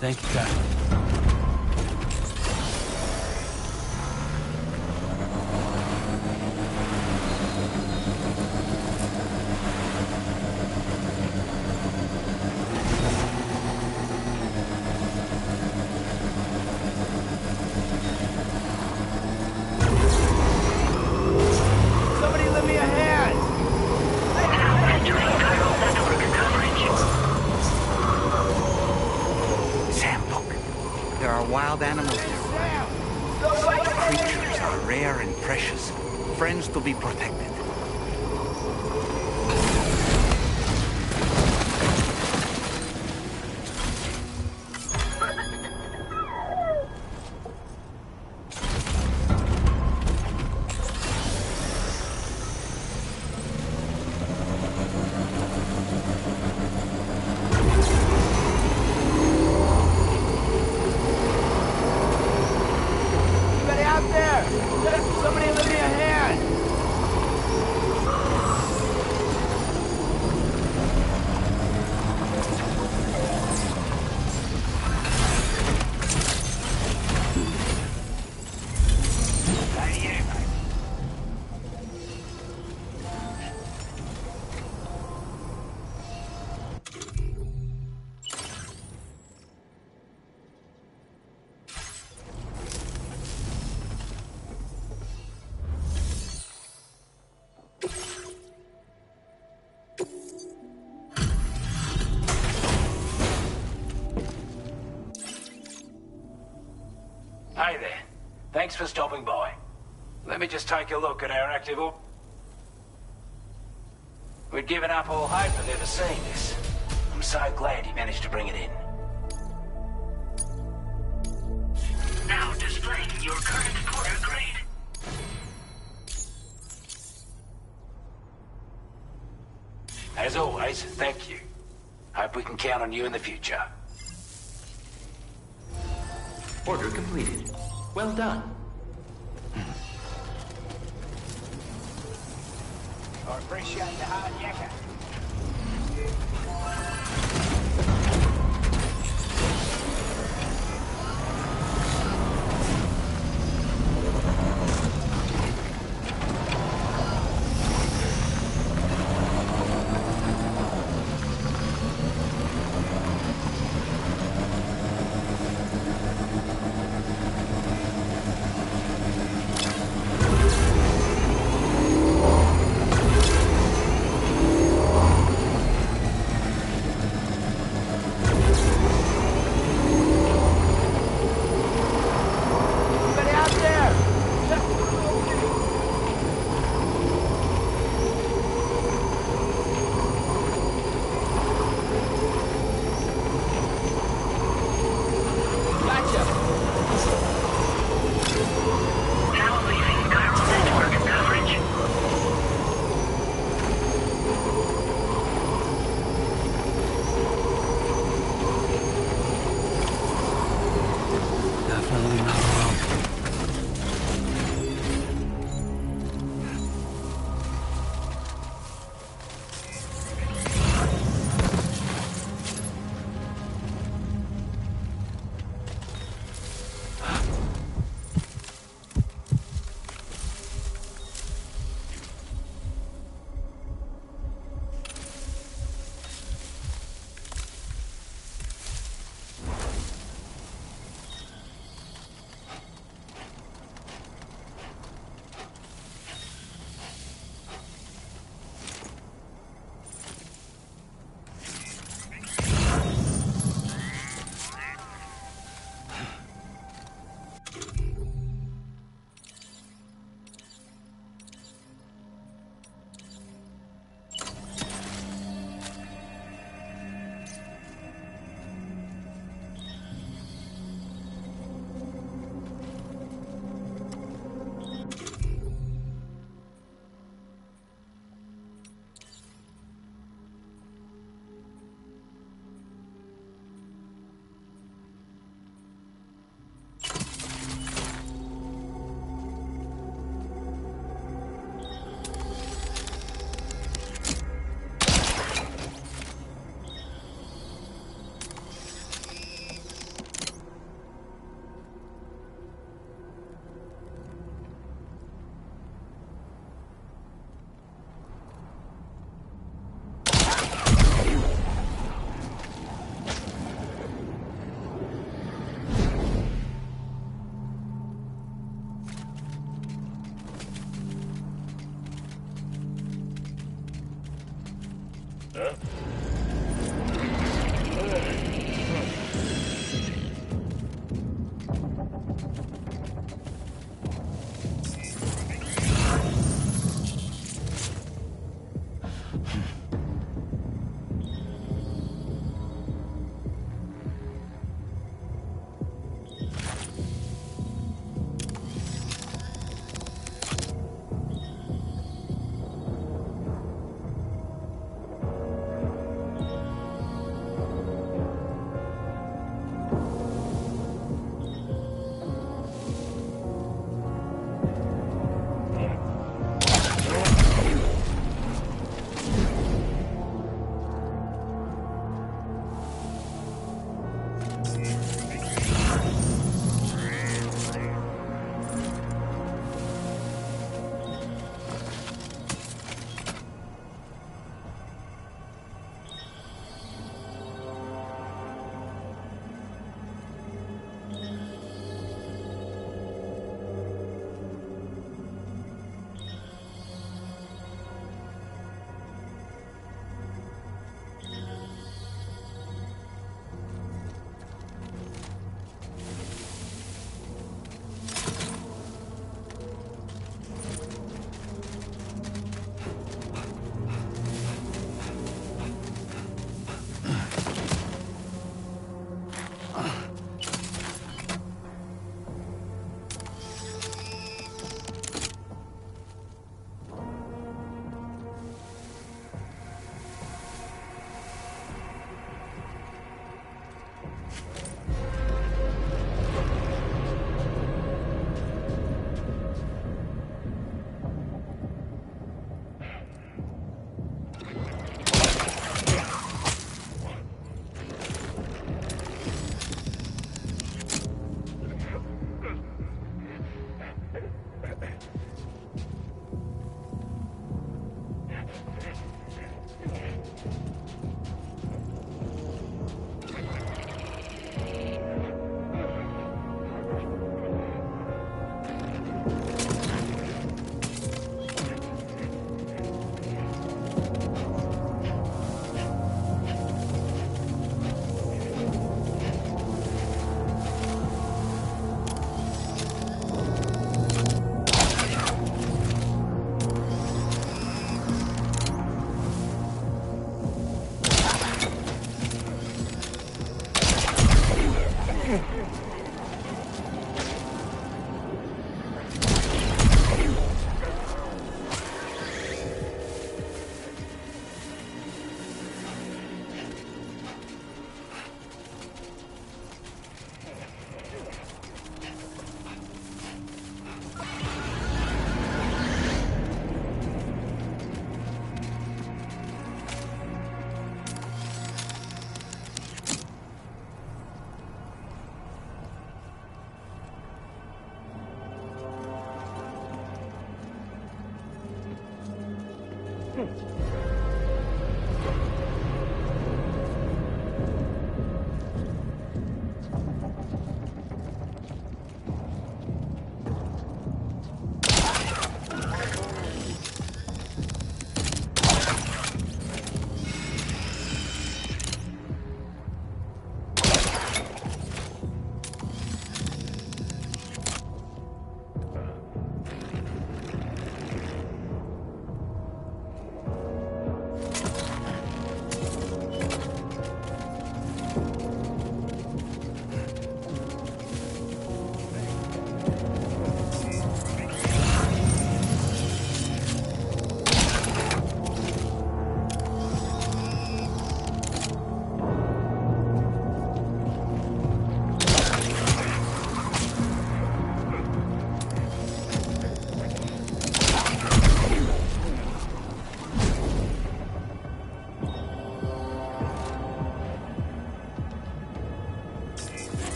Thank you, Kyle. Somebody lend me a hand! Sam, look. There are wild animals here. Creatures are rare and precious. Friends to be protected. Anybody out there? Somebody lend me a hand! Hey there. Thanks for stopping by. Let me just take a look at our active op. We'd given up all hope of ever seeing this. I'm so glad he managed to bring it in. Now displaying your current quarter grade. As always, thank you. Hope we can count on you in the future. Order completed. Well done. I appreciate the hard yakka.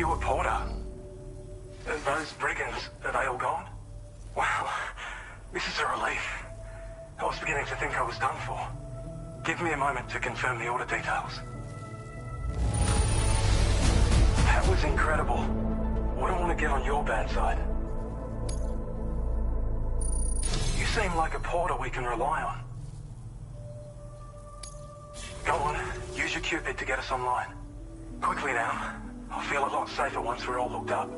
You were Porter. Those brigands, are they all gone? Wow, this is a relief. I was beginning to think I was done for. Give me a moment to confirm the order details. That was incredible. Wouldn't want to get on your bad side. You seem like a porter we can rely on. Go on, use your Cupid to get us online. Quickly now. I'll feel a lot safer once we're all hooked up.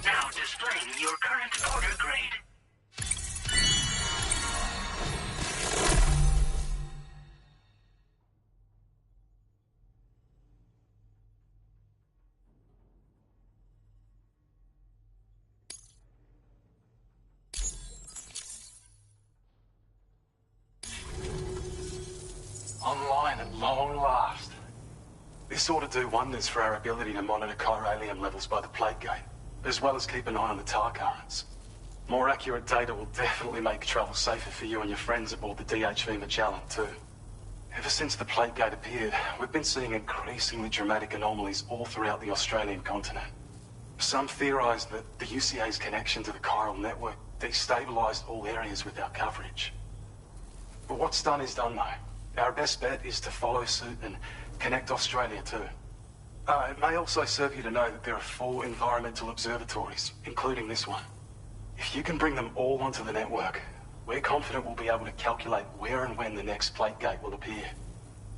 Now displaying your current order grade. Online at long last. This ought to do wonders for our ability to monitor chiralium levels by the plate gate, as well as keep an eye on the tar currents. More accurate data will definitely make travel safer for you and your friends aboard the DHV Magellan, too. Ever since the plate gate appeared, we've been seeing increasingly dramatic anomalies all throughout the Australian continent. Some theorize that the UCA's connection to the chiral network destabilized all areas with our coverage. But what's done is done, though. Our best bet is to follow suit and connect Australia too. It may also serve you to know that there are 4 environmental observatories, including this one. If you can bring them all onto the network, we're confident we'll be able to calculate where and when the next plate gate will appear.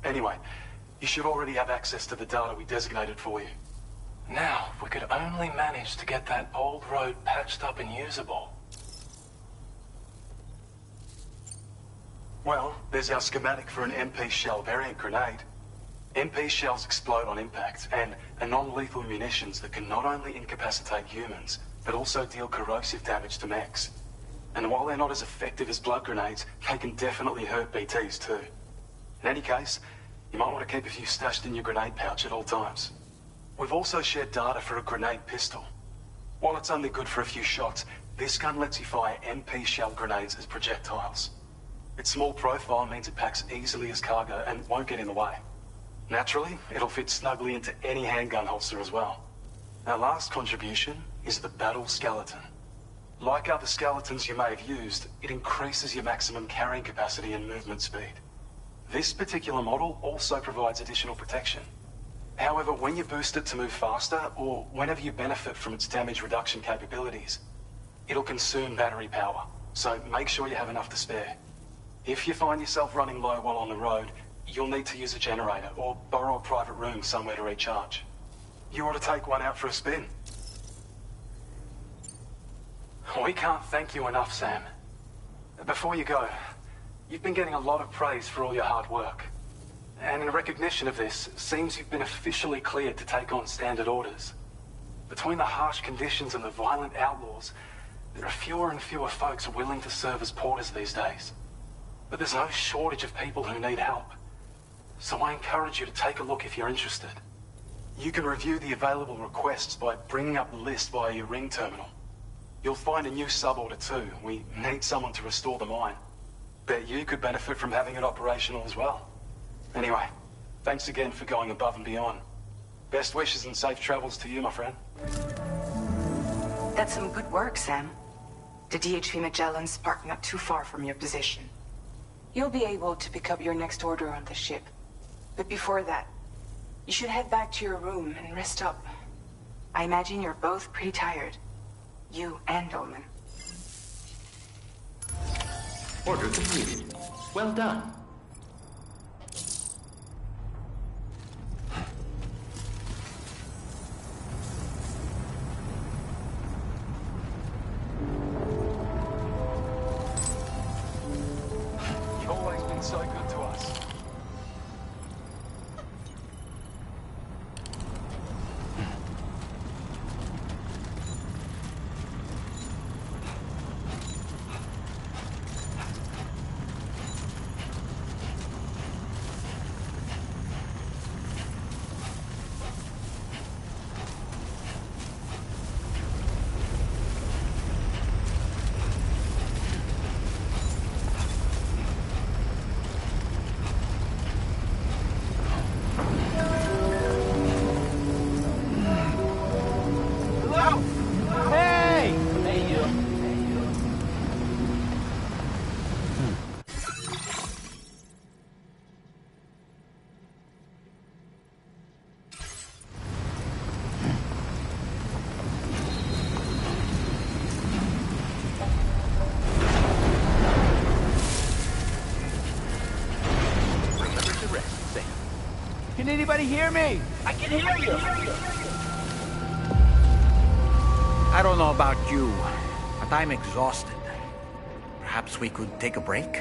Anyway, you should already have access to the data we designated for you. Now, if we could only manage to get that old road patched up and usable. Well, there's our schematic for an MP shell variant grenade. MP shells explode on impact and are non-lethal munitions that can not only incapacitate humans, but also deal corrosive damage to mechs. And while they're not as effective as blood grenades, they can definitely hurt BTs too. In any case, you might want to keep a few stashed in your grenade pouch at all times. We've also shared data for a grenade pistol. While it's only good for a few shots, this gun lets you fire MP shell grenades as projectiles. Its small profile means it packs easily as cargo and won't get in the way. Naturally, it'll fit snugly into any handgun holster as well. Our last contribution is the Battle Skeleton. Like other skeletons you may have used, it increases your maximum carrying capacity and movement speed. This particular model also provides additional protection. However, when you boost it to move faster, or whenever you benefit from its damage reduction capabilities, it'll consume battery power, so make sure you have enough to spare. If you find yourself running low while on the road, you'll need to use a generator or borrow a private room somewhere to recharge. You ought to take one out for a spin. We can't thank you enough, Sam. Before you go, you've been getting a lot of praise for all your hard work. And in recognition of this, it seems you've been officially cleared to take on standard orders. Between the harsh conditions and the violent outlaws, there are fewer and fewer folks willing to serve as porters these days. But there's no shortage of people who need help. So I encourage you to take a look if you're interested. You can review the available requests by bringing up the list via your ring terminal. You'll find a new sub-order too. We need someone to restore the mine. Bet you could benefit from having it operational as well. Anyway, thanks again for going above and beyond. Best wishes and safe travels to you, my friend. That's some good work, Sam. The DHV Magellan's parked not too far from your position. You'll be able to pick up your next order on the ship. But before that, you should head back to your room and rest up. I imagine you're both pretty tired. You and Dolman. Order completed. Well done. You've always been so good to us. Can anybody hear me? I can hear you. I don't know about you, but I'm exhausted. Perhaps we could take a break?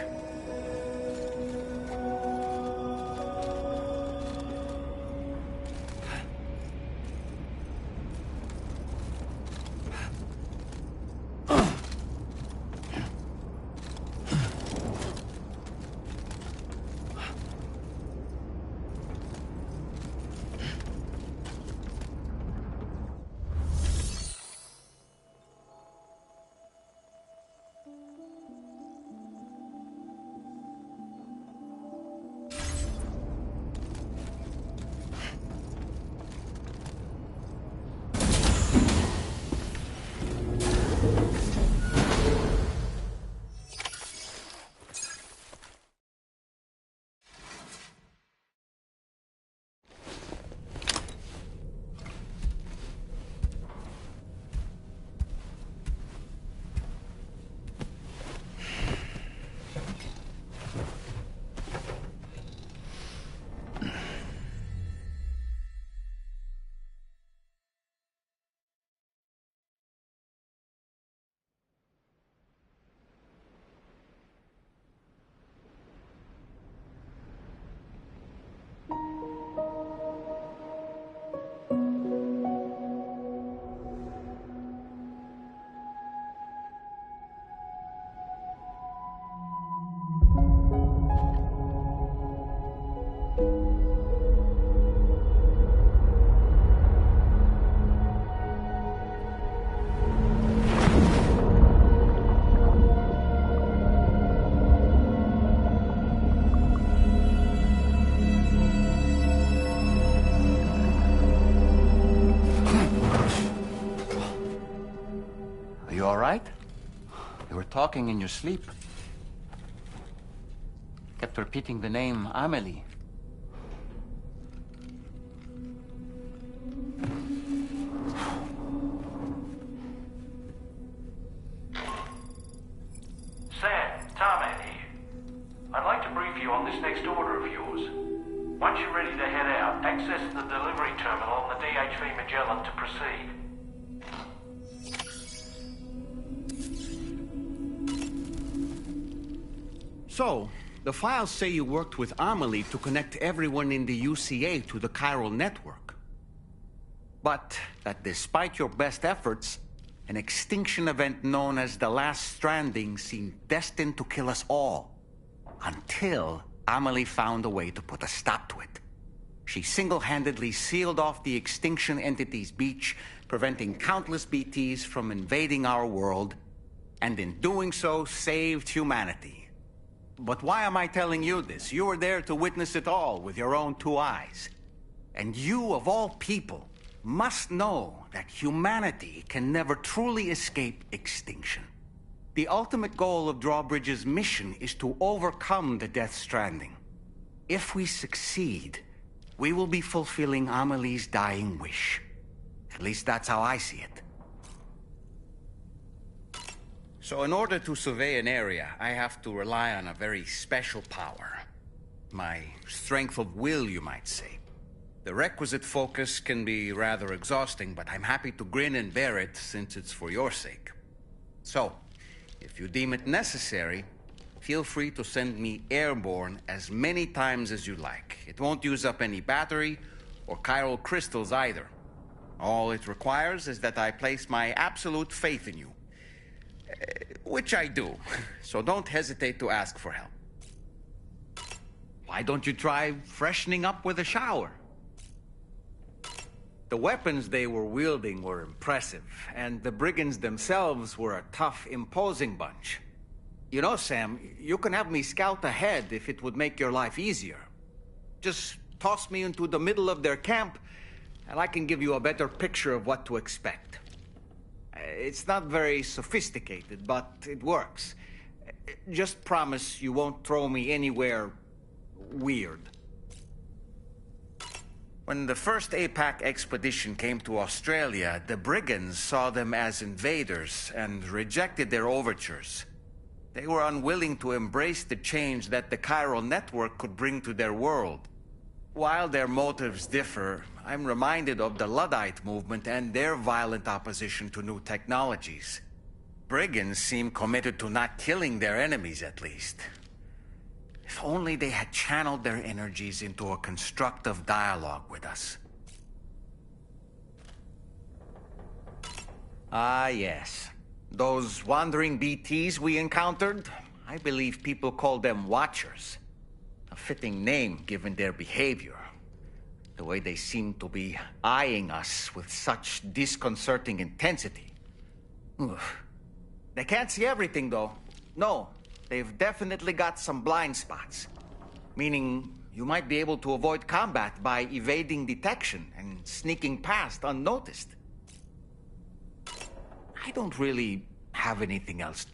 Talking in your sleep. Kept repeating the name Amelie. Sam, Tarman here. I'd like to brief you on this next order of yours. Once you're ready to head out, access the delivery terminal on the DHV Magellan to proceed. So, the files say you worked with Amelie to connect everyone in the UCA to the chiral network. But that despite your best efforts, an extinction event known as the Last Stranding seemed destined to kill us all. Until Amelie found a way to put a stop to it. She single-handedly sealed off the extinction entity's beach, preventing countless BTs from invading our world, and in doing so, saved humanity. But why am I telling you this? You were there to witness it all with your own 2 eyes. And you, of all people, must know that humanity can never truly escape extinction. The ultimate goal of Drawbridge's mission is to overcome the Death Stranding. If we succeed, we will be fulfilling Amelie's dying wish. At least that's how I see it. So in order to survey an area, I have to rely on a very special power. My strength of will, you might say. The requisite focus can be rather exhausting, but I'm happy to grin and bear it since it's for your sake. So, if you deem it necessary, feel free to send me airborne as many times as you like. It won't use up any battery or chiral crystals either. All it requires is that I place my absolute faith in you. Which I do, so don't hesitate to ask for help. Why don't you try freshening up with a shower? The weapons they were wielding were impressive, and the brigands themselves were a tough, imposing bunch. You know, Sam, you can have me scout ahead if it would make your life easier. Just toss me into the middle of their camp, and I can give you a better picture of what to expect. It's not very sophisticated, but it works. Just promise you won't throw me anywhere weird. When the first APAC expedition came to Australia, the brigands saw them as invaders and rejected their overtures. They were unwilling to embrace the change that the chiral network could bring to their world. While their motives differ, I'm reminded of the Luddite movement and their violent opposition to new technologies. Brigands seem committed to not killing their enemies, at least. If only they had channeled their energies into a constructive dialogue with us. Ah, yes. Those wandering BTs we encountered, I believe people call them Watchers. A fitting name given their behavior. The way they seem to be eyeing us with such disconcerting intensity. Oof. They can't see everything, though. No, they've definitely got some blind spots. Meaning, you might be able to avoid combat by evading detection and sneaking past unnoticed. I don't really have anything else.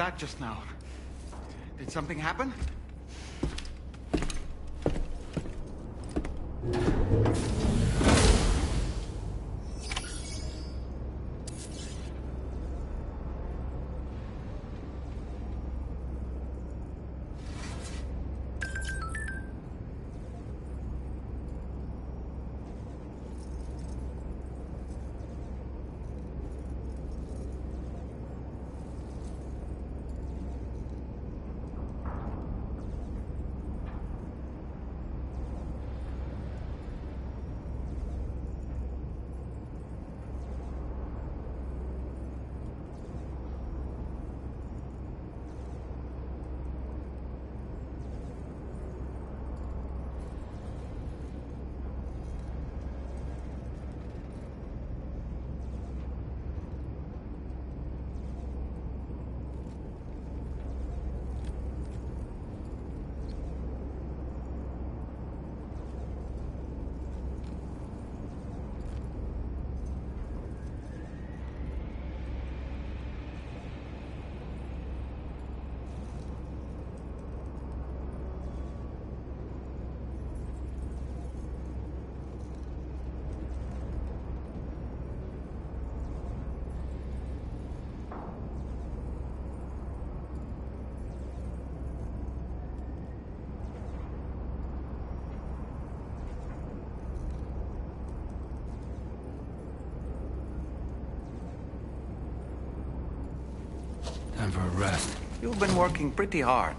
that just now? Did something happen? Time for a rest. You've been working pretty hard.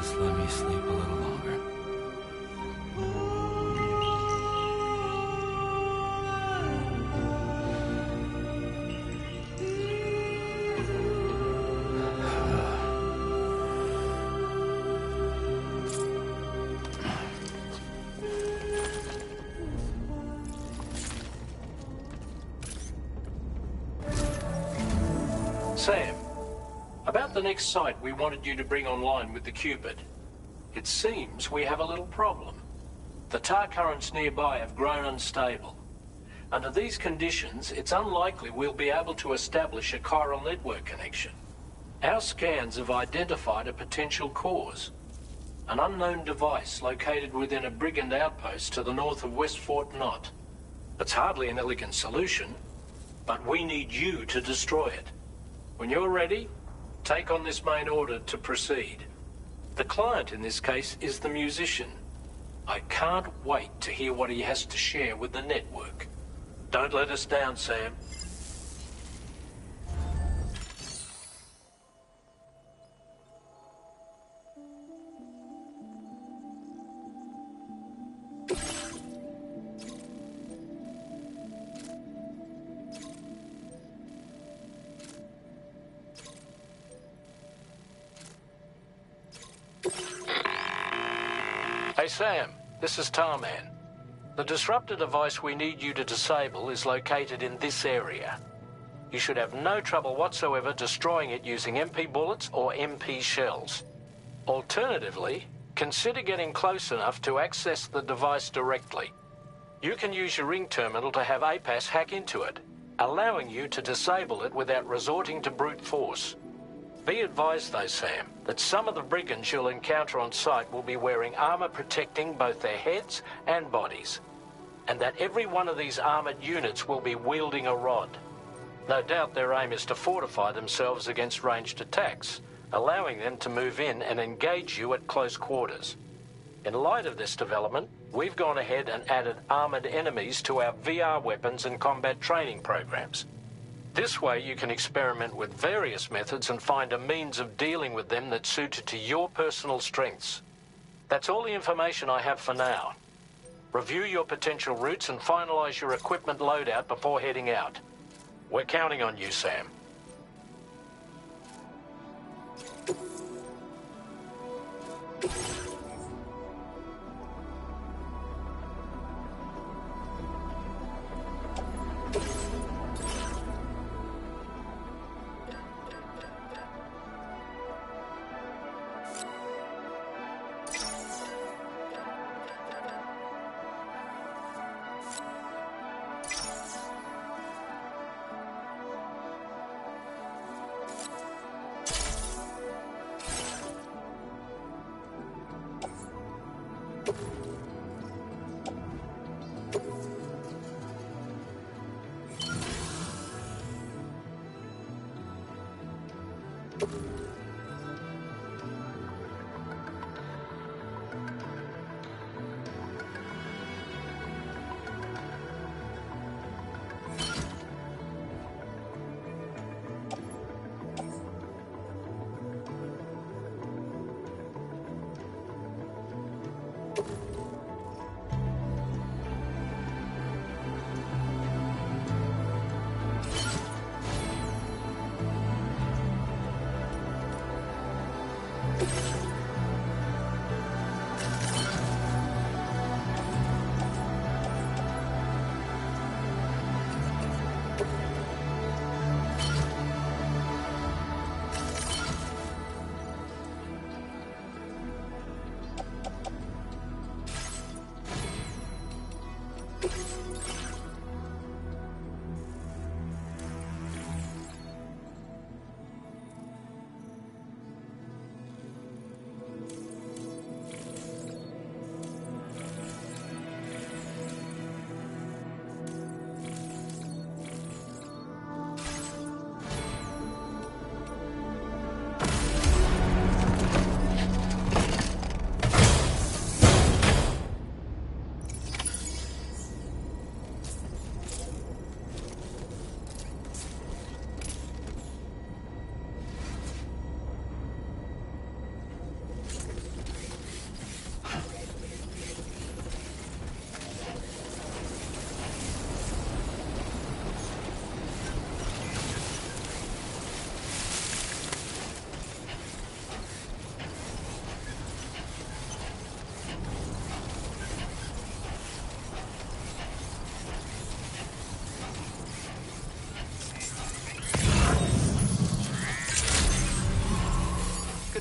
Just let me sleep a little longer. Sam, about the next site we wanted you to bring online with the Cupid. It seems we have a little problem. The tar currents nearby have grown unstable. Under these conditions, it's unlikely we'll be able to establish a chiral network connection. Our scans have identified a potential cause. An unknown device located within a brigand outpost to the north of West Fort Knot. It's hardly an elegant solution, but we need you to destroy it. When you're ready, take on this main order to proceed. The client in this case is the musician. I can't wait to hear what he has to share with the network. Don't let us down, Sam. Hey Sam, this is Tarman. The disruptor device we need you to disable is located in this area. You should have no trouble whatsoever destroying it using MP bullets or MP shells. Alternatively, consider getting close enough to access the device directly. You can use your ring terminal to have APAS hack into it, allowing you to disable it without resorting to brute force. Be advised, though, Sam, that some of the brigands you'll encounter on site will be wearing armor protecting both their heads and bodies, and that every one of these armored units will be wielding a rod. No doubt their aim is to fortify themselves against ranged attacks, allowing them to move in and engage you at close quarters. In light of this development, we've gone ahead and added armored enemies to our VR weapons and combat training programs. This way you can experiment with various methods and find a means of dealing with them that's suited to your personal strengths. That's all the information I have for now. Review your potential routes and finalize your equipment loadout before heading out. We're counting on you, Sam.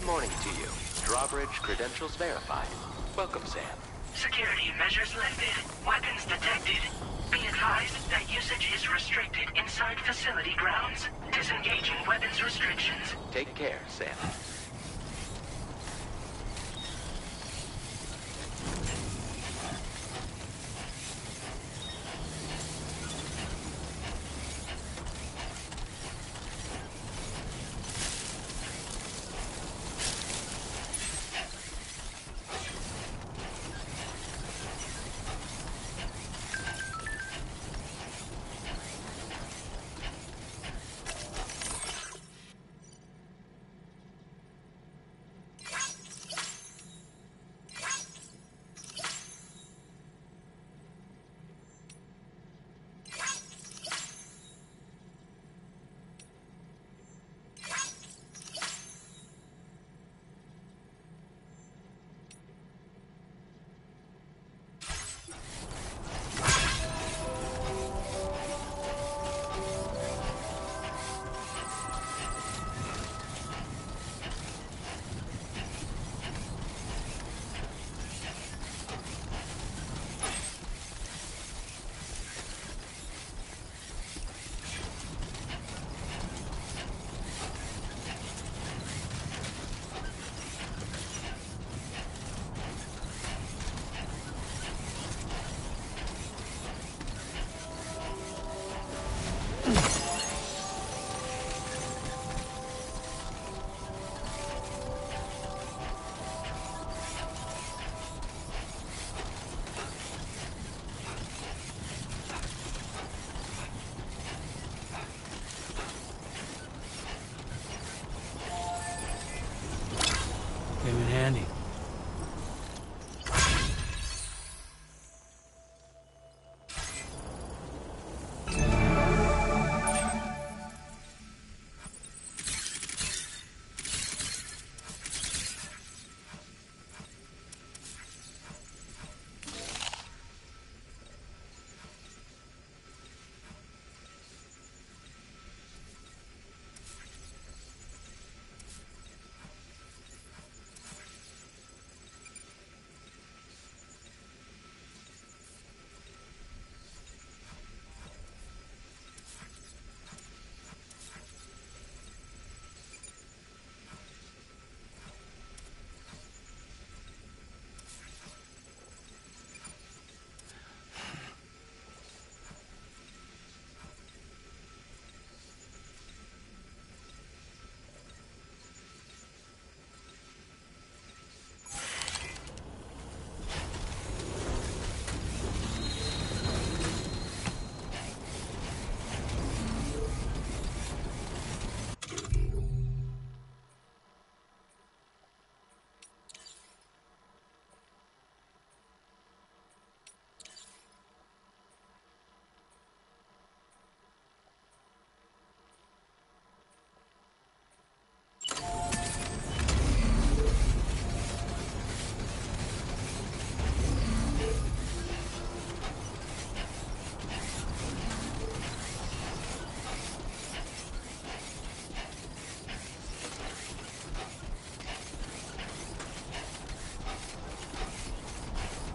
Morning to you. Drawbridge credentials verified. Welcome, Sam. Security measures lifted. Weapons detected. Be advised that usage is restricted inside facility grounds. Disengaging weapons restrictions. Take care, Sam.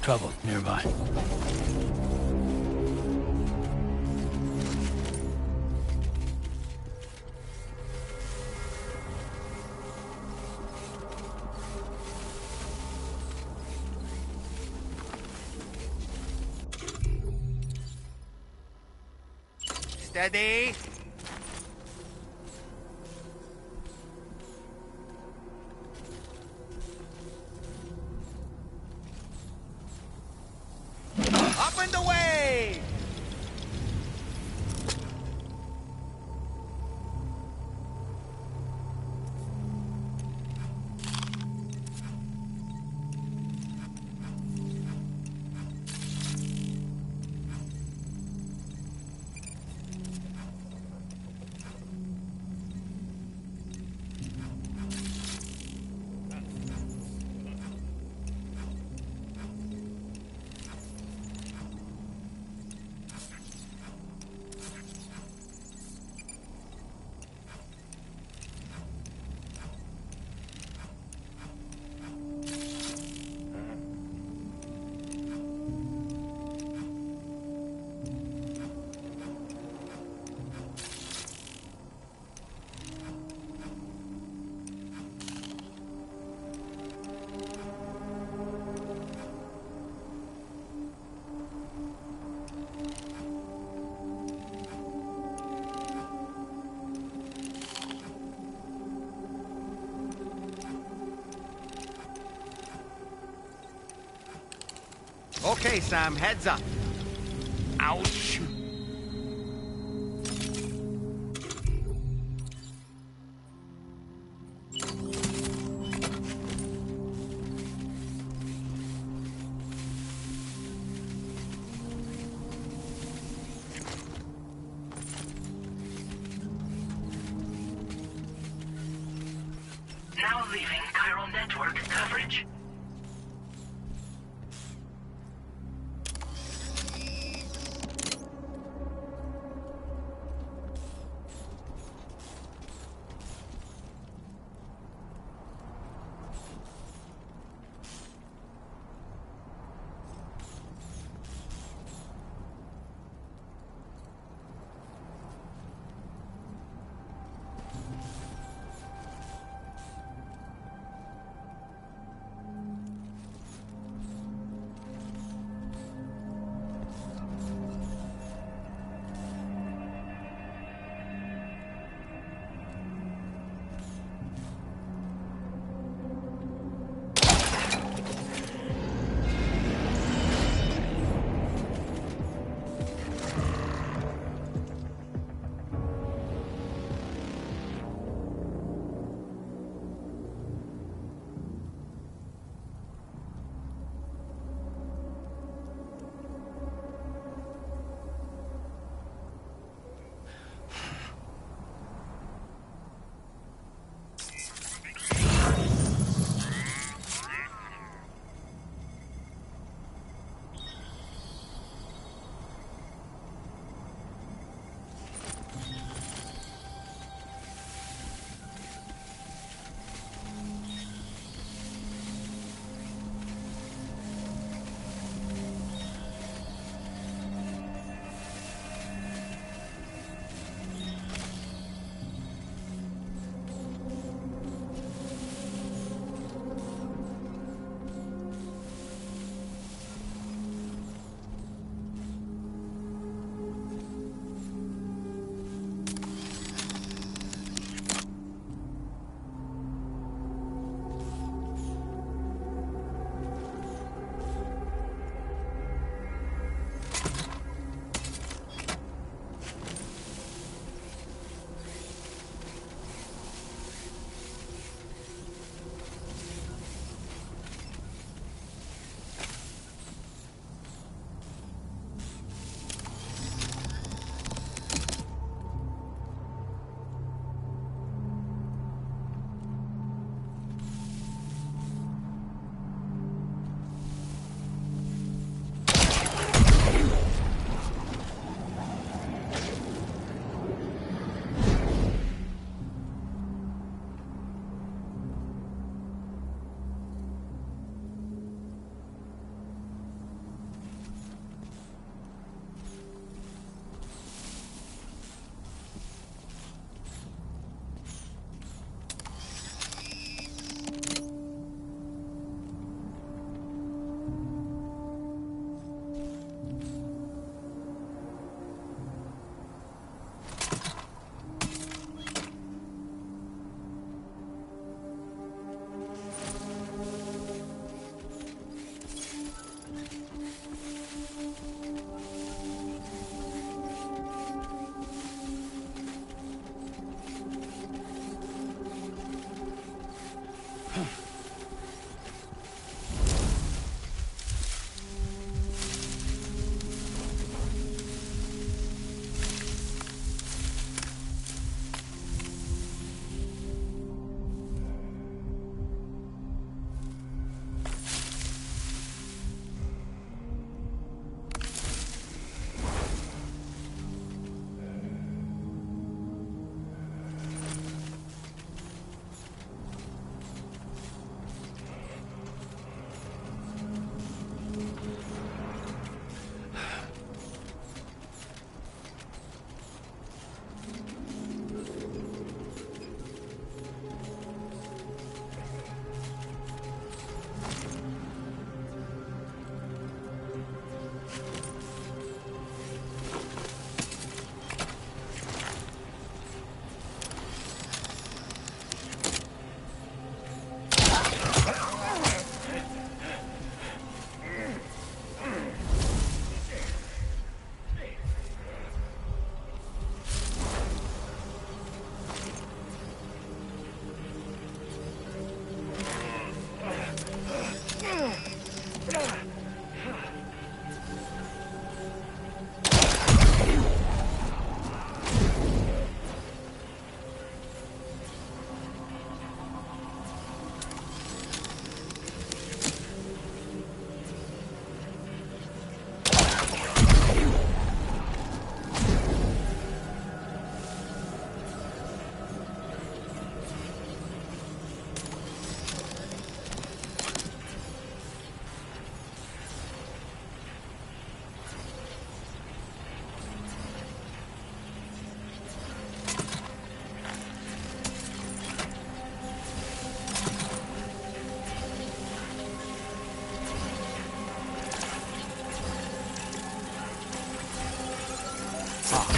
Trouble nearby. Steady. Up and away! Okay, Sam, heads up. Ouch. Now leaving Chiral network coverage.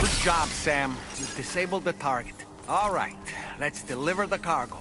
Good job, Sam. You've disabled the target. All right, let's deliver the cargo.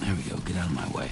There we go, get out of my way.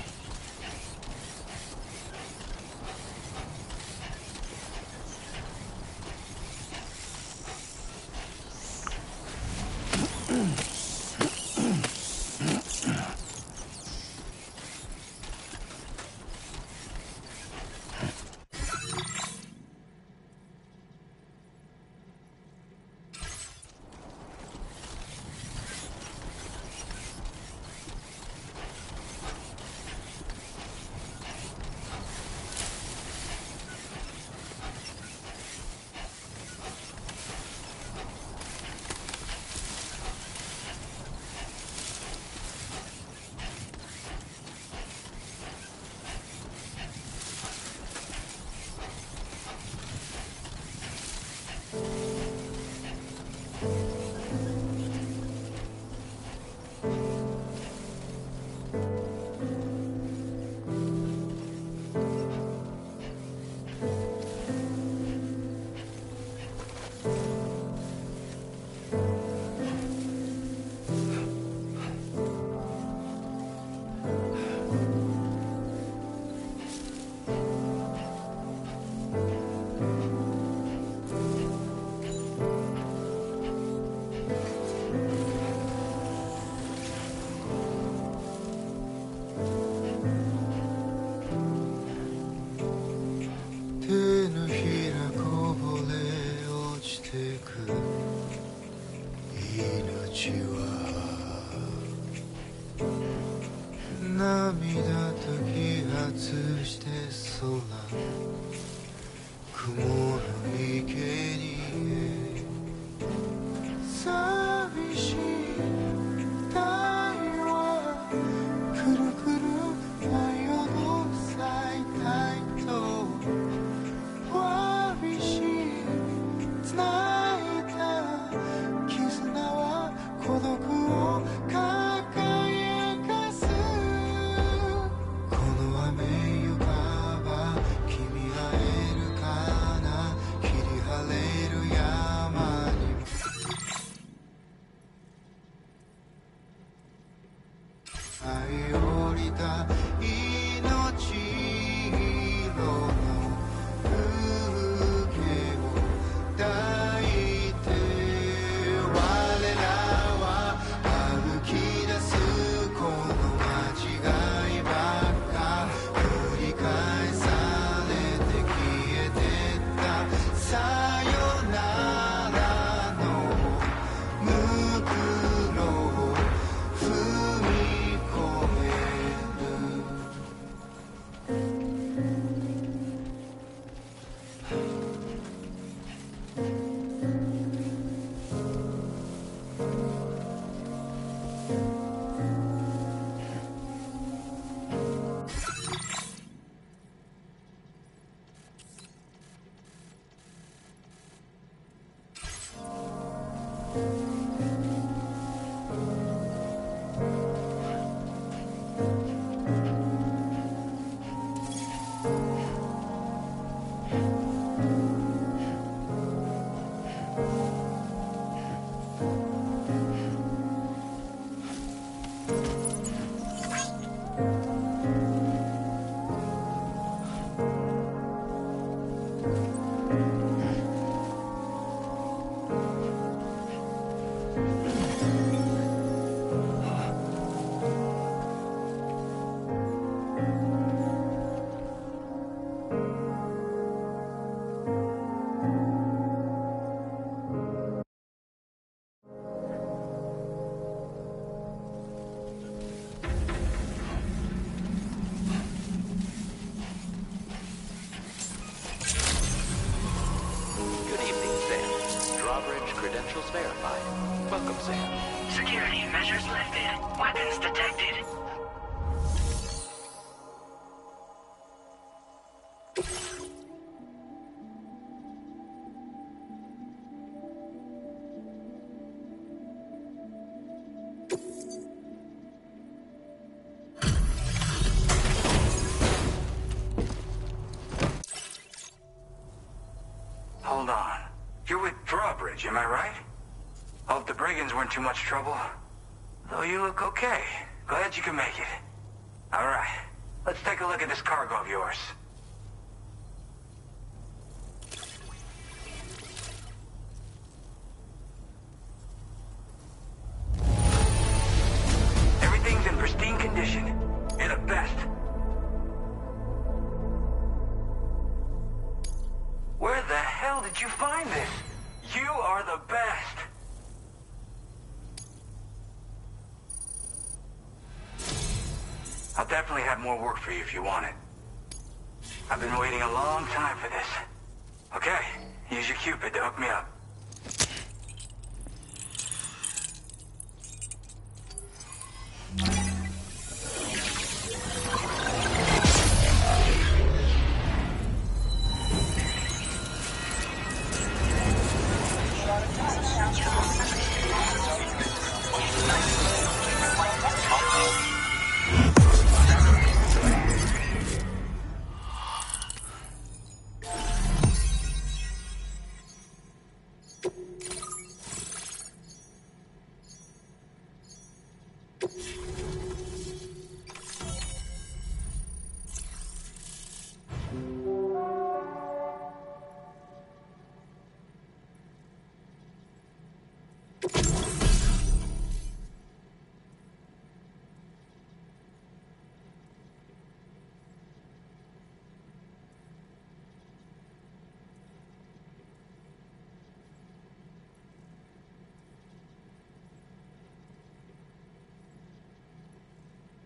てく命は涙と揮発して空雲の生贄寂しい太陽はくるくる真夜の最大とわびし繋いだ絆は孤独を輝かすこの雨ゆかば君会えるかな霧晴れる山に舞い降りた命色の風景を抱いて我らは歩き出すこの間違いばっか繰り返されて消えてったさよならのムクロを踏み越えるGood evening, Sam. Drawbridge credentials verified. Welcome, Sam. Security measures lifted. Weapons detected. Hold on. You're with Drawbridge, am I right? Hope the brigands weren't too much trouble. Though you look okay. Glad you can make it. Alright, let's take a look at this cargo of yours. Everything's in pristine condition. You're the best. Where the hell did you find this? You are the best. I'll definitely have more work for you if you want it. I've been waiting a long time for this. Okay, use your Cupid to hook me up.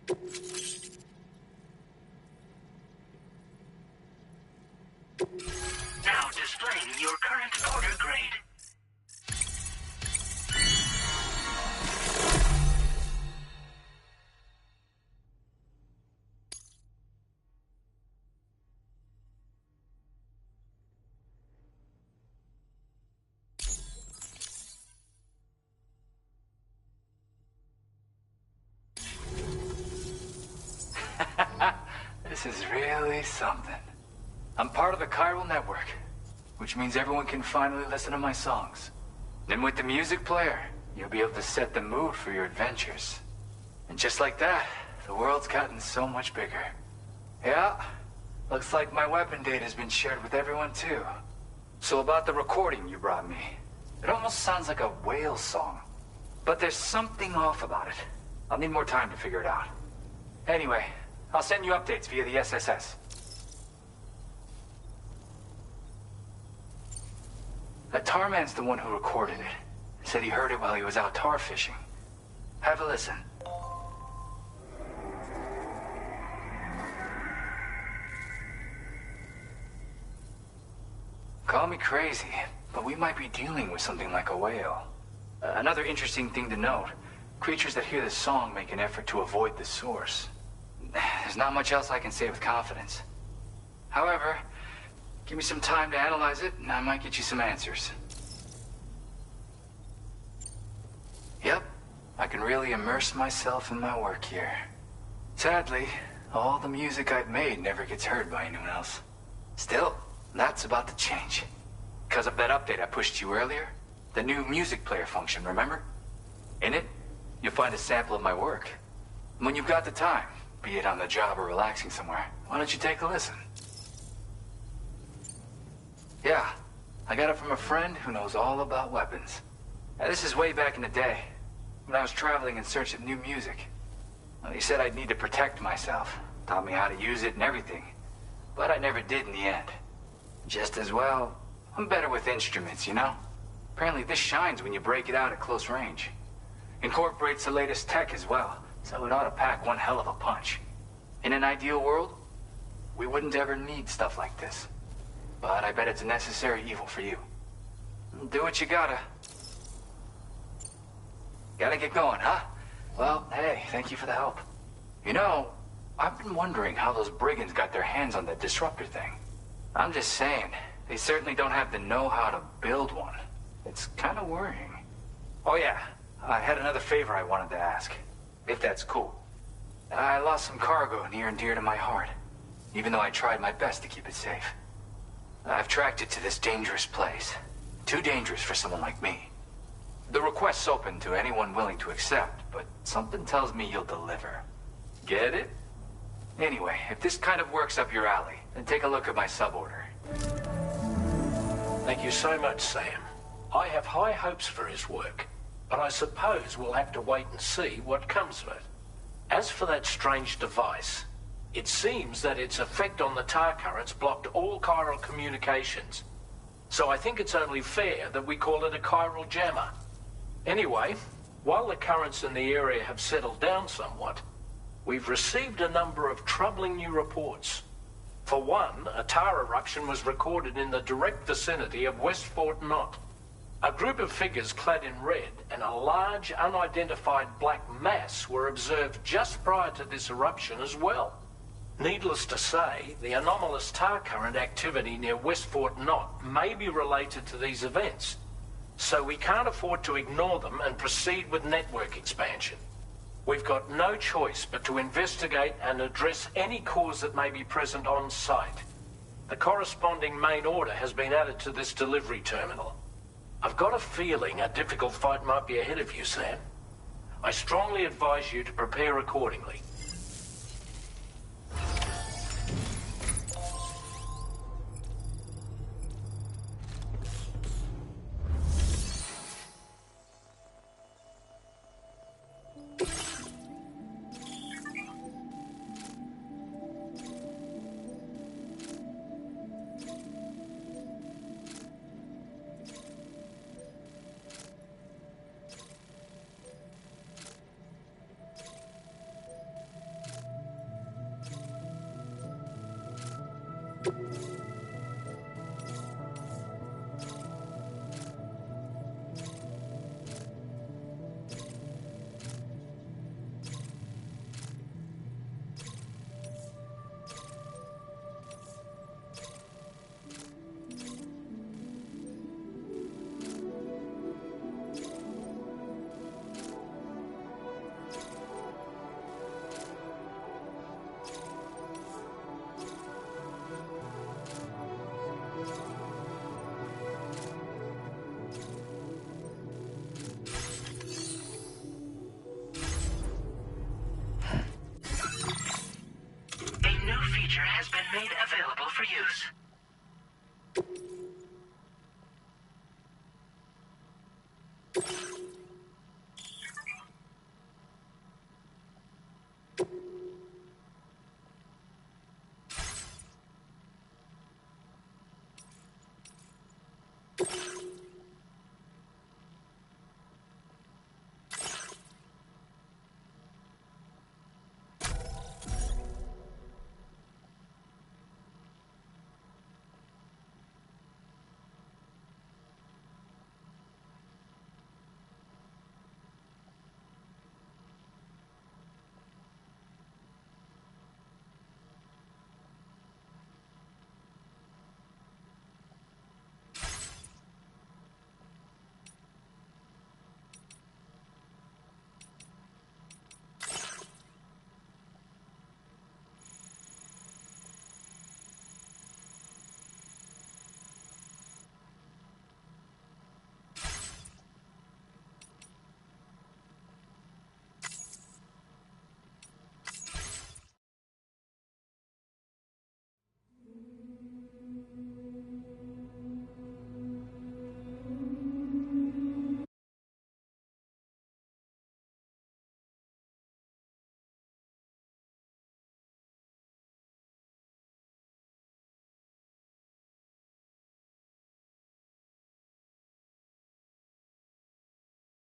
Now displaying your current order grade. This is really something. I'm part of the chiral network, which means everyone can finally listen to my songs. And with the music player, you'll be able to set the mood for your adventures. And just like that, the world's gotten so much bigger. Yeah, looks like my weapon data has been shared with everyone too. So about the recording you brought me, it almost sounds like a whale song. But there's something off about it. I'll need more time to figure it out. Anyway, I'll send you updates via the SSS. That tarman's the one who recorded it. Said he heard it while he was out tar fishing. Have a listen. Call me crazy, but we might be dealing with something like a whale. Another interesting thing to note, creatures that hear this song make an effort to avoid the source. There's not much else I can say with confidence. However, give me some time to analyze it, and I might get you some answers. Yep, I can really immerse myself in my work here. Sadly, all the music I've made never gets heard by anyone else. Still, that's about to change. Because of that update I pushed you earlier, the new music player function, remember? In it, you'll find a sample of my work. When you've got the time, be it on the job or relaxing somewhere, why don't you take a listen? Yeah, I got it from a friend who knows all about weapons. Now, this is way back in the day, when I was traveling in search of new music. Well, he said I'd need to protect myself, taught me how to use it and everything. But I never did in the end. Just as well, I'm better with instruments, you know? Apparently this shines when you break it out at close range. Incorporates the latest tech as well, so it ought to pack one hell of a punch. In an ideal world, we wouldn't ever need stuff like this. But I bet it's a necessary evil for you. Do what you gotta. Gotta get going, huh? Well, hey, thank you for the help. You know, I've been wondering how those brigands got their hands on that disruptor thing. I'm just saying, they certainly don't have the know-how to build one. It's kind of worrying. Oh yeah, I had another favor I wanted to ask, if that's cool. I lost some cargo near and dear to my heart, even though I tried my best to keep it safe. I've tracked it to this dangerous place. Too dangerous for someone like me. The request's open to anyone willing to accept, but something tells me you'll deliver. Get it? Anyway, if this kind of works up your alley, then take a look at my suborder. Thank you so much, Sam. I have high hopes for his work, but I suppose we'll have to wait and see what comes of it. As for that strange device, it seems that its effect on the tar currents blocked all chiral communications. So I think it's only fair that we call it a chiral jammer. Anyway, while the currents in the area have settled down somewhat, we've received a number of troubling new reports. For one, a tar eruption was recorded in the direct vicinity of West Fort Knot. A group of figures clad in red and a large unidentified black mass were observed just prior to this eruption as well. Needless to say, the anomalous tar current activity near West Fort Knot may be related to these events, so we can't afford to ignore them and proceed with network expansion. We've got no choice but to investigate and address any cause that may be present on site. The corresponding main order has been added to this delivery terminal. I've got a feeling a difficult fight might be ahead of you, Sam. I strongly advise you to prepare accordingly.